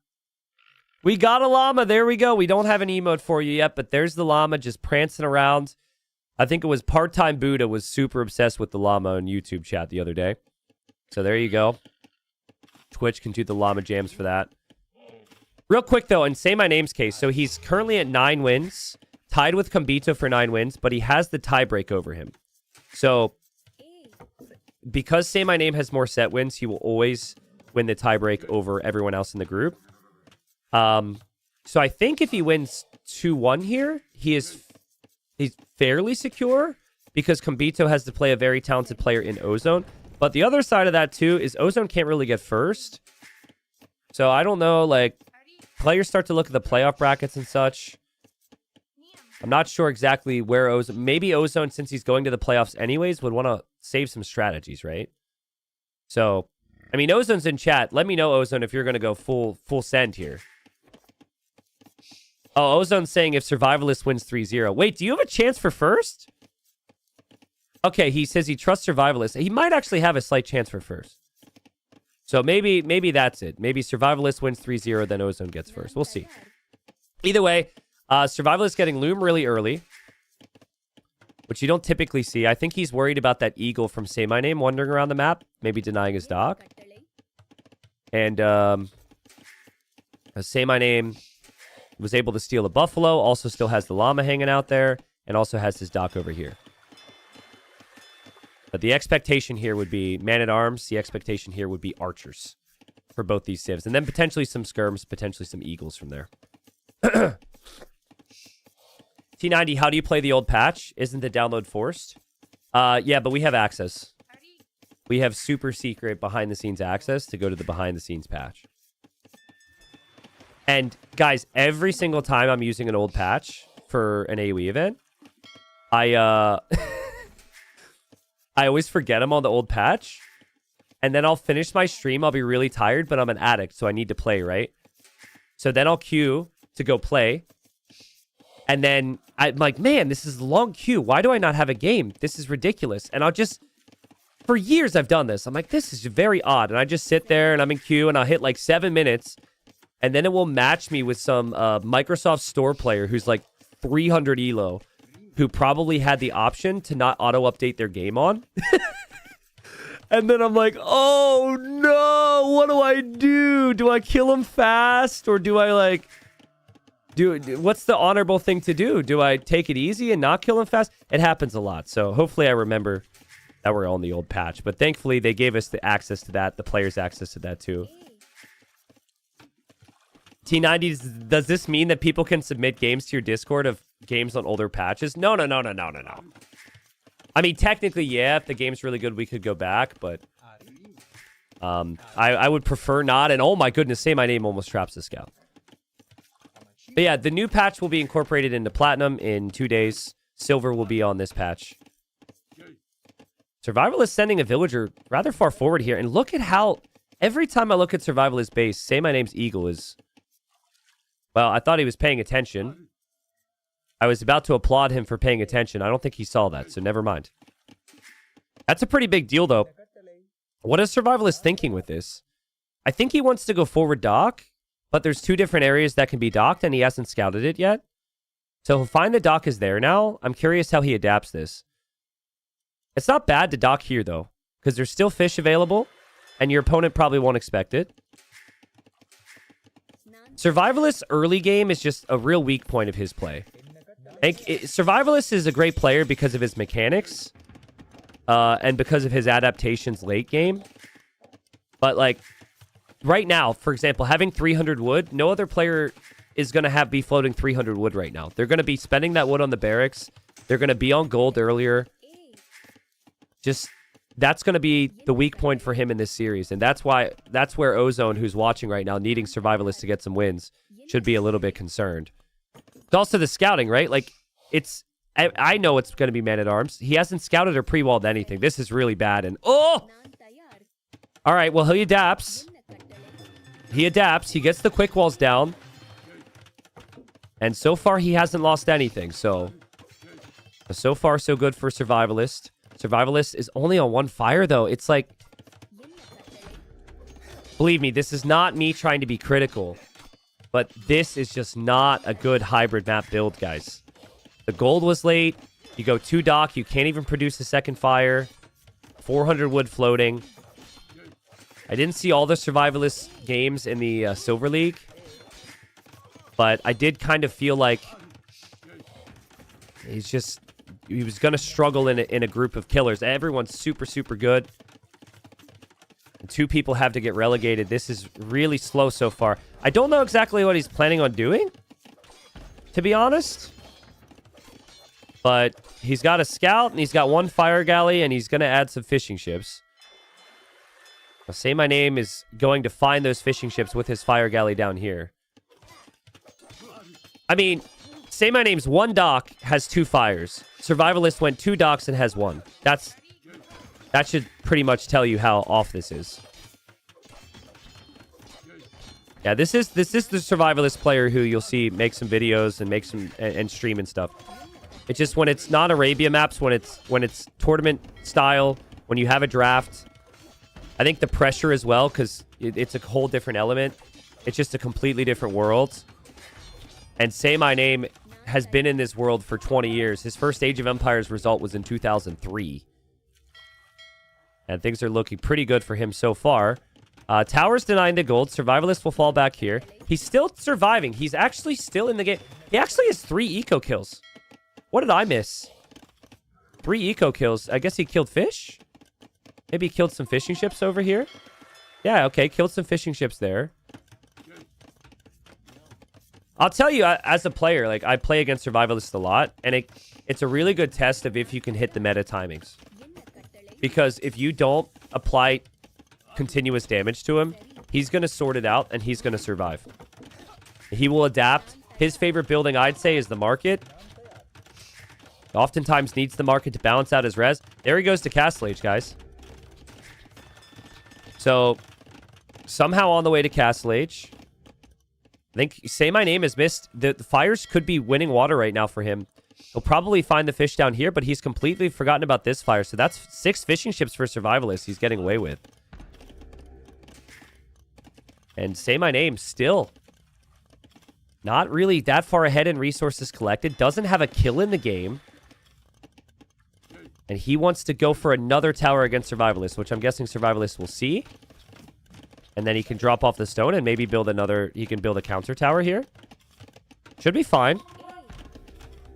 We got a llama. There we go. We don't have an emote for you yet, but there's the llama just prancing around. I think it was Part-Time Buddha was super obsessed with the llama in YouTube chat the other day. So there you go. Twitch can do the llama jams for that. Real quick, though, in Say My Name's case, so he's currently at 9 wins, tied with Kambito for 9 wins, but he has the tiebreak over him. So, because Say My Name has more set wins, he will always win the tiebreak over everyone else in the group. So I think if he wins 2-1 here, he's fairly secure, because Kambito has to play a very talented player in Ozone. But the other side of that, too, is Ozone can't really get first. So I don't know, like, players start to look at the playoff brackets and such. I'm not sure exactly where Ozone... Maybe Ozone, since he's going to the playoffs anyways, would want to save some strategies, right? So, I mean, Ozone's in chat. Let me know, Ozone, if you're going to go full send here. Oh, Ozone's saying if Survivalist wins 3-0. Wait, do you have a chance for first? Okay, he says he trusts Survivalist. He might actually have a slight chance for first. So maybe that's it. Maybe Survivalist wins 3-0, then Ozone gets first. We'll see. Either way, Survivalist getting Loom really early, which you don't typically see. I think he's worried about that eagle from Say My Name wandering around the map, maybe denying his dock. And Say My Name was able to steal a buffalo, also still has the llama hanging out there, and also has his dock over here. But the expectation here would be man-at-arms. The expectation here would be archers for both these civs. And then potentially some skirms, potentially some eagles from there. T90, how do you play the old patch? Isn't the download forced? Yeah, but we have access. We have super secret behind-the-scenes access to go to the behind-the-scenes patch. And, guys, every single time I'm using an old patch for an AoE event, I always forget I'm on the old patch. And then I'll finish my stream. I'll be really tired, but I'm an addict, so I need to play, right? So then I'll queue to go play. And then I'm like, man, this is a long queue. Why do I not have a game? This is ridiculous. And I'll just... For years, I've done this. I'm like, this is very odd. And I just sit there, and I'm in queue, and I'll hit like 7 minutes. And then it will match me with some Microsoft Store player who's like 300 elo, who probably had the option to not auto-update their game on. And then I'm like, oh no, what do I do? Do I kill him fast? Or do I like... What's the honorable thing to do? Do I take it easy and not kill him fast? It happens a lot. So hopefully I remember that we're on the old patch. But thankfully they gave us the access to that, the players access to that too. T90, does this mean that people can submit games to your Discord of games on older patches? No. I mean, technically, yeah, if the game's really good, we could go back, but I would prefer not. And oh my goodness, Say My Name almost traps the scout. But yeah, the new patch will be incorporated into Platinum in 2 days. Silver will be on this patch. Survival is sending a villager rather far forward here. And look at how, every time I look at Survivalist base, Say My Name's Eagle is... Well, I thought he was paying attention. I was about to applaud him for paying attention. I don't think he saw that, so never mind. That's a pretty big deal, though. What is Survivalist thinking with this? I think he wants to go forward dock, but there's 2 different areas that can be docked, and he hasn't scouted it yet. So he'll find the dock is there now. I'm curious how he adapts this. It's not bad to dock here, though, because there's still fish available, and your opponent probably won't expect it. Survivalist's early game is just a real weak point of his play. Survivalist is a great player because of his mechanics and because of his adaptations late game. But, like, right now, for example, having 300 wood, no other player is going to be floating 300 wood right now. They're going to be spending that wood on the barracks. They're going to be on gold earlier. Just... That's going to be the weak point for him in this series. And that's where Ozone, who's watching right now, needing Survivalists to get some wins, should be a little bit concerned. It's also the scouting, right? Like, I know it's going to be Man-at-Arms. He hasn't scouted or pre-walled anything. This is really bad. And, oh! All right, well, he adapts. He adapts. He gets the quick walls down. And so far, he hasn't lost anything. So far, so good for Survivalist. Survivalist is only on 1 fire, though. It's like... Believe me, this is not me trying to be critical. But this is just not a good hybrid map build, guys. The gold was late. You go 2 dock. You can't even produce a second fire. 400 wood floating. I didn't see all the Survivalist games in the Silver League. But I did kind of feel like... He was going to struggle in a group of killers. Everyone's super, super good. And 2 people have to get relegated. This is really slow so far. I don't know exactly what he's planning on doing, to be honest. But he's got a scout, and he's got 1 fire galley, and he's going to add some fishing ships. Now, Say My Name is going to find those fishing ships with his fire galley down here. I mean... Say My Name's 1 dock has 2 fires. Survivalist went 2 docks and has 1. That should pretty much tell you how off this is. Yeah, this is the Survivalist player who you'll see make some videos and make some and stream and stuff. It's just when it's not Arabia maps, when it's tournament style, when you have a draft. I think the pressure as well, because it's a whole different element. It's just a completely different world. And Say My Name has been in this world for 20 years. His first Age of Empires result was in 2003. And things are looking pretty good for him so far. Towers denying the gold. Survivalist will fall back here. He's still surviving. He's actually still in the game. He actually has 3 eco kills. What did I miss? 3 eco kills. I guess he killed fish? Maybe he killed some fishing ships over here? Yeah, okay. Killed some fishing ships there. I'll tell you, as a player, like, I play against survivalists a lot, and it's a really good test of if you can hit the meta timings. Because if you don't apply continuous damage to him, he's going to sort it out, and he's going to survive. He will adapt. His favorite building, I'd say, is the market. Oftentimes needs the market to balance out his res. There he goes to Castle Age, guys. So, somehow on the way to Castle Age. I think Say My Name has missed. The fires could be winning water right now for him. He'll probably find the fish down here, but he's completely forgotten about this fire. So that's 6 fishing ships for Survivalists he's getting away with. And Say My Name still not really that far ahead in resources collected. Doesn't have a kill in the game. And he wants to go for another tower against Survivalists, which I'm guessing Survivalists will see. And then he can drop off the stone and maybe build another... He can build a counter tower here. Should be fine.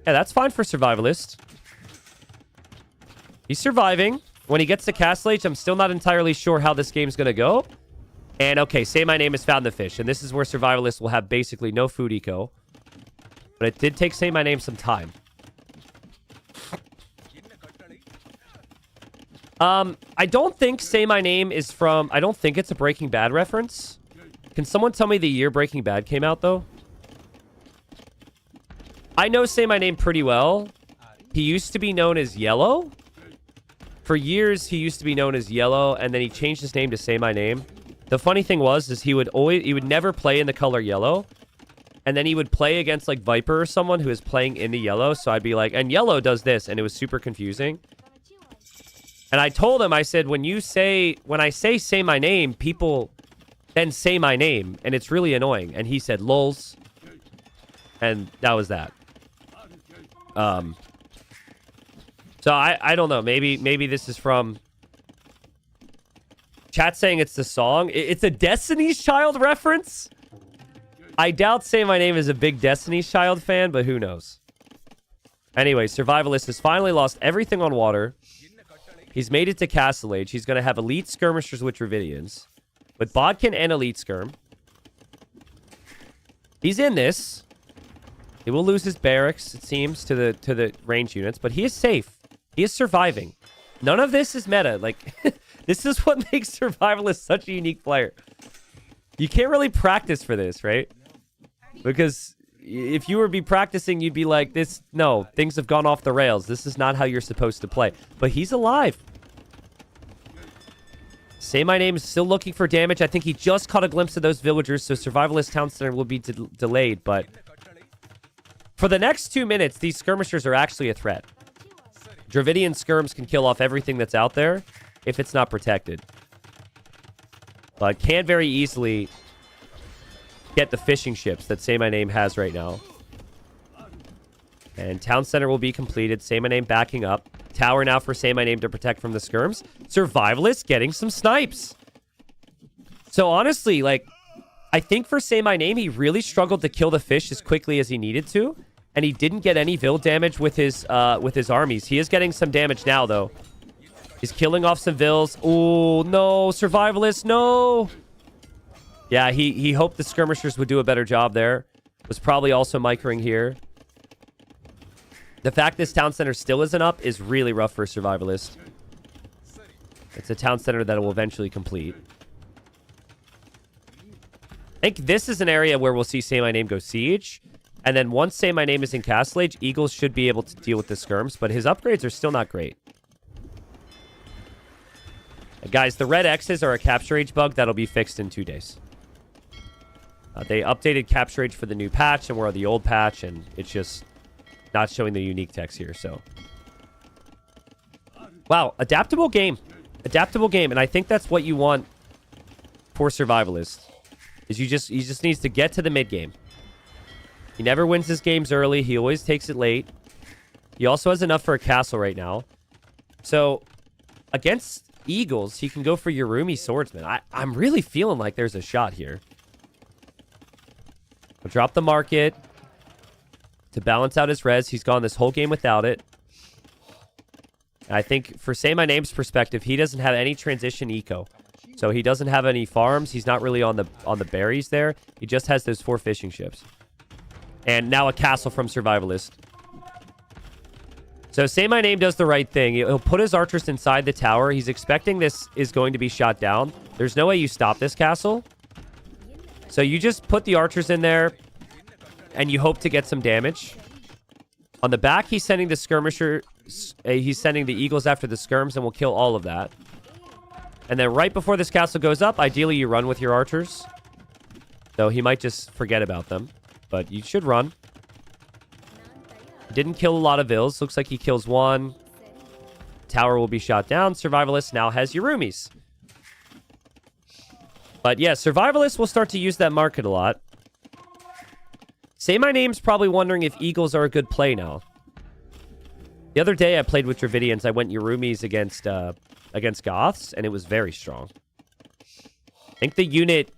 Yeah, that's fine for Survivalist. He's surviving. When he gets to Castle Age, I'm still not entirely sure how this game's going to go. And okay, Say My Name has found the fish. And this is where Survivalists will have basically no food eco. But it did take Say My Name some time. I don't think Say My Name is from... I don't think it's a Breaking Bad reference. Can someone tell me the year Breaking Bad came out, though? I know Say My Name pretty well. He used to be known as Yellow. For years, he used to be known as Yellow, and then he changed his name to Say My Name. The funny thing is he would never play in the color yellow. And then he would play against, like, Viper or someone who is playing in the yellow. So I'd be like, and Yellow does this, and it was super confusing. And I told him, I said, when I say my name, people then say my name, and it's really annoying. And he said, lols. And that was that. So I don't know. Maybe this is from... Chat saying it's the song. It's a Destiny's Child reference? I doubt Say My Name is a big Destiny's Child fan, but who knows? Anyway, Survivalist has finally lost everything on water. He's made it to Castle Age. He's going to have Elite Skirmishers with Dravidians. With Bodkin and Elite Skirm. He's in this. He will lose his barracks, it seems, to the range units. But he is safe. He is surviving. None of this is meta. Like, this is what makes Survivalist such a unique player. You can't really practice for this, right? Because... if you were be practicing, you'd be like, no, things have gone off the rails. This is not how you're supposed to play. But he's alive. Say My Name is still looking for damage. I think he just caught a glimpse of those villagers, so Survivalist Town Center will be delayed. But for the next 2 minutes, these skirmishers are actually a threat. Dravidian skirms can kill off everything that's out there if it's not protected. But can very easily... get the fishing ships that Say My Name has right now. And Town Center will be completed. Say My Name backing up. Tower now for Say My Name to protect from the skirms. Survivalist getting some snipes. So honestly, like, I think for Say My Name, he really struggled to kill the fish as quickly as he needed to. And he didn't get any Vil damage with his armies. He is getting some damage now, though. He's killing off some Vils. Oh, no. Survivalist, no. Yeah, he hoped the skirmishers would do a better job there. Was probably also microing here. The fact this town center still isn't up is really rough for a Survivalist. It's a town center that will eventually complete. I think this is an area where we'll see Say My Name go siege. And then once Say My Name is in Castle Age, Eagles should be able to deal with the skirms. But his upgrades are still not great. Guys, the red X's are a capture age bug that'll be fixed in 2 days. They updated capture age for the new patch, and we're on the old patch, and it's just not showing the unique text here, so. Wow, adaptable game. Adaptable game, and I think that's what you want for Survivalist. Is he just needs to get to the mid game. He never wins his games early. He always takes it late. He also has enough for a castle right now. So, against Eagles, he can go for Yorumi Swordsman. I'm really feeling like there's a shot here. We'll drop the market to balance out his res. He's gone this whole game without it. I think for Say My Name's perspective, he doesn't have any transition eco. So he doesn't have any farms. He's not really on the berries there. He just has those 4 fishing ships. And now a castle from Survivalist. So Say My Name does the right thing. He'll put his archers inside the tower. He's expecting this is going to be shot down. There's no way you stop this castle. So you just put the archers in there and you hope to get some damage. On the back, he's sending the skirmisher. He's sending the eagles after the skirms and will kill all of that. And then right before this castle goes up, ideally you run with your archers. Though he might just forget about them. But you should run. Didn't kill a lot of vills. Looks like he kills 1. Tower will be shot down. Survivalist now has Yurumis. But yeah, Survivalist will start to use that market a lot. Say My Name's probably wondering if Eagles are a good play now. The other day I played with Dravidians. I went Yurumis against Goths, and it was very strong. I think the unit...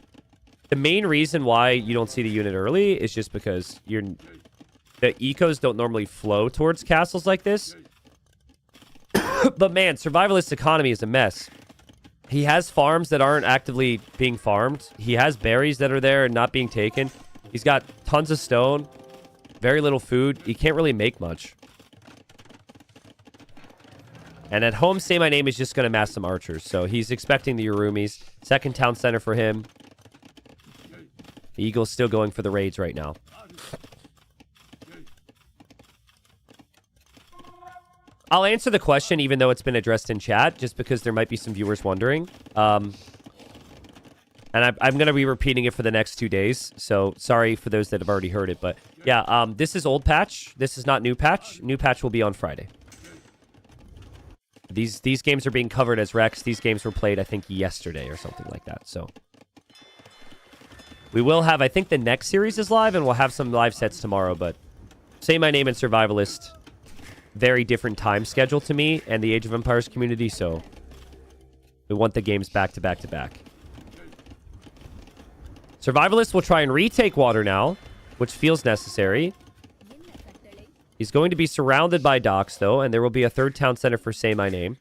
The main reason why you don't see the unit early is just because the ecos don't normally flow towards castles like this. But man, Survivalist's economy is a mess. He has farms that aren't actively being farmed. He has berries that are there and not being taken. He's got tons of stone, very little food. He can't really make much. And at home, Say My Name is just going to mass some archers. So he's expecting the Yurumis. Second town center for him. The Eagle's still going for the raids right now. I'll answer the question even though it's been addressed in chat, just because there might be some viewers wondering. And I'm going to be repeating it for the next 2 days. So sorry for those that have already heard it. But yeah, this is old patch. This is not new patch. New patch will be on Friday. These games are being covered as Rex. These games were played, I think, yesterday or something like that. So we will have, I think the next series is live, and we'll have some live sets tomorrow. But Say My Name and Survivalist, very different time schedule to me and the Age of Empires community. So we want the games back to back to back. Survivalist will try and retake water now, which feels necessary. He's going to be surrounded by docks, though, and there will be a 3rd town center for Say My Name,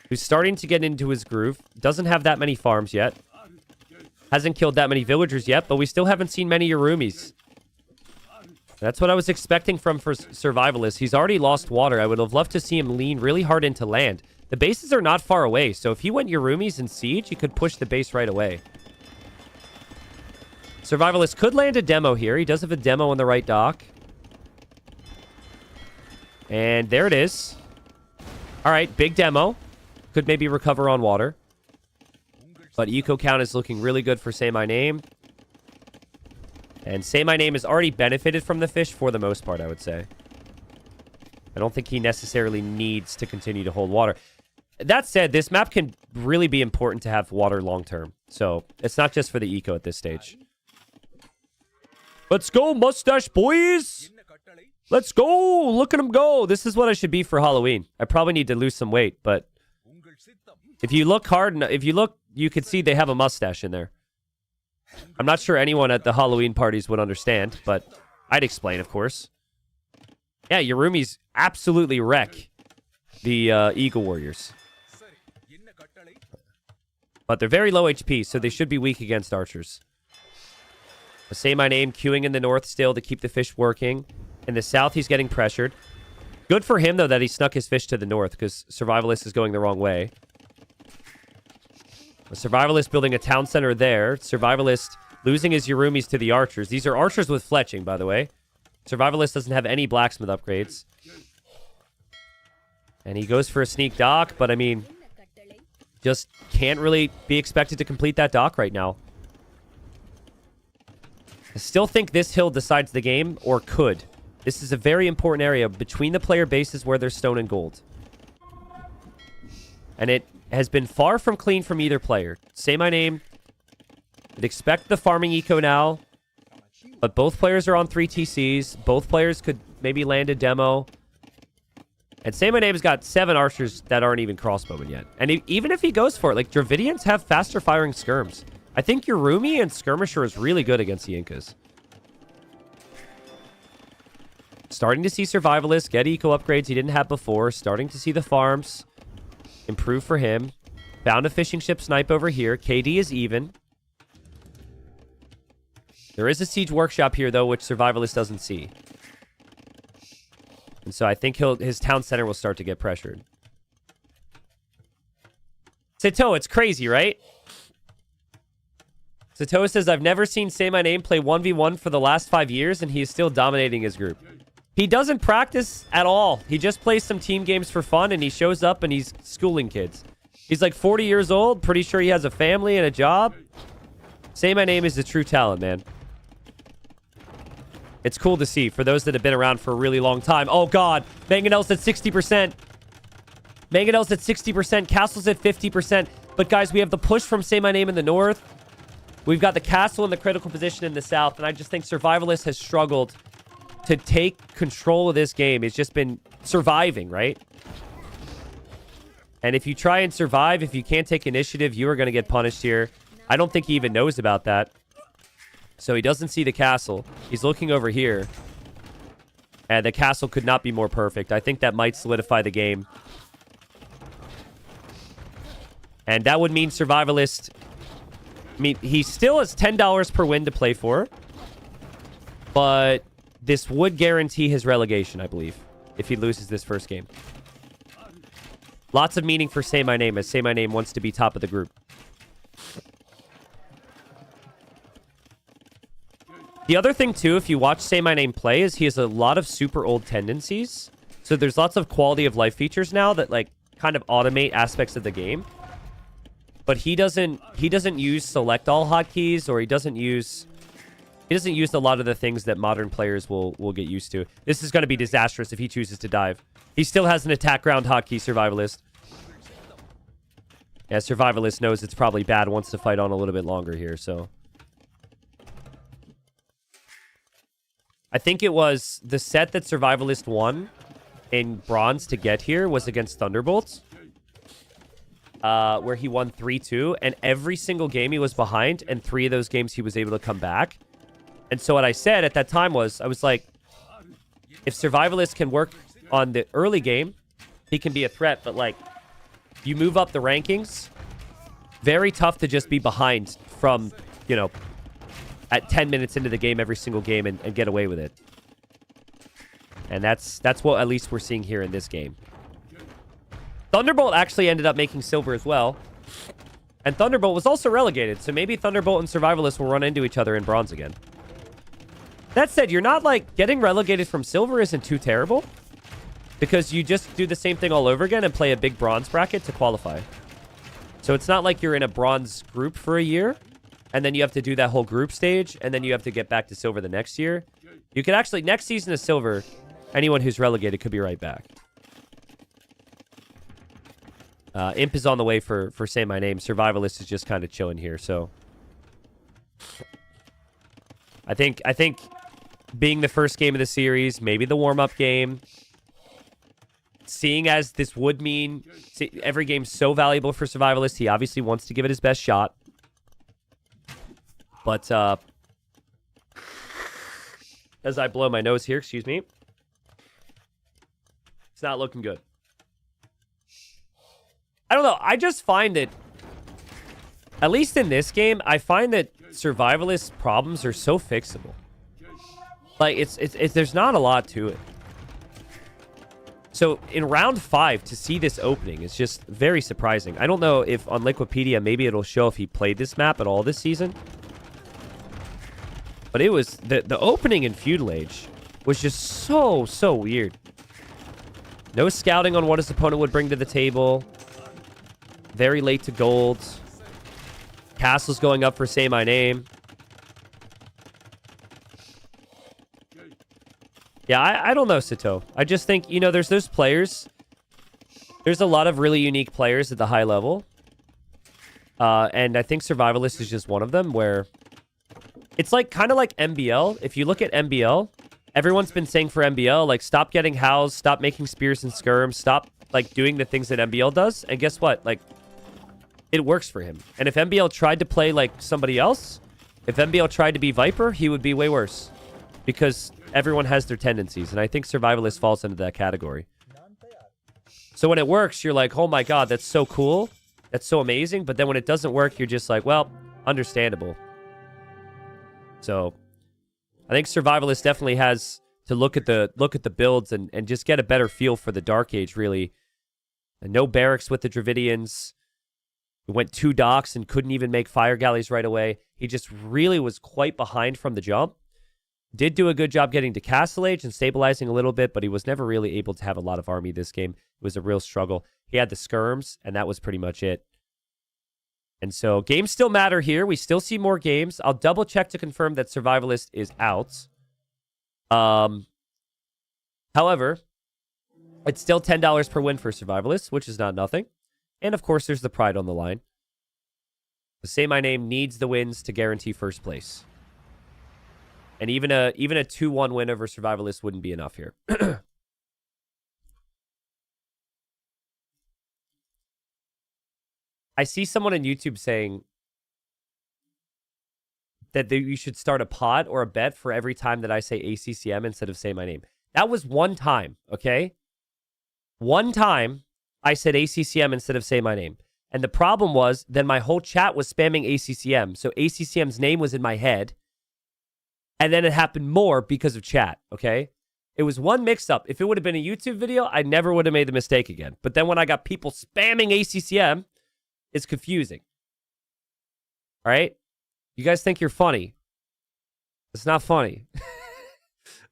who's starting to get into his groove. Doesn't have that many farms yet. Hasn't killed that many villagers yet, but we still haven't seen many Yurumis. That's what I was expecting for Survivalist. He's already lost water. I would have loved to see him lean really hard into land. The bases are not far away, so if he went Yurumis in siege, he could push the base right away. Survivalist could land a demo here. He does have a demo on the right dock. And there it is. All right, big demo. Could maybe recover on water. But eco count is looking really good for Say My Name. And Say My Name has already benefited from the fish for the most part, I would say. I don't think he necessarily needs to continue to hold water. That said, this map can really be important to have water long term. So it's not just for the eco at this stage. Let's go, mustache boys! Let's go! Look at him go! This is what I should be for Halloween. I probably need to lose some weight, but if you look hard, if you look, you can see they have a mustache in there. I'm not sure anyone at the Halloween parties would understand, but I'd explain, of course. Yeah, Yurumis absolutely wreck the Eagle Warriors. But they're very low HP, so they should be weak against archers. Say My Name queuing in the north still to keep the fish working. In the south, he's getting pressured. Good for him, though, that he snuck his fish to the north, because Survivalist is going the wrong way. The Survivalist building a town center there. Survivalist losing his Yurumis to the archers. These are archers with fletching, by the way. Survivalist doesn't have any blacksmith upgrades. And he goes for a sneak dock, but I mean, just can't really be expected to complete that dock right now. I still think this hill decides the game, or could. This is a very important area between the player bases where there's stone and gold. And it has been far from clean from either player. Say My Name. Would expect the farming eco now. But both players are on 3 TCs. Both players could maybe land a demo. And Say My Name's got 7 archers that aren't even crossbowmen yet. And even if he goes for it, like, Dravidians have faster firing skirms. I think Yurumi and Skirmisher is really good against the Incas. Starting to see Survivalists get eco upgrades he didn't have before. Starting to see the farms improve for him. Found a fishing ship snipe over here. KD is even. There is a siege workshop here, though, which Survivalist doesn't see. And so I think his town center will start to get pressured. Sato, it's crazy, right? Sato says, I've never seen Say My Name play 1v1 for the last 5 years, and he is still dominating his group. He doesn't practice at all. He just plays some team games for fun, and he shows up and he's schooling kids. He's like 40 years old, pretty sure he has a family and a job. Say My Name is a true talent, man. It's cool to see for those that have been around for a really long time. Oh, God. Mangonel's at 60%. Mangonel's at 60%. Castle's at 50%. But, guys, we have the push from Say My Name in the north. We've got the castle in the critical position in the south. And I just think Survivalist has struggled to take control of this game. It's just been surviving, right? And if you try and survive, if you can't take initiative, you are going to get punished here. I don't think he even knows about that. So he doesn't see the castle. He's looking over here. And the castle could not be more perfect. I think that might solidify the game. And that would mean Survivalist... I mean, he still has $10 per win to play for. But this would guarantee his relegation, I believe, if he loses this first game. Lots of meaning for Say My Name, as Say My Name wants to be top of the group. The other thing, too, if you watch Say My Name play, is he has a lot of super old tendencies. So there's lots of quality of life features now that, like, kind of automate aspects of the game. But he doesn't use select all hotkeys, or he doesn't use a lot of the things that modern players will get used to. This is going to be disastrous if he chooses to dive. He still has an attack ground hotkey, Survivalist. Yeah, Survivalist knows it's probably bad, wants to fight on a little bit longer here, so... I think it was the set that Survivalist won in bronze to get here was against Thunderbolts. Where he won 3-2, and every single game he was behind, and 3 of those games he was able to come back. And so what I said at that time was, I was like, if Survivalist can work on the early game, he can be a threat, but like, you move up the rankings, very tough to just be behind from, you know, at 10 minutes into the game every single game and get away with it. And that's what at least we're seeing here in this game. Thunderbolt actually ended up making silver as well. And Thunderbolt was also relegated, so maybe Thunderbolt and Survivalist will run into each other in bronze again. That said, you're not, like, getting relegated from silver isn't too terrible. Because you just do the same thing all over again and play a big bronze bracket to qualify. So it's not like you're in a bronze group for a year, and then you have to do that whole group stage, and then you have to get back to silver the next year. You could actually, next season of silver, anyone who's relegated could be right back. Imp is on the way for Say My Name. Survivalist is just kind of chilling here, so... I think being the first game of the series, maybe the warm-up game, seeing as this would mean every game's so valuable for Survivalist, he obviously wants to give it his best shot. But, as I blow my nose here, excuse me, it's not looking good. I don't know. I just find that, at least in this game, I find that Survivalist problems are so fixable. Like, it's there's not a lot to it. So, in round 5, to see this opening is just very surprising. I don't know if on Liquipedia, maybe it'll show if he played this map at all this season. But it was, the opening in Feudal Age was just so weird. No scouting on what his opponent would bring to the table. Very late to gold. Castle's going up for Say My Name. Yeah, I don't know, Sato. I just think, you know, there's those players. There's a lot of really unique players at the high level. And I think Survivalist is just one of them, where it's like kind of like MBL. If you look at MBL, everyone's been saying for MBL, like, stop getting housed, stop making spears and skirms, stop, like, doing the things that MBL does. And guess what? Like, it works for him. And if MBL tried to play like somebody else, if MBL tried to be Viper, he would be way worse. Because everyone has their tendencies, and I think Survivalist falls into that category. So when it works, you're like, oh my god, that's so cool. That's so amazing. But then when it doesn't work, you're just like, well, understandable. So I think Survivalist definitely has to look at the builds and just get a better feel for the Dark Age, really. And no barracks with the Dravidians. He went 2 docks and couldn't even make fire galleys right away. He just really was quite behind from the jump. Did do a good job getting to Castle Age and stabilizing a little bit, but he was never really able to have a lot of army this game. It was a real struggle. He had the skirms, and that was pretty much it. And so games still matter here. We still see more games. I'll double check to confirm that Survivalist is out. However, it's still $10 per win for Survivalist, which is not nothing. And of course, there's the pride on the line. The Say My Name needs the wins to guarantee first place. And even a 2-1 win over Survivalist wouldn't be enough here. I see someone on YouTube saying that you should start a pot or a bet for every time that I say ACCM instead of Say My Name. That was one time, okay? One time I said ACCM instead of Say My Name. And the problem was, then my whole chat was spamming ACCM. So ACCM's name was in my head. And then it happened more because of chat, okay? It was one mix-up. If it would have been a YouTube video, I never would have made the mistake again. But then when I got people spamming ACCM, it's confusing. All right? You guys think you're funny. It's not funny.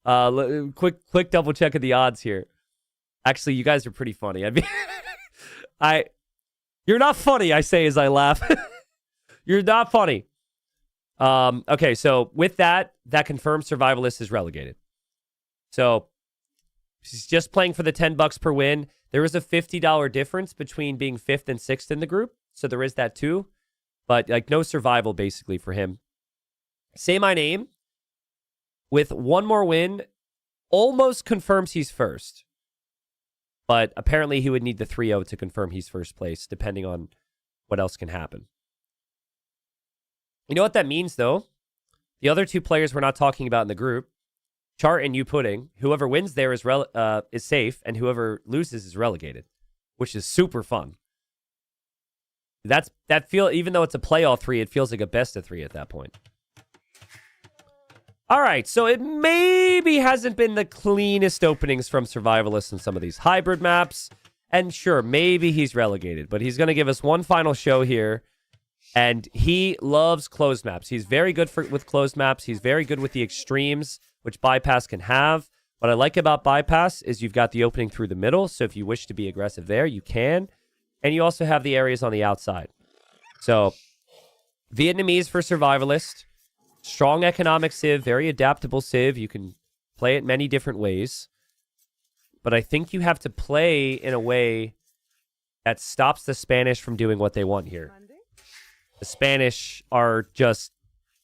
Quick double check of the odds here. Actually, you guys are pretty funny. I mean, you're not funny, I say as I laugh. You're not funny. Okay, so with that confirms Survivalist is relegated. So he's just playing for the $10 per win. There is a $50 difference between being 5th and 6th in the group. So there is that too. But like no survival basically for him. Say My Name with one more win almost confirms he's first. But apparently he would need the 3-0 to confirm he's first place, depending on what else can happen. You know what that means, though? The other 2 players we're not talking about in the group, Chart and You Pudding, whoever wins there is safe, and whoever loses is relegated, which is super fun. Even though it's a playoff 3, it feels like a best of 3 at that point. All right, so it maybe hasn't been the cleanest openings from Survivalists in some of these hybrid maps. And sure, maybe he's relegated, but he's going to give us one final show here. And he loves closed maps. He's very good with closed maps. He's very good with the extremes, which Bypass can have. What I like about Bypass is you've got the opening through the middle, so if you wish to be aggressive there, you can. And you also have the areas on the outside. So, Vietnamese for Survivalist. Strong economic civ, very adaptable civ. You can play it many different ways. But I think you have to play in a way that stops the Spanish from doing what they want here. The Spanish are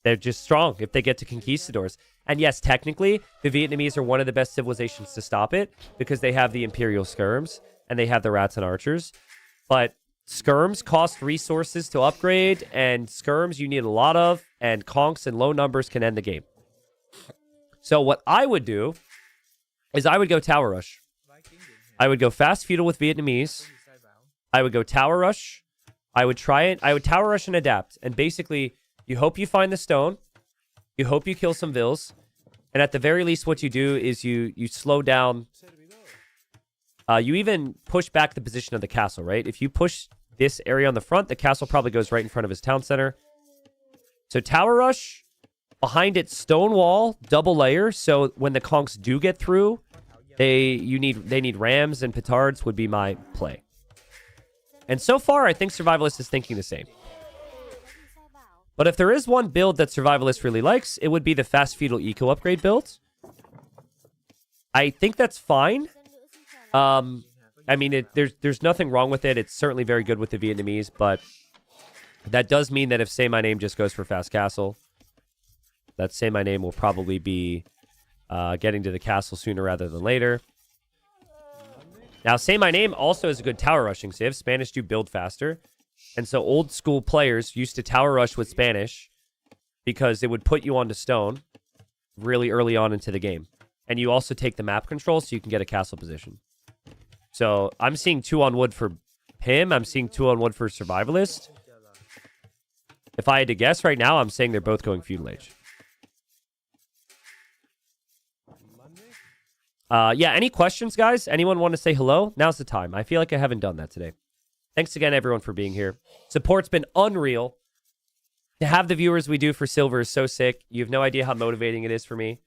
they're just strong if they get to conquistadors. And yes, technically, the Vietnamese are one of the best civilizations to stop it because they have the Imperial skirms and they have the rats and archers. But skirms cost resources to upgrade, and skirms you need a lot of, and conks and low numbers can end the game. So what I would do is I would go Tower Rush. I would go fast feudal with Vietnamese. I would go Tower Rush. I would try it. I would Tower Rush and adapt. And basically, you hope you find the stone. You hope you kill some vills. And at the very least, what you do is you slow down. You even push back the position of the castle, right? If you push this area on the front, the castle probably goes right in front of his town center. So Tower Rush, behind it, stone wall, double layer. So when the conks do get through, they need rams and petards would be my play. And so far, I think Survivalist is thinking the same. But if there is one build that Survivalist really likes, it would be the fast feudal eco upgrade build. I think that's fine. I mean, there's nothing wrong with it. It's certainly very good with the Vietnamese, but that does mean that if Say My Name just goes for fast castle, that Say My Name will probably be getting to the castle sooner rather than later. Now, Say My Name also is a good tower rushing civ. Spanish do build faster. And so old school players used to tower rush with Spanish because it would put you onto stone really early on into the game. and you also take the map control so you can get a castle position. So I'm seeing 2 on wood for him. I'm seeing 2 on wood for Survivalist. If I had to guess right now, I'm saying they're both going feudal age. Yeah, any questions, guys? Anyone want to say hello? Now's the time. I feel like I haven't done that today. Thanks again, everyone, for being here. Support's been unreal. To have the viewers we do for Silver is so sick. You have no idea how motivating it is for me.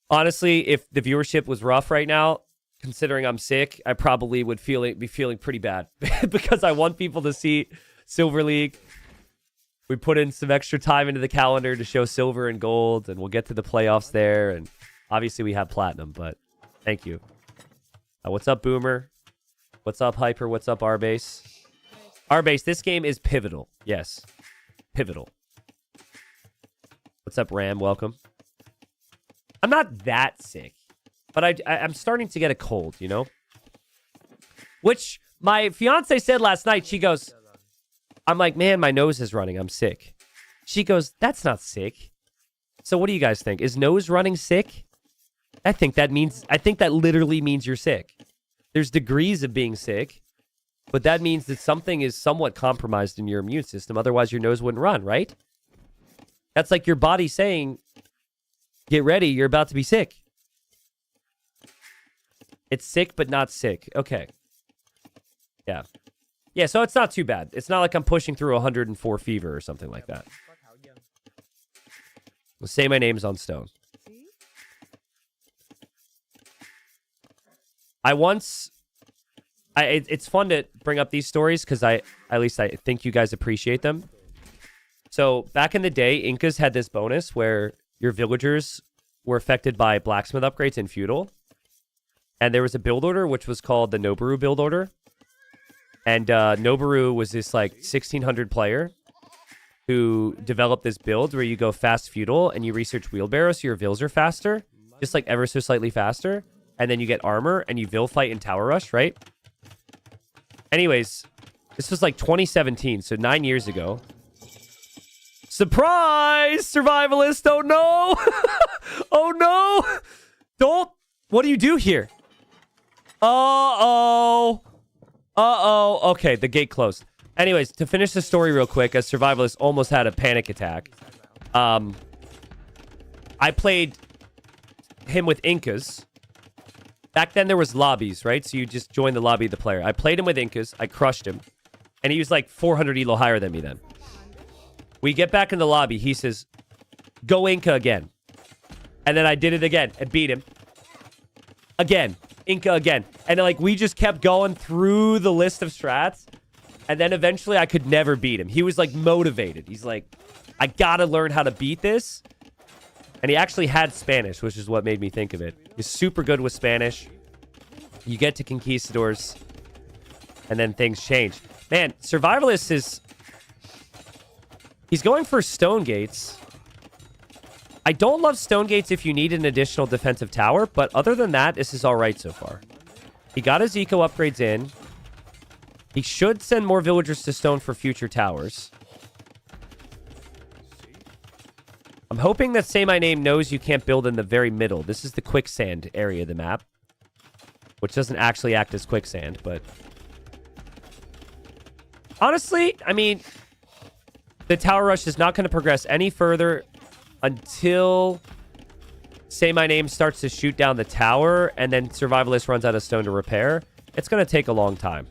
Honestly, if the viewership was rough right now, considering I'm sick, I probably would be feeling pretty bad because I want people to see Silver League. We put in some extra time into the calendar to show silver and gold, and we'll get to the playoffs there. And obviously we have platinum, but thank you. What's up, Boomer? What's up, Hyper? What's up, Arbase? Arbase, this game is pivotal. Yes, pivotal. What's up, Ram? Welcome. I'm not that sick, but I'm starting to get a cold, you know? Which my fiance said last night. She goes, I'm like, man, my nose is running. I'm sick. She goes, that's not sick. So what do you guys think? Is nose running sick? I think that literally means you're sick. There's degrees of being sick, but that means that something is somewhat compromised in your immune system. Otherwise, your nose wouldn't run, right? That's like your body saying, get ready, you're about to be sick. It's sick, but not sick. Okay. Yeah. Yeah, so it's not too bad. It's not like I'm pushing through 104 fever or something like that. Well, say my name's on stone. It's fun to bring up these stories because at least I think you guys appreciate them. So back in the day, Incas had this bonus where your villagers were affected by blacksmith upgrades in feudal. And there was a build order which was called the Noboru build order. And Noboru was this like 1600 player who developed this build where you go fast feudal and you research wheelbarrow so your vills are faster, just like ever so slightly faster. And then you get armor and you vill fight in Tower Rush, right? Anyways, this was like 2017, so 9 years ago. Surprise! Survivalist! Oh no! Oh no! Don't! What do you do here? Uh-oh! Uh-oh. Okay, the gate closed. Anyways, to finish the story real quick, as Survivalist almost had a panic attack, I played him with Incas. Back then, there was lobbies, right? So you just join the lobby of the player. I played him with Incas. I crushed him. And he was like 400 elo higher than me then. We get back in the lobby. He says, go Inca again. And then I did it again and beat him. Again. Inca again. And like we just kept going through the list of strats. And then eventually I could never beat him. He was like motivated. He's like, I gotta learn how to beat this. And he actually had Spanish, which is what made me think of it. He's super good with Spanish. You get to Conquistadors. And then things change. Man, Survivalist is... He's going for Stone Gates. I don't love Stone Gates if you need an additional defensive tower, but other than that, this is all right so far. He got his eco upgrades in. He should send more villagers to stone for future towers. I'm hoping that Say My Name knows you can't build in the very middle. This is the quicksand area of the map, which doesn't actually act as quicksand, but... Honestly, I mean, the tower rush is not going to progress any further until Say My Name starts to shoot down the tower and then Survivalist runs out of stone to repair. It's going to take a long time.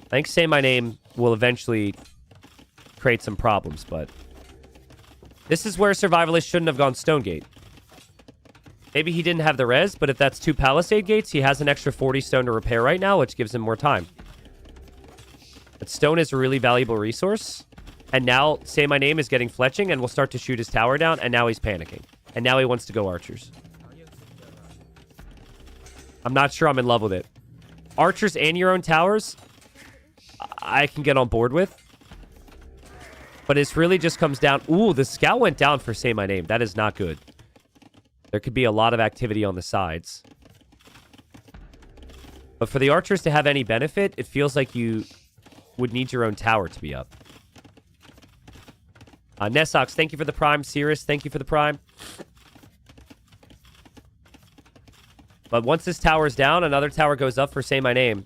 I think Say My Name will eventually create some problems, but this is where Survivalist shouldn't have gone Stonegate. Maybe he didn't have the res, but if that's 2 Palisade gates, he has an extra 40 stone to repair right now, which gives him more time. But stone is a really valuable resource. And now, Say My Name is getting fletching and will start to shoot his tower down, and now he's panicking. And now he wants to go archers. I'm not sure I'm in love with it. Archers and your own towers, I can get on board with. But this really just comes down... Ooh, the scout went down for Say My Name. That is not good. There could be a lot of activity on the sides. But for the archers to have any benefit, it feels like you would need your own tower to be up. Nessox, thank you for the prime. Cirrus, thank you for the prime. But once this tower's down, another tower goes up for Say My Name.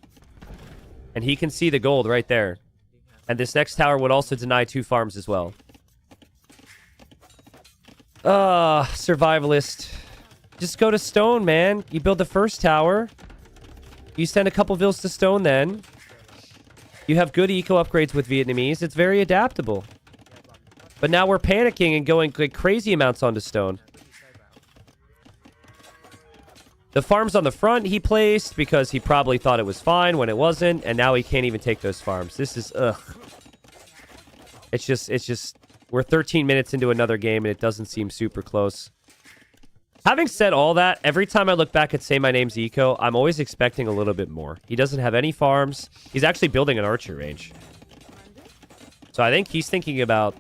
And he can see the gold right there. And this next tower would also deny 2 farms as well. Survivalist. Just go to stone, man. You build the first tower. You send a couple vills to stone then. You have good eco upgrades with Vietnamese. It's very adaptable. But now we're panicking and going like crazy amounts onto stone. The farms on the front he placed because he probably thought it was fine when it wasn't. And now he can't even take those farms. This is, ugh. It's just, we're 13 minutes into another game and it doesn't seem super close. Having said all that, every time I look back at Say My Name's eco, I'm always expecting a little bit more. He doesn't have any farms. He's actually building an archer range. So I think he's thinking about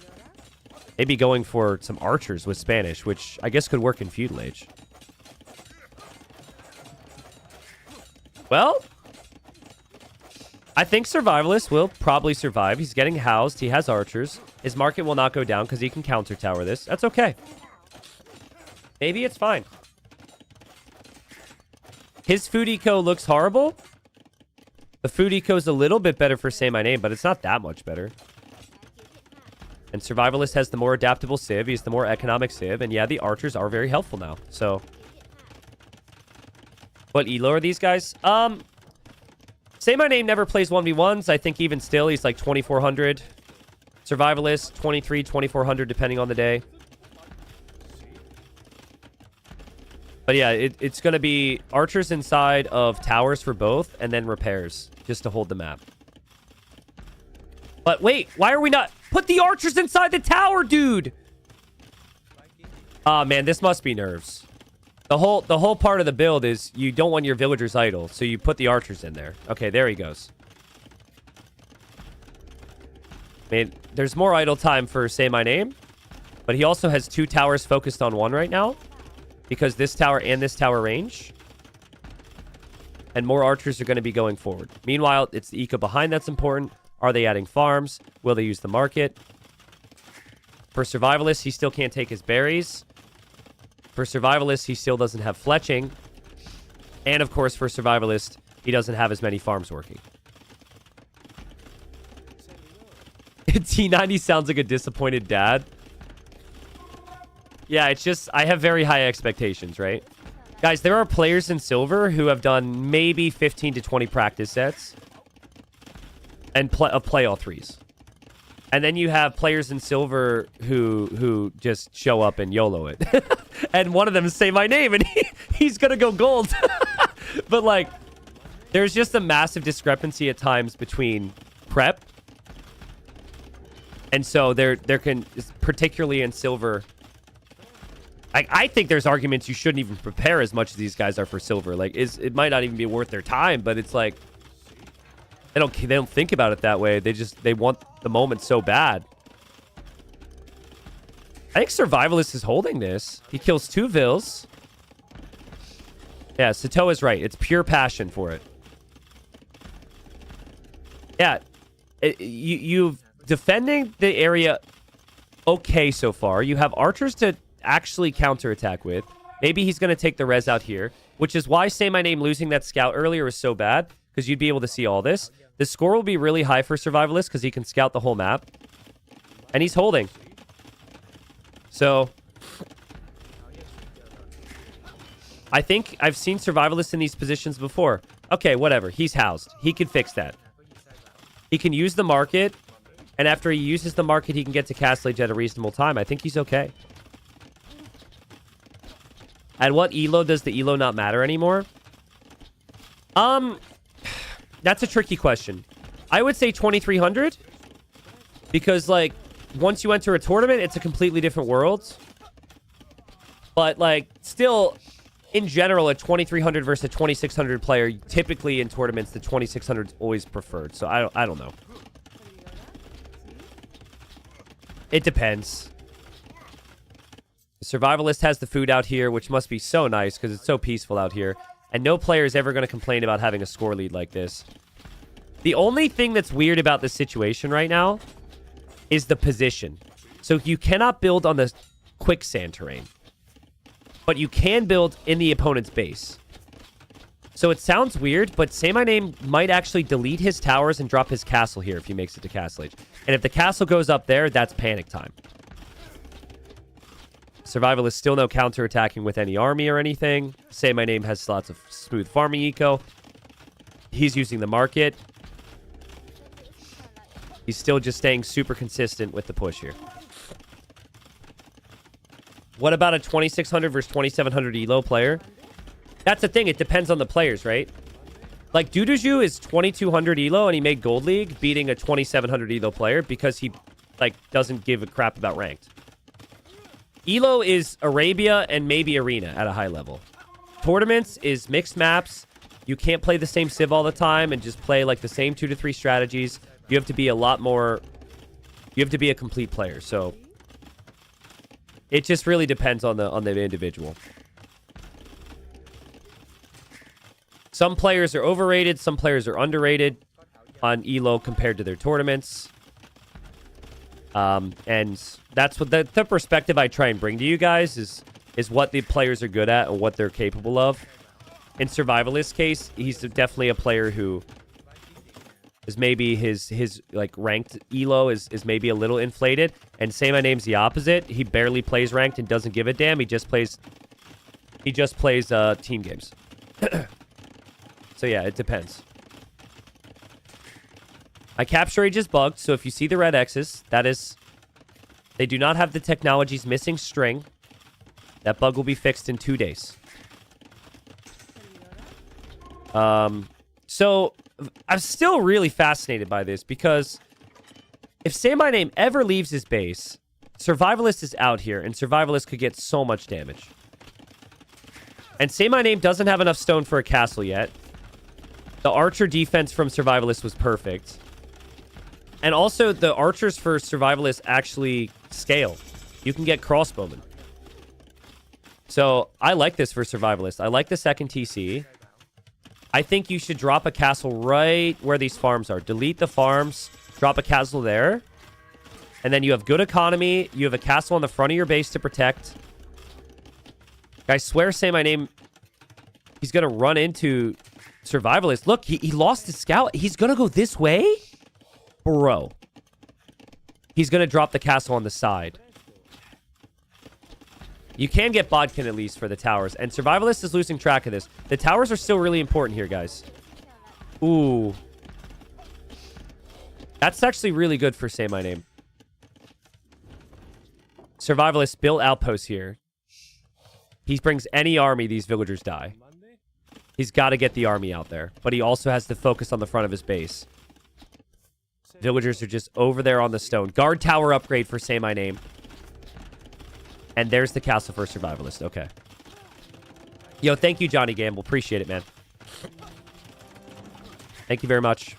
maybe going for some archers with Spanish, which I guess could work in Feudal Age. Well, I think Survivalist will probably survive. He's getting housed. He has archers. His market will not go down because he can counter tower this. That's okay. Maybe it's fine. His food eco looks horrible. The food eco is a little bit better for Say My Name, but it's not that much better. And Survivalist has the more adaptable civ. He's the more economic civ. And yeah, the archers are very helpful now. So, what elo are these guys? Say My Name never plays 1v1s. I think even still, he's like 2,400. Survivalist, 23, 2,400, depending on the day. But yeah, it's going to be archers inside of towers for both, and then repairs, just to hold the map. But wait, why are we not... Put the archers inside the tower, dude! Ah, man, this must be nerves. The whole part of the build is you don't want your villagers idle, so you put the archers in there. Okay, there he goes. Man, there's more idle time for Say My Name, but he also has 2 towers focused on one right now. Because this tower and this tower range. And more archers are going to be going forward. Meanwhile, it's the eco behind that's important. Are they adding farms? Will they use the market? For Survivalist, he still can't take his berries. For Survivalist, he still doesn't have fletching. And of course, for Survivalist, he doesn't have as many farms working. T90 sounds like a disappointed dad. Yeah, it's just, I have very high expectations, right? Guys, there are players in Silver who have done maybe 15 to 20 practice sets. And play all 3s. And then you have players in Silver who just show up and YOLO it. And one of them is Say My Name, and he's gonna go gold. But, like, there's just a massive discrepancy at times between prep. And so there can, particularly in Silver... I think there's arguments you shouldn't even prepare as much as these guys are for Silver. Like, it might not even be worth their time, but it's like they don't think about it that way. They want the moment so bad. I think Survivalist is holding this. He kills 2 vills. Yeah, Sato is right. It's pure passion for it. Yeah, you've defending the area okay so far. You have archers to actually counterattack with. Maybe he's going to take the res out here, which is why Say My Name losing that scout earlier was so bad, because you'd be able to see all this. The score will be really high for Survivalist because he can scout the whole map. And he's holding. So, I think I've seen Survivalists in these positions before. Okay, whatever. He's housed. He can fix that. He can use the market, and after he uses the market, he can get to Castle Age at a reasonable time. I think he's okay. At what elo does the elo not matter anymore? That's a tricky question. I would say 2,300. Because, like, once you enter a tournament, it's a completely different world. But, like, still, in general, a 2,300 versus a 2,600 player, typically in tournaments, the 2,600 is always preferred. So, I don't know. It depends. The Survivalist has the food out here, which must be so nice because it's so peaceful out here. And no player is ever going to complain about having a score lead like this. The only thing that's weird about this situation right now is the position. So you cannot build on the quicksand terrain. But you can build in the opponent's base. So it sounds weird, but Say My Name might actually delete his towers and drop his castle here if he makes it to Castle Age. And if the castle goes up there, that's panic time. Survival is still no counterattacking with any army or anything. Say My Name has lots of smooth farming eco. He's using the market. He's still just staying super consistent with the push here. What about a 2600 versus 2700 elo player? That's the thing. It depends on the players, right? Like, Duduju is 2200 elo and he made Gold League beating a 2700 elo player because he, like, doesn't give a crap about ranked. Elo is Arabia and maybe Arena at a high level. Tournaments is mixed maps. You can't play the same Civ all the time and just play, like, the same 2 to 3 strategies. You have to be a lot more... You have to be a complete player, so... It just really depends on the individual. Some players are overrated, some players are underrated on ELO compared to their tournaments. And that's what the perspective I try and bring to you guys is what the players are good at and what they're capable of. In Survivalist's case, he's definitely a player who is maybe his like ranked ELO is maybe a little inflated. And Say My Name's the opposite. He barely plays ranked and doesn't give a damn. He just plays team games. So yeah, it depends. My capture age is bugged, so if you see the red X's, that is... They do not have the technology's missing string. That bug will be fixed in 2 days. So, I'm still really fascinated by this, because if Say My Name ever leaves his base, Survivalist is out here, and Survivalist could get so much damage. And Say My Name doesn't have enough stone for a castle yet. The archer defense from Survivalist was perfect. And also, the archers for Survivalist actually scale. You can get crossbowmen. So, I like this for Survivalist. I like the second TC. I think you should drop a castle right where these farms are. Delete the farms. Drop a castle there. And then you have good economy. You have a castle on the front of your base to protect. I swear, Say My Name... He's going to run into... Survivalist. Look, he lost his scout. He's gonna go this way? Bro. He's gonna drop the castle on the side. You can get Bodkin at least for the towers. And Survivalist is losing track of this. The towers are still really important here, guys. Ooh. That's actually really good for Say My Name. Survivalist built outposts here. He brings any army, these villagers die. He's got to get the army out there. But he also has to focus on the front of his base. Villagers are just over there on the stone. Guard tower upgrade for Say My Name. And there's the castle for Survivalist. Okay. Yo, thank you, Johnny Gamble. Appreciate it, man. Thank you very much.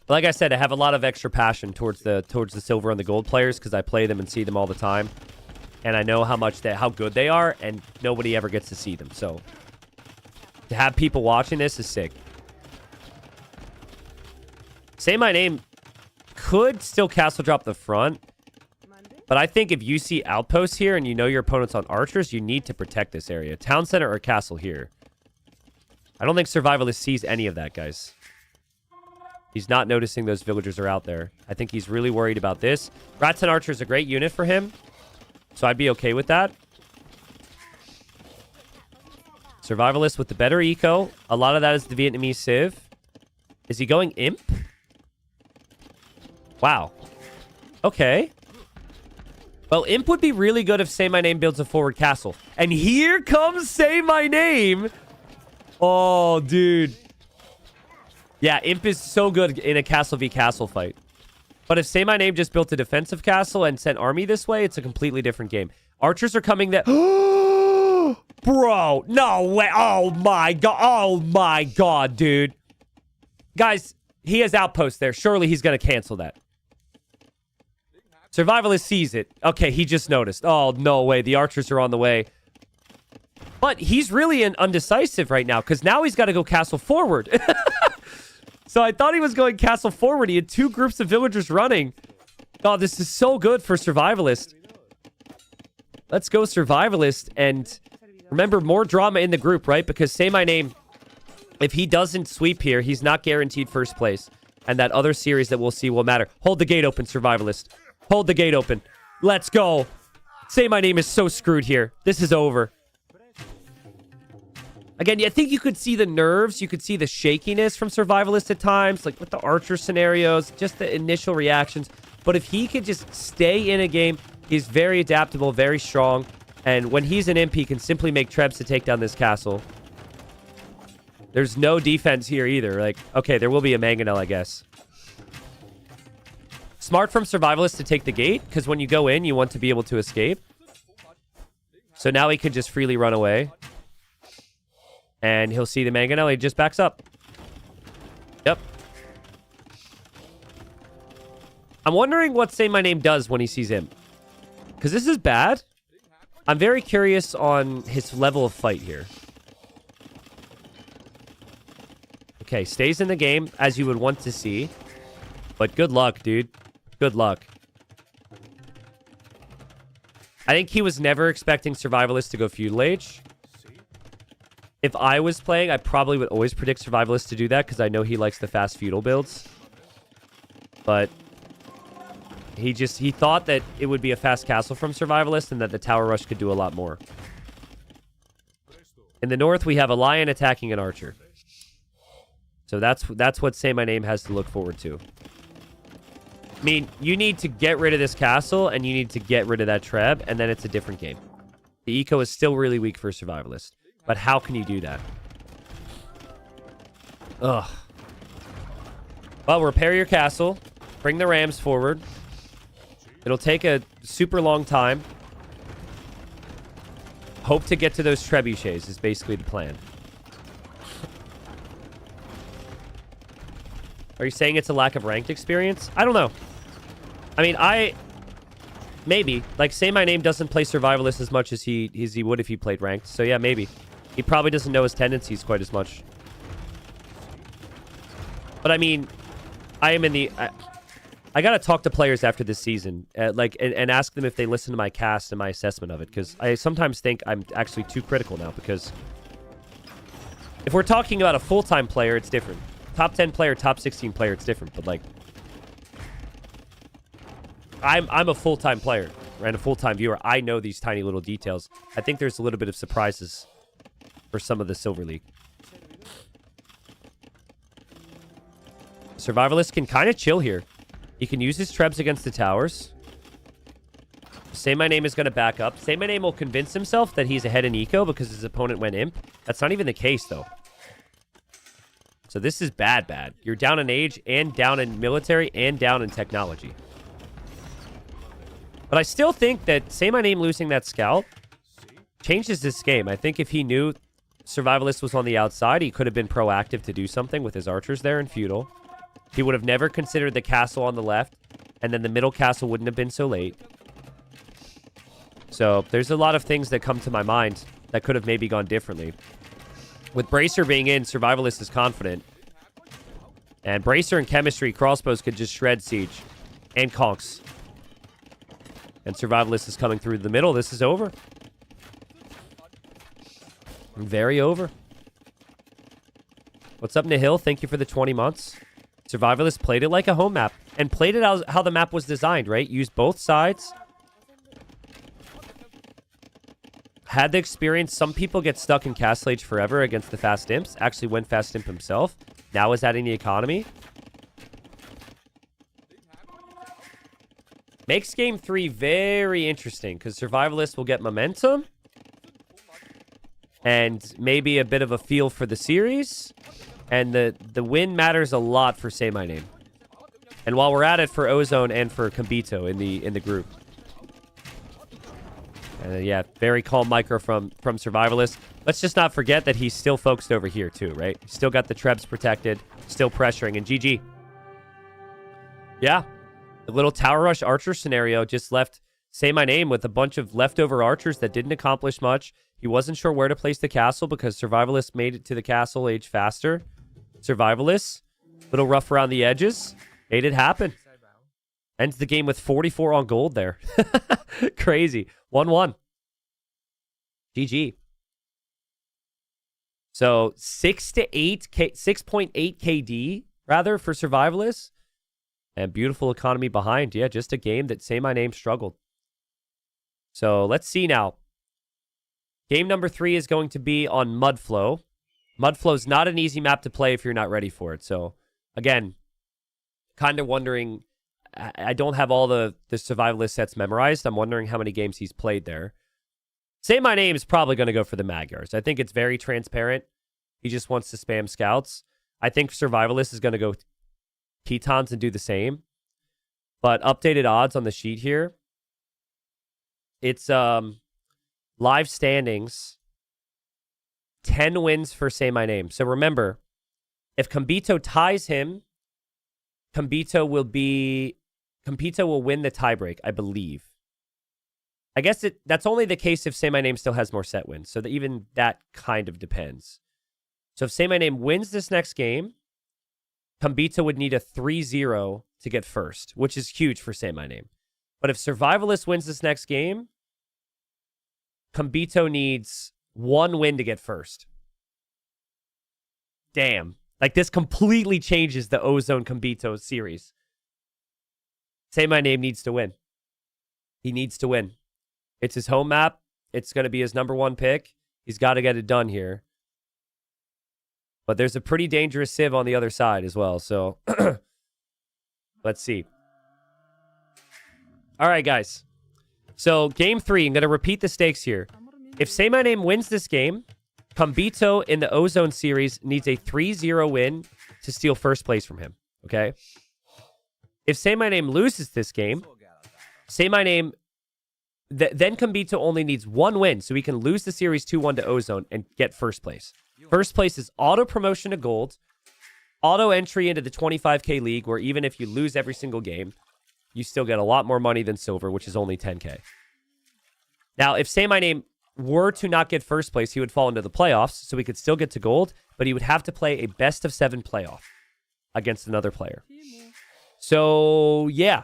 Like I said, I have a lot of extra passion towards the silver and the gold players because I play them and see them all the time. And I know how good they are, and nobody ever gets to see them. So, to have people watching this is sick. Say My Name could still castle drop the front. But I think if you see outposts here and you know your opponent's on archers, you need to protect this area. Town center or castle here. I don't think Survivalist sees any of that, guys. He's not noticing those villagers are out there. I think he's really worried about this. Rats and Archer is a great unit for him. So I'd be okay with that. Survivalist with the better eco. A lot of that is the Vietnamese Civ. Is he going Imp? Wow. Okay. Well, Imp would be really good if Say My Name builds a forward castle. And here comes Say My Name. Oh, dude. Yeah, Imp is so good in a castle v castle fight. But if Say My Name just built a defensive castle and sent army this way, it's a completely different game. Archers are coming that... Bro, no way. Oh, my God. Oh, my God, dude. Guys, he has outposts there. Surely he's going to cancel that. Survivalist sees it. Okay, he just noticed. Oh, no way. The archers are on the way. But he's really undecisive right now because now he's got to go castle forward. So I thought he was going castle forward. He had 2 groups of villagers running. Oh, this is so good for Survivalist. Let's go Survivalist. And Remember, more drama in the group, right? Because Say My Name, if he doesn't sweep here, he's not guaranteed first place. And that other series that we'll see will matter. Hold the gate open, Survivalist. Hold the gate open. Let's go. Say My Name is so screwed here. This is over. Again, I think you could see the nerves. You could see the shakiness from Survivalist at times, like with the Archer scenarios, just the initial reactions. But if he could just stay in a game, he's very adaptable, very strong. And when he's an imp, he can simply make trebs to take down this castle. There's no defense here either. Like, okay, there will be a mangonel, I guess. Smart from Survivalist to take the gate, because when you go in, you want to be able to escape. So now he can just freely run away. And he'll see the mangonel. He just backs up. Yep. I'm wondering what Say My Name does when he sees him. Because this is bad. I'm very curious on his level of fight here. Okay, stays in the game as you would want to see. But good luck, dude. Good luck. I think he was never expecting Survivalist to go Feudal Age. If I was playing, I probably would always predict Survivalist to do that because I know he likes the fast Feudal builds. But he thought that it would be a fast castle from Survivalist and that the Tower Rush could do a lot more. In the north, we have a Lion attacking an Archer. So that's what Say My Name has to look forward to. I mean, you need to get rid of this castle, and you need to get rid of that Treb, and then it's a different game. The eco is still really weak for Survivalist. But how can you do that? Ugh. Well, repair your castle. Bring the Rams forward. It'll take a super long time. Hope to get to those trebuchets is basically the plan. Are you saying it's a lack of ranked experience? I don't know. I mean, maybe. Like, Say My Name doesn't play Survivalist as much as he would if he played ranked. So, yeah, maybe. He probably doesn't know his tendencies quite as much. But, I mean, I am in the... I got to talk to players after this season, and ask them if they listen to my cast and my assessment of it. Because I sometimes think I'm actually too critical now. Because if we're talking about a full-time player, it's different. Top 10 player, top 16 player, it's different. But, like, I'm a full-time player and a full-time viewer. I know these tiny little details. I think there's a little bit of surprises for some of the Silver League. Survivalist can kind of chill here. He can use his trebs against the towers. Say My Name is going to back up. Say My Name will convince himself that he's ahead in eco because his opponent went imp. That's not even the case, though. So this is bad. You're down in age and down in military and down in technology. But I still think that Say My Name losing that scout changes this game. I think if he knew Survivalist was on the outside, he could have been proactive to do something with his archers there in Feudal. He would have never considered the castle on the left, and then the middle castle wouldn't have been so late. So there's a lot of things that come to my mind that could have maybe gone differently. With Bracer being in, Survivalist is confident. And Bracer and Chemistry, crossbows could just shred Siege. And Conks. And Survivalist is coming through the middle. This is over. Very over. What's up, Nihil? Thank you for the 20 months. Survivalist played it like a home map. And played it how the map was designed, right? Used both sides. Had the experience. Some people get stuck in Castle Age forever against the fast imps. Actually went fast imp himself. Now is adding the economy. Makes game 3 very interesting. Because Survivalist will get momentum. And maybe a bit of a feel for the series. And the win matters a lot for Say My Name. And while we're at it, for Ozone and for Kambito in the group. Yeah, very calm micro from Survivalist. Let's just not forget that he's still focused over here too, right? He's still got the trebs protected, still pressuring, and GG. Yeah, the little Tower Rush Archer scenario just left Say My Name with a bunch of leftover archers that didn't accomplish much. He wasn't sure where to place the castle because Survivalist made it to the castle age faster. Survivalist, little rough around the edges, made it happen. Ends the game with 44 on gold there. Crazy. 1-1. GG. So 6.8 KD rather for Survivalists. And beautiful economy behind. Yeah, just a game that Say My Name struggled. So let's see now. Game number 3 is going to be on Mudflow. Mudflow is not an easy map to play if you're not ready for it. So, again, kind of wondering. I don't have all the Survivalist sets memorized. I'm wondering how many games he's played there. Say My Name is probably going to go for the Magyars. I think it's very transparent. He just wants to spam scouts. I think Survivalist is going to go Tetons and do the same. But updated odds on the sheet here. It's live standings. 10 wins for Say My Name. So remember, if Kambito ties him, Kambito will win the tiebreak, I believe. I guess that's only the case if Say My Name still has more set wins. So even that kind of depends. So if Say My Name wins this next game, Kambito would need a 3-0 to get first, which is huge for Say My Name. But if Survivalist wins this next game, Kambito needs 1 win to get first. Damn. Like, this completely changes the Ozone Kambito series. Say My Name needs to win. He needs to win. It's his home map. It's going to be his #1 pick. He's got to get it done here. But there's a pretty dangerous Civ on the other side as well. So, let's see. All right, guys. So, game 3. I'm going to repeat the stakes here. If Say My Name wins this game, Kambito in the Ozone series needs a 3-0 win to steal first place from him. Okay? If Say My Name loses this game, Say My Name... then Kambito only needs 1 win, so he can lose the series 2-1 to Ozone and get first place. First place is auto promotion to gold, auto entry into the 25K league, where even if you lose every single game, you still get a lot more money than silver, which is only 10K. Now, if Say My Name were to not get first place, he would fall into the playoffs, so he could still get to gold, but he would have to play a best-of-7 playoff against another player. So, yeah.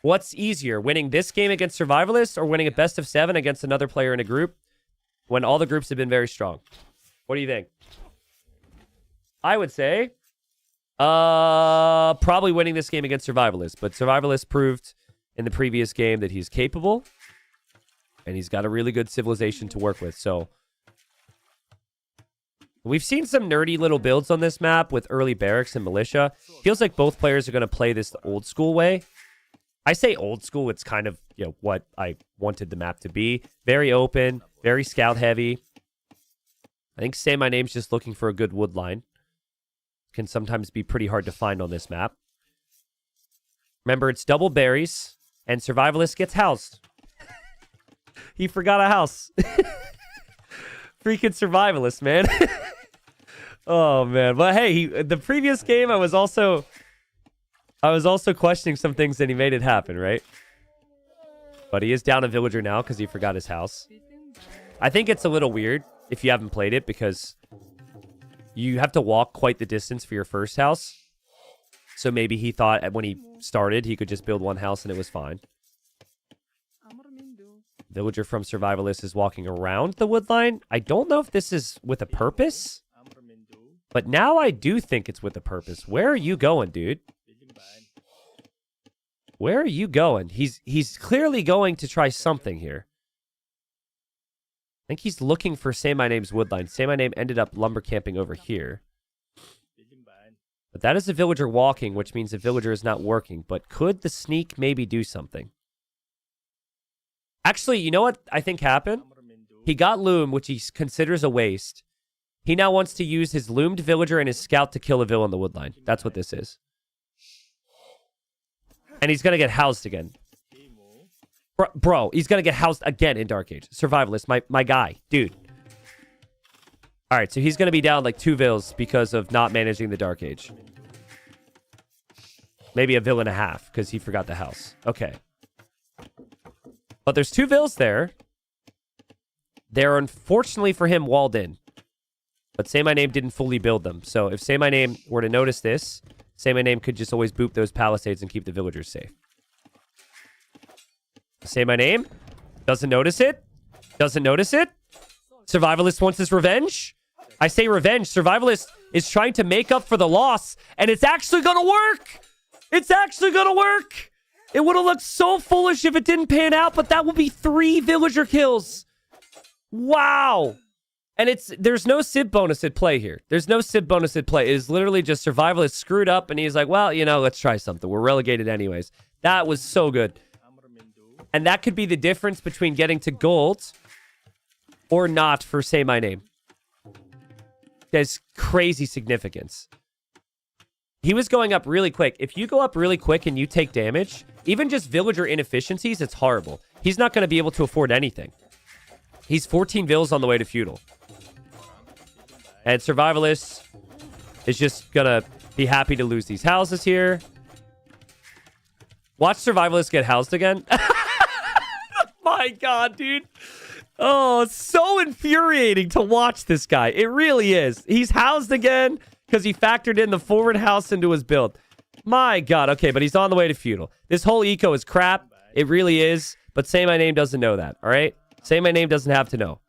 What's easier, winning this game against Survivalists or winning a best-of-7 against another player in a group when all the groups have been very strong? What do you think? I would say probably winning this game against Survivalists, but Survivalists proved in the previous game that he's capable, and he's got a really good civilization to work with. So we've seen some nerdy little builds on this map with early barracks and militia. Feels like both players are going to play this the old school way. I say old school, it's kind of, you know, what I wanted the map to be. Very open, very scout heavy. I think Say My Name's just looking for a good wood line. Can sometimes be pretty hard to find on this map. Remember, it's double berries, and Survivalist gets housed. He forgot a house. Freaking Survivalist, man. Oh, man. But hey, the previous game, I was also questioning some things, and he made it happen, right? But he is down a villager now because he forgot his house. I think it's a little weird if you haven't played it because you have to walk quite the distance for your first house. So maybe he thought when he started, he could just build 1 house and it was fine. Villager from Survivalist is walking around the wood line. I don't know if this is with a purpose, but now I do think it's with a purpose. Where are you going, dude? Where are you going? He's clearly going to try something here. I think he's looking for Say My Name's woodline. Say My Name ended up lumber camping over here. But that is a villager walking, which means the villager is not working. But could the sneak maybe do something? Actually, you know what I think happened? He got loom, which he considers a waste. He now wants to use his loomed villager and his scout to kill a villain on the woodline. That's what this is. And he's going to get housed again. Bro, he's going to get housed again in Dark Age. Survivalist, my guy. Dude. All right, so he's going to be down like 2 vills because of not managing the Dark Age. Maybe a vill and a half because he forgot the house. Okay. But there's 2 vills there. They're unfortunately for him walled in. But Say My Name didn't fully build them. So if Say My Name were to notice this, Say My Name could just always boop those palisades and keep the villagers safe. Say My Name. Doesn't notice it. Doesn't notice it. Survivalist wants his revenge. I say revenge. Survivalist is trying to make up for the loss, and it's actually going to work. It's actually going to work. It would have looked so foolish if it didn't pan out, but that will be 3 villager kills. Wow. And there's no Civ bonus at play here. There's no Civ bonus at play. It is literally just Survivalist screwed up, and he's like, well, you know, let's try something. We're relegated anyways. That was so good. And that could be the difference between getting to gold or not for Say My Name. There's crazy significance. He was going up really quick. If you go up really quick and you take damage, even just villager inefficiencies, it's horrible. He's not going to be able to afford anything. He's 14 vills on the way to feudal. And Survivalist is just going to be happy to lose these houses here. Watch Survivalist get housed again. My God, dude. Oh, it's so infuriating to watch this guy. It really is. He's housed again because he factored in the forward house into his build. My God. Okay, but he's on the way to feudal. This whole eco is crap. It really is. But Say My Name doesn't know that, all right? Say My Name doesn't have to know.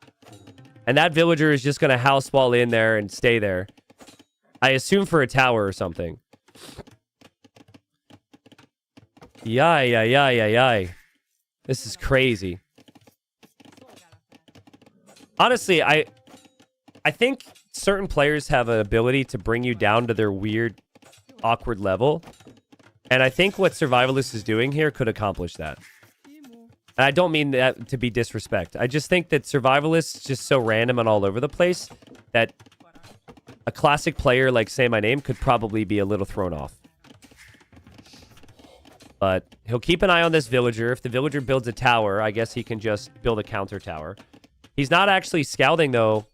And that villager is just going to house wall in there and stay there. I assume for a tower or something. Yay. This is crazy. Honestly, I think certain players have an ability to bring you down to their weird, awkward level. And I think what Survivalist is doing here could accomplish that. And I don't mean that to be disrespect. I just think that Survivalist is just so random and all over the place that a classic player like Say My Name could probably be a little thrown off. But he'll keep an eye on this villager. If the villager builds a tower, I guess he can just build a counter tower. He's not actually scouting, though.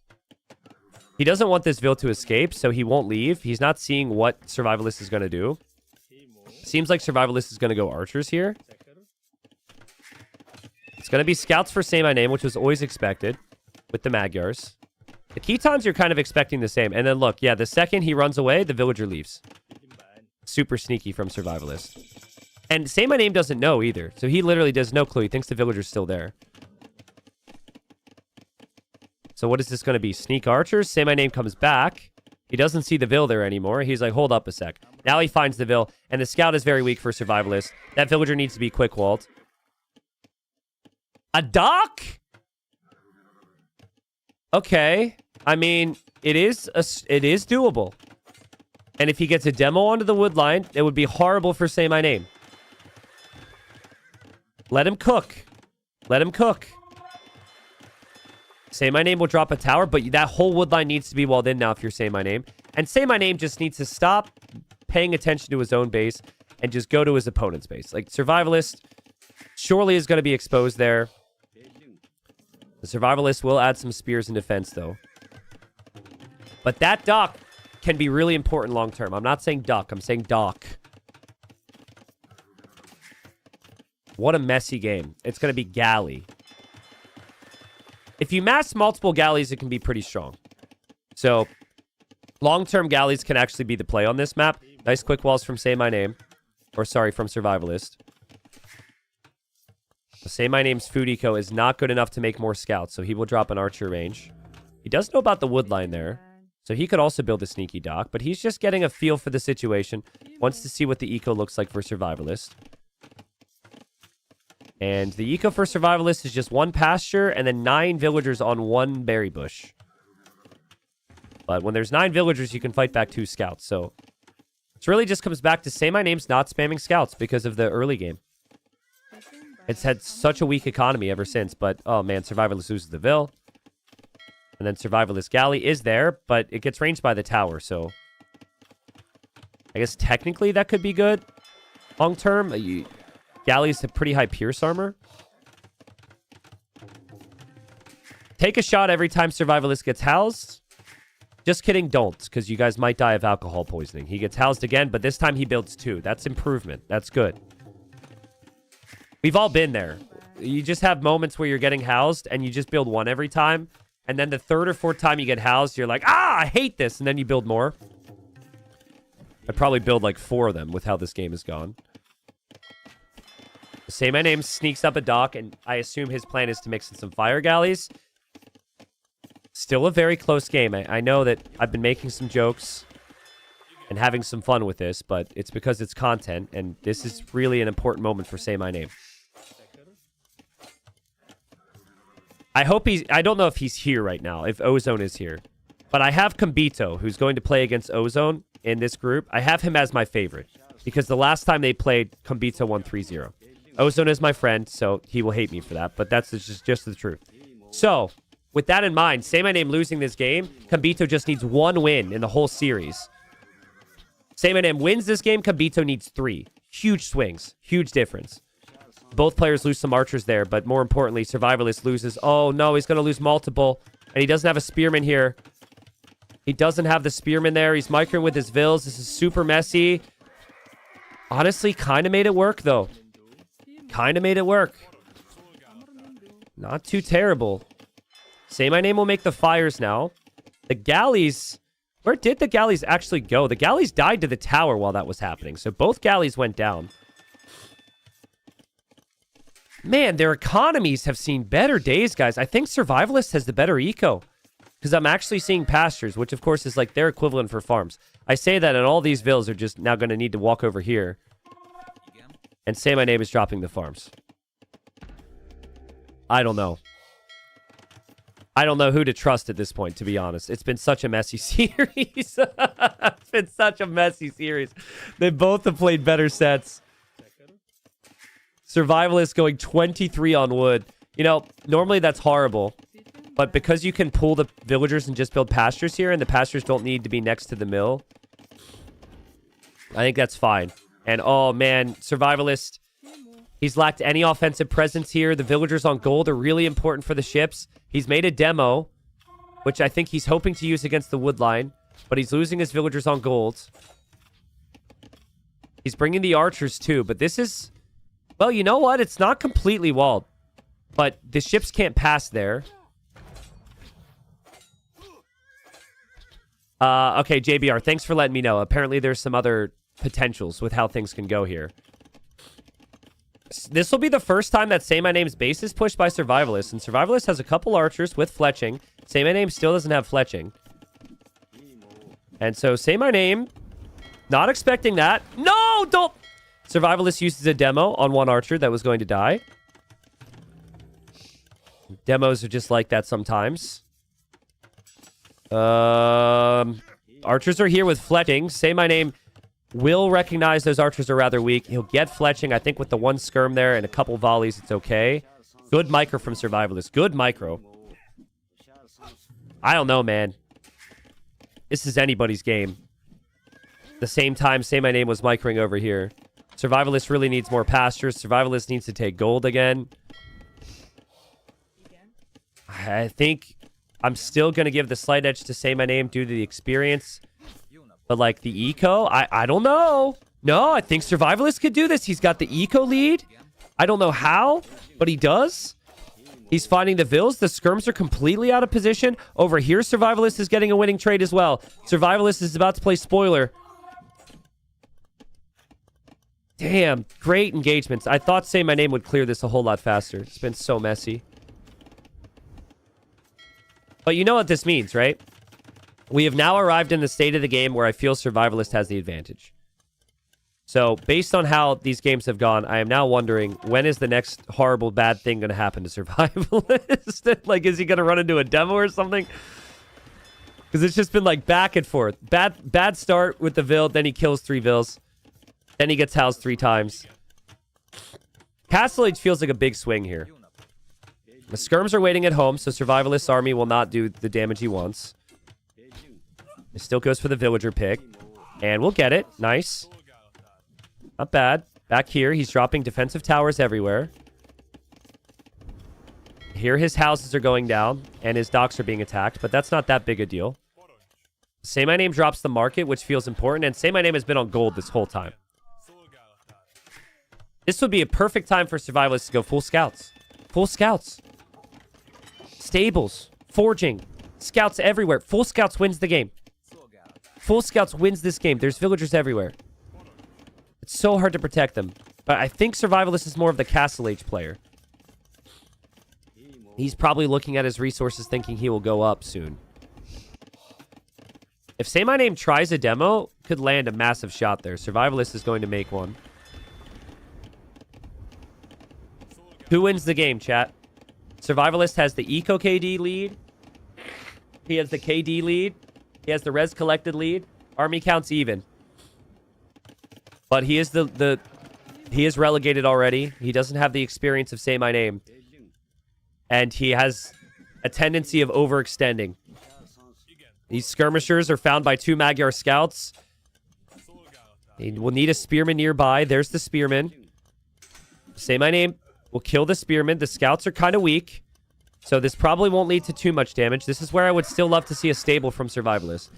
He doesn't want this vill to escape, so he won't leave. He's not seeing what Survivalist is going to do. Seems like Survivalist is going to go archers here. It's going to be scouts for Say My Name, which was always expected with the Magyars. The Khitans, you're kind of expecting the same. And then look, yeah, the second he runs away, the villager leaves. Super sneaky from Survivalist. And Say My Name doesn't know either. So he literally does no clue. He thinks the villager's still there. So what is this going to be? Sneak archers? Say My Name comes back. He doesn't see the vill there anymore. He's like, hold up a sec. Now he finds the vill. And the scout is very weak for Survivalist. That villager needs to be quick-walled. A dock? Okay. I mean, it is doable. And if he gets a demo onto the wood line, it would be horrible for Say My Name. Let him cook. Let him cook. Say My Name will drop a tower, but that whole wood line needs to be walled in now if you're Say My Name. And Say My Name just needs to stop paying attention to his own base and just go to his opponent's base. Like, Survivalist surely is going to be exposed there. The Survivalist will add some spears in defense, though. But that dock can be really important long term. I'm not saying duck. I'm saying dock. What a messy game. It's going to be galley. If you mass multiple galleys, it can be pretty strong. So, long-term galleys can actually be the play on this map. Nice quick walls from Say My Name. Or, sorry, from Survivalist. Say My Name's food eco is not good enough to make more scouts, so he will drop an archer range. He does know about the wood line there, so he could also build a sneaky dock, but he's just getting a feel for the situation, wants to see what the eco looks like for Survivalist. And the eco for Survivalist is just 1 pasture and then 9 villagers on 1 berry bush. But when there's 9 villagers, you can fight back 2 scouts, so it really just comes back to Say My Name's not spamming scouts because of the early game. It's had such a weak economy ever since, but, oh man, Survivalist loses the vill. And then Survivalist Galley is there, but it gets ranged by the tower, so I guess technically that could be good. Long term, Galley's have pretty high pierce armor. Take a shot every time Survivalist gets housed. Just kidding, don't, because you guys might die of alcohol poisoning. He gets housed again, but this time he builds 2. That's improvement. That's good. We've all been there. You just have moments where you're getting housed and you just build 1 every time. And then the 3rd or 4th time you get housed, you're like, I hate this. And then you build more. I'd probably build like 4 of them with how this game has gone. Say My Name sneaks up a dock, and I assume his plan is to mix in some fire galleys. Still a very close game. I know that I've been making some jokes and having some fun with this, but it's because it's content, and this is really an important moment for Say My Name. I don't know if he's here right now, if Ozone is here. But I have Kambito, who's going to play against Ozone in this group. I have him as my favorite, because the last time they played, Kambito won 3-0. Ozone is my friend, so he will hate me for that, but that's just the truth. So, with that in mind, Say My Name losing this game, Kambito just needs 1 win in the whole series. Say My Name wins this game, Kambito needs 3. Huge swings. Huge difference. Both players lose some archers there, but more importantly, Survivalist loses. Oh, no, he's going to lose multiple. And he doesn't have a spearman here. He doesn't have the spearman there. He's microing with his vills. This is super messy. Honestly, kind of made it work, though. Kind of made it work. Not too terrible. Say My Name will make the fires now. The galleys... Where did the galleys actually go? The galleys died to the tower while that was happening. So both galleys went down. Man, their economies have seen better days, guys. I think Survivalist has the better eco. Because I'm actually seeing pastures, which of course is like their equivalent for farms. I say that and all these vills are just now going to need to walk over here. And Say My Name is dropping the farms. I don't know. I don't know who to trust at this point, to be honest. It's been such a messy series. It's been such a messy series. They both have played better sets. Survivalist going 23 on wood. You know, normally that's horrible. But because you can pull the villagers and just build pastures here, and the pastures don't need to be next to the mill, I think that's fine. And oh man, Survivalist, he's lacked any offensive presence here. The villagers on gold are really important for the ships. He's made a demo, which I think he's hoping to use against the wood line, but he's losing his villagers on gold. He's bringing the archers too, but this is... Well, you know what? It's not completely walled, but the ships can't pass there. Okay, JBR, thanks for letting me know. Apparently there's some other potentials with how things can go here. This will be the first time that Say My Name's base is pushed by Survivalist, and Survivalist has a couple archers with fletching. Say My Name still doesn't have fletching. And so Say My Name, not expecting that. No, don't... Survivalist uses a demo on one archer that was going to die. Demos are just like that sometimes. Archers are here with fletching. Say My Name will recognize those archers are rather weak. He'll get fletching. I think with the one skirm there and a couple volleys, it's okay. Good micro from Survivalist. Good micro. I don't know, man. This is anybody's game. The same time, Say My Name was microing over here. Survivalist really needs more pastures. Survivalist needs to take gold again. I think I'm still going to give the slight edge to Say My Name due to the experience. But, like, the eco, I don't know. No, I think Survivalist could do this. He's got the eco lead. I don't know how, but he does. He's finding the vills. The skirms are completely out of position. Over here, Survivalist is getting a winning trade as well. Survivalist is about to play spoiler. Damn, great engagements. I thought Say My Name would clear this a whole lot faster. It's been so messy. But you know what this means, right? We have now arrived in the state of the game where I feel Survivalist has the advantage. So, based on how these games have gone, I am now wondering, when is the next horrible, bad thing going to happen to Survivalist? Like, is he going to run into a demo or something? Because it's just been, like, back and forth. Bad start with the Vill, then he kills 3 Vills. Then he gets housed 3 times. Castle Age feels like a big swing here. The skirms are waiting at home, so Survivalist's army will not do the damage he wants. It still goes for the villager pick. And we'll get it. Nice. Not bad. Back here, he's dropping defensive towers everywhere. Here, his houses are going down, and his docks are being attacked, but that's not that big a deal. Say My Name drops the market, which feels important, and Say My Name has been on gold this whole time. This would be a perfect time for Survivalists to go full scouts. Full scouts. Stables. Forging. Scouts everywhere. Full scouts wins the game. Full scouts wins this game. There's villagers everywhere. It's so hard to protect them. But I think Survivalist is more of the Castle Age player. He's probably looking at his resources thinking he will go up soon. If Say My Name tries a demo, could land a massive shot there. Survivalist is going to make one. Who wins the game, chat? Survivalist has the Eco KD lead. He has the KD lead. He has the Res Collected lead. Army counts even. But he is he is relegated already. He doesn't have the experience of Say My Name. And he has a tendency of overextending. These skirmishers are found by 2 Magyar scouts. He will need a spearman nearby. There's the spearman. Say My Name will kill the spearman. The scouts are kind of weak. So this probably won't lead to too much damage. This is where I would still love to see a stable from Survivalist.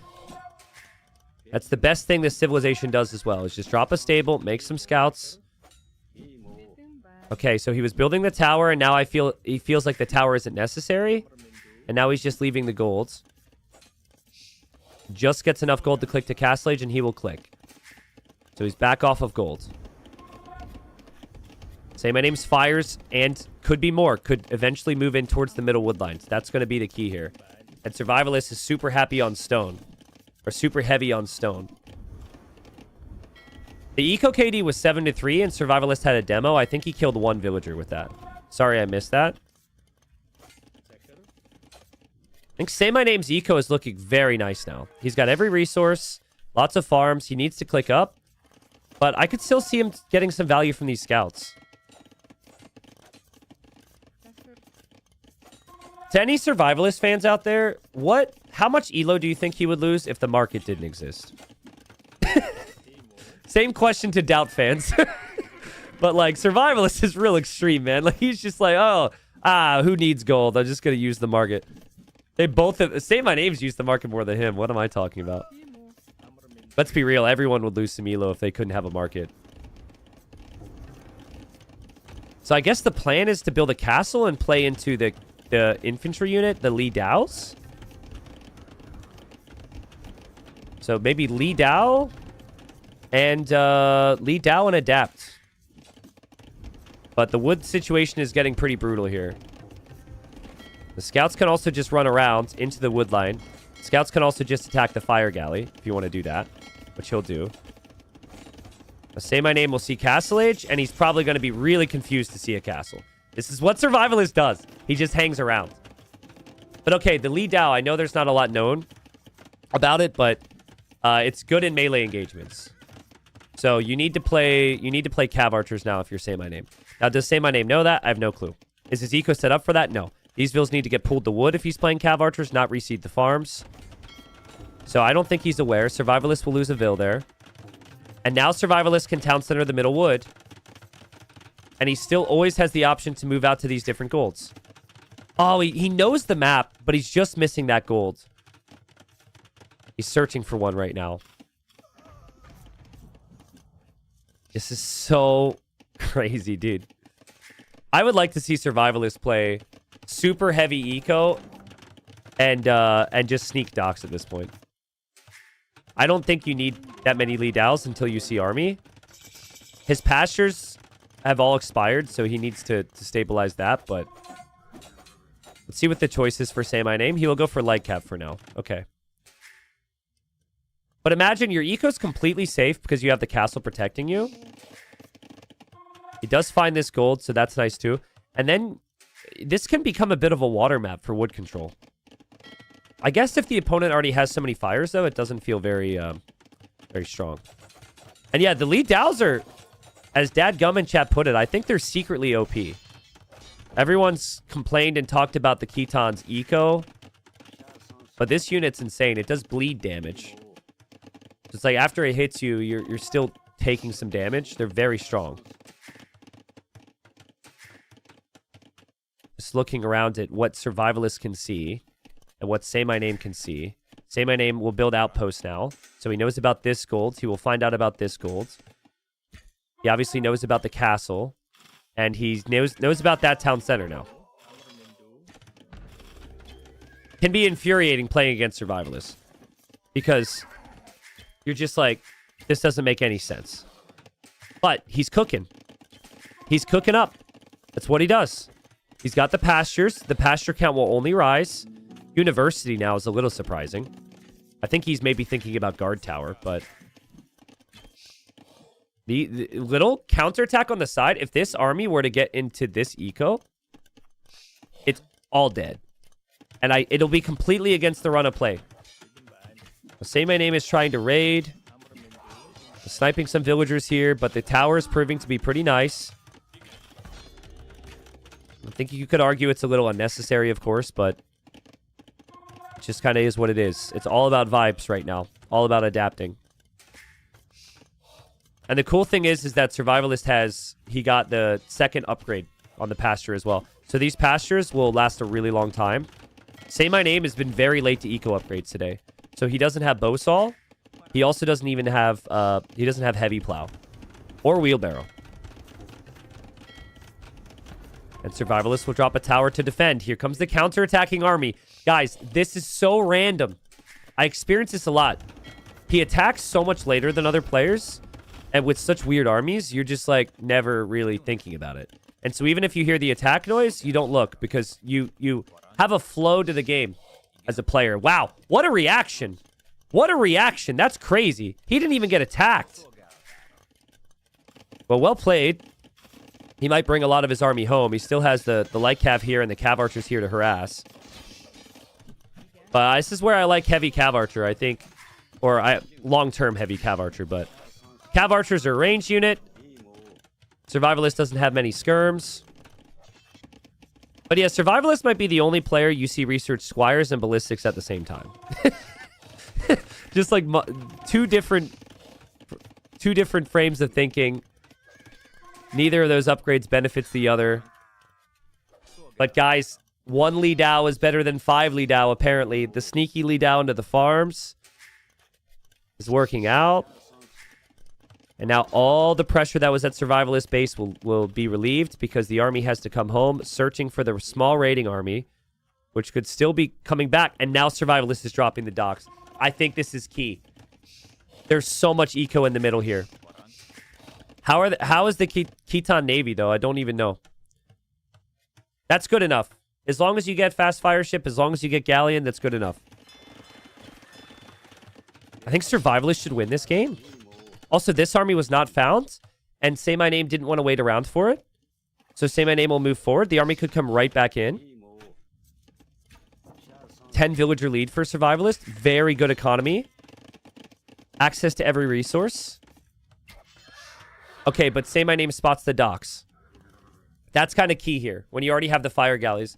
That's the best thing this civilization does as well, is just drop a stable, make some scouts. Okay, so he was building the tower, and now he feels like the tower isn't necessary. And now he's just leaving the golds. Just gets enough gold to click to Castle Age, and he will click. So he's back off of gold. Say My Name's fires, and could be more. Could eventually move in towards the middle wood lines. That's going to be the key here. And Survivalist is super happy on stone. Or super heavy on stone. The Eco KD was 7-3, and Survivalist had a demo. I think he killed 1 villager with that. Sorry I missed that. I think Say My Name's Eco is looking very nice now. He's got every resource. Lots of farms. He needs to click up. But I could still see him getting some value from these scouts. To any Survivalist fans out there, how much elo do you think he would lose if the market didn't exist? Same question to Doubt fans. But, like, Survivalist is real extreme, man. Like, he's just like, who needs gold? I'm just going to use the market. They both have... Say My Name's used the market more than him. What am I talking about? Let's be real. Everyone would lose some elo if they couldn't have a market. So I guess the plan is to build a castle and play into the infantry unit, the Li Daos. So maybe Li Dao and adapt. But the wood situation is getting pretty brutal here. The scouts can also just run around into the wood line. Scouts can also just attack the fire galley if you want to do that, which he'll do. Say My Name will see Castle Age, and he's probably going to be really confused to see a castle. This is what Survivalist does. He just hangs around. But okay, the Li Dao, I know there's not a lot known about it, but it's good in melee engagements. So you need to play Cav Archers now if you're Say My Name. Now, does Say My Name know that? I have no clue. Is his eco set up for that? No. These vills need to get pulled to wood if he's playing Cav Archers, not reseed the farms. So I don't think he's aware. Survivalist will lose a vill there. And now Survivalist can town center the middle wood. And he still always has the option to move out to these different golds. Oh, he knows the map, but he's just missing that gold. He's searching for one right now. This is so crazy, dude. I would like to see Survivalist play super heavy eco and just sneak docks at this point. I don't think you need that many Li Daos until you see army. His pastures have all expired, so he needs to stabilize that, but let's see what the choice is for Say My Name. He will go for light cap for now. Okay. But imagine your eco's completely safe because you have the castle protecting you. He does find this gold, so that's nice too. And then this can become a bit of a water map for wood control. I guess if the opponent already has so many fires, though, it doesn't feel very strong. And yeah, the Li Daos are, as Dad Gum in chat put it, I think they're secretly OP. Everyone's complained and talked about the Khitan's eco, but this unit's insane. It does bleed damage. It's like after it hits you, you're still taking some damage. They're very strong. Just looking around at what Survivalists can see and what Say My Name can see. Say My Name will build outposts now. So he knows about this gold. He will find out about this gold. He obviously knows about the castle. And he knows about that town center now. Can be infuriating playing against Survivalists. Because you're just like, this doesn't make any sense. But he's cooking. He's cooking up. That's what he does. He's got the pastures. The pasture count will only rise. University now is a little surprising. I think he's maybe thinking about guard tower, but... The little counterattack on the side, if this army were to get into this eco, it's all dead. And it'll be completely against the run of play. Say My Name is trying to raid. Sniping some villagers here, but the tower is proving to be pretty nice. I think you could argue it's a little unnecessary, of course, but it just kind of is what it is. It's all about vibes right now. All about adapting. And the cool thing is that Survivalist he got the second upgrade on the pasture as well. So these pastures will last a really long time. Say My Name has been very late to eco upgrades today. So he doesn't have Bowsaw. He also doesn't even have, he doesn't have Heavy Plow. Or Wheelbarrow. And Survivalist will drop a tower to defend. Here comes the counter-attacking army. Guys, this is so random. I experience this a lot. He attacks so much later than other players. And with such weird armies, you're just, like, never really thinking about it. And so even if you hear the attack noise, you don't look. Because you have a flow to the game as a player. Wow, what a reaction. What a reaction. That's crazy. He didn't even get attacked. Well played. He might bring a lot of his army home. He still has the light cav here and the cav archers here to harass. But this is where I like heavy cav archer, I think. Or long-term heavy cav archer, but... Cav archers are a range unit. Survivalist doesn't have many skirms. But yeah, Survivalist might be the only player you see research Squires and Ballistics at the same time. Just like two different frames of thinking. Neither of those upgrades benefits the other. But guys, 1 Li Dao is better than 5 Li Dao, apparently. The sneaky Li Dao into the farms is working out. And now all the pressure that was at Survivalist base will be relieved because the army has to come home searching for the small raiding army, which could still be coming back. And now Survivalist is dropping the docks. I think this is key. There's so much eco in the middle here. How is the Khitan Navy, though? I don't even know. That's good enough. As long as you get fast fire ship, as long as you get galleon, that's good enough. I think Survivalist should win this game. Also, this army was not found, and Say My Name didn't want to wait around for it. So Say My Name will move forward. The army could come right back in. 10 villager lead for Survivalist. Very good economy. Access to every resource. Okay, but Say My Name spots the docks. That's kind of key here, when you already have the fire galleys.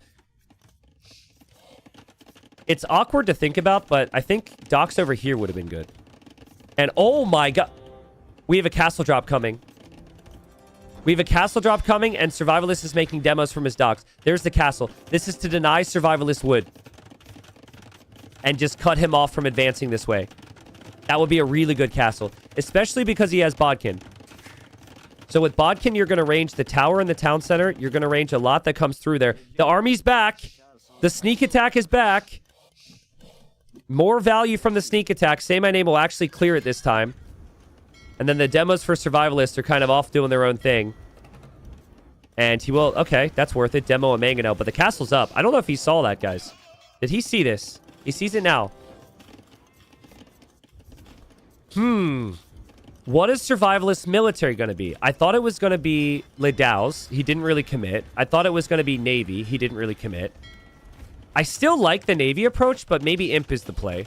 It's awkward to think about, but I think docks over here would have been good. And oh my god... We have a castle drop coming. We have a castle drop coming, and Survivalist is making demos from his docks. There's the castle. This is to deny Survivalist wood. And just cut him off from advancing this way. That would be a really good castle. Especially because he has Bodkin. So with Bodkin, you're going to range the tower in the town center. You're going to range a lot that comes through there. The army's back. The sneak attack is back. More value from the sneak attack. Say My Name will actually clear it this time. And then the demos for Survivalists are kind of off doing their own thing. And he will... Okay, that's worth it. Demo a Mangano. But the castle's up. I don't know if he saw that, guys. Did he see this? He sees it now. What is Survivalist military going to be? I thought it was going to be Lidao's. He didn't really commit. I thought it was going to be Navy. He didn't really commit. I still like the Navy approach, but maybe Imp is the play.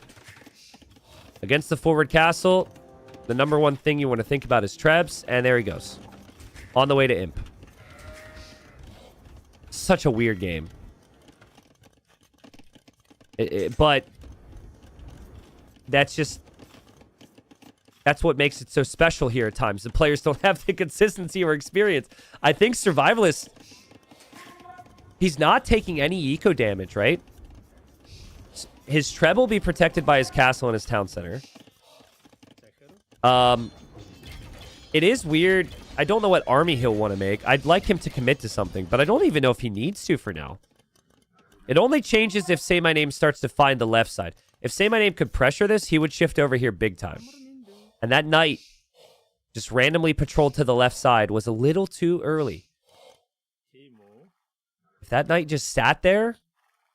Against the forward castle... The number one thing you want to think about is Trebs, and there he goes. On the way to Imp. Such a weird game. But that's just... That's what makes it so special here at times. The players don't have the consistency or experience. I think Survivalist... He's not taking any eco damage, right? His Treb will be protected by his castle and his town center. It is weird. I don't know what army he'll want to make. I'd like him to commit to something, but I don't even know if he needs to for now. It only changes if Say My Name starts to find the left side. If Say My Name could pressure this, he would shift over here big time. And that knight just randomly patrolled to the left side was a little too early. If that knight just sat there,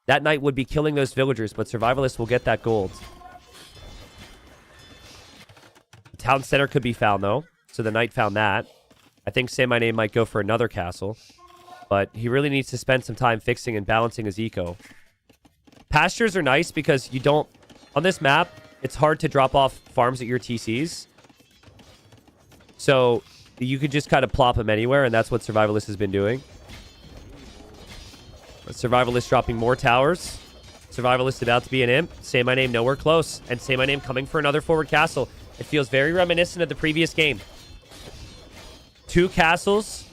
that knight would be killing those villagers, but Survivalist will get that gold. The town center could be found, though. So the knight found that. I think Say My Name might go for another castle. But he really needs to spend some time fixing and balancing his eco. Pastures are nice because you don't... On this map, it's hard to drop off farms at your TCs. So you could just kind of plop them anywhere, and that's what Survivalist has been doing. Survivalist dropping more towers. Survivalist about to be an imp. Say My Name nowhere close. And Say My Name coming for another forward castle. It feels very reminiscent of the previous game. 2 castles.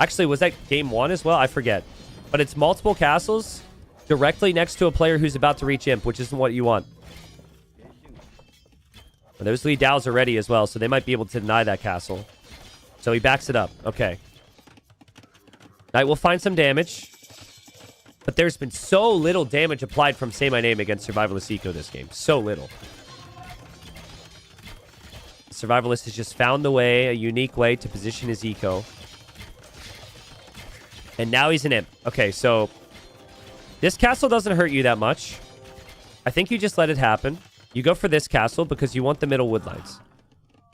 Actually, was that game 1 as well? I forget. But it's multiple castles directly next to a player who's about to reach imp, which isn't what you want. And those Li Daos are ready as well, so they might be able to deny that castle. So he backs it up. Okay. Knight will find some damage. But there's been so little damage applied from Say My Name against Survivalist Eco this game. So little. Survivalist has just found the way, a unique way to position his eco. And now he's an imp. Okay, so this castle doesn't hurt you that much. I think you just let it happen. You go for this castle because you want the middle woodlines.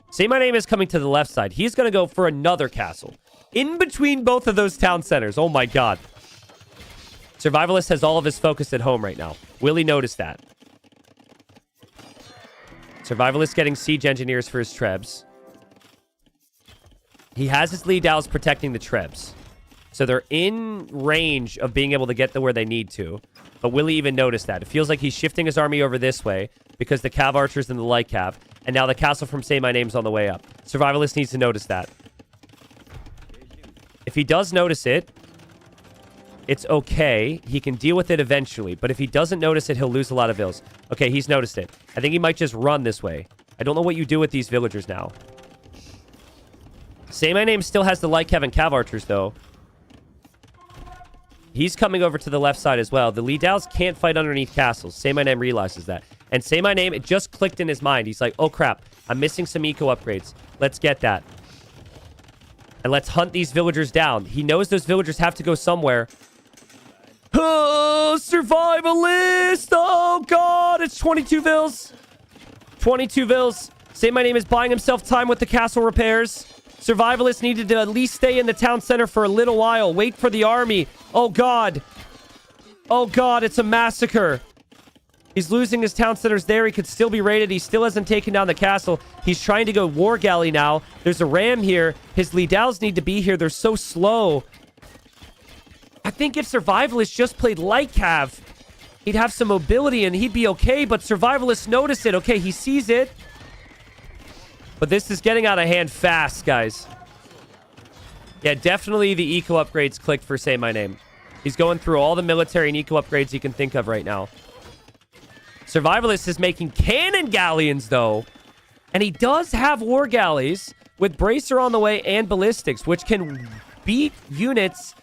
Say My Name is coming to the left side. He's going to go for another castle. In between both of those town centers. Oh my god. Survivalist has all of his focus at home right now. Will he notice that? Survivalist getting siege engineers for his trebs. He has his Li Daos protecting the trebs. So they're in range of being able to get to where they need to. But will he even notice that? It feels like he's shifting his army over this way because the cav archers and the light cav. And now the castle from Say My Name's on the way up. Survivalist needs to notice that. If he does notice it, it's okay. He can deal with it eventually. But if he doesn't notice it, he'll lose a lot of vills. Okay, he's noticed it. I think he might just run this way. I don't know what you do with these villagers now. Say My Name still has the light cav and cav archers, though. He's coming over to the left side as well. The Li Daos can't fight underneath castles. Say My Name realizes that. And Say My Name, it just clicked in his mind. He's like, oh crap, I'm missing some eco upgrades. Let's get that. And let's hunt these villagers down. He knows those villagers have to go somewhere. Oh, Survivalist! Oh, God! It's 22 vills. 22 vills. Say My Name is buying himself time with the castle repairs. Survivalist needed to at least stay in the town center for a little while. Wait for the army. Oh, God. Oh, God, it's a massacre. He's losing his town centers there. He could still be raided. He still hasn't taken down the castle. He's trying to go War Galley now. There's a ram here. His Li Daos need to be here. They're so slow. I think if Survivalist just played Light Cav, he'd have some mobility and he'd be okay, but Survivalist noticed it. Okay, he sees it. But this is getting out of hand fast, guys. Yeah, definitely the eco upgrades clicked for Say My Name. He's going through all the military and eco upgrades he can think of right now. Survivalist is making cannon galleons, though. And he does have war galleys with Bracer on the way and ballistics, which can beat units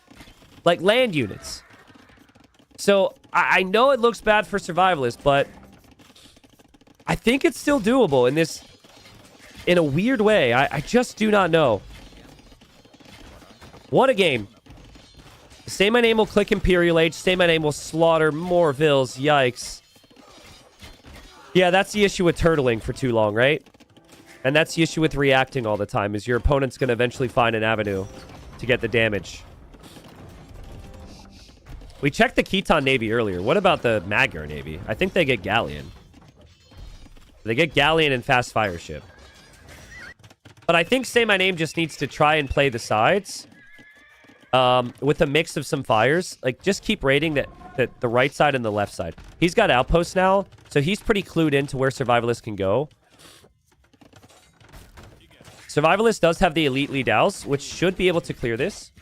like land units. So I know it looks bad for Survivalist, but I think it's still doable in a weird way. I just do not know. What a game. Say My Name will click Imperial Age. Say My Name will slaughter more vills. Yikes. Yeah, that's the issue with turtling for too long, right? And that's the issue with reacting all the time, is your opponent's going to eventually find an avenue to get the damage. We checked the Khitan Navy earlier. What about the Magyar Navy? I think they get Galleon. They get Galleon and Fast Fire Ship. But I think Say My Name just needs to try and play the sides with a mix of some fires. Like, just keep raiding the right side and the left side. He's got outposts now, so he's pretty clued into where Survivalist can go. Survivalist does have the Elite Li Daos, which should be able to clear this.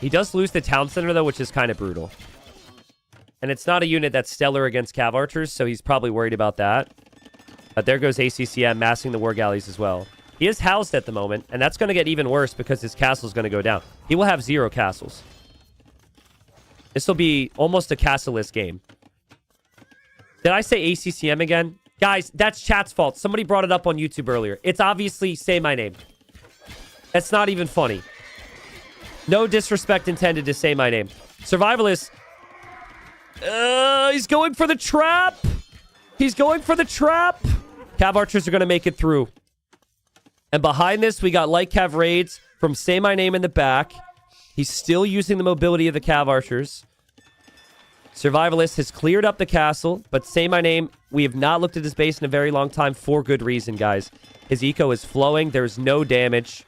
He does lose the town center, though, which is kind of brutal. And it's not a unit that's stellar against cav archers, so he's probably worried about that. But there goes ACCM massing the war galleys as well. He is housed at the moment, and that's going to get even worse because his castle is going to go down. He will have 0 castles. This will be almost a castle-less game. Did I say ACCM again? Guys, that's chat's fault. Somebody brought it up on YouTube earlier. It's obviously Say My Name. That's not even funny. No disrespect intended to say my name. Survivalist. He's going for the trap. He's going for the trap. Cav archers are going to make it through. And behind this, we got light cav raids from Say My Name in the back. He's still using the mobility of the cav archers. Survivalist has cleared up the castle, but Say My Name, we have not looked at his base in a very long time for good reason, guys. His eco is flowing. There's no damage.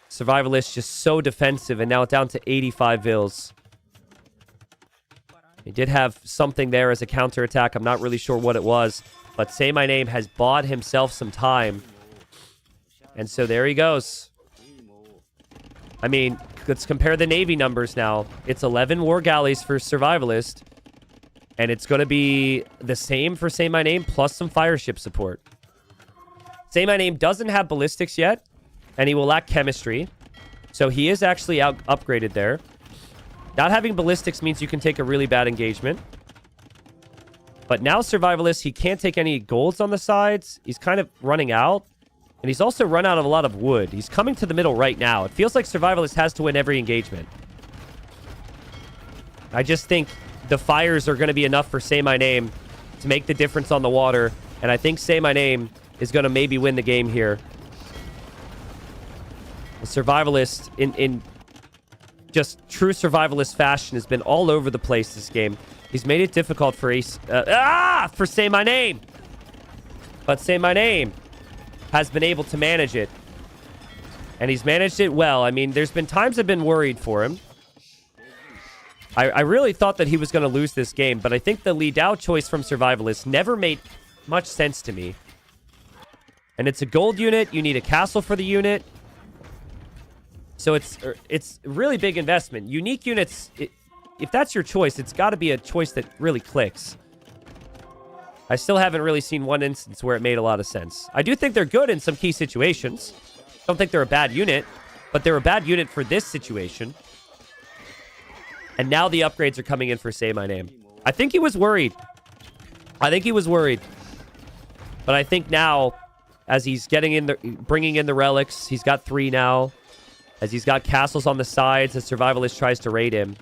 Survivalist just so defensive, and now down to 85 vills. He did have something there as a counterattack. I'm not really sure what it was, but Say My Name has bought himself some time. And so there he goes. I mean, let's compare the Navy numbers now. It's 11 war galleys for Survivalist, and it's going to be the same for Say My Name plus some fire ship support. Say My Name doesn't have ballistics yet, and he will lack chemistry. So he is actually upgraded there. Not having ballistics means you can take a really bad engagement. But now Survivalist, he can't take any golds on the sides. He's kind of running out. And he's also run out of a lot of wood. He's coming to the middle right now. It feels like Survivalist has to win every engagement. I just think the fires are going to be enough for Say My Name to make the difference on the water. And I think Say My Name is going to maybe win the game here. The Survivalist, in just true Survivalist fashion, has been all over the place this game. He's made it difficult for for Say My Name. But Say My Name has been able to manage it. And he's managed it well. I mean, there's been times I've been worried for him. I really thought that he was going to lose this game, but I think the Li Dao choice from Survivalist never made much sense to me. And it's a gold unit. You need a castle for the unit. So it's really big investment. Unique units, if that's your choice, it's got to be a choice that really clicks. I still haven't really seen one instance where it made a lot of sense. I do think they're good in some key situations. Don't think they're a bad unit, but they're a bad unit for this situation. And now the upgrades are coming in for Say My Name. I think he was worried. But I think now, as he's bringing in the relics, he's got 3 now. As he's got castles on the sides, as Survivalist tries to raid him.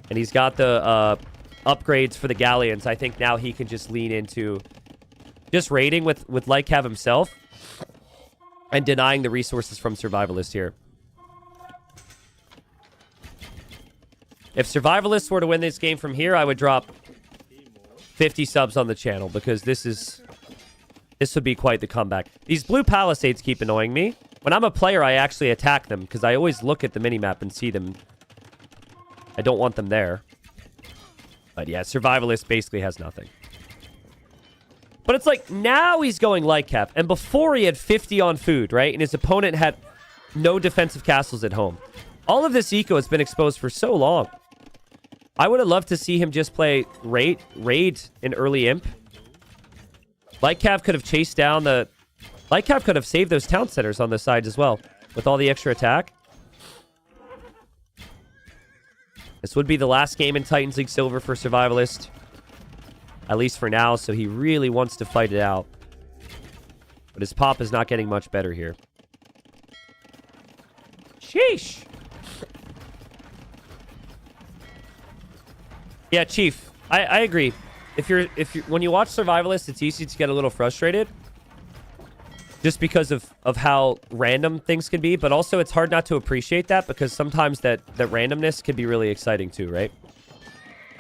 And he's got the upgrades for the galleons. I think now he can just lean into just raiding with Light Cav himself and denying the resources from Survivalist here. If Survivalists were to win this game from here, I would drop 50 subs on the channel, because this would be quite the comeback. These blue palisades keep annoying me. When I'm a player, I actually attack them, because I always look at the minimap and see them. I don't want them there. But yeah, Survivalist basically has nothing. But it's like, now he's going Light Cap, and before he had 50 on food, right? And his opponent had no defensive castles at home. All of this eco has been exposed for so long. I would have loved to see him just play raid in early imp. Light Cav could have chased down the... Light Cav could have saved those town centers on the side as well, with all the extra attack. This would be the last game in Titans League Silver for Survivalist. At least for now, so he really wants to fight it out. But his pop is not getting much better here. Sheesh! Yeah, Chief, I agree. When you watch Survivalist, it's easy to get a little frustrated. Just because of how random things can be, but also it's hard not to appreciate that, because sometimes that randomness can be really exciting too, right?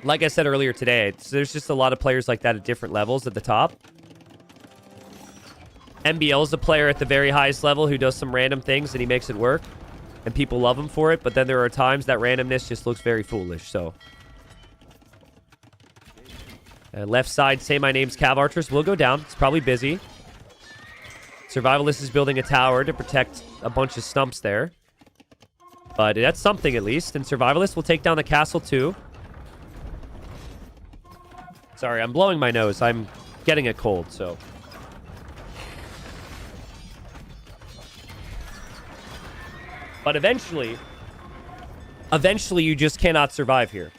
Like I said earlier today, there's just a lot of players like that at different levels at the top. MBL is a player at the very highest level who does some random things and he makes it work, and people love him for it, but then there are times that randomness just looks very foolish, so... left side, Say My Name's Cav Archers will go down. It's probably busy. Survivalist is building a tower to protect a bunch of stumps there. But that's something at least. And Survivalist will take down the castle too. Sorry, I'm blowing my nose. I'm getting a cold, so... But eventually you just cannot survive here.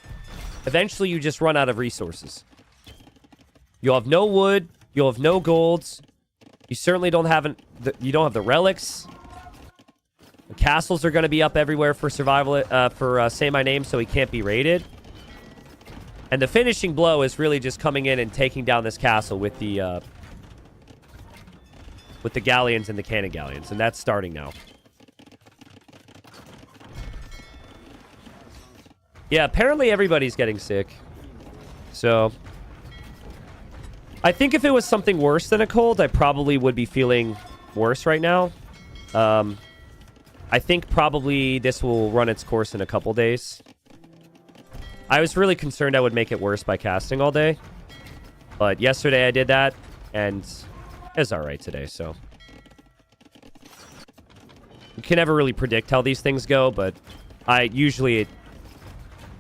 Eventually you just run out of resources. You'll have no wood. You'll have no golds. You certainly don't have you don't have the relics. The castles are going to be up everywhere for survival, for Say My Name, so he can't be raided. And the finishing blow is really just coming in and taking down this castle with the galleons and the cannon galleons. And that's starting now. Yeah, apparently everybody's getting sick. So, I think if it was something worse than a cold, I probably would be feeling worse right now. I think probably this will run its course in a couple days. I was really concerned I would make it worse by casting all day. But yesterday I did that, and it's alright today, so. You can never really predict how these things go, but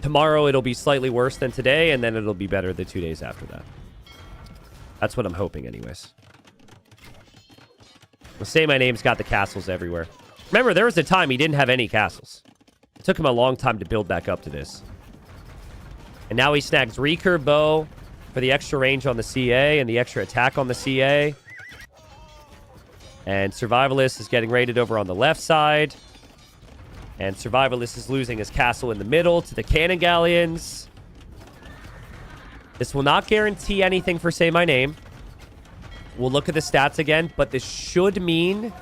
tomorrow it'll be slightly worse than today, and then it'll be better the 2 days after that. That's what I'm hoping anyways. Well, Say My Name's got the castles everywhere. Remember, there was a time he didn't have any castles. It took him a long time to build back up to this. And now he snags recurve bow for the extra range on the CA and the extra attack on the CA. And Survivalist is getting raided over on the left side. And Survivalist is losing his castle in the middle to the cannon galleons. This will not guarantee anything for Say My Name. We'll look at the stats again, but this should mean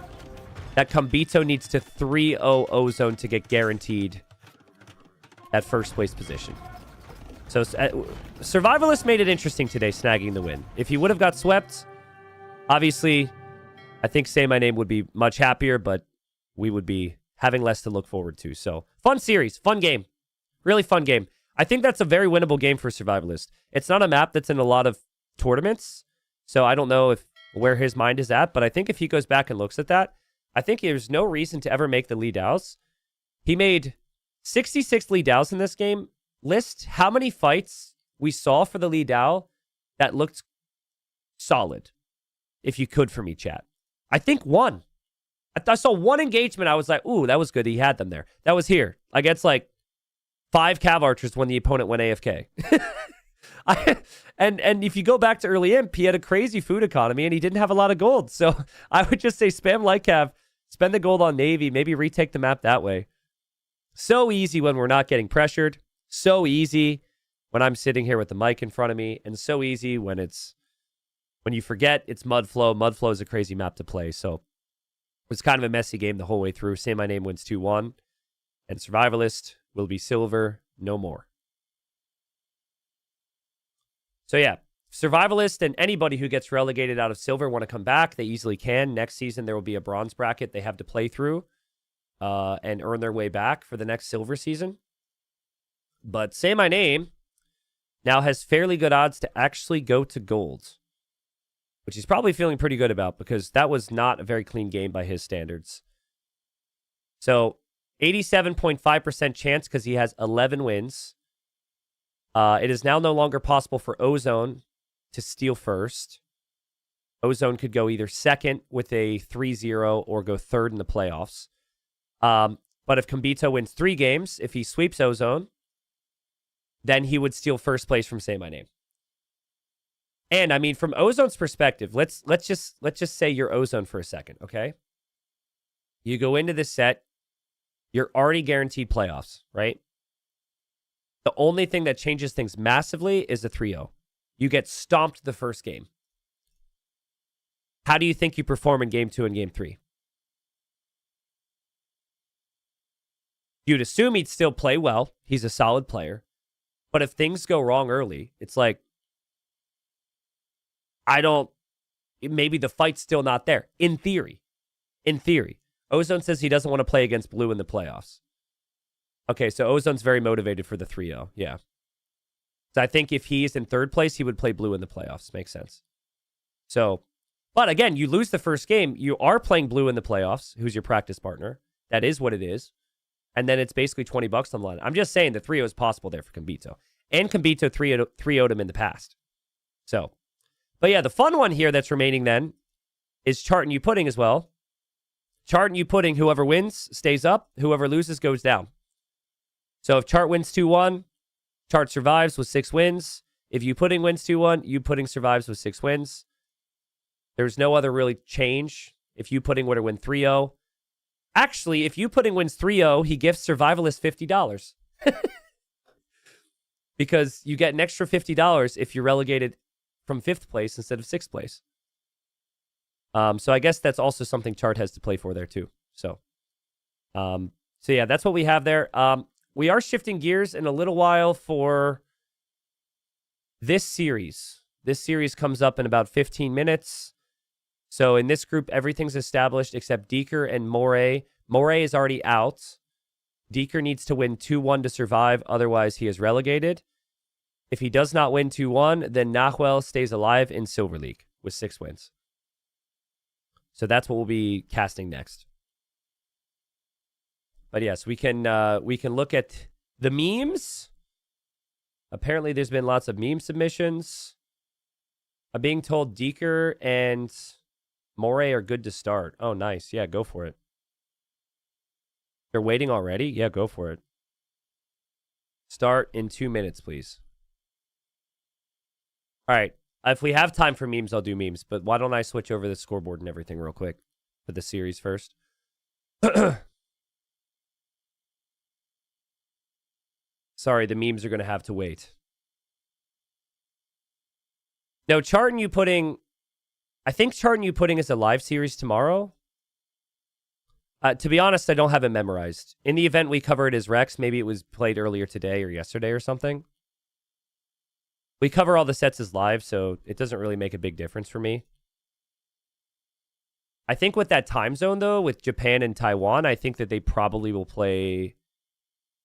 that Kumbito needs to 3-0 Ozone to get guaranteed that first place position. So Survivalist made it interesting today, snagging the win. If he would have got swept, obviously, I think Say My Name would be much happier, but we would be having less to look forward to. So, fun series, fun game. Really fun game. I think that's a very winnable game for Survivalist. It's not a map that's in a lot of tournaments, so I don't know where his mind is at, but I think if he goes back and looks at that, I think there's no reason to ever make the Li Daos. He made 66 Li Daos in this game. List how many fights we saw for the Li Dao that looked solid, if you could for me, chat. I think one. I saw one engagement. I was like, ooh, that was good. He had them there. That was here. Against like 5 Cav Archers when the opponent went AFK. And if you go back to early imp, he had a crazy food economy and he didn't have a lot of gold. So I would just say spam light cav, spend the gold on Navy, maybe retake the map that way. So easy when we're not getting pressured. So easy when I'm sitting here with the mic in front of me. And so easy when you forget it's Mudflow. Mudflow is a crazy map to play. So it's kind of a messy game the whole way through. Say My Name wins 2-1. And Survivalist will be silver no more. So yeah, Survivalist and anybody who gets relegated out of silver want to come back. They easily can. Next season, there will be a bronze bracket they have to play through and earn their way back for the next silver season. But Say My Name now has fairly good odds to actually go to gold, which he's probably feeling pretty good about because that was not a very clean game by his standards. So 87.5% chance because he has 11 wins. It is now no longer possible for Ozone to steal first. Ozone could go either second with a 3-0 or go third in the playoffs. But if Kumbito wins 3 games, if he sweeps Ozone, then he would steal first place from Say My Name. And I mean, from Ozone's perspective, let's just say you're Ozone for a second, okay? You go into this set, you're already guaranteed playoffs, right? The only thing that changes things massively is the 3-0. You get stomped the first game. How do you think you perform in game 2 and game 3? You'd assume he'd still play well. He's a solid player. But if things go wrong early, it's like, maybe the fight's still not there. In theory. Ozone says he doesn't want to play against blue in the playoffs. Okay, so Ozone's very motivated for the 3-0. Yeah. So I think if he's in third place, he would play blue in the playoffs. Makes sense. So, but again, you lose the first game. You are playing blue in the playoffs. Who's your practice partner? That is what it is. And then it's basically $20 on the line. I'm just saying the 3-0 is possible there for Kumbito. And Kumbito 3-0'd him in the past. So, but yeah, the fun one here that's remaining then is Chart and You Pudding as well. Chart and You Pudding, whoever wins stays up. Whoever loses goes down. So if Chart wins 2-1, Chart survives with 6 wins. If You Pudding wins 2-1, You Pudding survives with 6 wins. There's no other really change. If You Pudding were to win 3-0, Actually, if you putting wins 3-0, he gifts Survivalist $50. Because you get an extra $50 if you're relegated from 5th place instead of 6th place. So I guess that's also something Chart has to play for there too. So yeah, that's what we have there. We are shifting gears in a little while for this series. This series comes up in about 15 minutes. So in this group, everything's established except Deeker and Moray. Moray is already out. Deeker needs to win 2-1 to survive. Otherwise, he is relegated. If he does not win 2-1, then Nahuel stays alive in Silver League with 6 wins. So that's what we'll be casting next. But yes, we can look at the memes. Apparently, there's been lots of meme submissions. I'm being told Deeker and Moray are good to start. Oh, nice. Yeah, go for it. They're waiting already? Yeah, go for it. Start in 2 minutes, please. All right. If we have time for memes, I'll do memes. But why don't I switch over the scoreboard and everything real quick for the series first? Sorry, the memes are going to have to wait. No, Chart and You Pudding... I think Chart and You Pudding is a live series tomorrow. To be honest, I don't have it memorized. In the event we cover it as Rex, maybe it was played earlier today or yesterday or something. We cover all the sets as live, so it doesn't really make a big difference for me. I think with that time zone, though, with Japan and Taiwan, I think that they probably will play...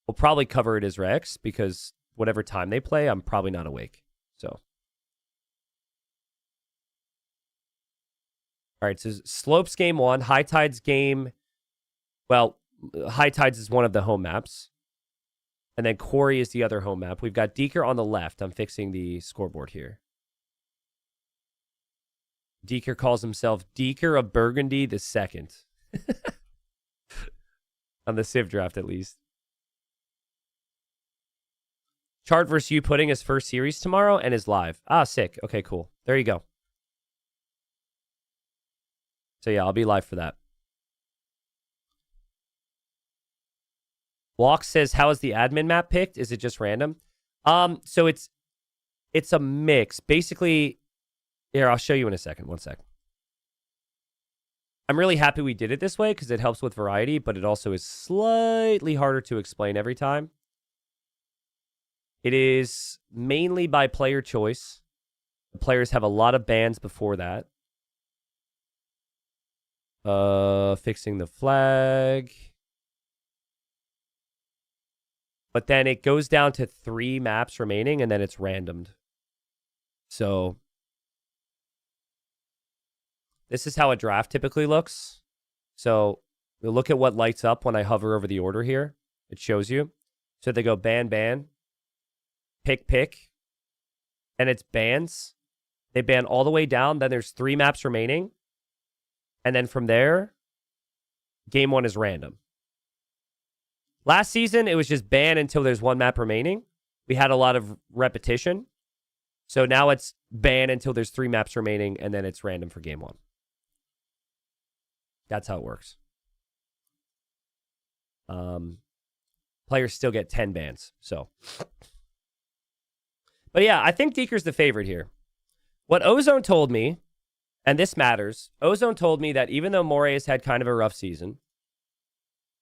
We'll probably cover it as Rex, because whatever time they play, I'm probably not awake. So... All right, so Slopes game 1, High Tides game... Well, High Tides is one of the home maps. And then Quarry is the other home map. We've got Deeker on the left. I'm fixing the scoreboard here. Deeker calls himself Deeker of Burgundy the Second. On the Civ draft, at least. Chart versus You Pudding his first series tomorrow and is live. Ah, sick. Okay, cool. There you go. So yeah, I'll be live for that. Walk says, how is the admin map picked? Is it just random? So it's a mix. Basically, here, I'll show you in a second. 1 sec. I'm really happy we did it this way because it helps with variety, but it also is slightly harder to explain every time. It is mainly by player choice. The players have a lot of bans before that. Fixing the flag. But then it goes down to 3 maps remaining, and then it's randomed. So this is how a draft typically looks. So we'll look at what lights up when I hover over the order here. It shows you. So they go ban, ban, pick, pick, and it's bans. They ban all the way down. Then there's 3 maps remaining. And then from there, game 1 is random. Last season, it was just ban until there's 1 map remaining. We had a lot of repetition. So now it's ban until there's 3 maps remaining, and then it's random for game 1. That's how it works. Players still get 10 bans. So, but yeah, I think Deeker's the favorite here. What Ozone told me, and this matters, Ozone told me that even though Moray has had kind of a rough season,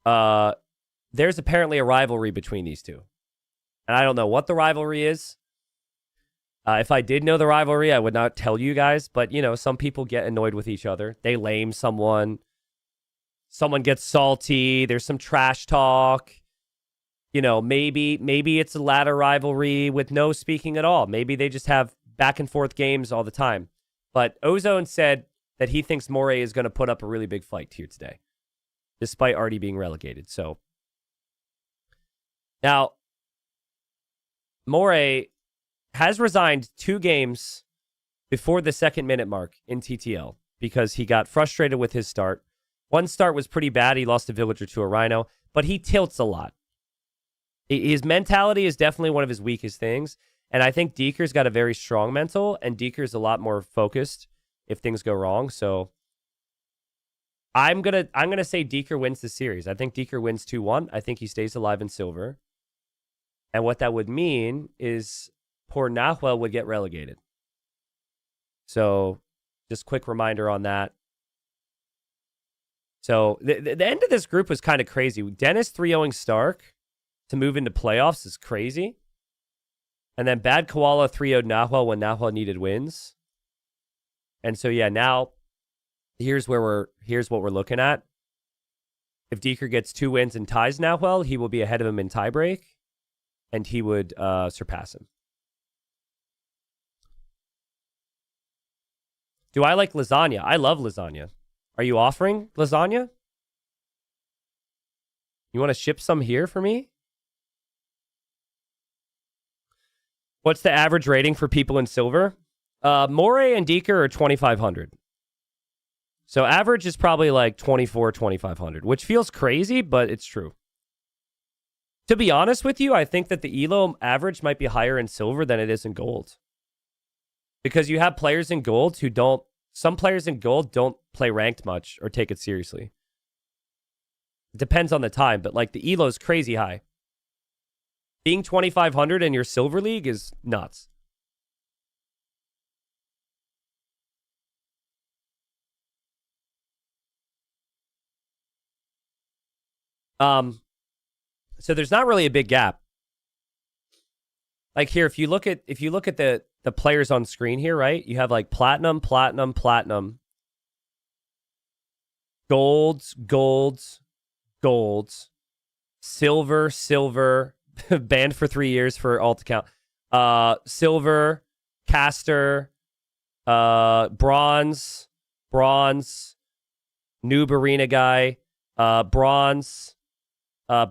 there's apparently a rivalry between these two. And I don't know what the rivalry is. If I did know the rivalry, I would not tell you guys. But, you know, some people get annoyed with each other. They lame someone. Someone gets salty. There's some trash talk. You know, maybe it's a ladder rivalry with no speaking at all. Maybe they just have back and forth games all the time. But Ozone said that he thinks Moray is going to put up a really big fight here today, despite already being relegated. So now, Moray has resigned 2 games before the 2nd minute mark in TTL because he got frustrated with his start. One start was pretty bad. He lost a villager to a rhino, but he tilts a lot. His mentality is definitely one of his weakest things, and I think Deeker's got a very strong mental, and Deeker's a lot more focused if things go wrong. So I'm gonna say Deeker wins the series. I think Deeker wins 2-1. I think he stays alive in silver. And what that would mean is poor Nahuel would get relegated. So just quick reminder on that. So the end of this group was kind of crazy. Dennis 3-0ing Stark to move into playoffs is crazy. And then Bad Koala 3-0'd Nahuel when Nahuel needed wins. And so yeah, now here's what we're looking at. If Deeker gets 2 wins and ties Nahuel, he will be ahead of him in tiebreak, and he would surpass him. Do I like lasagna? I love lasagna. Are you offering lasagna? You want to ship some here for me? What's the average rating for people in silver? Moray and Deeker are 2,500. So average is probably like 2,500, which feels crazy, but it's true. To be honest with you, I think that the ELO average might be higher in silver than it is in gold. Because you have players in gold who don't, some players in gold don't play ranked much or take it seriously. It depends on the time, but like the ELO is crazy high. Being 2,500 in your silver league is nuts. So there's not really a big gap. Like here, if you look at the players on screen here, right? You have like platinum, platinum, platinum, golds, golds, golds, silver, silver, banned for 3 years for alt account, silver, caster, bronze, bronze, noob arena guy, bronze,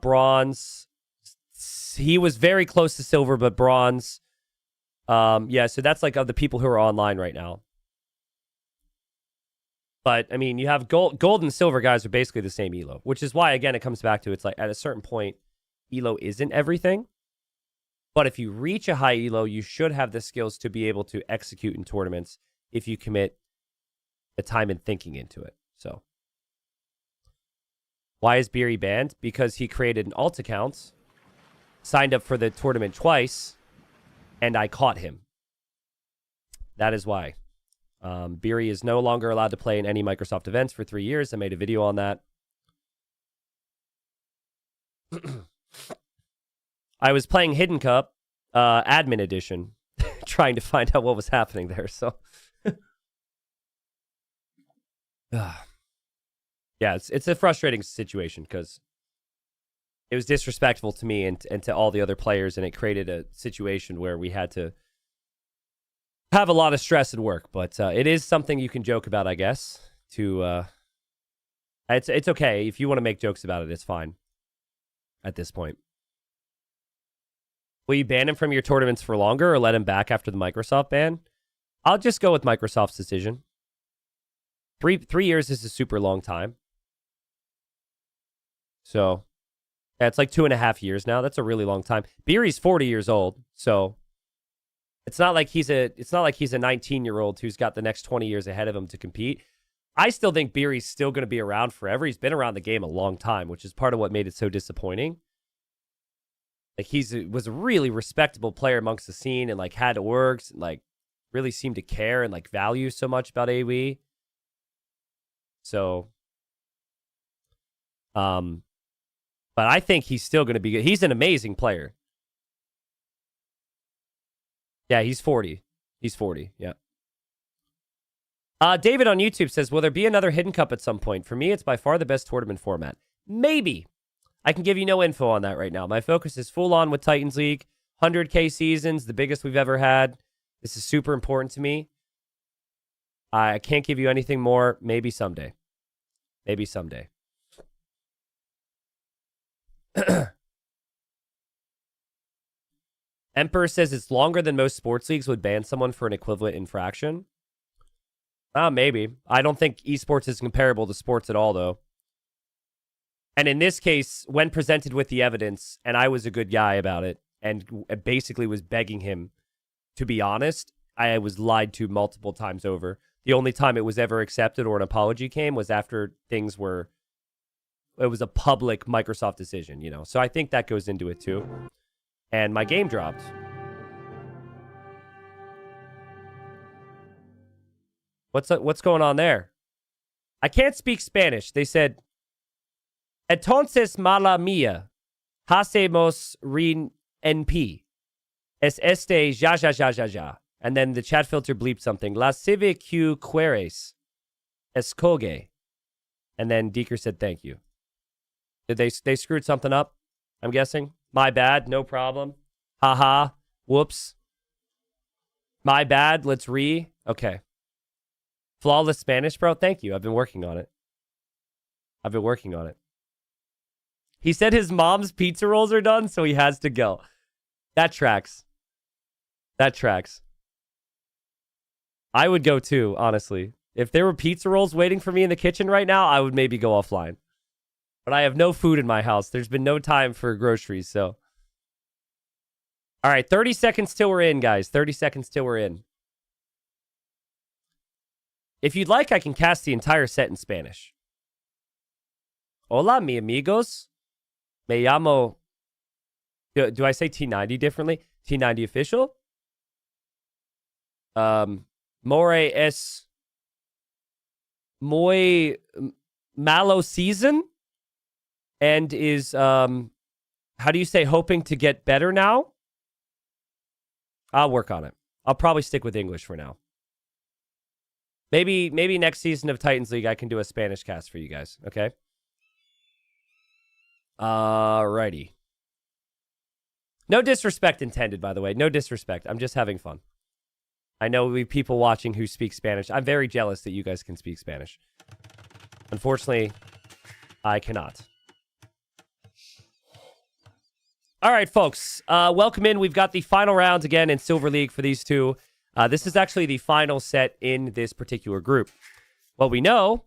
bronze. He was very close to silver, but bronze. Yeah, so that's like of the people who are online right now. But I mean, you have gold and silver guys are basically the same elo, which is why again it comes back to it's like at a certain point, elo isn't everything. But if you reach a high elo, you should have the skills to be able to execute in tournaments if you commit the time and thinking into it. So why is Beery banned? Because he created an alt account, signed up for the tournament twice, and I caught him. That is why. Beery is no longer allowed to play in any Microsoft events for 3 years. I made a video on that. I was playing Hidden Cup, admin edition, trying to find out what was happening there. So, yeah, it's a frustrating situation because it was disrespectful to me and to all the other players, and it created a situation where we had to have a lot of stress at work. But it is something you can joke about, I guess. It's okay if you want to make jokes about it. It's fine at this point. Will you ban him from your tournaments for longer or let him back after the Microsoft ban? I'll just go with Microsoft's decision. Three years is a super long time. So, yeah, it's like 2.5 years now. That's a really long time. Beery's 40 years old, so it's not like he's a 19-year-old who's got the next 20 years ahead of him to compete. I still think Beery's still going to be around forever. He's been around the game a long time, which is part of what made it so disappointing. Like was a really respectable player amongst the scene and like had orgs and like really seemed to care and like value so much about AoE. So, but I think he's still going to be good. He's an amazing player. Yeah, he's 40. He's 40, yeah. David on YouTube says, will there be another Hidden Cup at some point? For me, it's by far the best tournament format. Maybe. I can give you no info on that right now. My focus is full on with Titans League. 100K seasons, the biggest we've ever had. This is super important to me. I can't give you anything more. Maybe someday. Maybe someday. Emperor says it's longer than most sports leagues would ban someone for an equivalent infraction. Maybe. I don't think esports is comparable to sports at all, though. And in this case, when presented with the evidence, and I was a good guy about it, and basically was begging him to be honest, I was lied to multiple times over. The only time it was ever accepted or an apology came was after things were, it was a public Microsoft decision, you know. So I think that goes into it too. And my game dropped. What's going on there? I can't speak Spanish. They said, entonces mala mía, hacemos rin NP. Es este ya. And then the chat filter bleeped something. La cive q queres. Escoge. And then Deeker said thank you. Did they screwed something up? I'm guessing. My bad. No problem. Haha. Whoops. My bad. Let's Okay. Flawless Spanish, bro. Thank you. I've been working on it. He said his mom's pizza rolls are done, so he has to go. That tracks. I would go too, honestly. If there were pizza rolls waiting for me in the kitchen right now, I would maybe go offline. But I have no food in my house. There's been no time for groceries, so. All right, 30 seconds till we're in, guys. 30 seconds till we're in. If you'd like, I can cast the entire set in Spanish. Hola, mi amigos. Me llamo... Do I say T90 differently? T90 official? More es muy malo season. And is, how do you say, hoping to get better now? I'll work on it. I'll probably stick with English for now. Maybe next season of Titans League, I can do a Spanish cast for you guys, okay? Alrighty. No disrespect intended, by the way. No disrespect. I'm just having fun. I know we people watching who speak Spanish. I'm very jealous that you guys can speak Spanish. Unfortunately, I cannot. All right, folks. Welcome in. We've got the final rounds again in Silver League for these two. This is actually the final set in this particular group. What we know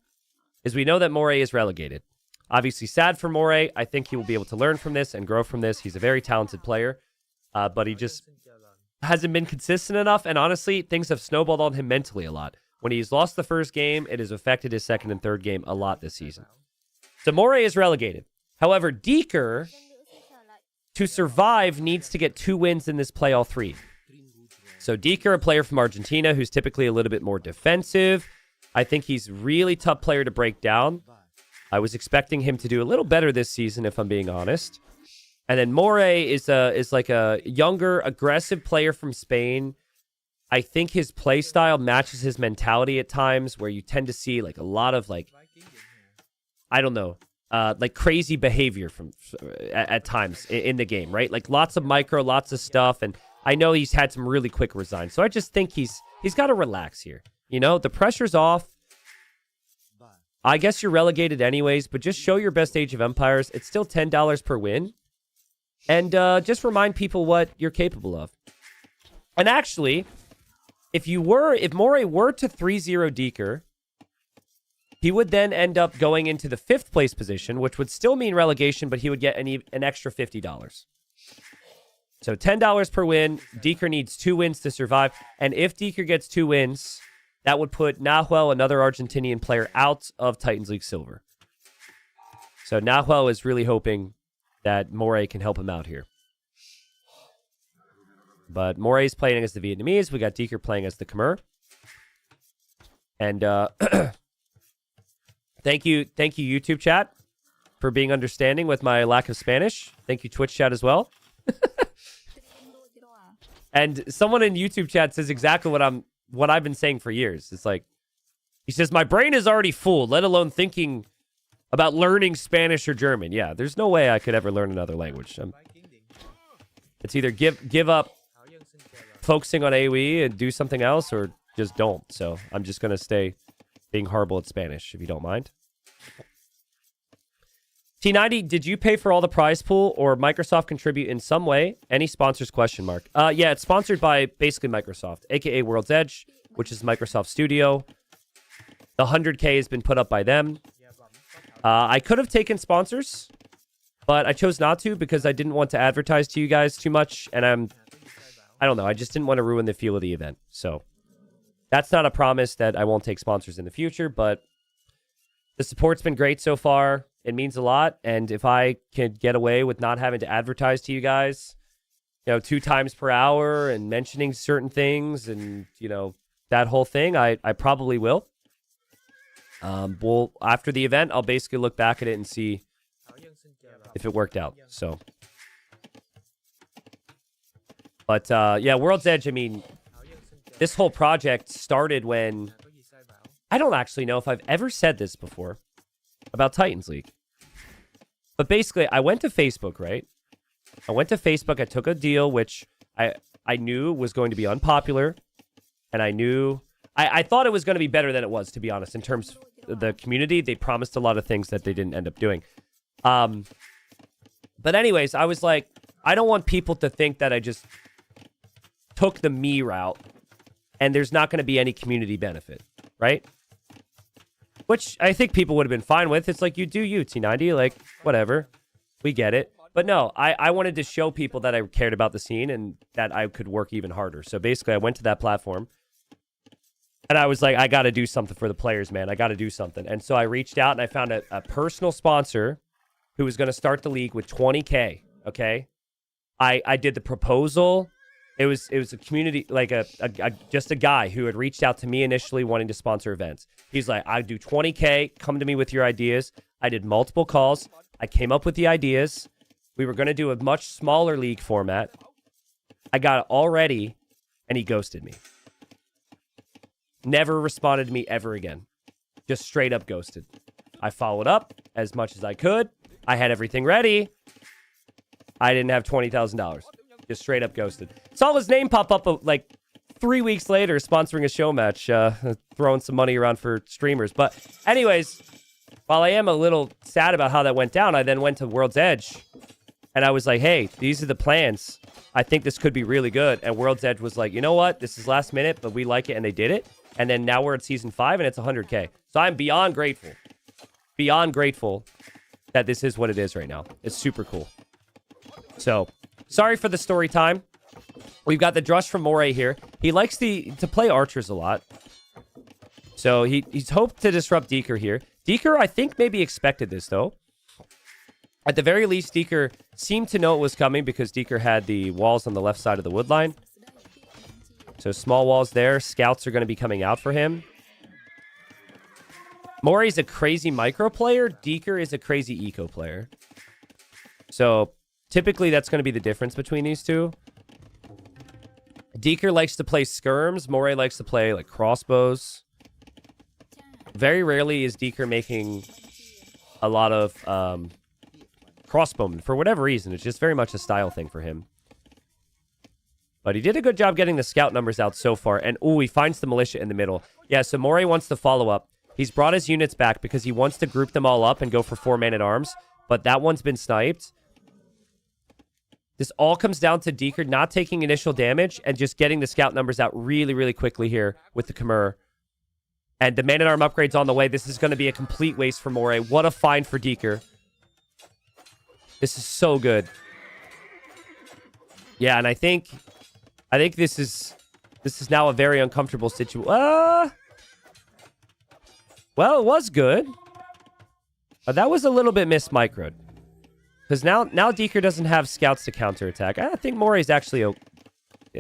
is that Moray is relegated. Obviously sad for Moray. I think he will be able to learn from this and grow from this. He's a very talented player, but he just hasn't been consistent enough. And honestly, things have snowballed on him mentally a lot. When he's lost the first game, it has affected his second and third game a lot this season. So Moray is relegated. However, Deeker, to survive, needs to get 2 wins in this play all 3. So Deeker, a player from Argentina who's typically a little bit more defensive. I think he's really tough player to break down. I was expecting him to do a little better this season, if I'm being honest. And then Moray is like a younger, aggressive player from Spain. I think his play style matches his mentality at times, where you tend to see like a lot of like, I don't know, like crazy behavior from at times in the game, right? Like lots of micro, lots of stuff, and I know he's had some really quick resigns. So I just think he's got to relax here. You know, the pressure's off. I guess you're relegated anyways, but just show your best Age of Empires. It's still $10 per win. And just remind people what you're capable of. And actually, if Moray were to 3-0 Deeker, he would then end up going into the 5th place position, which would still mean relegation, but he would get an extra $50. So $10 per win. Deeker needs 2 wins to survive. And if Deeker gets 2 wins, that would put Nahuel, another Argentinian player, out of Titans League Silver. So Nahuel is really hoping that Moray can help him out here. But Moray's playing as the Vietnamese. We got Deeker playing as the Khmer. And thank you, YouTube chat, for being understanding with my lack of Spanish. Thank you, Twitch chat, as well. And someone in YouTube chat says exactly what I've been saying for years. It's like, he says, my brain is already full, let alone thinking about learning Spanish or German. Yeah, there's no way I could ever learn another language. It's either give up focusing on AoE and do something else, or just don't. So I'm just going to stay being horrible at Spanish, if you don't mind. T90, did you pay for all the prize pool, or Microsoft contribute in some way? Any sponsors, ? Yeah, it's sponsored by basically Microsoft, aka World's Edge, which is Microsoft Studio. The 100K has been put up by them. I could have taken sponsors, but I chose not to because I didn't want to advertise to you guys too much, and I don't know, I just didn't want to ruin the feel of the event. So That's not a promise that I won't take sponsors in the future, but the support's been great so far. It means a lot. And if I could get away with not having to advertise to you guys, 2 times per hour and mentioning certain things and, that whole thing, I probably will. Well, after the event, I'll basically look back at it and see if it worked out. So, but yeah, World's Edge, I mean, this whole project started when, I don't actually know if I've ever said this before about Titans League. But basically, I went to Facebook, right? I went to Facebook. I took a deal which I knew was going to be unpopular. And I knew... I thought it was going to be better than it was, to be honest. In terms of the community, they promised a lot of things that they didn't end up doing. But anyways, I was like, I don't want people to think that I just took the me route and there's not going to be any community benefit, right? Which I think people would have been fine with. It's like, you do you, T90, like, whatever. We get it. But no, I wanted to show people that I cared about the scene and that I could work even harder. So basically, I went to that platform. And I was like, I got to do something for the players, man. I got to do something. And so I reached out and I found a personal sponsor who was going to start the league with 20K, okay? I did the proposal. It was a community, like just a guy who had reached out to me initially wanting to sponsor events. He's like, I do 20K. Come to me with your ideas. I did multiple calls. I came up with the ideas. We were going to do a much smaller league format. I got it all ready, and he ghosted me. Never responded to me ever again. Just straight up ghosted. I followed up as much as I could. I had everything ready. I didn't have $20,000. Just straight up ghosted. Saw his name pop up like 3 weeks later, sponsoring a show match, throwing some money around for streamers. But anyways, while I am a little sad about how that went down, I then went to World's Edge. And I was like, hey, these are the plans. I think this could be really good. And World's Edge was like, you know what? This is last minute, but we like it. And they did it. And then now we're at season 5 and it's 100K. So I'm beyond grateful. Beyond grateful that this is what it is right now. It's super cool. So, sorry for the story time. We've got the Drush from Moray here. He likes to play archers a lot. So he's hoped to disrupt Deeker here. Deeker, I think, maybe expected this, though. At the very least, Deeker seemed to know it was coming because Deeker had the walls on the left side of the wood line. So small walls there. Scouts are going to be coming out for him. Moray's a crazy micro player. Deeker is a crazy eco player. So typically that's going to be the difference between these two. Deeker likes to play skirms. Moray likes to play like crossbows. Very rarely is Deeker making a lot of crossbowmen for whatever reason. It's just very much a style thing for him. But he did a good job getting the scout numbers out so far. And, ooh, he finds the militia in the middle. Yeah, so Moray wants to follow up. He's brought his units back because he wants to group them all up and go for 4 man-at-arms. But that one's been sniped. This all comes down to Deeker not taking initial damage and just getting the scout numbers out really, really quickly here with the Khmer. And the man-at-arm upgrade's on the way. This is going to be a complete waste for Moray. What a find for Deeker. This is so good. Yeah, and I think this is now a very uncomfortable situation. Well, it was good. But that was a little bit mismicroed. Because now Deeker doesn't have scouts to counterattack. I think Moray's actually... I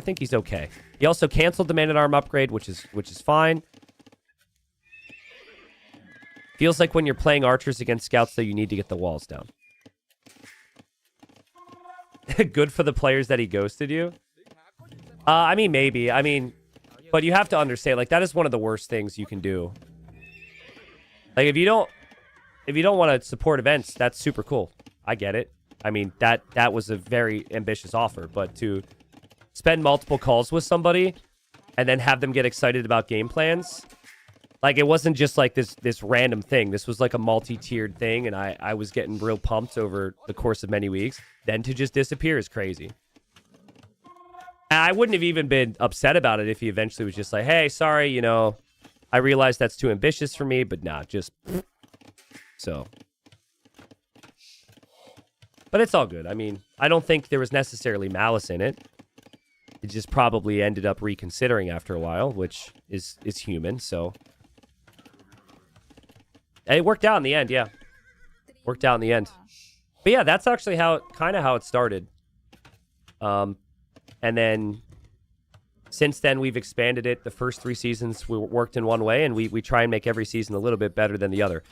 think he's okay. He also canceled the man-at-arm upgrade, which is fine. Feels like when you're playing archers against scouts, though, you need to get the walls down. Good for the players that he ghosted you. I mean, maybe. I mean, but you have to understand, like, that is one of the worst things you can do. Like, if you don't want to support events, that's super cool. I get it. I mean, that was a very ambitious offer, but to spend multiple calls with somebody and then have them get excited about game plans, like, it wasn't just like this random thing. This was like a multi-tiered thing, and I was getting real pumped over the course of many weeks. Then to just disappear is crazy. And I wouldn't have even been upset about it if he eventually was just like, hey, sorry, you know, I realize that's too ambitious for me, but nah, just... So... But it's all good. I mean, I don't think there was necessarily malice in it. It just probably ended up reconsidering after a while, which is human, so. And it worked out in the end, yeah. Worked out in the end. But yeah, that's actually kind of how it started. And then since then, we've expanded it. The first 3 seasons we worked in one way, and we try and make every season a little bit better than the other.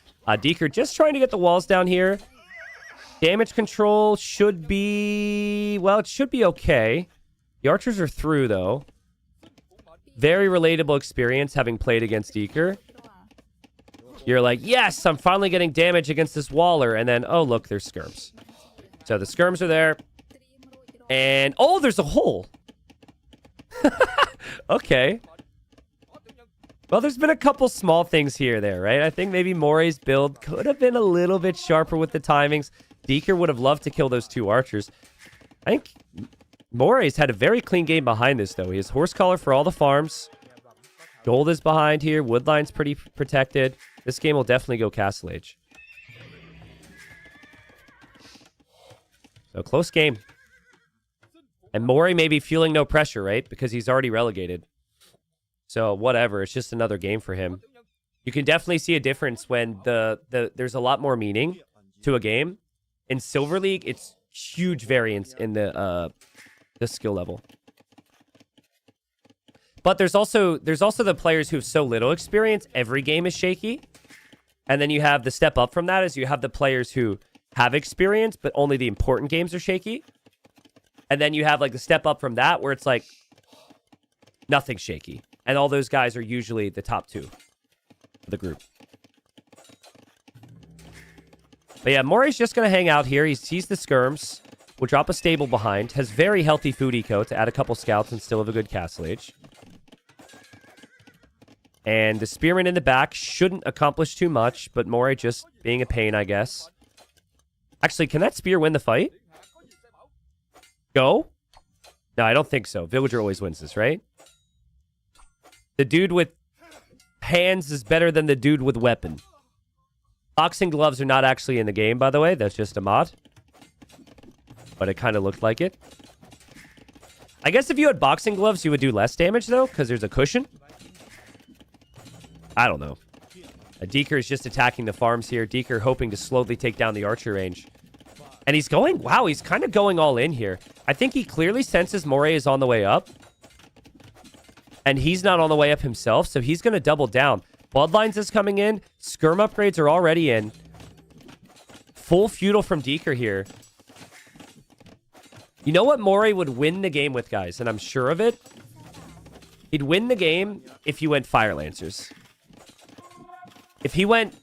Deeker just trying to get the walls down here. Damage control should be... Well, it should be okay. The archers are through, though. Very relatable experience having played against Deeker. You're like, yes, I'm finally getting damage against this waller. And then, oh, look, there's skirms. So the skirms are there. And, oh, there's a hole. Okay. Well, there's been a couple small things here there, right? I think maybe Morey's build could have been a little bit sharper with the timings. Deeker would have loved to kill those 2 archers. I think Morey's had a very clean game behind this, though. He has horse collar for all the farms. Gold is behind here. Woodline's pretty protected. This game will definitely go Castle Age. So, close game. And Morey may be feeling no pressure, right? Because he's already relegated. So, whatever. It's just another game for him. You can definitely see a difference when there's a lot more meaning to a game. In Silver League, it's huge variance in the skill level. But there's also the players who have so little experience, every game is shaky. And then you have the step up from that is you have the players who have experience, but only the important games are shaky. And then you have like the step up from that where it's like nothing shaky. And all those guys are usually the top 2 of the group. But yeah, Morey's just going to hang out here. He sees the skirms. Will drop a stable behind. Has very healthy food eco to add a couple scouts and still have a good Castle Age. And the spearman in the back shouldn't accomplish too much, but Morey just being a pain, I guess. Actually, can that spear win the fight? Go? No, I don't think so. Villager always wins this, right? The dude with hands is better than the dude with weapon. Boxing gloves are not actually in the game, by the way. That's just a mod. But it kind of looked like it. I guess if you had boxing gloves, you would do less damage, though, because there's a cushion. I don't know. Deeker is just attacking the farms here. Deeker hoping to slowly take down the archer range. And he's going... Wow, he's kind of going all in here. I think he clearly senses Morey is on the way up. And he's not on the way up himself, so he's going to double down. Bloodlines is coming in. Skirm upgrades are already in. Full feudal from Deeker here. You know what Morey would win the game with, guys? And I'm sure of it. He'd win the game if you went Fire Lancers. If he went...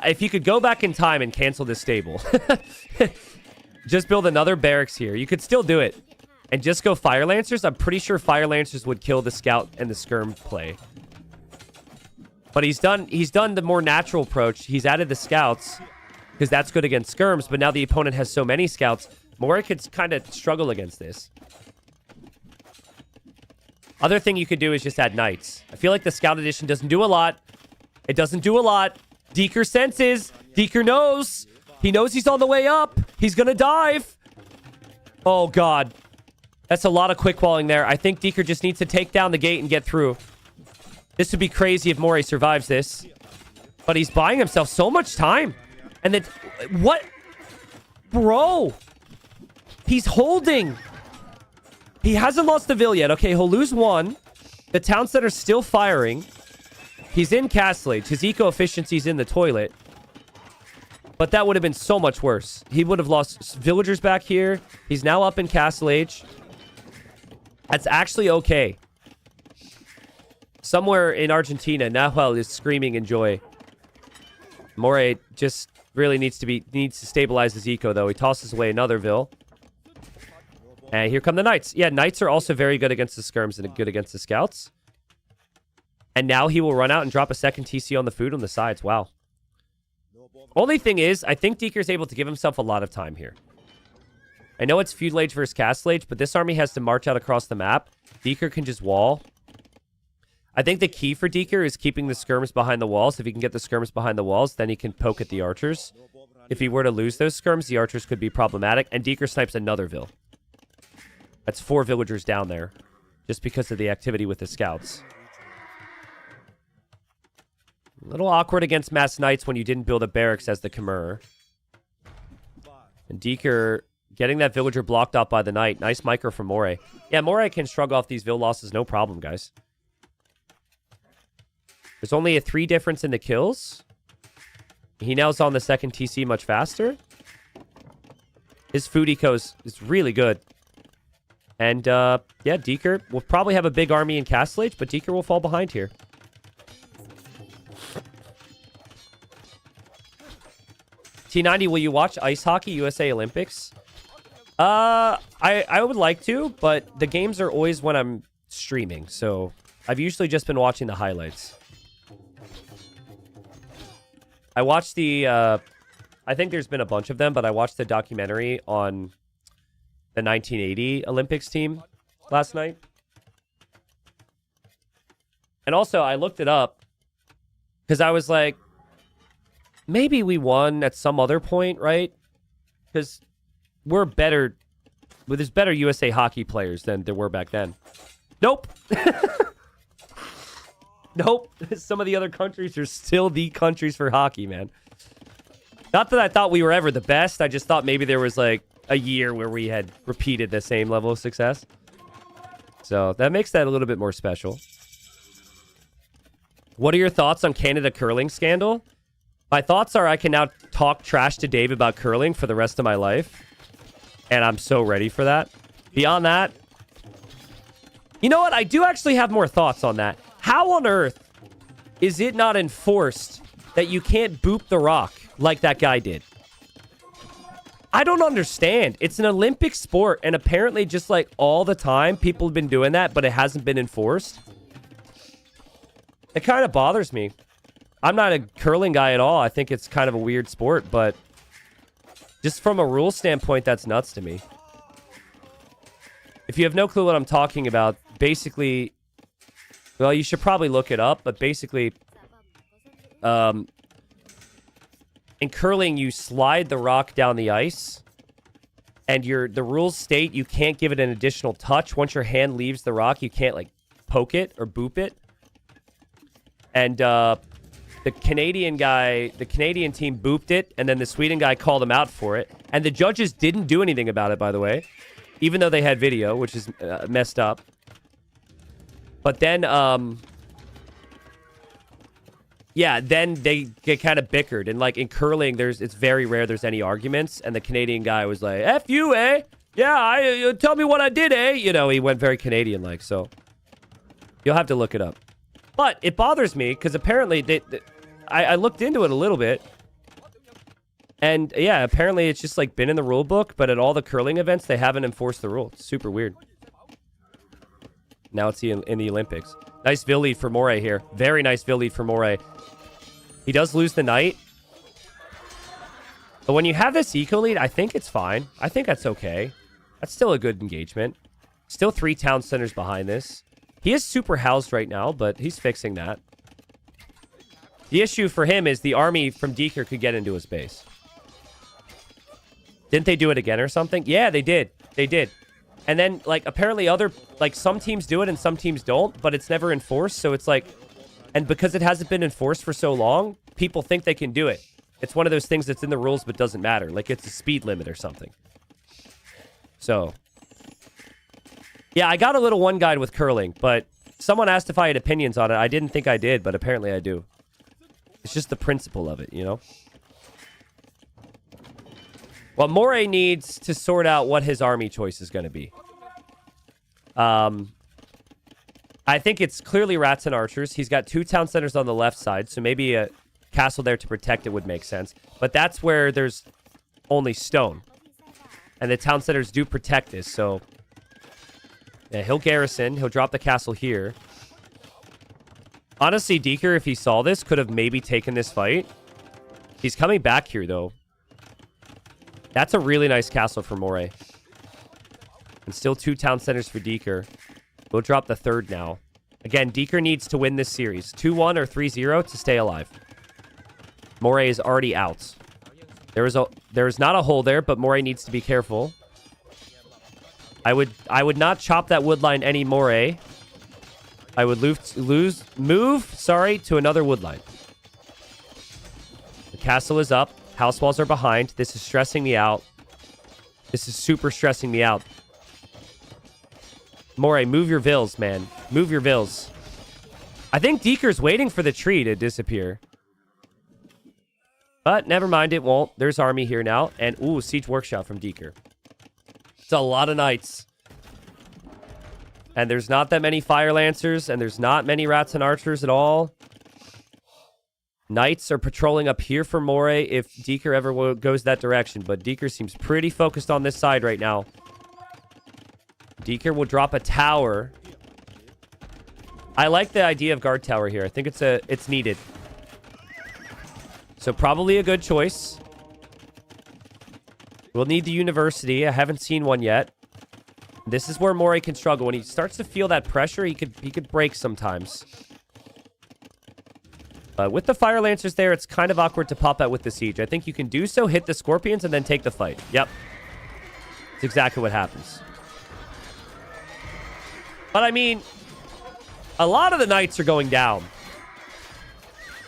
if you could go back in time and cancel this stable. Just build another barracks here. You could still do it. And just go Fire Lancers. I'm pretty sure Fire Lancers would kill the Scout and the Skirm play. But he's done the more natural approach. He's added the Scouts. Because that's good against Skirms. But now the opponent has so many Scouts. Morey could kind of struggle against this. Other thing you could do is just add Knights. I feel like the Scout Edition doesn't do a lot. It doesn't do a lot. Deeker senses. Deeker knows. He knows he's on the way up. He's going to dive. Oh, God. That's a lot of quick walling there. I think Deeker just needs to take down the gate and get through. This would be crazy if Morey survives this. But he's buying himself so much time. And then... What? Bro. He's holding. He hasn't lost the Ville yet. Okay, he'll lose 1. The town center's still firing. He's in Castle Age. His eco efficiency's in the toilet. But that would have been so much worse. He would have lost villagers back here. He's now up in Castle Age. That's actually okay. Somewhere in Argentina, Nahuel is screaming in joy. Morey just really needs to stabilize his eco, though. He tosses away another Ville. And here come the Knights. Yeah, Knights are also very good against the Skirms and good against the Scouts. And now he will run out and drop a second TC on the food on the sides. Wow. Only thing is, I think Deeker's able to give himself a lot of time here. I know it's Feudal Age versus Castle Age, but this army has to march out across the map. Deeker can just wall. I think the key for Deeker is keeping the Skirms behind the walls. If he can get the Skirms behind the walls, then he can poke at the archers. If he were to lose those Skirms, the archers could be problematic. And Deeker snipes another Ville. That's 4 villagers down there. Just because of the activity with the scouts. A little awkward against Mass Knights when you didn't build a barracks as the Khmer. And Deeker getting that villager blocked off by the Knight. Nice micro from Moray. Yeah, Moray can shrug off these vill losses, no problem, guys. There's only a 3 difference in the kills. He now is on the second TC much faster. His food eco is really good. And, yeah, Deeker will probably have a big army in Castle Age, but Deeker will fall behind here. T90, will you watch ice hockey USA Olympics? I would like to, but the games are always when I'm streaming, so I've usually just been watching the highlights. I watched the, I think there's been a bunch of them, but I watched the documentary on the 1980 Olympics team last night. And also, I looked it up because I was like, maybe we won at some other point, right? Because we're better, well, there's better USA hockey players than there were back then. Nope. Nope. Some of the other countries are still the countries for hockey, man. Not that I thought we were ever the best. I just thought maybe there was like a year where we had repeated the same level of success. So that makes that a little bit more special. What are your thoughts on Canada curling scandal? My thoughts are I can now talk trash to Dave about curling for the rest of my life. And I'm so ready for that. Beyond that, you know what? I do actually have more thoughts on that. How on earth is it not enforced that you can't boop the rock like that guy did? I don't understand. It's an Olympic sport, and apparently just like all the time, people have been doing that, but it hasn't been enforced. It kind of bothers me. I'm not a curling guy at all. I think it's kind of a weird sport, but just from a rule standpoint, that's nuts to me. If you have no clue what I'm talking about, basically, well, you should probably look it up, but basically, in curling, you slide the rock down the ice, and the rules state you can't give it an additional touch. Once your hand leaves the rock, you can't, like, poke it or boop it. And, the Canadian team booped it, and then the Sweden guy called him out for it. And the judges didn't do anything about it, by the way, even though they had video, which is messed up. But then, yeah, then they get kind of bickered. And, like, in curling, it's very rare there's any arguments. And the Canadian guy was like, F you, eh? Yeah, tell me what I did, eh? You know, he went very Canadian-like, so you'll have to look it up. But it bothers me because apparently I looked into it a little bit. And, yeah, apparently it's just, like, been in the rule book. But at all the curling events, they haven't enforced the rule. It's super weird. Now it's in the Olympics. Nice Vill lead for Moray here. Very nice Vill lead for Moray. He does lose the Knight. But when you have this eco lead, I think it's fine. I think that's okay. That's still a good engagement. Still 3 town centers behind this. He is super housed right now, but he's fixing that. The issue for him is the army from Deeker could get into his base. Didn't they do it again or something? Yeah, they did. They did. And then, like, apparently some teams do it and some teams don't, but it's never enforced, so it's like... And because it hasn't been enforced for so long, people think they can do it. It's one of those things that's in the rules but doesn't matter. Like, it's a speed limit or something. So... Yeah, I got a little one guide with curling, but someone asked if I had opinions on it. I didn't think I did, but apparently I do. It's just the principle of it, you know? Well, Moray needs to sort out what his army choice is going to be. I think it's clearly rats and archers. He's got 2 town centers on the left side, so maybe a castle there to protect it would make sense. But that's where there's only stone. And the town centers do protect this, so... Yeah, he'll garrison. He'll drop the castle here. Honestly, Deeker, if he saw this, could have maybe taken this fight. He's coming back here, though. That's a really nice castle for Moray. And still 2 town centers for Deeker. We'll drop the 3rd now. Again, Deeker needs to win this series. 2-1 or 3-0 to stay alive. Moray is already out. There is not a hole there, but Moray needs to be careful. I would not chop that wood line anymore, eh? I would move to another wood line. The castle is up. House walls are behind. This is stressing me out. This is super stressing me out. Moray, move your vills, man. Move your vills. I think Deeker's waiting for the tree to disappear. But never mind, it won't. There's army here now. And, ooh, siege workshop from Deeker. It's a lot of knights. And there's not that many fire lancers. And there's not many rats and archers at all. Knights are patrolling up here for Moray if Deeker ever goes that direction. But Deeker seems pretty focused on this side right now. Deeker will drop a tower. I like the idea of guard tower here. I think it's needed. So probably a good choice. We'll need the university. I haven't seen one yet. This is where Moray can struggle. When he starts to feel that pressure, he could break sometimes. With the fire lancers there, it's kind of awkward to pop out with the siege. I think you can do so, hit the scorpions, and then take the fight. Yep. That's exactly what happens. But I mean, a lot of the knights are going down.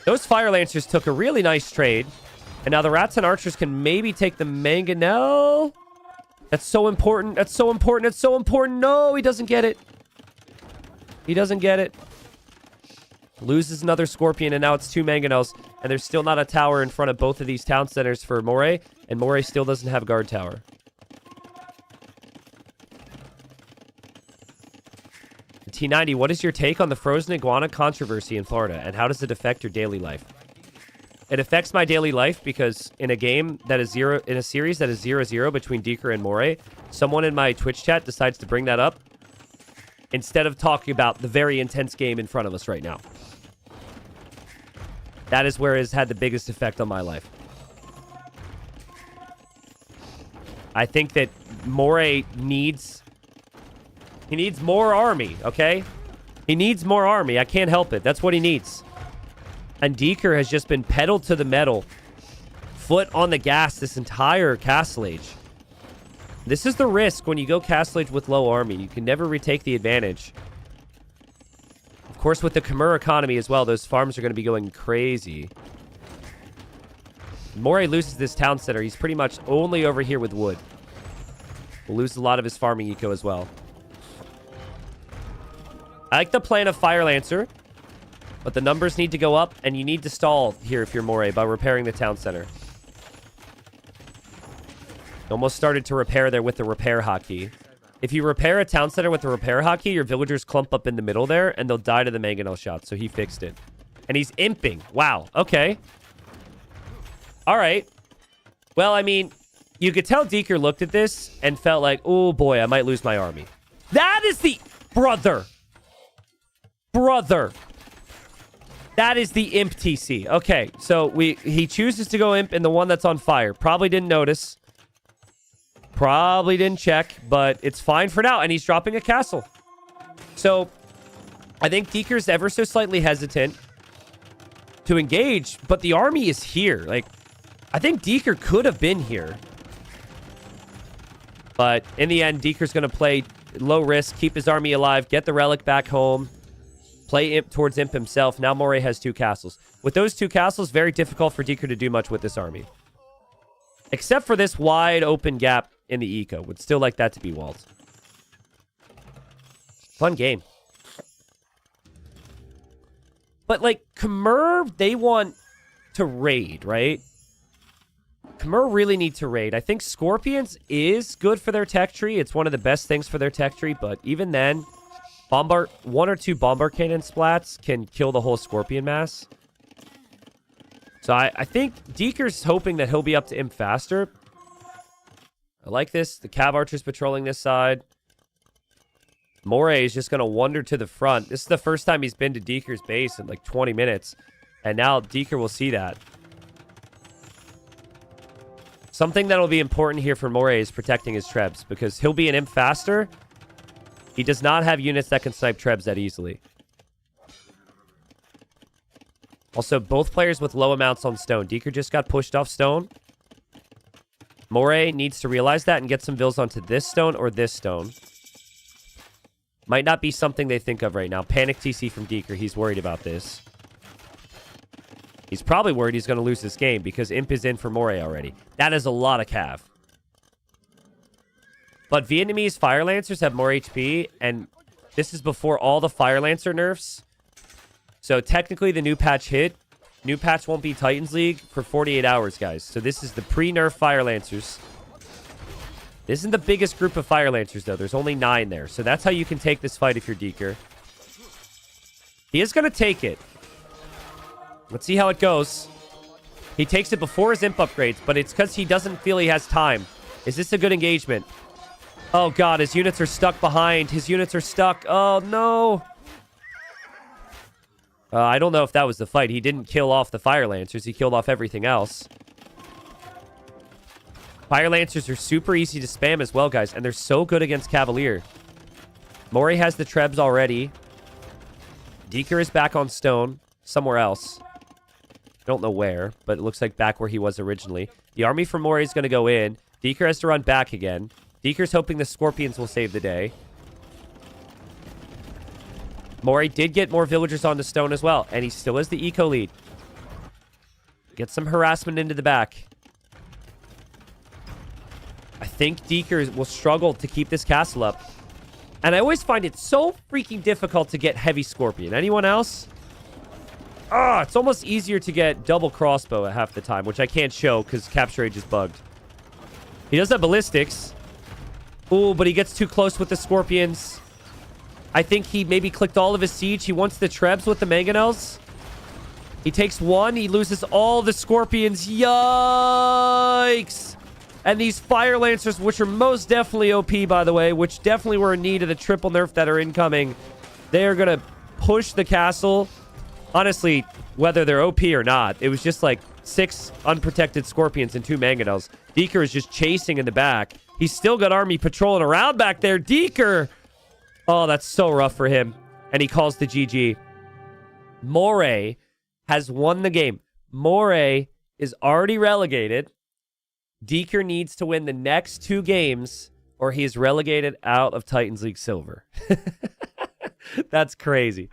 Those fire lancers took a really nice trade. And now the rats and archers can maybe take the mangonel. That's so important. That's so important. It's so important. No, he doesn't get it. He doesn't get it. Loses another scorpion, and now it's 2 mangonels. And there's still not a tower in front of both of these town centers for Moray. And Moray still doesn't have a guard tower. T90, what is your take on the frozen iguana controversy in Florida, and how does it affect your daily life? It affects my daily life because in a game that is in a series that is 0-0 between Deeker and Moray, someone in my Twitch chat decides to bring that up instead of talking about the very intense game in front of us right now. That is where it has had the biggest effect on my life. I think that Moray needs... He needs more army, okay? He needs more army. I can't help it. That's what he needs. And Deeker has just been pedaled to the metal. Foot on the gas this entire Castle Age. This is the risk when you go Castle Age with low army. You can never retake the advantage. Of course, with the Khmer economy as well, those farms are going to be going crazy. Moray loses this town center. He's pretty much only over here with wood. Will lose a lot of his farming eco as well. I like the plan of Fire Lancer, but the numbers need to go up, and you need to stall here if you're Moray by repairing the town center. Almost started to repair there with the repair hotkey. If you repair a town center with the repair hotkey, your villagers clump up in the middle there, and they'll die to the mangonel shot, so he fixed it. And he's imping. Wow, okay. All right. Well, I mean, you could tell Deeker looked at this and felt like, oh boy, I might lose my army. That is the... Brother. That is the imp TC. Okay, so he chooses to go imp in the one that's on fire. Probably didn't notice. Probably didn't check, but it's fine for now. And he's dropping a castle. So I think Deeker's ever so slightly hesitant to engage, but the army is here. Like, I think Deeker could have been here. But in the end, Deeker's going to play low risk, keep his army alive, get the relic back home. Play imp towards imp himself. Now Moray has 2 castles. With those 2 castles, very difficult for Deeker to do much with this army. Except for this wide open gap in the eco. Would still like that to be walled. Fun game. But like, Khmer, they want to raid, right? Khmer really need to raid. I think Scorpions is good for their tech tree. It's one of the best things for their tech tree. But even then... Bombard, 1 or 2 Bombard Cannon splats can kill the whole Scorpion mass. So I think Deeker's hoping that he'll be up to imp faster. I like this. The Cav Archer's patrolling this side. Moray is just going to wander to the front. This is the first time he's been to Deeker's base in like 20 minutes. And now Deeker will see that. Something that will be important here for Moray is protecting his trebs. Because he'll be an imp faster. He does not have units that can snipe trebs that easily. Also, both players with low amounts on stone. Deeker just got pushed off stone. Moray needs to realize that and get some vills onto this stone or this stone. Might not be something they think of right now. Panic TC from Deeker. He's worried about this. He's probably worried he's going to lose this game because Imp is in for Moray already. That is a lot of cav. But Vietnamese Fire Lancers have more HP, and this is before all the Fire Lancer nerfs. So technically the new patch hit. New patch won't be Titans League for 48 hours, guys. So this is the pre-nerf Fire Lancers. This isn't the biggest group of Fire Lancers, though. There's only 9 there. So that's how you can take this fight if you're Deeker. He is going to take it. Let's see how it goes. He takes it before his Imp upgrades, but it's because he doesn't feel he has time. Is this a good engagement? Oh, God. His units are stuck behind. His units are stuck. Oh, no. I don't know if that was the fight. He didn't kill off the Fire Lancers. He killed off everything else. Fire Lancers are super easy to spam as well, guys. And they're so good against Cavalier. Mori has the Trebs already. Deeker is back on stone. Somewhere else. I don't know where, but it looks like back where he was originally. The army from Mori is going to go in. Deeker has to run back again. Deeker's hoping the Scorpions will save the day. Mori did get more villagers on the stone as well. And he still has the eco lead. Get some harassment into the back. I think Deeker will struggle to keep this castle up. And I always find it so freaking difficult to get heavy Scorpion. Anyone else? Ah, it's almost easier to get double crossbow at half the time, which I can't show because Capture Age is bugged. He does have ballistics. Ooh, but he gets too close with the Scorpions. I think he maybe clicked all of his siege. He wants the Trebs with the Mangonels. He takes one. He loses all the Scorpions. Yikes! And these Fire Lancers, which are most definitely OP, by the way, which definitely were in need of the triple nerf that are incoming, they are going to push the castle. Honestly, whether they're OP or not, it was just like 6 unprotected Scorpions and 2 Mangonels. Deeker is just chasing in the back. He's still got army patrolling around back there. Deeker! Oh, that's so rough for him. And he calls the GG. Moray has won the game. Moray is already relegated. Deeker needs to win the next 2 games or he is relegated out of Titans League Silver. That's crazy.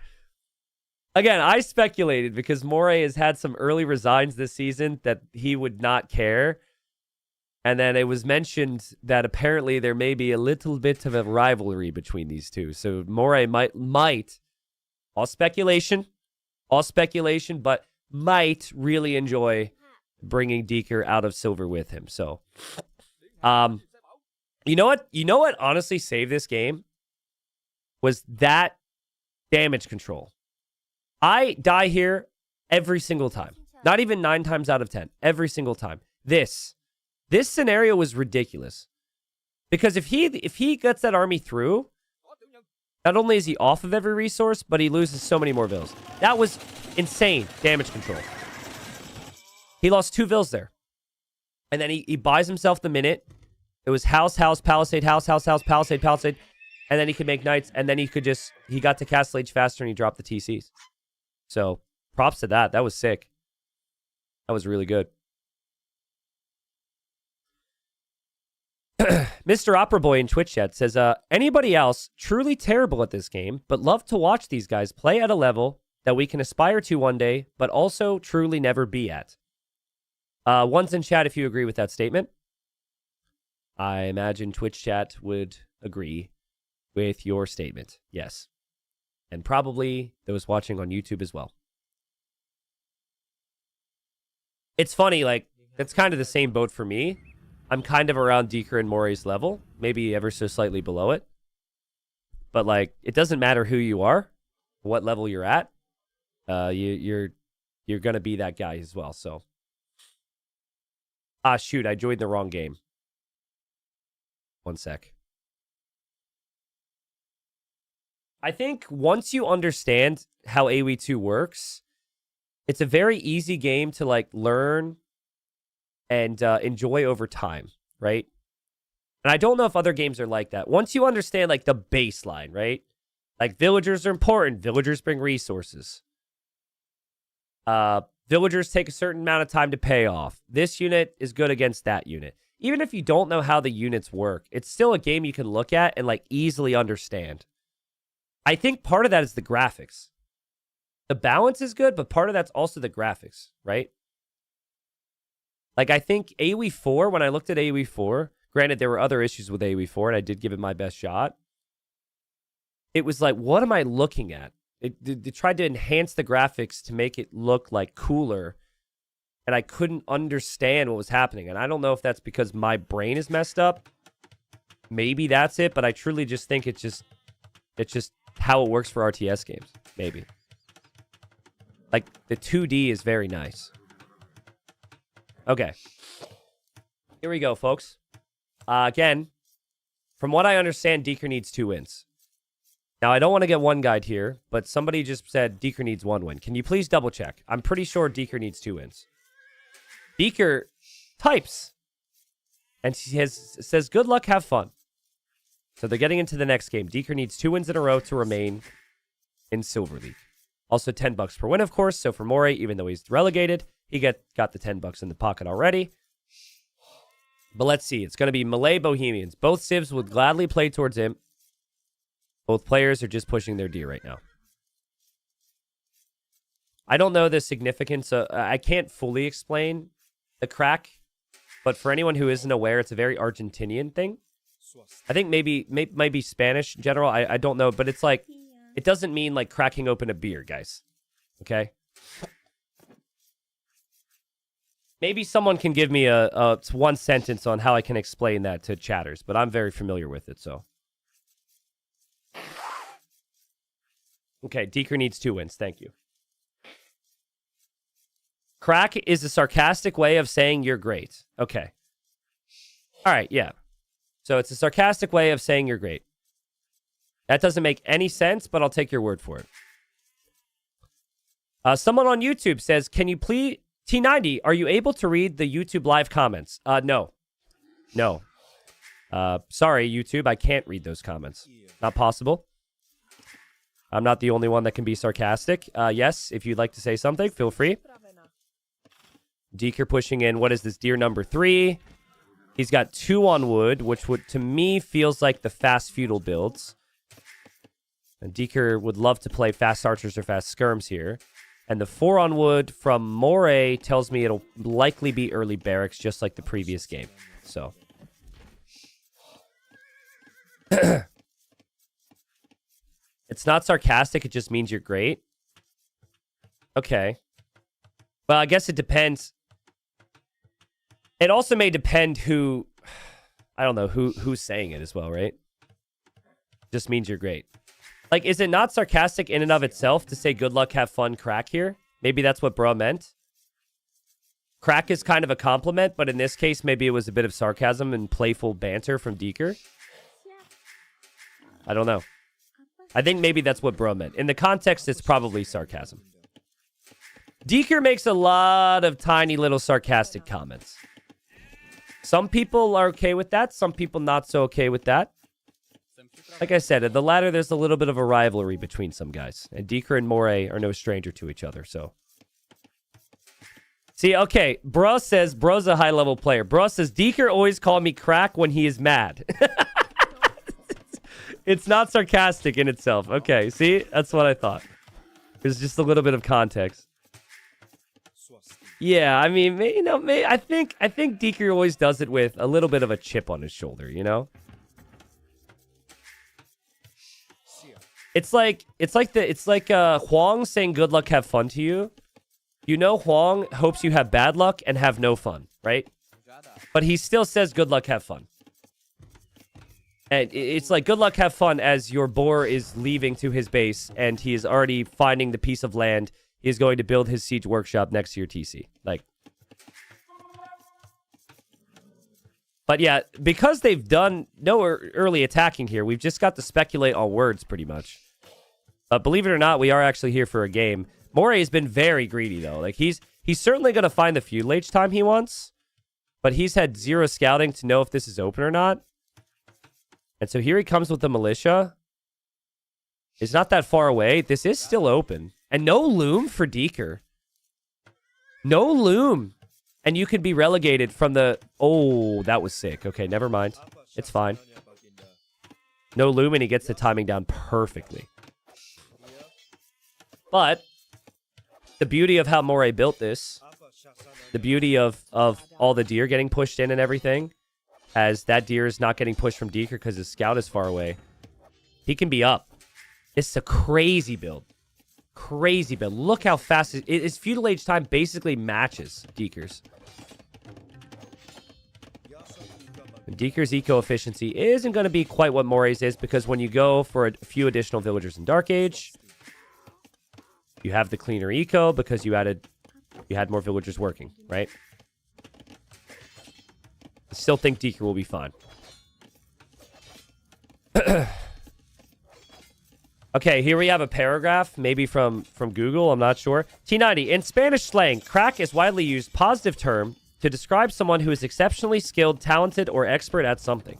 Again, I speculated because Moray has had some early resigns this season that he would not care. And then it was mentioned that apparently there may be a little bit of a rivalry between these two. So Moray might, all speculation, but might really enjoy bringing Deeker out of silver with him. So, you know what honestly saved this game was that damage control. I die here every single time. Not even 9 times out of 10. Every single time. This scenario was ridiculous. Because if he gets that army through, not only is he off of every resource, but he loses so many more vills. That was insane damage control. He lost 2 vills there. And then he buys himself the minute. It was house, palisade, house, palisade. And then he could make knights. And then he got to Castle Age faster and he dropped the TCs. So props to that. That was sick. That was really good. Mr. Opera Boy in Twitch chat says, anybody else truly terrible at this game, but love to watch these guys play at a level that we can aspire to one day, but also truly never be at. One's in chat if you agree with that statement. I imagine Twitch chat would agree with your statement. Yes. And probably those watching on YouTube as well. It's funny, like, that's kind of the same boat for me. I'm kind of around Deeker and Moray's level, maybe ever so slightly below it. But, like, it doesn't matter who you are, what level you're at. You're going to be that guy as well, so. Ah, shoot, I joined the wrong game. One sec. I think once you understand how AoE2 works, it's a very easy game to, like, learn and enjoy over time, right? And I don't know if other games are like that. Once you understand, like, the baseline, right? Like, villagers are important. Villagers bring resources. Villagers take a certain amount of time to pay off. This unit is good against that unit. Even if you don't know how the units work, it's still a game you can look at and, like, easily understand. I think part of that is the graphics. The balance is good, but part of that's also the graphics, right? Like, I think AoE 4, when I looked at AoE 4, granted, there were other issues with AoE 4, and I did give it my best shot. It was like, what am I looking at? They tried to enhance the graphics to make it look like cooler, and I couldn't understand what was happening. And I don't know if that's because my brain is messed up. Maybe that's it, but I truly just think it's just how it works for RTS games. Maybe. Like, the 2D is very nice. Okay. Here we go, folks. Again, from what I understand, Deeker needs 2 wins. Now, I don't want to get one guide here, but somebody just said Deeker needs 1 win. Can you please double check? I'm pretty sure Deeker needs 2 wins. Deeker types. And she says, good luck, have fun. So they're getting into the next game. Deeker needs 2 wins in a row to remain in Silver League. Also, $10 per win, of course. So for Moray, even though he's relegated, he got the $10 in the pocket already. But let's see. It's going to be Malay Bohemians. Both civs would gladly play towards him. Both players are just pushing their D right now. I don't know the significance. I can't fully explain the crack. But for anyone who isn't aware, it's a very Argentinian thing. I think maybe Spanish in general. I don't know. But it's like, it doesn't mean like cracking open a beer, guys. Okay? Maybe someone can give me a one sentence on how I can explain that to chatters, but I'm very familiar with it, so. Okay, Deeker needs 2 wins. Thank you. Crack is a sarcastic way of saying you're great. Okay. All right, yeah. So it's a sarcastic way of saying you're great. That doesn't make any sense, but I'll take your word for it. Someone on YouTube says, can you please... T90, are you able to read the YouTube live comments? No. No. Sorry, YouTube, I can't read those comments. Not possible. I'm not the only one that can be sarcastic. Yes, if you'd like to say something, feel free. Deeker pushing in, what is this, deer number 3? He's got 2 on wood, which would, to me, feels like the fast feudal builds. And Deeker would love to play fast archers or fast skirms here. And the 4 on wood from Moray tells me it'll likely be early barracks, just like the previous game. So. It's not sarcastic, it just means you're great. Okay. Well, I guess it depends. It also may depend who... I don't know who's saying it as well, right? Just means you're great. Like, is it not sarcastic in and of itself to say good luck, have fun, crack here? Maybe that's what bro meant. Crack is kind of a compliment, but in this case, maybe it was a bit of sarcasm and playful banter from Deeker. I don't know. I think maybe that's what bro meant. In the context, it's probably sarcasm. Deeker makes a lot of tiny little sarcastic comments. Some people are okay with that. Some people not so okay with that. Like I said, at the latter, there's a little bit of a rivalry between some guys. And Deeker and Moray are no stranger to each other, so. See, okay, bro says, bro's a high-level player. Bro says, Deeker always call me crack when he is mad. It's not sarcastic in itself. Okay, see? That's what I thought. There's just a little bit of context. Yeah, I mean, I think Deeker always does it with a little bit of a chip on his shoulder, you know? It's like Huang saying good luck, have fun to you. You know Huang hopes you have bad luck and have no fun, right? But he still says good luck, have fun. And it's like good luck, have fun as your boar is leaving to his base and he is already finding the piece of land. He is going to build his siege workshop next to your TC. Like, but yeah, because they've done no early attacking here, we've just got to speculate on words pretty much. Believe it or not, we are actually here for a game. Moray has been very greedy though. Like he's certainly going to find the feudal age time he wants, but he's had 0 scouting to know if this is open or not. And so here he comes with the militia. It's not that far away. This is still open. And no loom for Deeker. No loom. And you could be relegated from the... Oh, that was sick. Okay, never mind. It's fine. No loom, and he gets the timing down perfectly. But the beauty of how Moray built this, the beauty of all the deer getting pushed in and everything, as that deer is not getting pushed from Deeker because his scout is far away. He can be up. This is a crazy build. Crazy build. Look how fast his feudal age time basically matches Deeker's. And Deeker's eco efficiency isn't going to be quite what Moray's is, because when you go for a few additional villagers in Dark Age, you have the cleaner eco because you had more villagers working, right? I still think Deeker will be fine. Okay, here we have a paragraph, maybe from Google, I'm not sure. T90, in Spanish slang, crack is widely used positive term to describe someone who is exceptionally skilled, talented, or expert at something.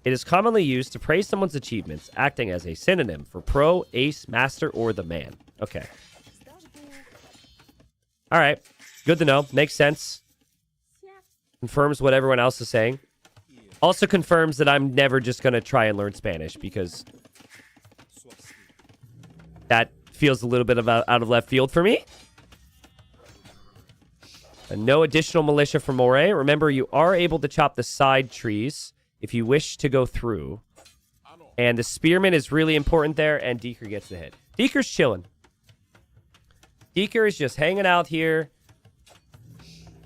It is commonly used to praise someone's achievements, acting as a synonym for pro, ace, master, or the man. Okay. All right. Good to know. Makes sense. Confirms what everyone else is saying. Also confirms that I'm never just going to try and learn Spanish, because that feels a little bit of out of left field for me. And no additional militia for Moray. Remember, you are able to chop the side trees if you wish to go through. And the spearman is really important there, and Deeker gets the hit. Deeker's chilling. Deeker is just hanging out here.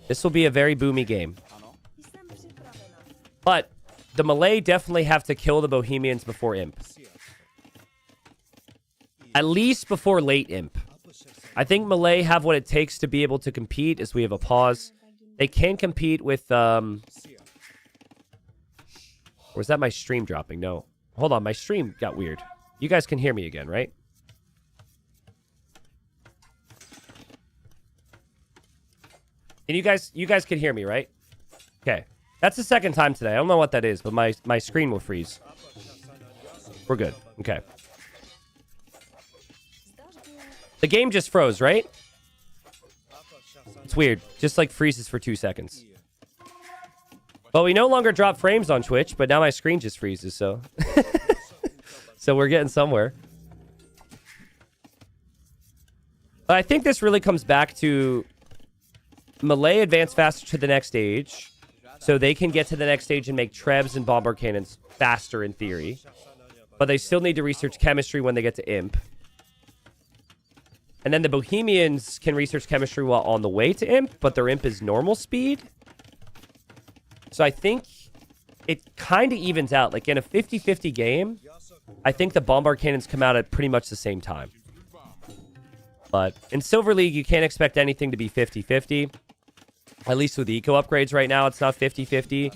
This will be a very boomy game. But the Malay definitely have to kill the Bohemians before Imp. At least before late Imp. I think Malay have what it takes to be able to compete, as we have a pause. They can compete with... Or was that my stream dropping? No. Hold on, my stream got weird. You guys can hear me again, right? And you guys can hear me, right? Okay. That's the second time today. I don't know what that is, but my screen will freeze. We're good. Okay. The game just froze, right? It's weird. Just like freezes for 2 seconds. Well, we no longer drop frames on Twitch, but now my screen just freezes, so... So we're getting somewhere. But I think this really comes back to... Malay advance faster to the next stage, so they can get to the next stage and make Trebs and Bombard Cannons faster in theory. But they still need to research chemistry when they get to Imp. And then the Bohemians can research chemistry while on the way to Imp, but their Imp is normal speed. So I think it kind of evens out. Like in a 50-50 game, I think the Bombard Cannons come out at pretty much the same time. But in Silver League, you can't expect anything to be 50-50. At least with the eco upgrades right now, it's not 50-50.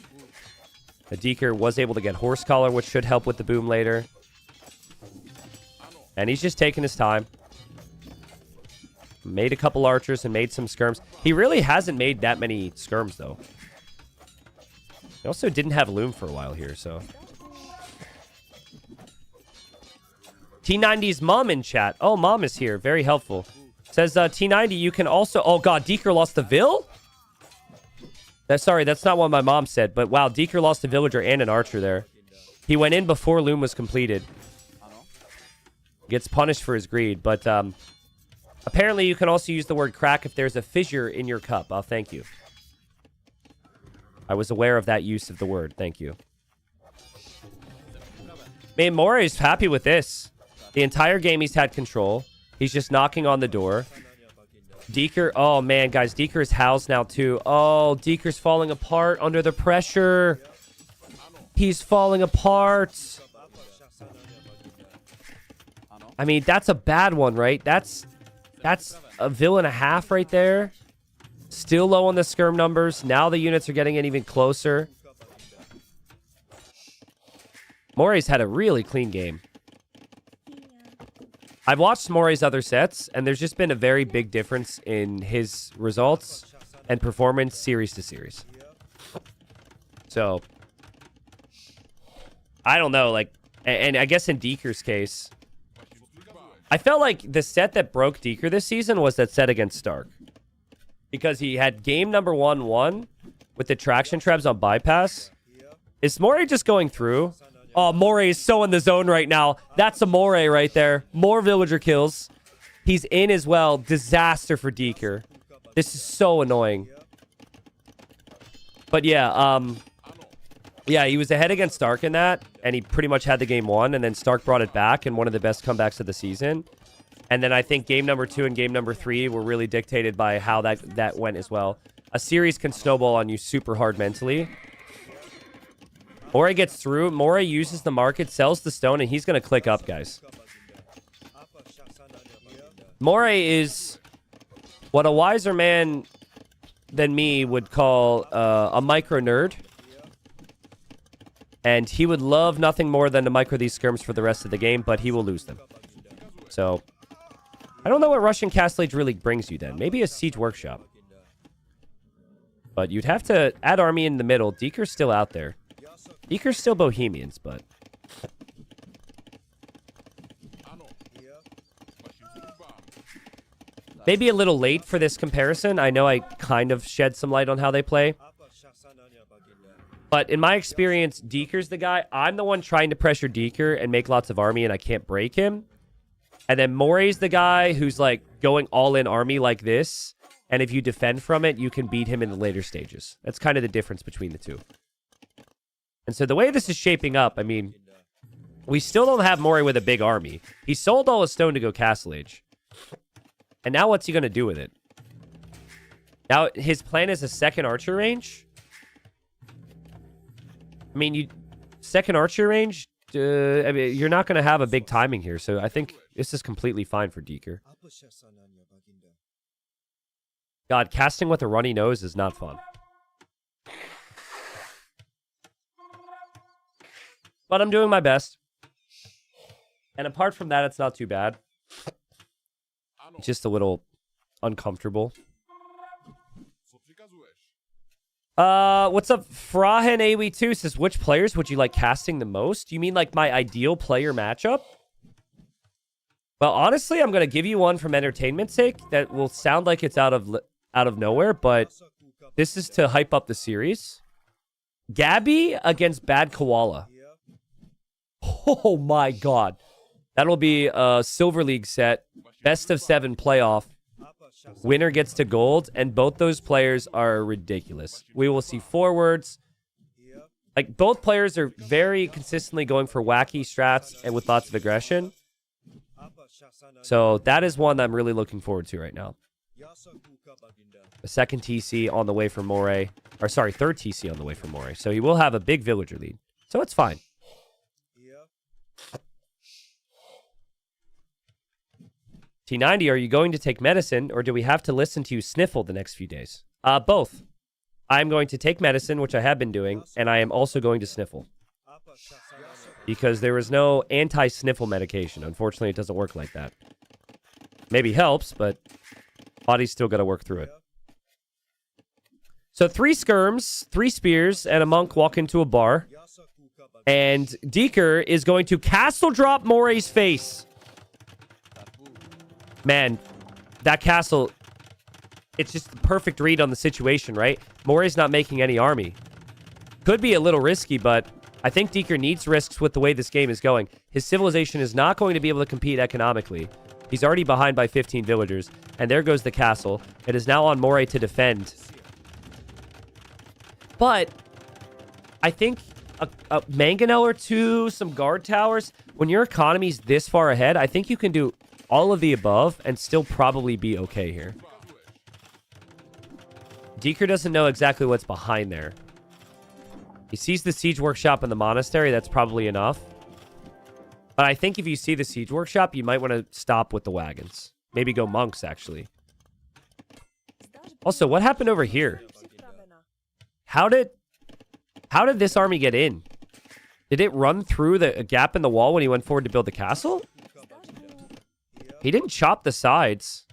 The Deeker was able to get Horse Collar, which should help with the boom later. And he's just taking his time. Made a couple archers and made some skirms. He really hasn't made that many skirms, though. He also didn't have Loom for a while here, so... T90's mom in chat. Oh, mom is here. Very helpful. Says, T90, you can also... Oh, God, Deeker lost the Vill? Sorry, that's not what my mom said. But, wow, Deeker lost a villager and an archer there. He went in before Loom was completed. Gets punished for his greed. But, apparently you can also use the word crack if there's a fissure in your cup. Oh, thank you. I was aware of that use of the word. Thank you. Man, Moray's happy with this. The entire game he's had control. He's just knocking on the door. Deeker, oh man, guys, Deeker is housed now too. Oh, Deeker's falling apart under the pressure. He's falling apart. I mean, that's a bad one, right? That's a vill and a half right there. Still low on the skirm numbers. Now the units are getting in even closer. Moray's had a really clean game. I've watched Moray's other sets, and there's just been a very big difference in his results and performance series to series. So, I don't know, like, and I guess in Deeker's case, I felt like the set that broke Deeker this season was that set against Stark. Because he had game number 1 won with the traction traps on bypass. Is Moray just going through? Oh, Moray is so in the zone right now. That's a Moray right there. More villager kills. He's in as well. Disaster for Deeker. This is so annoying. But yeah, yeah, he was ahead against Stark in that, and he pretty much had the game won, and then Stark brought it back in one of the best comebacks of the season. And then I think game number 2 and game number 3 were really dictated by how that went as well. A series can snowball on you super hard mentally. Moray gets through. Moray uses the market, sells the stone, and he's going to click up, guys. Moray is what a wiser man than me would call a micro nerd. And he would love nothing more than to micro these skirms for the rest of the game, but he will lose them. So, I don't know what Russian Castle Age really brings you then. Maybe a Siege Workshop. But you'd have to add army in the middle. Deeker's still out there. Deeker's still Bohemians, but... maybe a little late for this comparison. I know I kind of shed some light on how they play. But in my experience, Deeker's the guy. I'm the one trying to pressure Deeker and make lots of army, and I can't break him. And then Moray's the guy who's like going all in army like this. And if you defend from it, you can beat him in the later stages. That's kind of the difference between the two. And so the way this is shaping up, I mean, we still don't have Moray with a big army. He sold all his stone to go Castle Age. And now what's he going to do with it? Now his plan is a second archer range. I mean, second archer range, I mean, you're not going to have a big timing here. So I think this is completely fine for Deeker. God, casting with a runny nose is not fun. But I'm doing my best. And apart from that, it's not too bad. It's just a little uncomfortable. What's up? Frahen AW2 says, which players would you like casting the most? You mean like my ideal player matchup? Well, honestly, I'm going to give you one from entertainment's sake that will sound like it's out of nowhere, but this is to hype up the series. Gabby against Bad Koala. Oh my god. That'll be a Silver League set. Best of 7 playoff. Winner gets to gold, and both those players are ridiculous. We will see forwards. Like, both players are very consistently going for wacky strats and with lots of aggression. So that is one that I'm really looking forward to right now. A second TC on the way for Moray. Or sorry, third TC on the way for Moray. So he will have a big villager lead. So it's fine. T90, are you going to take medicine, or do we have to listen to you sniffle the next few days? Both. I'm going to take medicine, which I have been doing, and I am also going to sniffle. Because there is no anti-sniffle medication. Unfortunately, it doesn't work like that. Maybe helps, but body's still got to work through it. So 3 skirms, 3 spears, and a monk walk into a bar. And Deeker is going to castle drop Moray's face. Man, that castle, it's just the perfect read on the situation, right? Moray's not making any army. Could be a little risky, but I think Deeker needs risks with the way this game is going. His civilization is not going to be able to compete economically. He's already behind by 15 villagers. And there goes the castle. It is now on Moray to defend. But I think a mangonel or 2, some guard towers, when your economy's this far ahead, I think you can do all of the above and still probably be okay here. Deeker doesn't know exactly what's behind there. He sees the siege workshop in the monastery. That's probably enough. But I think if you see the siege workshop, you might want to stop with the wagons. Maybe go monks, actually. Also, what happened over here? How did this army get in? Did it run through the gap in the wall when he went forward to build the castle? He didn't chop the sides.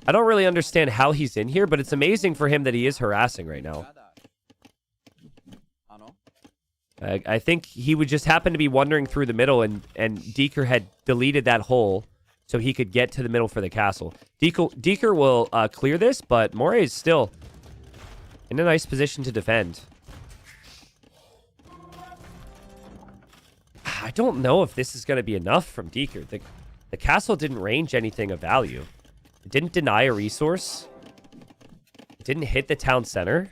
I don't really understand how he's in here, but it's amazing for him that he is harassing right now. I think he would just happen to be wandering through the middle, and Deeker had deleted that hole so he could get to the middle for the castle. Deeker will clear this, but Moray is still in a nice position to defend. I don't know if this is going to be enough from Deeker. The castle didn't range anything of value. It didn't deny a resource. It didn't hit the town center.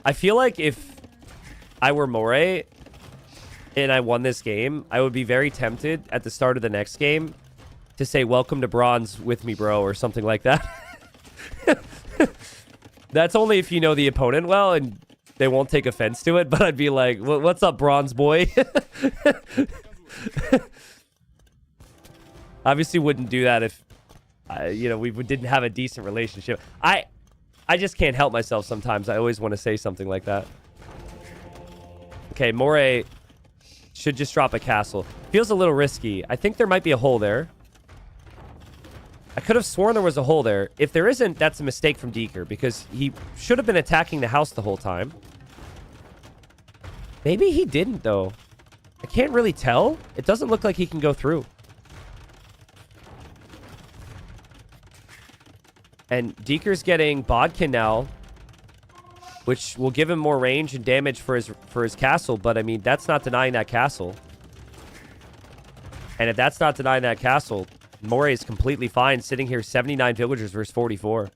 I feel like if I were Moray and I won this game, I would be very tempted at the start of the next game to say, welcome to bronze with me, bro, or something like that. That's only if you know the opponent well and they won't take offense to it, but I'd be like, what's up, bronze boy? Obviously wouldn't do that if, you know, we didn't have a decent relationship. I just can't help myself sometimes. I always want to say something like that. Okay, Moray should just drop a castle. Feels a little risky. I think there might be a hole there. I could have sworn there was a hole there. If there isn't, that's a mistake from Deeker because he should have been attacking the house the whole time. Maybe he didn't, though. I can't really tell. It doesn't look like he can go through. And Deeker's getting Bodkin now, which will give him more range and damage for his castle. But, I mean, that's not denying that castle. And if that's not denying that castle, Moray is completely fine sitting here 79 villagers versus 44.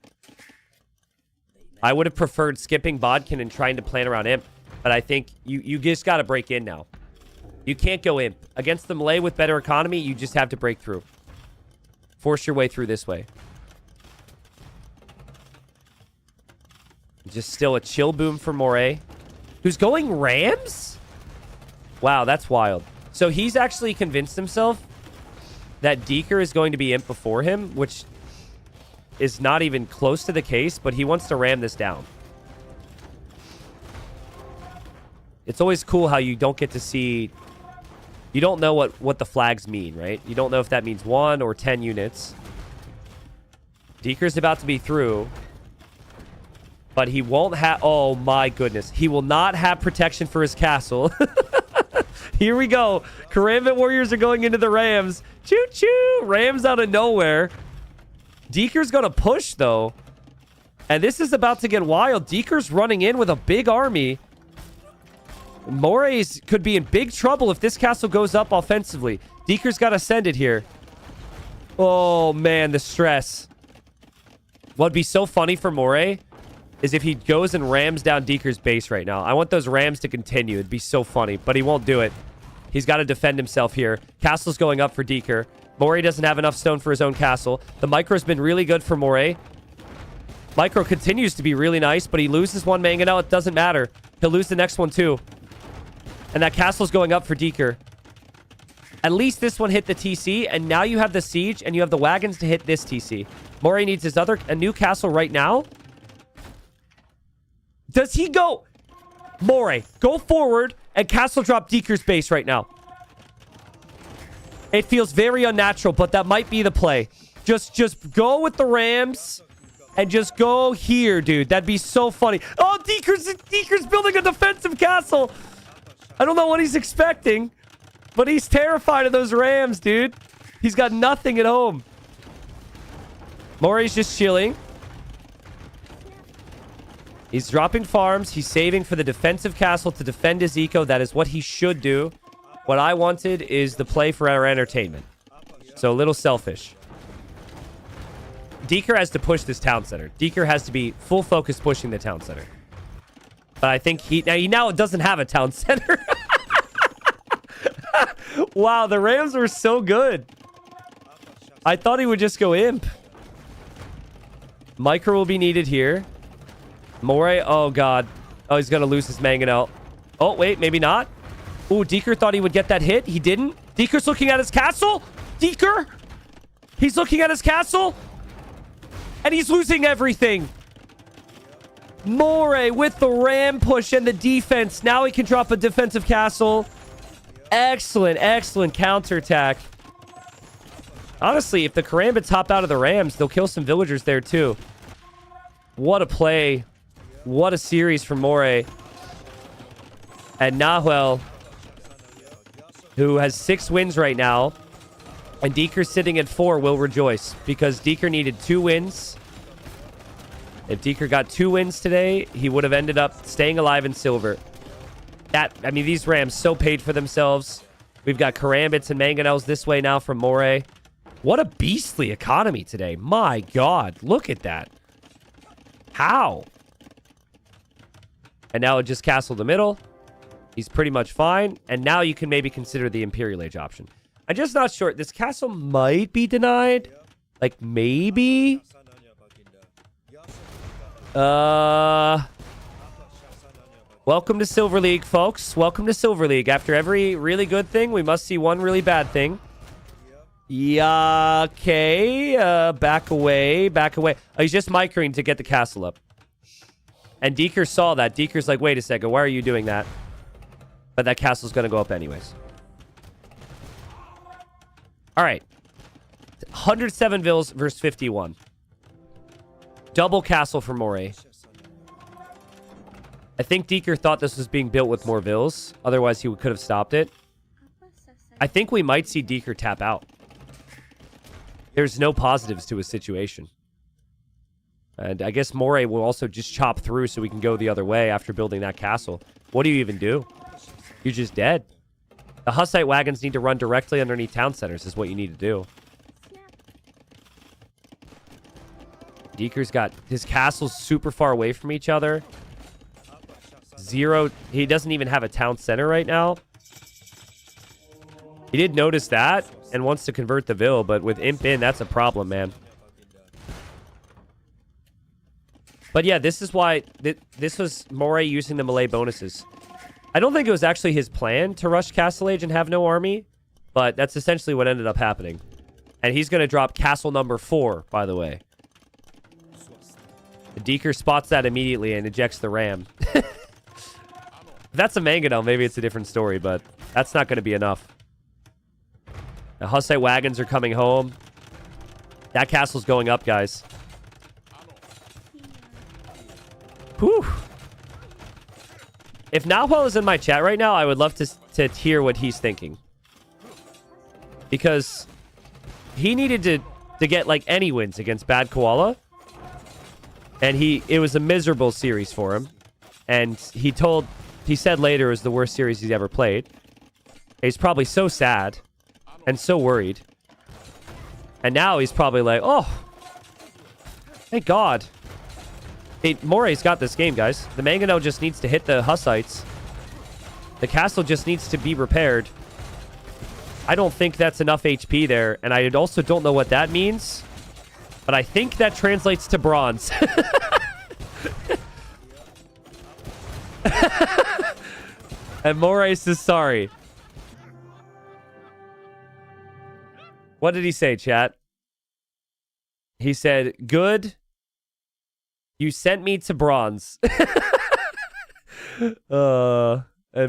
I would have preferred skipping Bodkin and trying to plan around Imp. But I think you just got to break in now. You can't go Imp. Against the melee with better economy, you just have to break through. Force your way through this way. Just still a chill boom for Moray, who's going Rams? Wow, that's wild. So he's actually convinced himself that Deeker is going to be Imp before him, which is not even close to the case, but he wants to ram this down. It's always cool how you don't get to see... You don't know what the flags mean, right? You don't know if that means 1 or 10 units. Deeker's about to be through. But he won't have... Oh, my goodness. He will not have protection for his castle. Here we go. Karambit Warriors are going into the Rams. Choo-choo. Rams out of nowhere. Deeker's going to push, though. And this is about to get wild. Deeker's running in with a big army. Moray's could be in big trouble if this castle goes up offensively. Deeker's got to send it here. Oh, man, the stress. What'd be so funny for Moray is if he goes and rams down Deeker's base right now. I want those rams to continue. It'd be so funny, but he won't do it. He's got to defend himself here. Castle's going up for Deeker. Moray doesn't have enough stone for his own castle. The micro's been really good for Moray. Micro continues to be really nice, but he loses one mangonel. It doesn't matter. He'll lose the next one too. And that castle's going up for Deeker. At least this one hit the TC, and now you have the siege, and you have the wagons to hit this TC. Moray needs a new castle right now. Does he go... Moray, go forward and castle drop Deeker's base right now. It feels very unnatural, but that might be the play. Just go with the Rams and just go here, dude. That'd be so funny. Oh, Deeker's building a defensive castle. I don't know what he's expecting, but he's terrified of those Rams, dude. He's got nothing at home. Moray's just chilling. He's dropping farms. He's saving for the defensive castle to defend his eco. That is what he should do. What I wanted is the play for our entertainment. So a little selfish. Deeker has to push this town center. Deeker has to be full focus pushing the town center. But I think he now doesn't have a town center. Wow, the Rams were so good. I thought he would just go Imp. Micro will be needed here. Moray, oh god. Oh, he's gonna lose his mangonel. Oh, wait, maybe not. Ooh, Deeker thought he would get that hit. He didn't. Deeker's looking at his castle. Deeker! He's looking at his castle. And he's losing everything. Moray with the ram push and the defense. Now he can drop a defensive castle. Excellent, excellent counterattack. Honestly, if the Karambits hop out of the Rams, they'll kill some villagers there too. What a play. What a series from Moray. And Nahuel, who has 6 wins right now, and Deeker sitting at 4, will rejoice because Deeker needed 2 wins If Deeker got 2 wins today, he would have ended up staying alive in silver. I mean, these Rams so paid for themselves. We've got Karambits and Mangonels this way now from Moray. What a beastly economy today. My God, look at that. How? And now it just castled the middle. He's pretty much fine. And now you can maybe consider the Imperial Age option. I'm just not sure. This castle might be denied. Like, maybe. Welcome to Silver League, folks. Welcome to Silver League. After every really good thing, we must see one really bad thing. Yeah, okay. Back away. Back away. Oh, he's just microing to get the castle up. And Deeker saw that. Deeker's like, wait a second. Why are you doing that? But that castle's going to go up anyways. All right. 107 vills versus 51. Double castle for Moray. I think Deeker thought this was being built with more vills. Otherwise, he could have stopped it. I think we might see Deeker tap out. There's no positives to his situation. And I guess Moray will also just chop through so we can go the other way after building that castle. What do you even do? You're just dead. The Hussite wagons need to run directly underneath town centers is what you need to do. Deeker's got his castles super far away from each other. Zero. He doesn't even have a town center right now. He did notice that and wants to convert the Ville, but with Imp in, that's a problem, man. But yeah, this is why this was Moray using the Malay bonuses. I don't think it was actually his plan to rush Castle Age and have no army, but that's essentially what ended up happening. And he's going to drop castle number 4, by the way. Deeker spots that immediately and ejects the ram. If that's a Mangonel, maybe it's a different story, but that's not going to be enough. The Hussite wagons are coming home. That castle's going up, guys. Whew. If Nahwal is in my chat right now, I would love to hear what he's thinking. Because he needed to get, like, any wins against Bad Koala. And it was a miserable series for him. And he said later it was the worst series he's ever played. He's probably so sad and so worried. And now he's probably like, oh, thank God. Hey, Moray's got this game, guys. The Mangonel just needs to hit the Hussites. The castle just needs to be repaired. I don't think that's enough HP there. And I also don't know what that means. But I think that translates to bronze. And Moray says sorry. What did he say, chat? He said, good. You sent me to bronze. And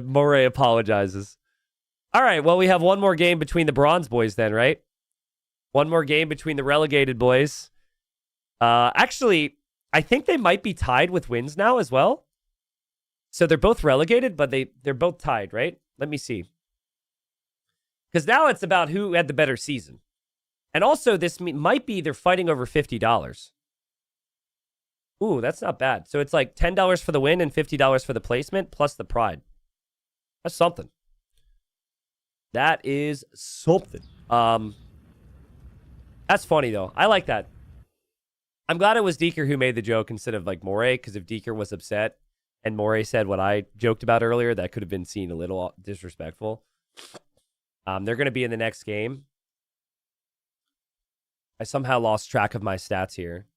Moray apologizes. All right, well, we have one more game between the bronze boys then, right? One more game between the relegated boys. Actually, I think they might be tied with wins now as well. So they're both relegated, but they're both tied, right? Let me see. Because now it's about who had the better season. And also, this might be they're fighting over $50. Ooh, that's not bad. So it's like $10 for the win and $50 for the placement, plus the pride. That's something. That is something. That's funny, though. I like that. I'm glad it was Deeker who made the joke instead of, like, Moray, because if Deeker was upset and Moray said what I joked about earlier, that could have been seen a little disrespectful. They're going to be in the next game. I somehow lost track of my stats here.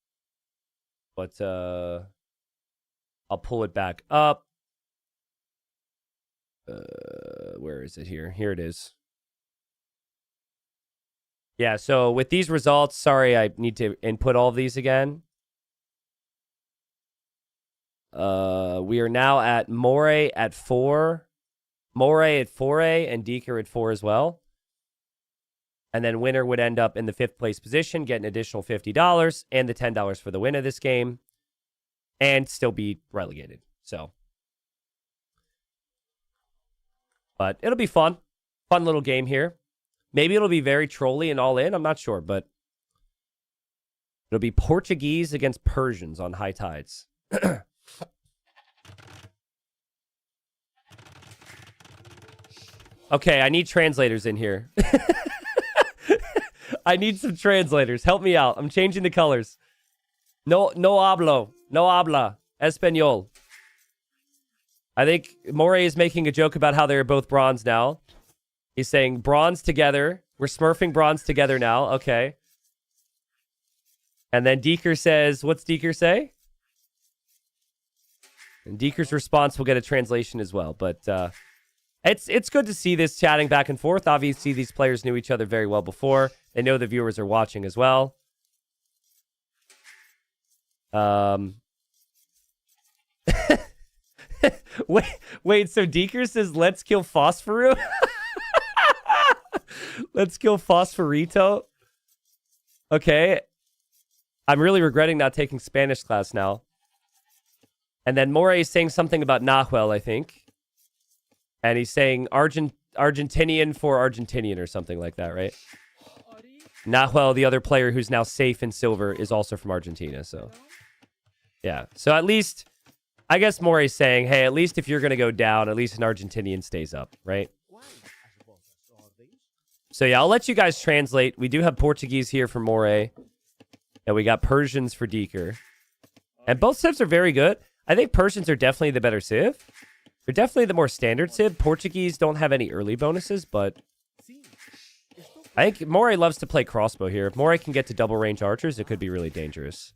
But I'll pull it back up. Where is it here? Here it is. Yeah, so with these results, sorry, I need to input all of these again. We are now at Moray at 4, Moray at 4A, and Deeker at 4 as well. And then winner would end up in the 5th place position, get an additional $50 and the $10 for the win of this game, and still be relegated. So, but it'll be fun. Fun little game here. Maybe it'll be very trolly and all in. I'm not sure, but It'll be Portuguese against Persians on high tides. Okay, I need translators in here. I need some translators. Help me out. I'm changing the colors. No hablo. No habla. Espanol. I think Moray is making a joke about how they're both bronze now. He's saying bronze together. We're smurfing bronze together now. Okay. And then Deeker says, what's Deeker say? And Deeker's response will get a translation as well. But it's good to see this chatting back and forth. Obviously, these players knew each other very well before. They know the viewers are watching as well. Wait, so Deeker says, let's kill Phosphoru? Let's kill Phosphorito? Okay. I'm really regretting not taking Spanish class now. And then Moray is saying something about Nahuel, I think. And he's saying Argentinian for Argentinian or something like that, right? Nahuel, the other player who's now safe in silver, is also from Argentina, so... Yeah, so at least... I guess Moray's saying, hey, at least if you're going to go down, at least an Argentinian stays up, right? So yeah, I'll let you guys translate. We do have Portuguese here for Moray. And we got Persians for Deeker. And both civs are very good. I think Persians are definitely the better civ. They're definitely the more standard civ. Portuguese don't have any early bonuses, but... I think Moray loves to play crossbow here. If Moray can get to double range archers, it could be really dangerous.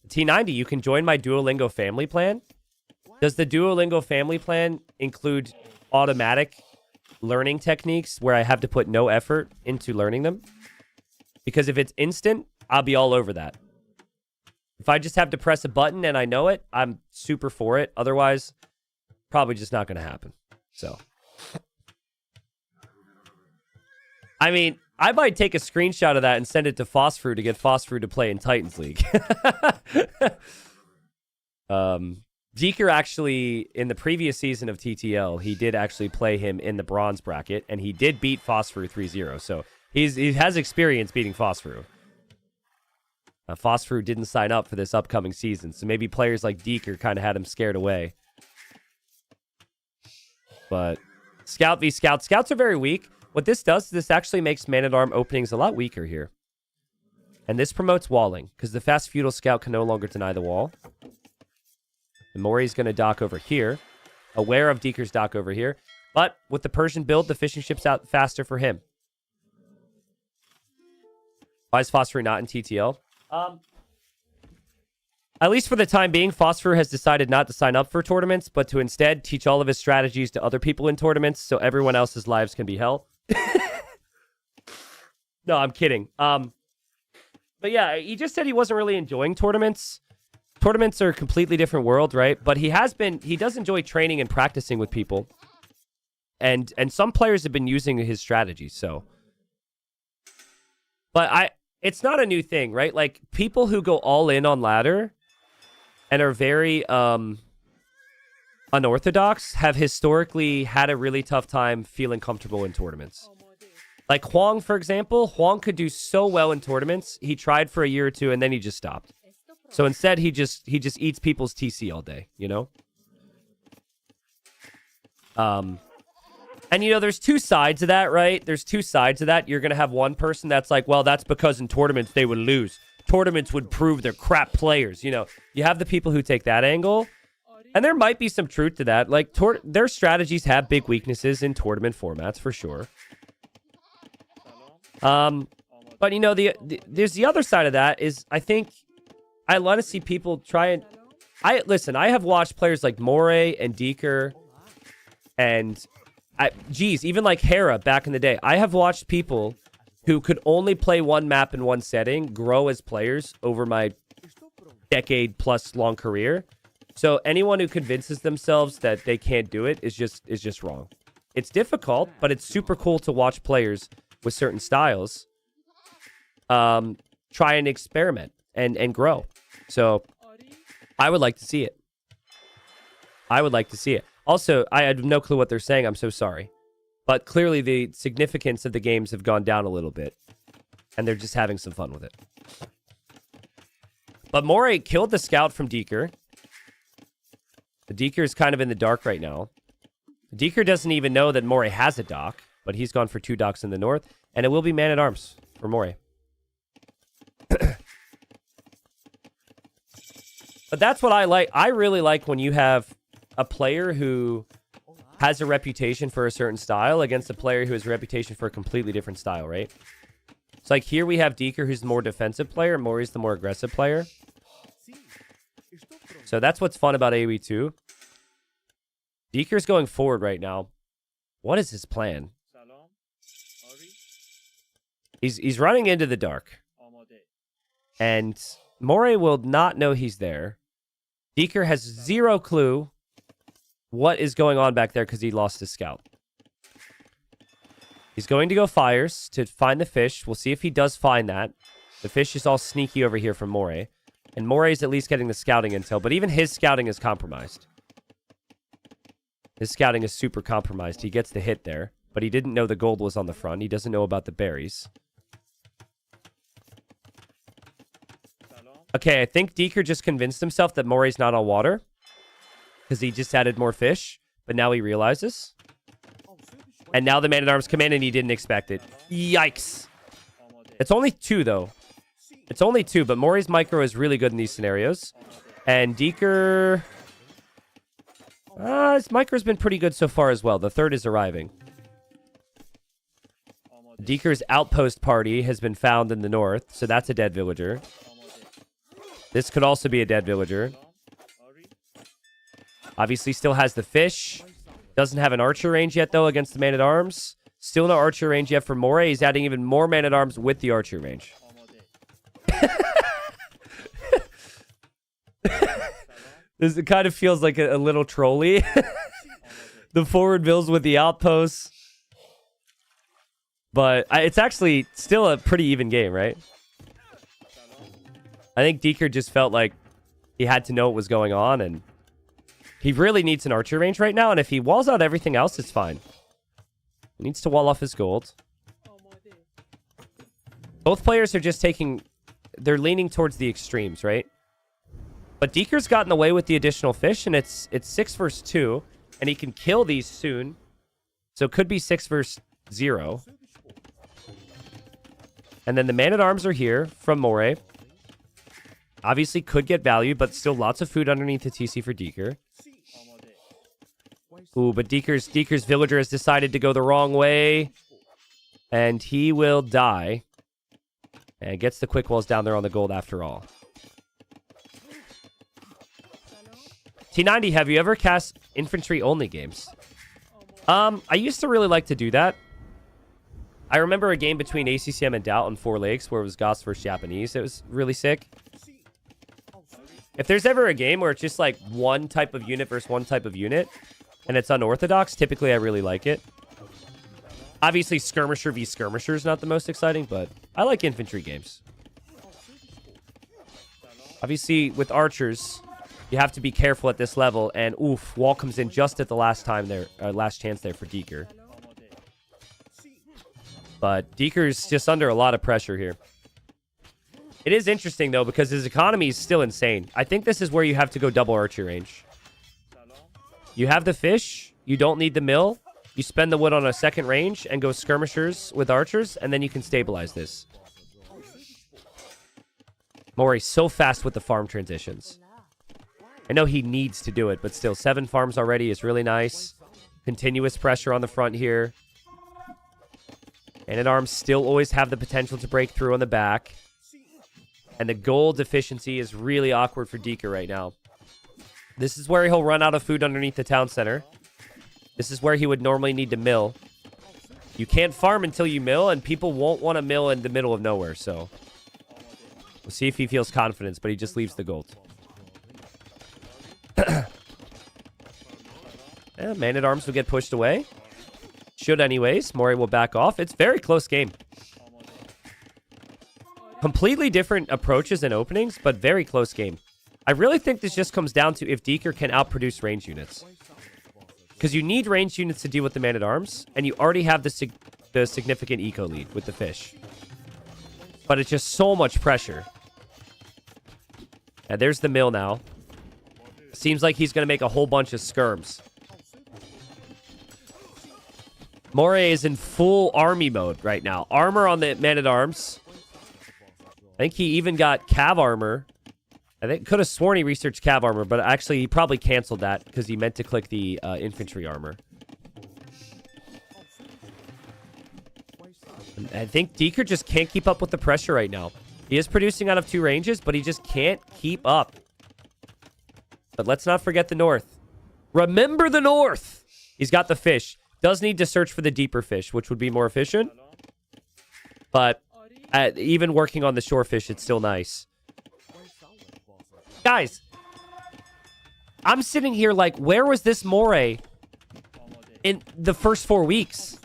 T90, you can join my Duolingo family plan. Does the Duolingo family plan include automatic learning techniques where I have to put no effort into learning them? Because if it's instant, I'll be all over that. If I just have to press a button and I know it, I'm super for it. Otherwise, probably just not going to happen. So, I mean, I might take a screenshot of that and send it to Phosphor to get Phosphor to play in Titans League. Deeker actually, in the previous season of TTL, he did actually play him in the bronze bracket, and he did beat Phosphor 3-0. So he has experience beating Phosphor. Phosphor didn't sign up for this upcoming season, so maybe players like Deeker kind of had him scared away. But Scout v Scout. Scouts are very weak. What this does, this actually makes Man-at-Arm openings a lot weaker here. And this promotes walling, because the fast feudal scout can no longer deny the wall. And Moray's going to dock over here, aware of Deeker's dock over here. But with the Persian build, the fishing ship's out faster for him. Why is Phosphor not in TTL? At least for the time being, Phosphor has decided not to sign up for tournaments, but to instead teach all of his strategies to other people in tournaments so everyone else's lives can be hell. No, I'm kidding. But yeah, he just said he wasn't really enjoying tournaments. Tournaments are a completely different world, right? But he does enjoy training and practicing with people. And some players have been using his strategies, so. But it's not a new thing, right? Like, people who go all in on ladder and are very unorthodox have historically had a really tough time feeling comfortable in tournaments. Like Huang, for example, Huang could do so well in tournaments. He tried for a year or two, and then he just stopped. So instead, he just eats people's TC all day, you know? And, you know, there's two sides of that, right? There's two sides of that. You're going to have one person that's like, well, that's because in tournaments they would lose. Tournaments would prove they're crap players. You know, you have the people who take that angle. And there might be some truth to that. Like, their strategies have big weaknesses in tournament formats, for sure. But, you know, there's the other side of that is I think I want to see people try and... Listen, I have watched players like Moray and Deeker and... even like Hera back in the day. I have watched people who could only play one map in one setting grow as players over my decade-plus long career. So anyone who convinces themselves that they can't do it is just wrong. It's difficult, but it's super cool to watch players with certain styles try and experiment and grow. So I would like to see it. I would like to see it. Also, I have no clue what they're saying. I'm so sorry. But clearly the significance of the games have gone down a little bit. And they're just having some fun with it. But Moray killed the scout from Deeker. The Deeker is kind of in the dark right now. Deeker doesn't even know that Moray has a dock, but he's gone for 2 docks in the north, and it will be man-at-arms for Moray. But that's what I like. I really like when you have a player who has a reputation for a certain style against a player who has a reputation for a completely different style, right? It's like here we have Deeker, who's the more defensive player, and Moray's the more aggressive player. So that's what's fun about AoE 2. Deeker's going forward right now. What is his plan? He's running into the dark. And Moray will not know he's there. Deeker has 0 clue what is going on back there because he lost his scout. He's going to go fires to find the fish. We'll see if he does find that. The fish is all sneaky over here from Moray. And Moray's at least getting the scouting intel, but even his scouting is compromised. His scouting is super compromised. He gets the hit there, but he didn't know the gold was on the front. He doesn't know about the berries. Okay, I think Deeker just convinced himself that Moray's not on water because he just added more fish, but now he realizes. And now the man-at-arms come in and he didn't expect it. Yikes. It's only 2, though. It's only 2, but Moray's micro is really good in these scenarios. And Deeker... his micro's been pretty good so far as well. The 3rd is arriving. Deeker's outpost party has been found in the north, so that's a dead villager. This could also be a dead villager. Obviously still has the fish. Doesn't have an archer range yet, though, against the man-at-arms. Still no archer range yet for Moray. He's adding even more man-at-arms with the archer range. This it kind of feels like a little trolly. The forward builds with the outposts. But it's actually still a pretty even game, right? I think Deeker just felt like he had to know what was going on, and he really needs an archer range right now, and if he walls out everything else, it's fine. He needs to wall off his gold. Both players are just taking... They're leaning towards the extremes, right? But Deeker's gotten away with the additional fish, and it's 6 versus 2, and he can kill these soon. So it could be 6 versus 0. And then the man-at-arms are here from Moray. Obviously could get value, but still lots of food underneath the TC for Deeker. Ooh, but Deeker's villager has decided to go the wrong way. And he will die. And gets the quick walls down there on the gold after all. T90, have you ever cast infantry-only games? I used to really like to do that. I remember a game between ACCM and Doubt on 4 Lakes where it was Goths versus Japanese. It was really sick. If there's ever a game where it's just like one type of unit versus one type of unit, and it's unorthodox, typically I really like it. Obviously, Skirmisher v Skirmisher is not the most exciting, but I like infantry games. Obviously, with archers, you have to be careful at this level, and oof, wall comes in just at the last time there, last chance there for Deeker. But Deeker's just under a lot of pressure here. It is interesting, though, because his economy is still insane. I think this is where you have to go double archer range. You have the fish. You don't need the mill. You spend the wood on a second range and go skirmishers with archers, and then you can stabilize this. Moray's so fast with the farm transitions. I know he needs to do it, but still, 7 farms already is really nice. Continuous pressure on the front here. Man-at-arms still always have the potential to break through on the back. And the gold deficiency is really awkward for Deeker right now. This is where he'll run out of food underneath the town center. This is where he would normally need to mill. You can't farm until you mill, and people won't want to mill in the middle of nowhere, so... We'll see if he feels confidence, but he just leaves the gold. Yeah, man-at-arms will get pushed away. Should anyways. Moray will back off. It's a very close game. Completely different approaches and openings, but very close game. I really think this just comes down to if Deeker can outproduce range units. Because you need range units to deal with the man-at-arms, and you already have the significant eco lead with the fish. but it's just so much pressure. And there's the mill now. Seems like he's going to make a whole bunch of skirms. Moray is in full army mode right now. Armor on the man-at-arms. I think he even got cav armor. I think could have sworn he researched cav armor, but actually he probably canceled that because he meant to click the infantry armor. I think Deeker just can't keep up with the pressure right now. He is producing out of 2 ranges, but he just can't keep up. But let's not forget the north. Remember the north! He's got the fish. Does need to search for the deeper fish, which would be more efficient. But even working on the shore fish, it's still nice. Guys, I'm sitting here like, where was this moray in the first 4 weeks?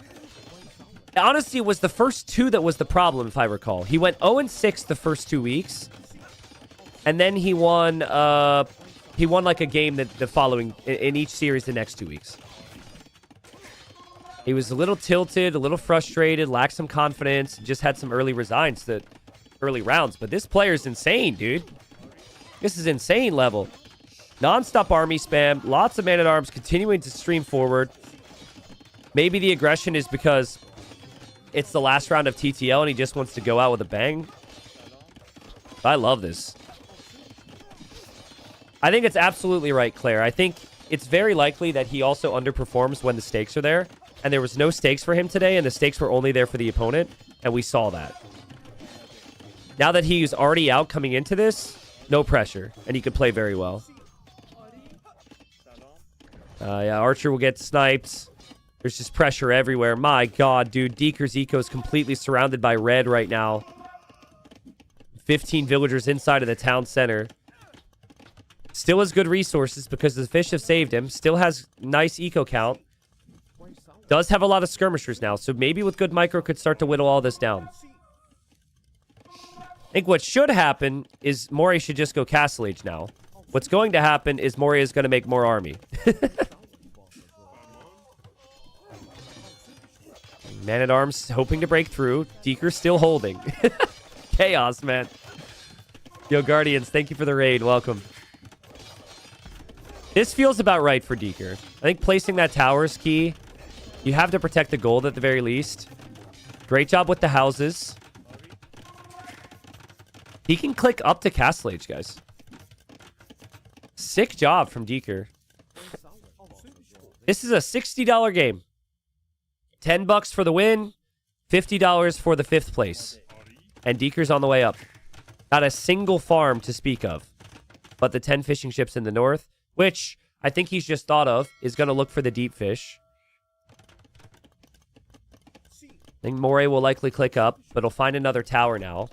Honestly, it was the first 2 that was the problem, if I recall. He went 0-6 the first 2 weeks. And then he won like a game that the following, in each series the next 2 weeks. He was a little tilted, a little frustrated, lacked some confidence, just had some early resigns that early rounds. But this player's insane, dude. This is insane level. Non-stop army spam, lots of man-at-arms continuing to stream forward. Maybe the aggression is because it's the last round of TTL and he just wants to go out with a bang. I love this. I think it's absolutely right, Claire. I think it's very likely that he also underperforms when the stakes are there. And there was no stakes for him today, and the stakes were only there for the opponent, and we saw that. Now that he's already out coming into this, no pressure, and he could play very well. Yeah, Archer will get sniped. There's just pressure everywhere. My God, dude. Deeker's eco is completely surrounded by red right now. 15 villagers inside of the town center. Still has good resources because the fish have saved him. Still has nice eco count. Does have a lot of skirmishers now, so maybe with good micro could start to whittle all this down. I think what should happen is Mori should just go Castle Age now. What's going to happen is Mori is going to make more army. Man-at-Arms hoping to break through. Deeker still holding. Chaos, man. Yo, Guardians, thank you for the raid. Welcome. This feels about right for Deeker. I think placing that tower is key. You have to protect the gold at the very least. Great job with the houses. He can click up to Castle Age, guys. Sick job from Deeker. This is a $60 game. $10 for the win. $50 for the 5th place. And Deeker's on the way up. Not a single farm to speak of. But the 10 fishing ships in the north, which I think he's just thought of, is going to look for the deep fish. I think Moray will likely click up, but he'll find another tower now.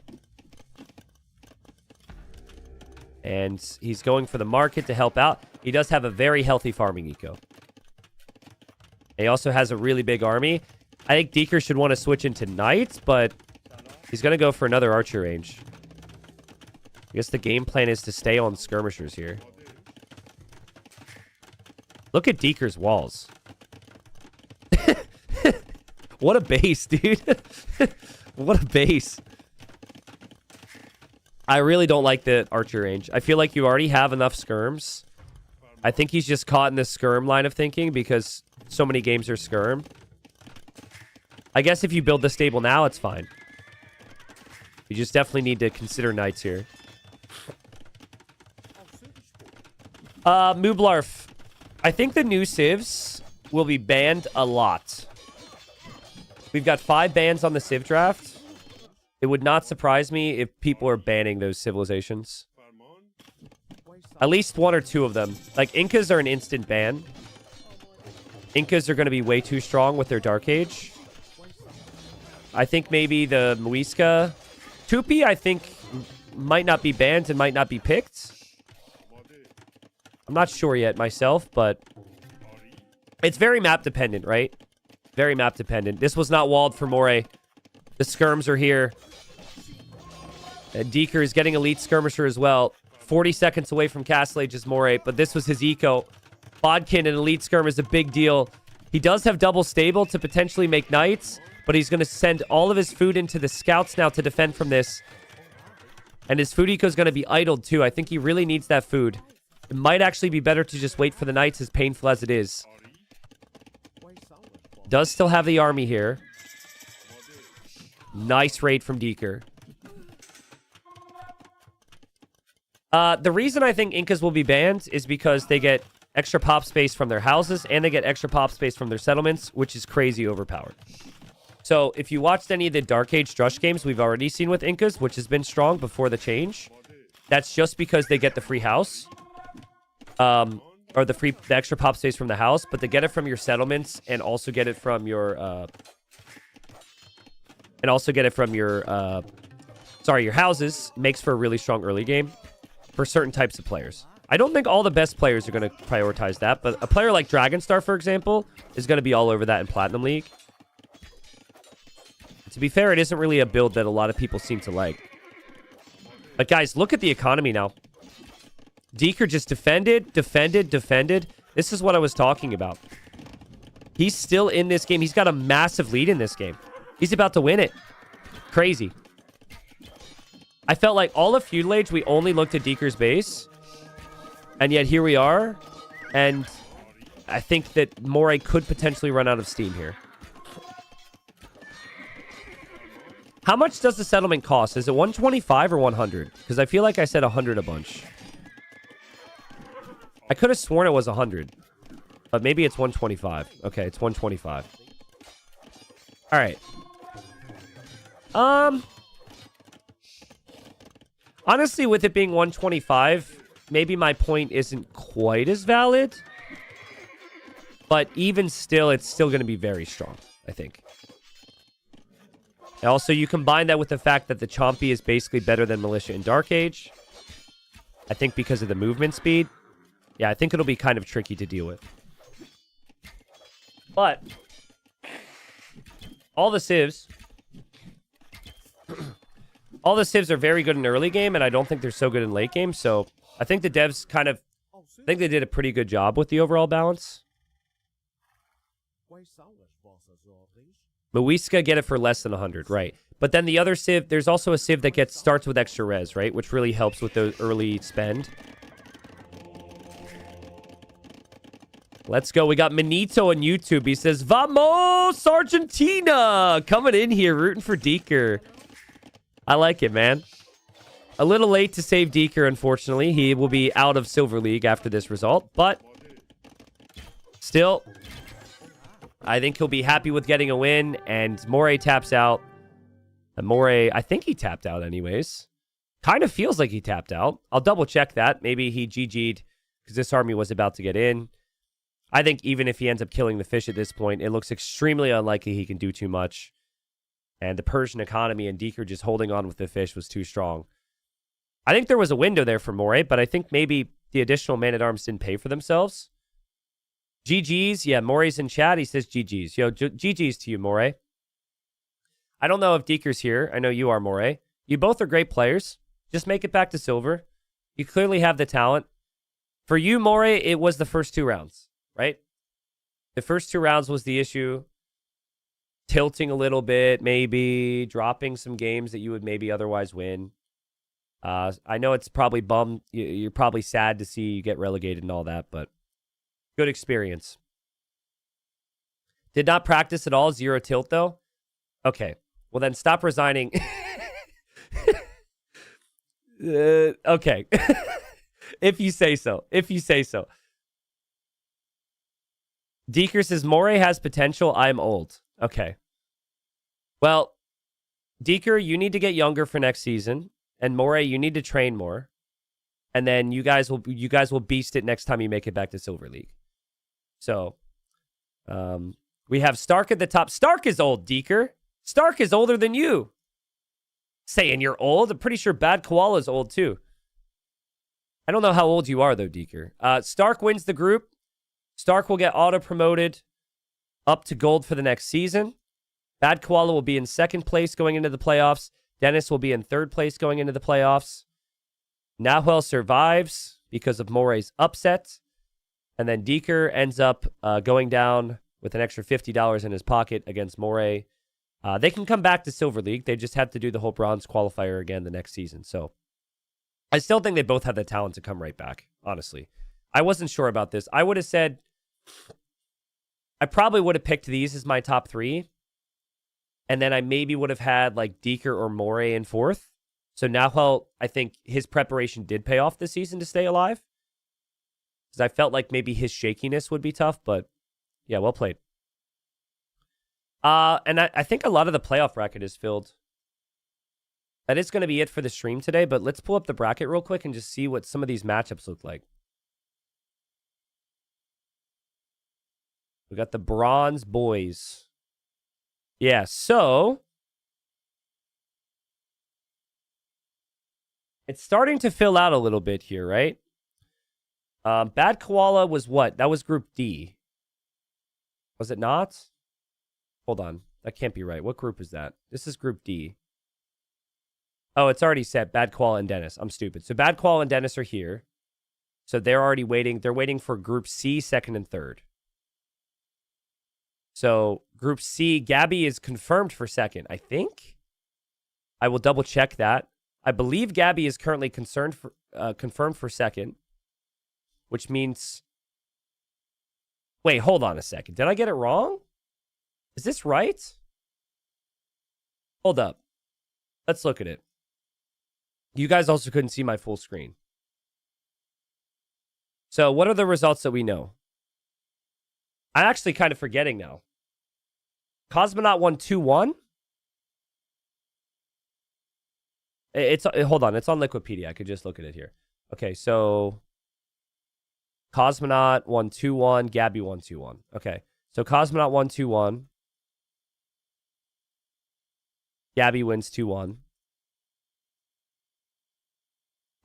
And he's going for the market to help out. He does have a very healthy farming eco. He also has a really big army. I think Deeker should want to switch into knights, but he's going to go for another archer range. I guess the game plan is to stay on skirmishers here. Look at Deeker's walls. What a base, dude. What a base. I really don't like the archer range. I feel like you already have enough skirms. I think he's just caught in this skirm line of thinking because so many games are skirm. I guess if you build the stable now, it's fine. You just definitely need to consider knights here. Mooblarf. I think the new civs will be banned a lot. We've got 5 bans on the civ draft. It would not surprise me if people are banning those civilizations. At least 1 or 2 of them. Like, Incas are an instant ban. Incas are going to be way too strong with their Dark Age. I think maybe the Muisca. Tupi, I think, might not be banned and might not be picked. I'm not sure yet myself, but it's very map dependent, right? Very map dependent. This was not walled for Moray. The skirms are here. And Deeker is getting elite skirmisher as well. 40 seconds away from Castle Age is Moray, but this was his eco. Bodkin and elite skirm is a big deal. He does have double stable to potentially make knights, but he's going to send all of his food into the scouts now to defend from this. And his food eco is going to be idled too. I think he really needs that food. It might actually be better to just wait for the knights, as painful as it is. Does still have the army here. Nice raid from Deeker. The reason I think Incas will be banned is because they get extra pop space from their houses and they get extra pop space from their settlements, which is crazy overpowered. So if you watched any of the Dark Age Drush games we've already seen with Incas, which has been strong before the change, that's just because they get the free house. Or the extra pop space from the house, but they get it from your settlements and also get it from your, your houses. Makes for a really strong early game for certain types of players. I don't think all the best players are going to prioritize that, but a player like Dragonstar, for example, is going to be all over that in Platinum League. To be fair, it isn't really a build that a lot of people seem to like. But guys, look at the economy now. Deeker just defended. This is what I was talking about. He's still in this game. He's got a massive lead in this game. He's about to win it. Crazy. I felt like all of Feudal Age, we only looked at Deeker's base. And yet here we are. And I think that Moray could potentially run out of steam here. How much does the settlement cost? Is it 125 or 100? Because I feel like I said 100 a bunch. I could have sworn it was 100. But maybe it's 125. Okay, it's 125. Alright. Honestly, with it being 125, maybe my point isn't quite as valid. But even still, it's still going to be very strong, I think. And also, you combine that with the fact that the Chompy is basically better than Militia in Dark Age. I think because of the movement speed. Yeah, I think it'll be kind of tricky to deal with. But all the civs are very good in early game, and I don't think they're so good in late game. So I think the devs I think they did a pretty good job with the overall balance. Muisca get it for less than 100, right? But then the other civ, there's also a civ that starts with extra res, right? Which really helps with the early spend. Let's go. We got Manito on YouTube. He says, Vamos, Argentina! Coming in here, rooting for Deeker. I like it, man. A little late to save Deeker, unfortunately. He will be out of Silver League after this result. But still, I think he'll be happy with getting a win. And Moray taps out. And Moray, I think he tapped out anyways. Kind of feels like he tapped out. I'll double check that. Maybe he GG'd because this army was about to get in. I think even if he ends up killing the fish at this point, it looks extremely unlikely he can do too much. And the Persian economy and Deeker just holding on with the fish was too strong. I think there was a window there for Moray, but I think maybe the additional man-at-arms didn't pay for themselves. GG's. Yeah, Moray's in chat. He says GG's. Yo, GG's to you, Moray. I don't know if Deeker's here. I know you are, Moray. You both are great players. Just make it back to silver. You clearly have the talent. For you, Moray, it was the first 2 rounds. Right? The first 2 rounds was the issue. Tilting a little bit, maybe. Dropping some games that you would maybe otherwise win. I know it's probably bummed. You're probably sad to see you get relegated and all that, but good experience. Did not practice at all. 0 tilt, though. Okay. Well, then stop resigning. Okay. If you say so. If you say so. Deeker says, Moray has potential. I'm old. Okay. Well, Deeker, you need to get younger for next season. And Moray, you need to train more. And then you guys will beast it next time you make it back to Silver League. So, we have Stark at the top. Stark is old, Deeker. Stark is older than you. Saying you're old? I'm pretty sure Bad Koala is old too. I don't know how old you are though, Deeker. Stark wins the group. Stark will get auto-promoted up to gold for the next season. Bad Koala will be in 2nd place going into the playoffs. Dennis will be in 3rd place going into the playoffs. Nahuel survives because of Moray's upset. And then Deeker ends up going down with an extra $50 in his pocket against Moray. They can come back to Silver League. They just have to do the whole bronze qualifier again the next season. So I still think they both have the talent to come right back, honestly. I wasn't sure about this. I would have said, I probably would have picked these as my top 3. And then I maybe would have had like Deeker or Morey in 4th. So now I think his preparation did pay off this season to stay alive. Because I felt like maybe his shakiness would be tough, but yeah, well played. And I think a lot of the playoff bracket is filled. That is going to be it for the stream today, but let's pull up the bracket real quick and just see what some of these matchups look like. We got the Bronze Boys. Yeah, so it's starting to fill out a little bit here, right? Bad Koala was what? That was Group D. Was it not? Hold on. That can't be right. What group is that? This is Group D. Oh, it's already set. Bad Koala and Dennis. I'm stupid. So Bad Koala and Dennis are here. So they're already waiting. They're waiting for Group C, 2nd and 3rd. So Group C, Gabby is confirmed for 2nd, I think. I will double check that. I believe Gabby is currently confirmed for 2nd, which means... Wait, hold on a second. Did I get it wrong? Is this right? Hold up. Let's look at it. You guys also couldn't see my full screen. So what are the results that we know? I'm actually kind of forgetting now. Cosmonaut won 2-1. Hold on. It's on Liquipedia. I could just look at it here. Okay, so Cosmonaut won 2-1. Gabby won 2-1. Okay, so Cosmonaut won 2-1. Gabby wins 2-1.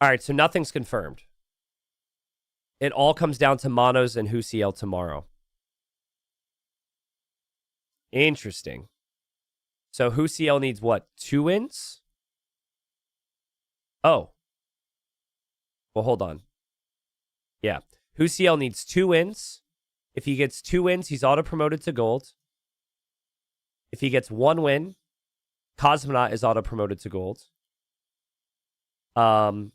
All right, so nothing's confirmed. It all comes down to Monos and Husiel tomorrow. Interesting. So Husiel needs what? 2 wins? Oh. Well, hold on. Yeah. Husiel needs 2 wins. If he gets 2 wins, he's auto-promoted to gold. If he gets 1 win, Cosmonaut is auto-promoted to gold. And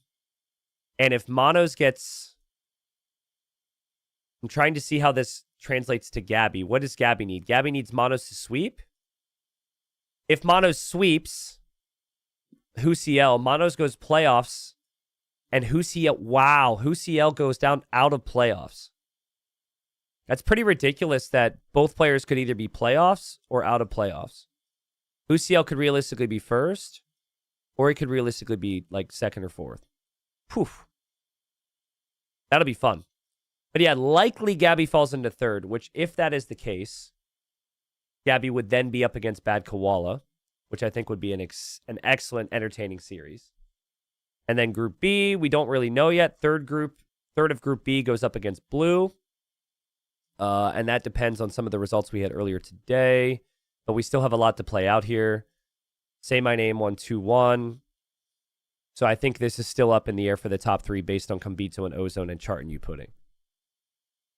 if Monos gets... I'm trying to see how this translates to Gabby. What does Gabby need? Gabby needs Monos to sweep. If Monos sweeps Husiel, Monos goes playoffs, and Husiel goes down out of playoffs. That's pretty ridiculous that both players could either be playoffs or out of playoffs. Husiel could realistically be 1st, or he could realistically be like 2nd or 4th. Poof. That'll be fun. But yeah, likely Gabby falls into 3rd, which if that is the case, Gabby would then be up against Bad Koala, which I think would be an excellent, entertaining series. And then Group B, we don't really know yet. Third of Group B goes up against Blue. And that depends on some of the results we had earlier today. But we still have a lot to play out here. Say My Name won 2-1. So I think this is still up in the air for the top 3 based on Kambito and Ozone and Chart and You Pudding.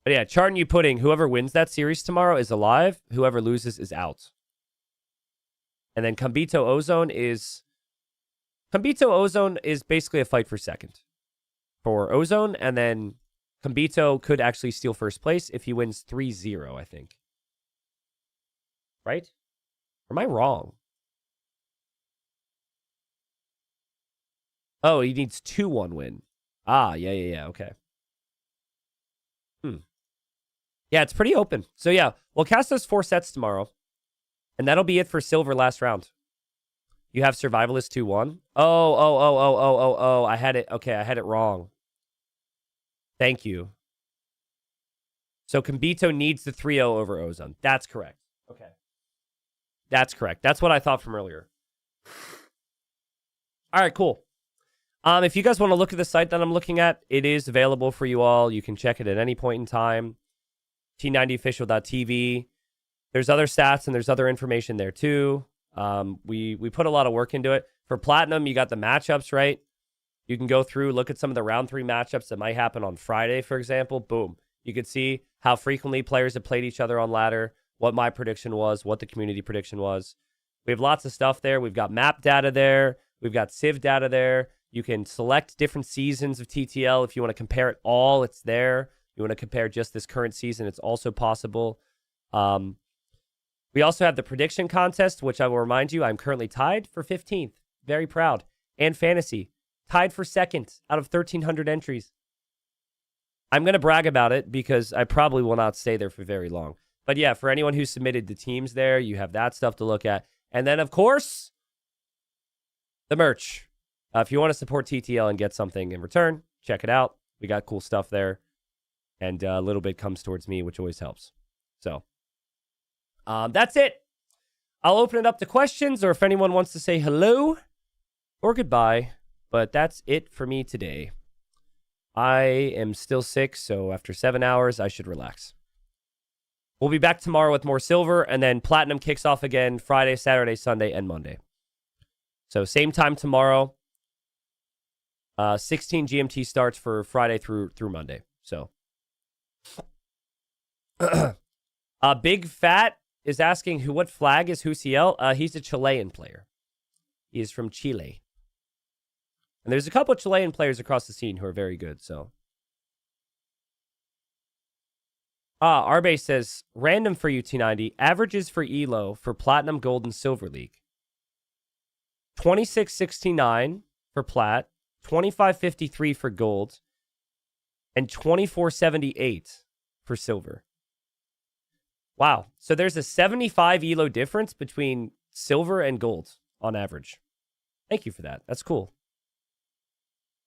But yeah, Chart and You Pudding, whoever wins that series tomorrow is alive. Whoever loses is out. And then Kambito Ozone is basically a fight for 2nd for Ozone. And then Kambito could actually steal 1st place if he wins 3-0, I think. Right? Or am I wrong? Oh, he needs 2-1 win. Ah, yeah, okay. Yeah, it's pretty open. So yeah, we'll cast those 4 sets tomorrow. And that'll be it for Silver last round. You have Survivalist 2-1. Oh. I had it. Okay, I had it wrong. Thank you. So Kambito needs the 3-0 over Ozone. That's correct. Okay. That's correct. That's what I thought from earlier. All right, cool. If you guys want to look at the site that I'm looking at, it is available for you all. You can check it at any point in time. T90official.tv. There's other stats and there's other information there too. We put a lot of work into it. For Platinum, you got the matchups, right? You can go through, look at some of the round 3 matchups that might happen on Friday, for example. Boom. You could see how frequently players have played each other on ladder, what my prediction was, what the community prediction was. We have lots of stuff there. We've got map data there. We've got Civ data there. You can select different seasons of TTL. If you want to compare it all, it's there. You want to compare just this current season, it's also possible. We also have the prediction contest, which I will remind you, I'm currently tied for 15th. Very proud. And fantasy, tied for 2nd out of 1,300 entries. I'm going to brag about it because I probably will not stay there for very long. But yeah, for anyone who submitted the teams there, you have that stuff to look at. And then, of course, the merch. If you want to support TTL and get something in return, check it out. We got cool stuff there. And a little bit comes towards me, which always helps. So, that's it. I'll open it up to questions or if anyone wants to say hello or goodbye. But that's it for me today. I am still sick, so after 7 hours, I should relax. We'll be back tomorrow with more silver, and then platinum kicks off again Friday, Saturday, Sunday, and Monday. So same time tomorrow. 16 GMT starts for Friday through Monday. So, Big Fat is asking what flag is Husiel? He's a Chilean player. He is from Chile. And there's a couple of Chilean players across the scene who are very good, so. Arbe says, random for you, T90. Averages for ELO for Platinum, Gold, and Silver League. 2669 for Plat, 2553 for Gold, and 2478 for Silver. Wow. So there's a 75 ELO difference between Silver and Gold on average. Thank you for that. That's cool.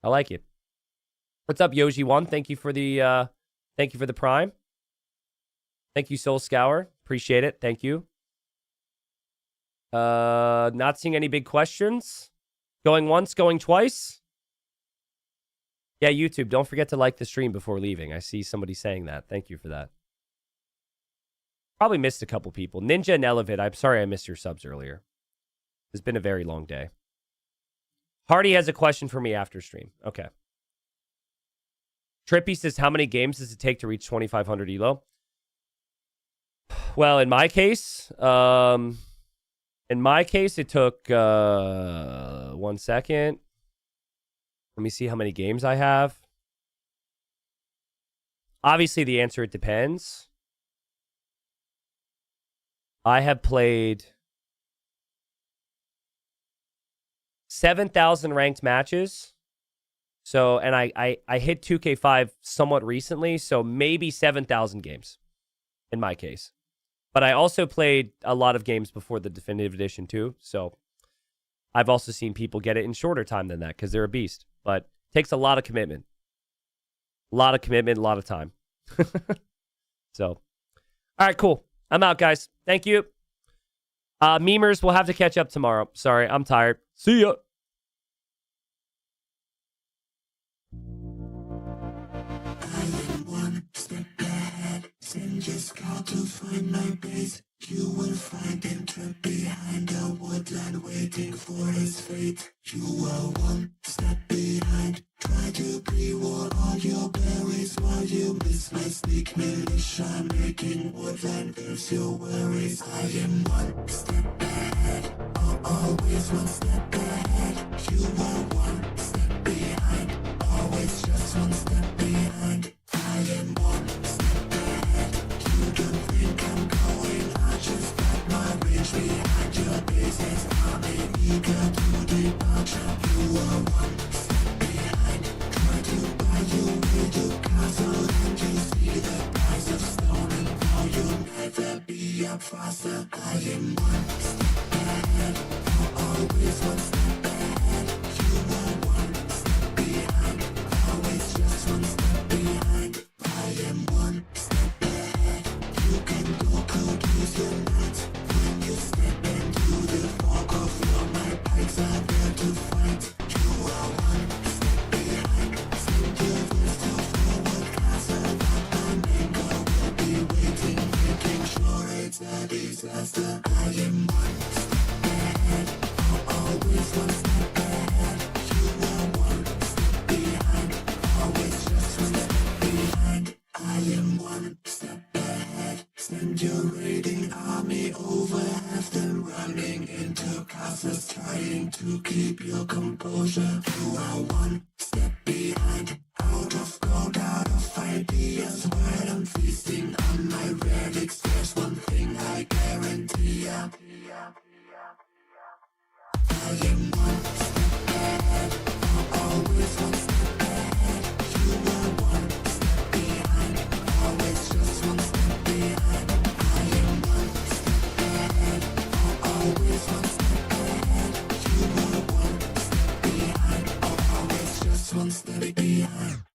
I like it. What's up, Yoji1? Thank you for the prime. Thank you, Soul Scour. Appreciate it. Thank you. Not seeing any big questions. Going once, going twice. Yeah, YouTube, don't forget to like the stream before leaving. I see somebody saying that. Thank you for that. Probably missed a couple people. Ninja and Elevate, I'm sorry I missed your subs earlier. It's been a very long day. Hardy has a question for me after stream. Okay. Trippy says, how many games does it take to reach 2,500 ELO? Well, in my case, it took 1 second. Let me see how many games I have. Obviously, the answer, it depends. I have played 7,000 ranked matches. So, and I hit 2K5 somewhat recently, so maybe 7,000 games in my case. But I also played a lot of games before the Definitive Edition too, so I've also seen people get it in shorter time than that because they're a beast. But it takes a lot of commitment. A lot of commitment, a lot of time. So, all right, cool. I'm out, guys. Thank you. Memers, we'll have to catch up tomorrow. Sorry, I'm tired. See ya. Just got to find my base. You will find him trapped behind a woodland waiting for his fate. You are one step behind. Try to pre-war all your berries while you miss my sneak militia. Making woodland gives you worries. I am one step ahead. Always one step ahead. You are one step behind. Always just one step behind. I am one step ahead. You don't think I'm going, I just got my reach behind your business. I'm eager to departure. You are one step behind. Try to buy you with your castle and you see the price of stone and now you'll never be up faster. I am one step ahead. Always one step ahead. You are one step behind. Always just one step behind. I am one step ahead. You can go could use your nights. When you step into the fog of war, my pikes are there to fight. You are one step behind. Send your voice to forward castle. That my mango will be waiting, making sure it's a disaster. I am one step ahead. Always one step ahead. You are one step behind. Always just one step behind. I am one step ahead. Send your raiding army over, have them running into castles, trying to keep your composure. You are one step behind, out of gold, out of ideas. While I'm feasting on my relics, there's one thing I guarantee ya. I am one step ahead, always one step ahead. You are one step behind, always just one step behind. I am one step ahead, always one step ahead. You are one step behind, always just one step behind.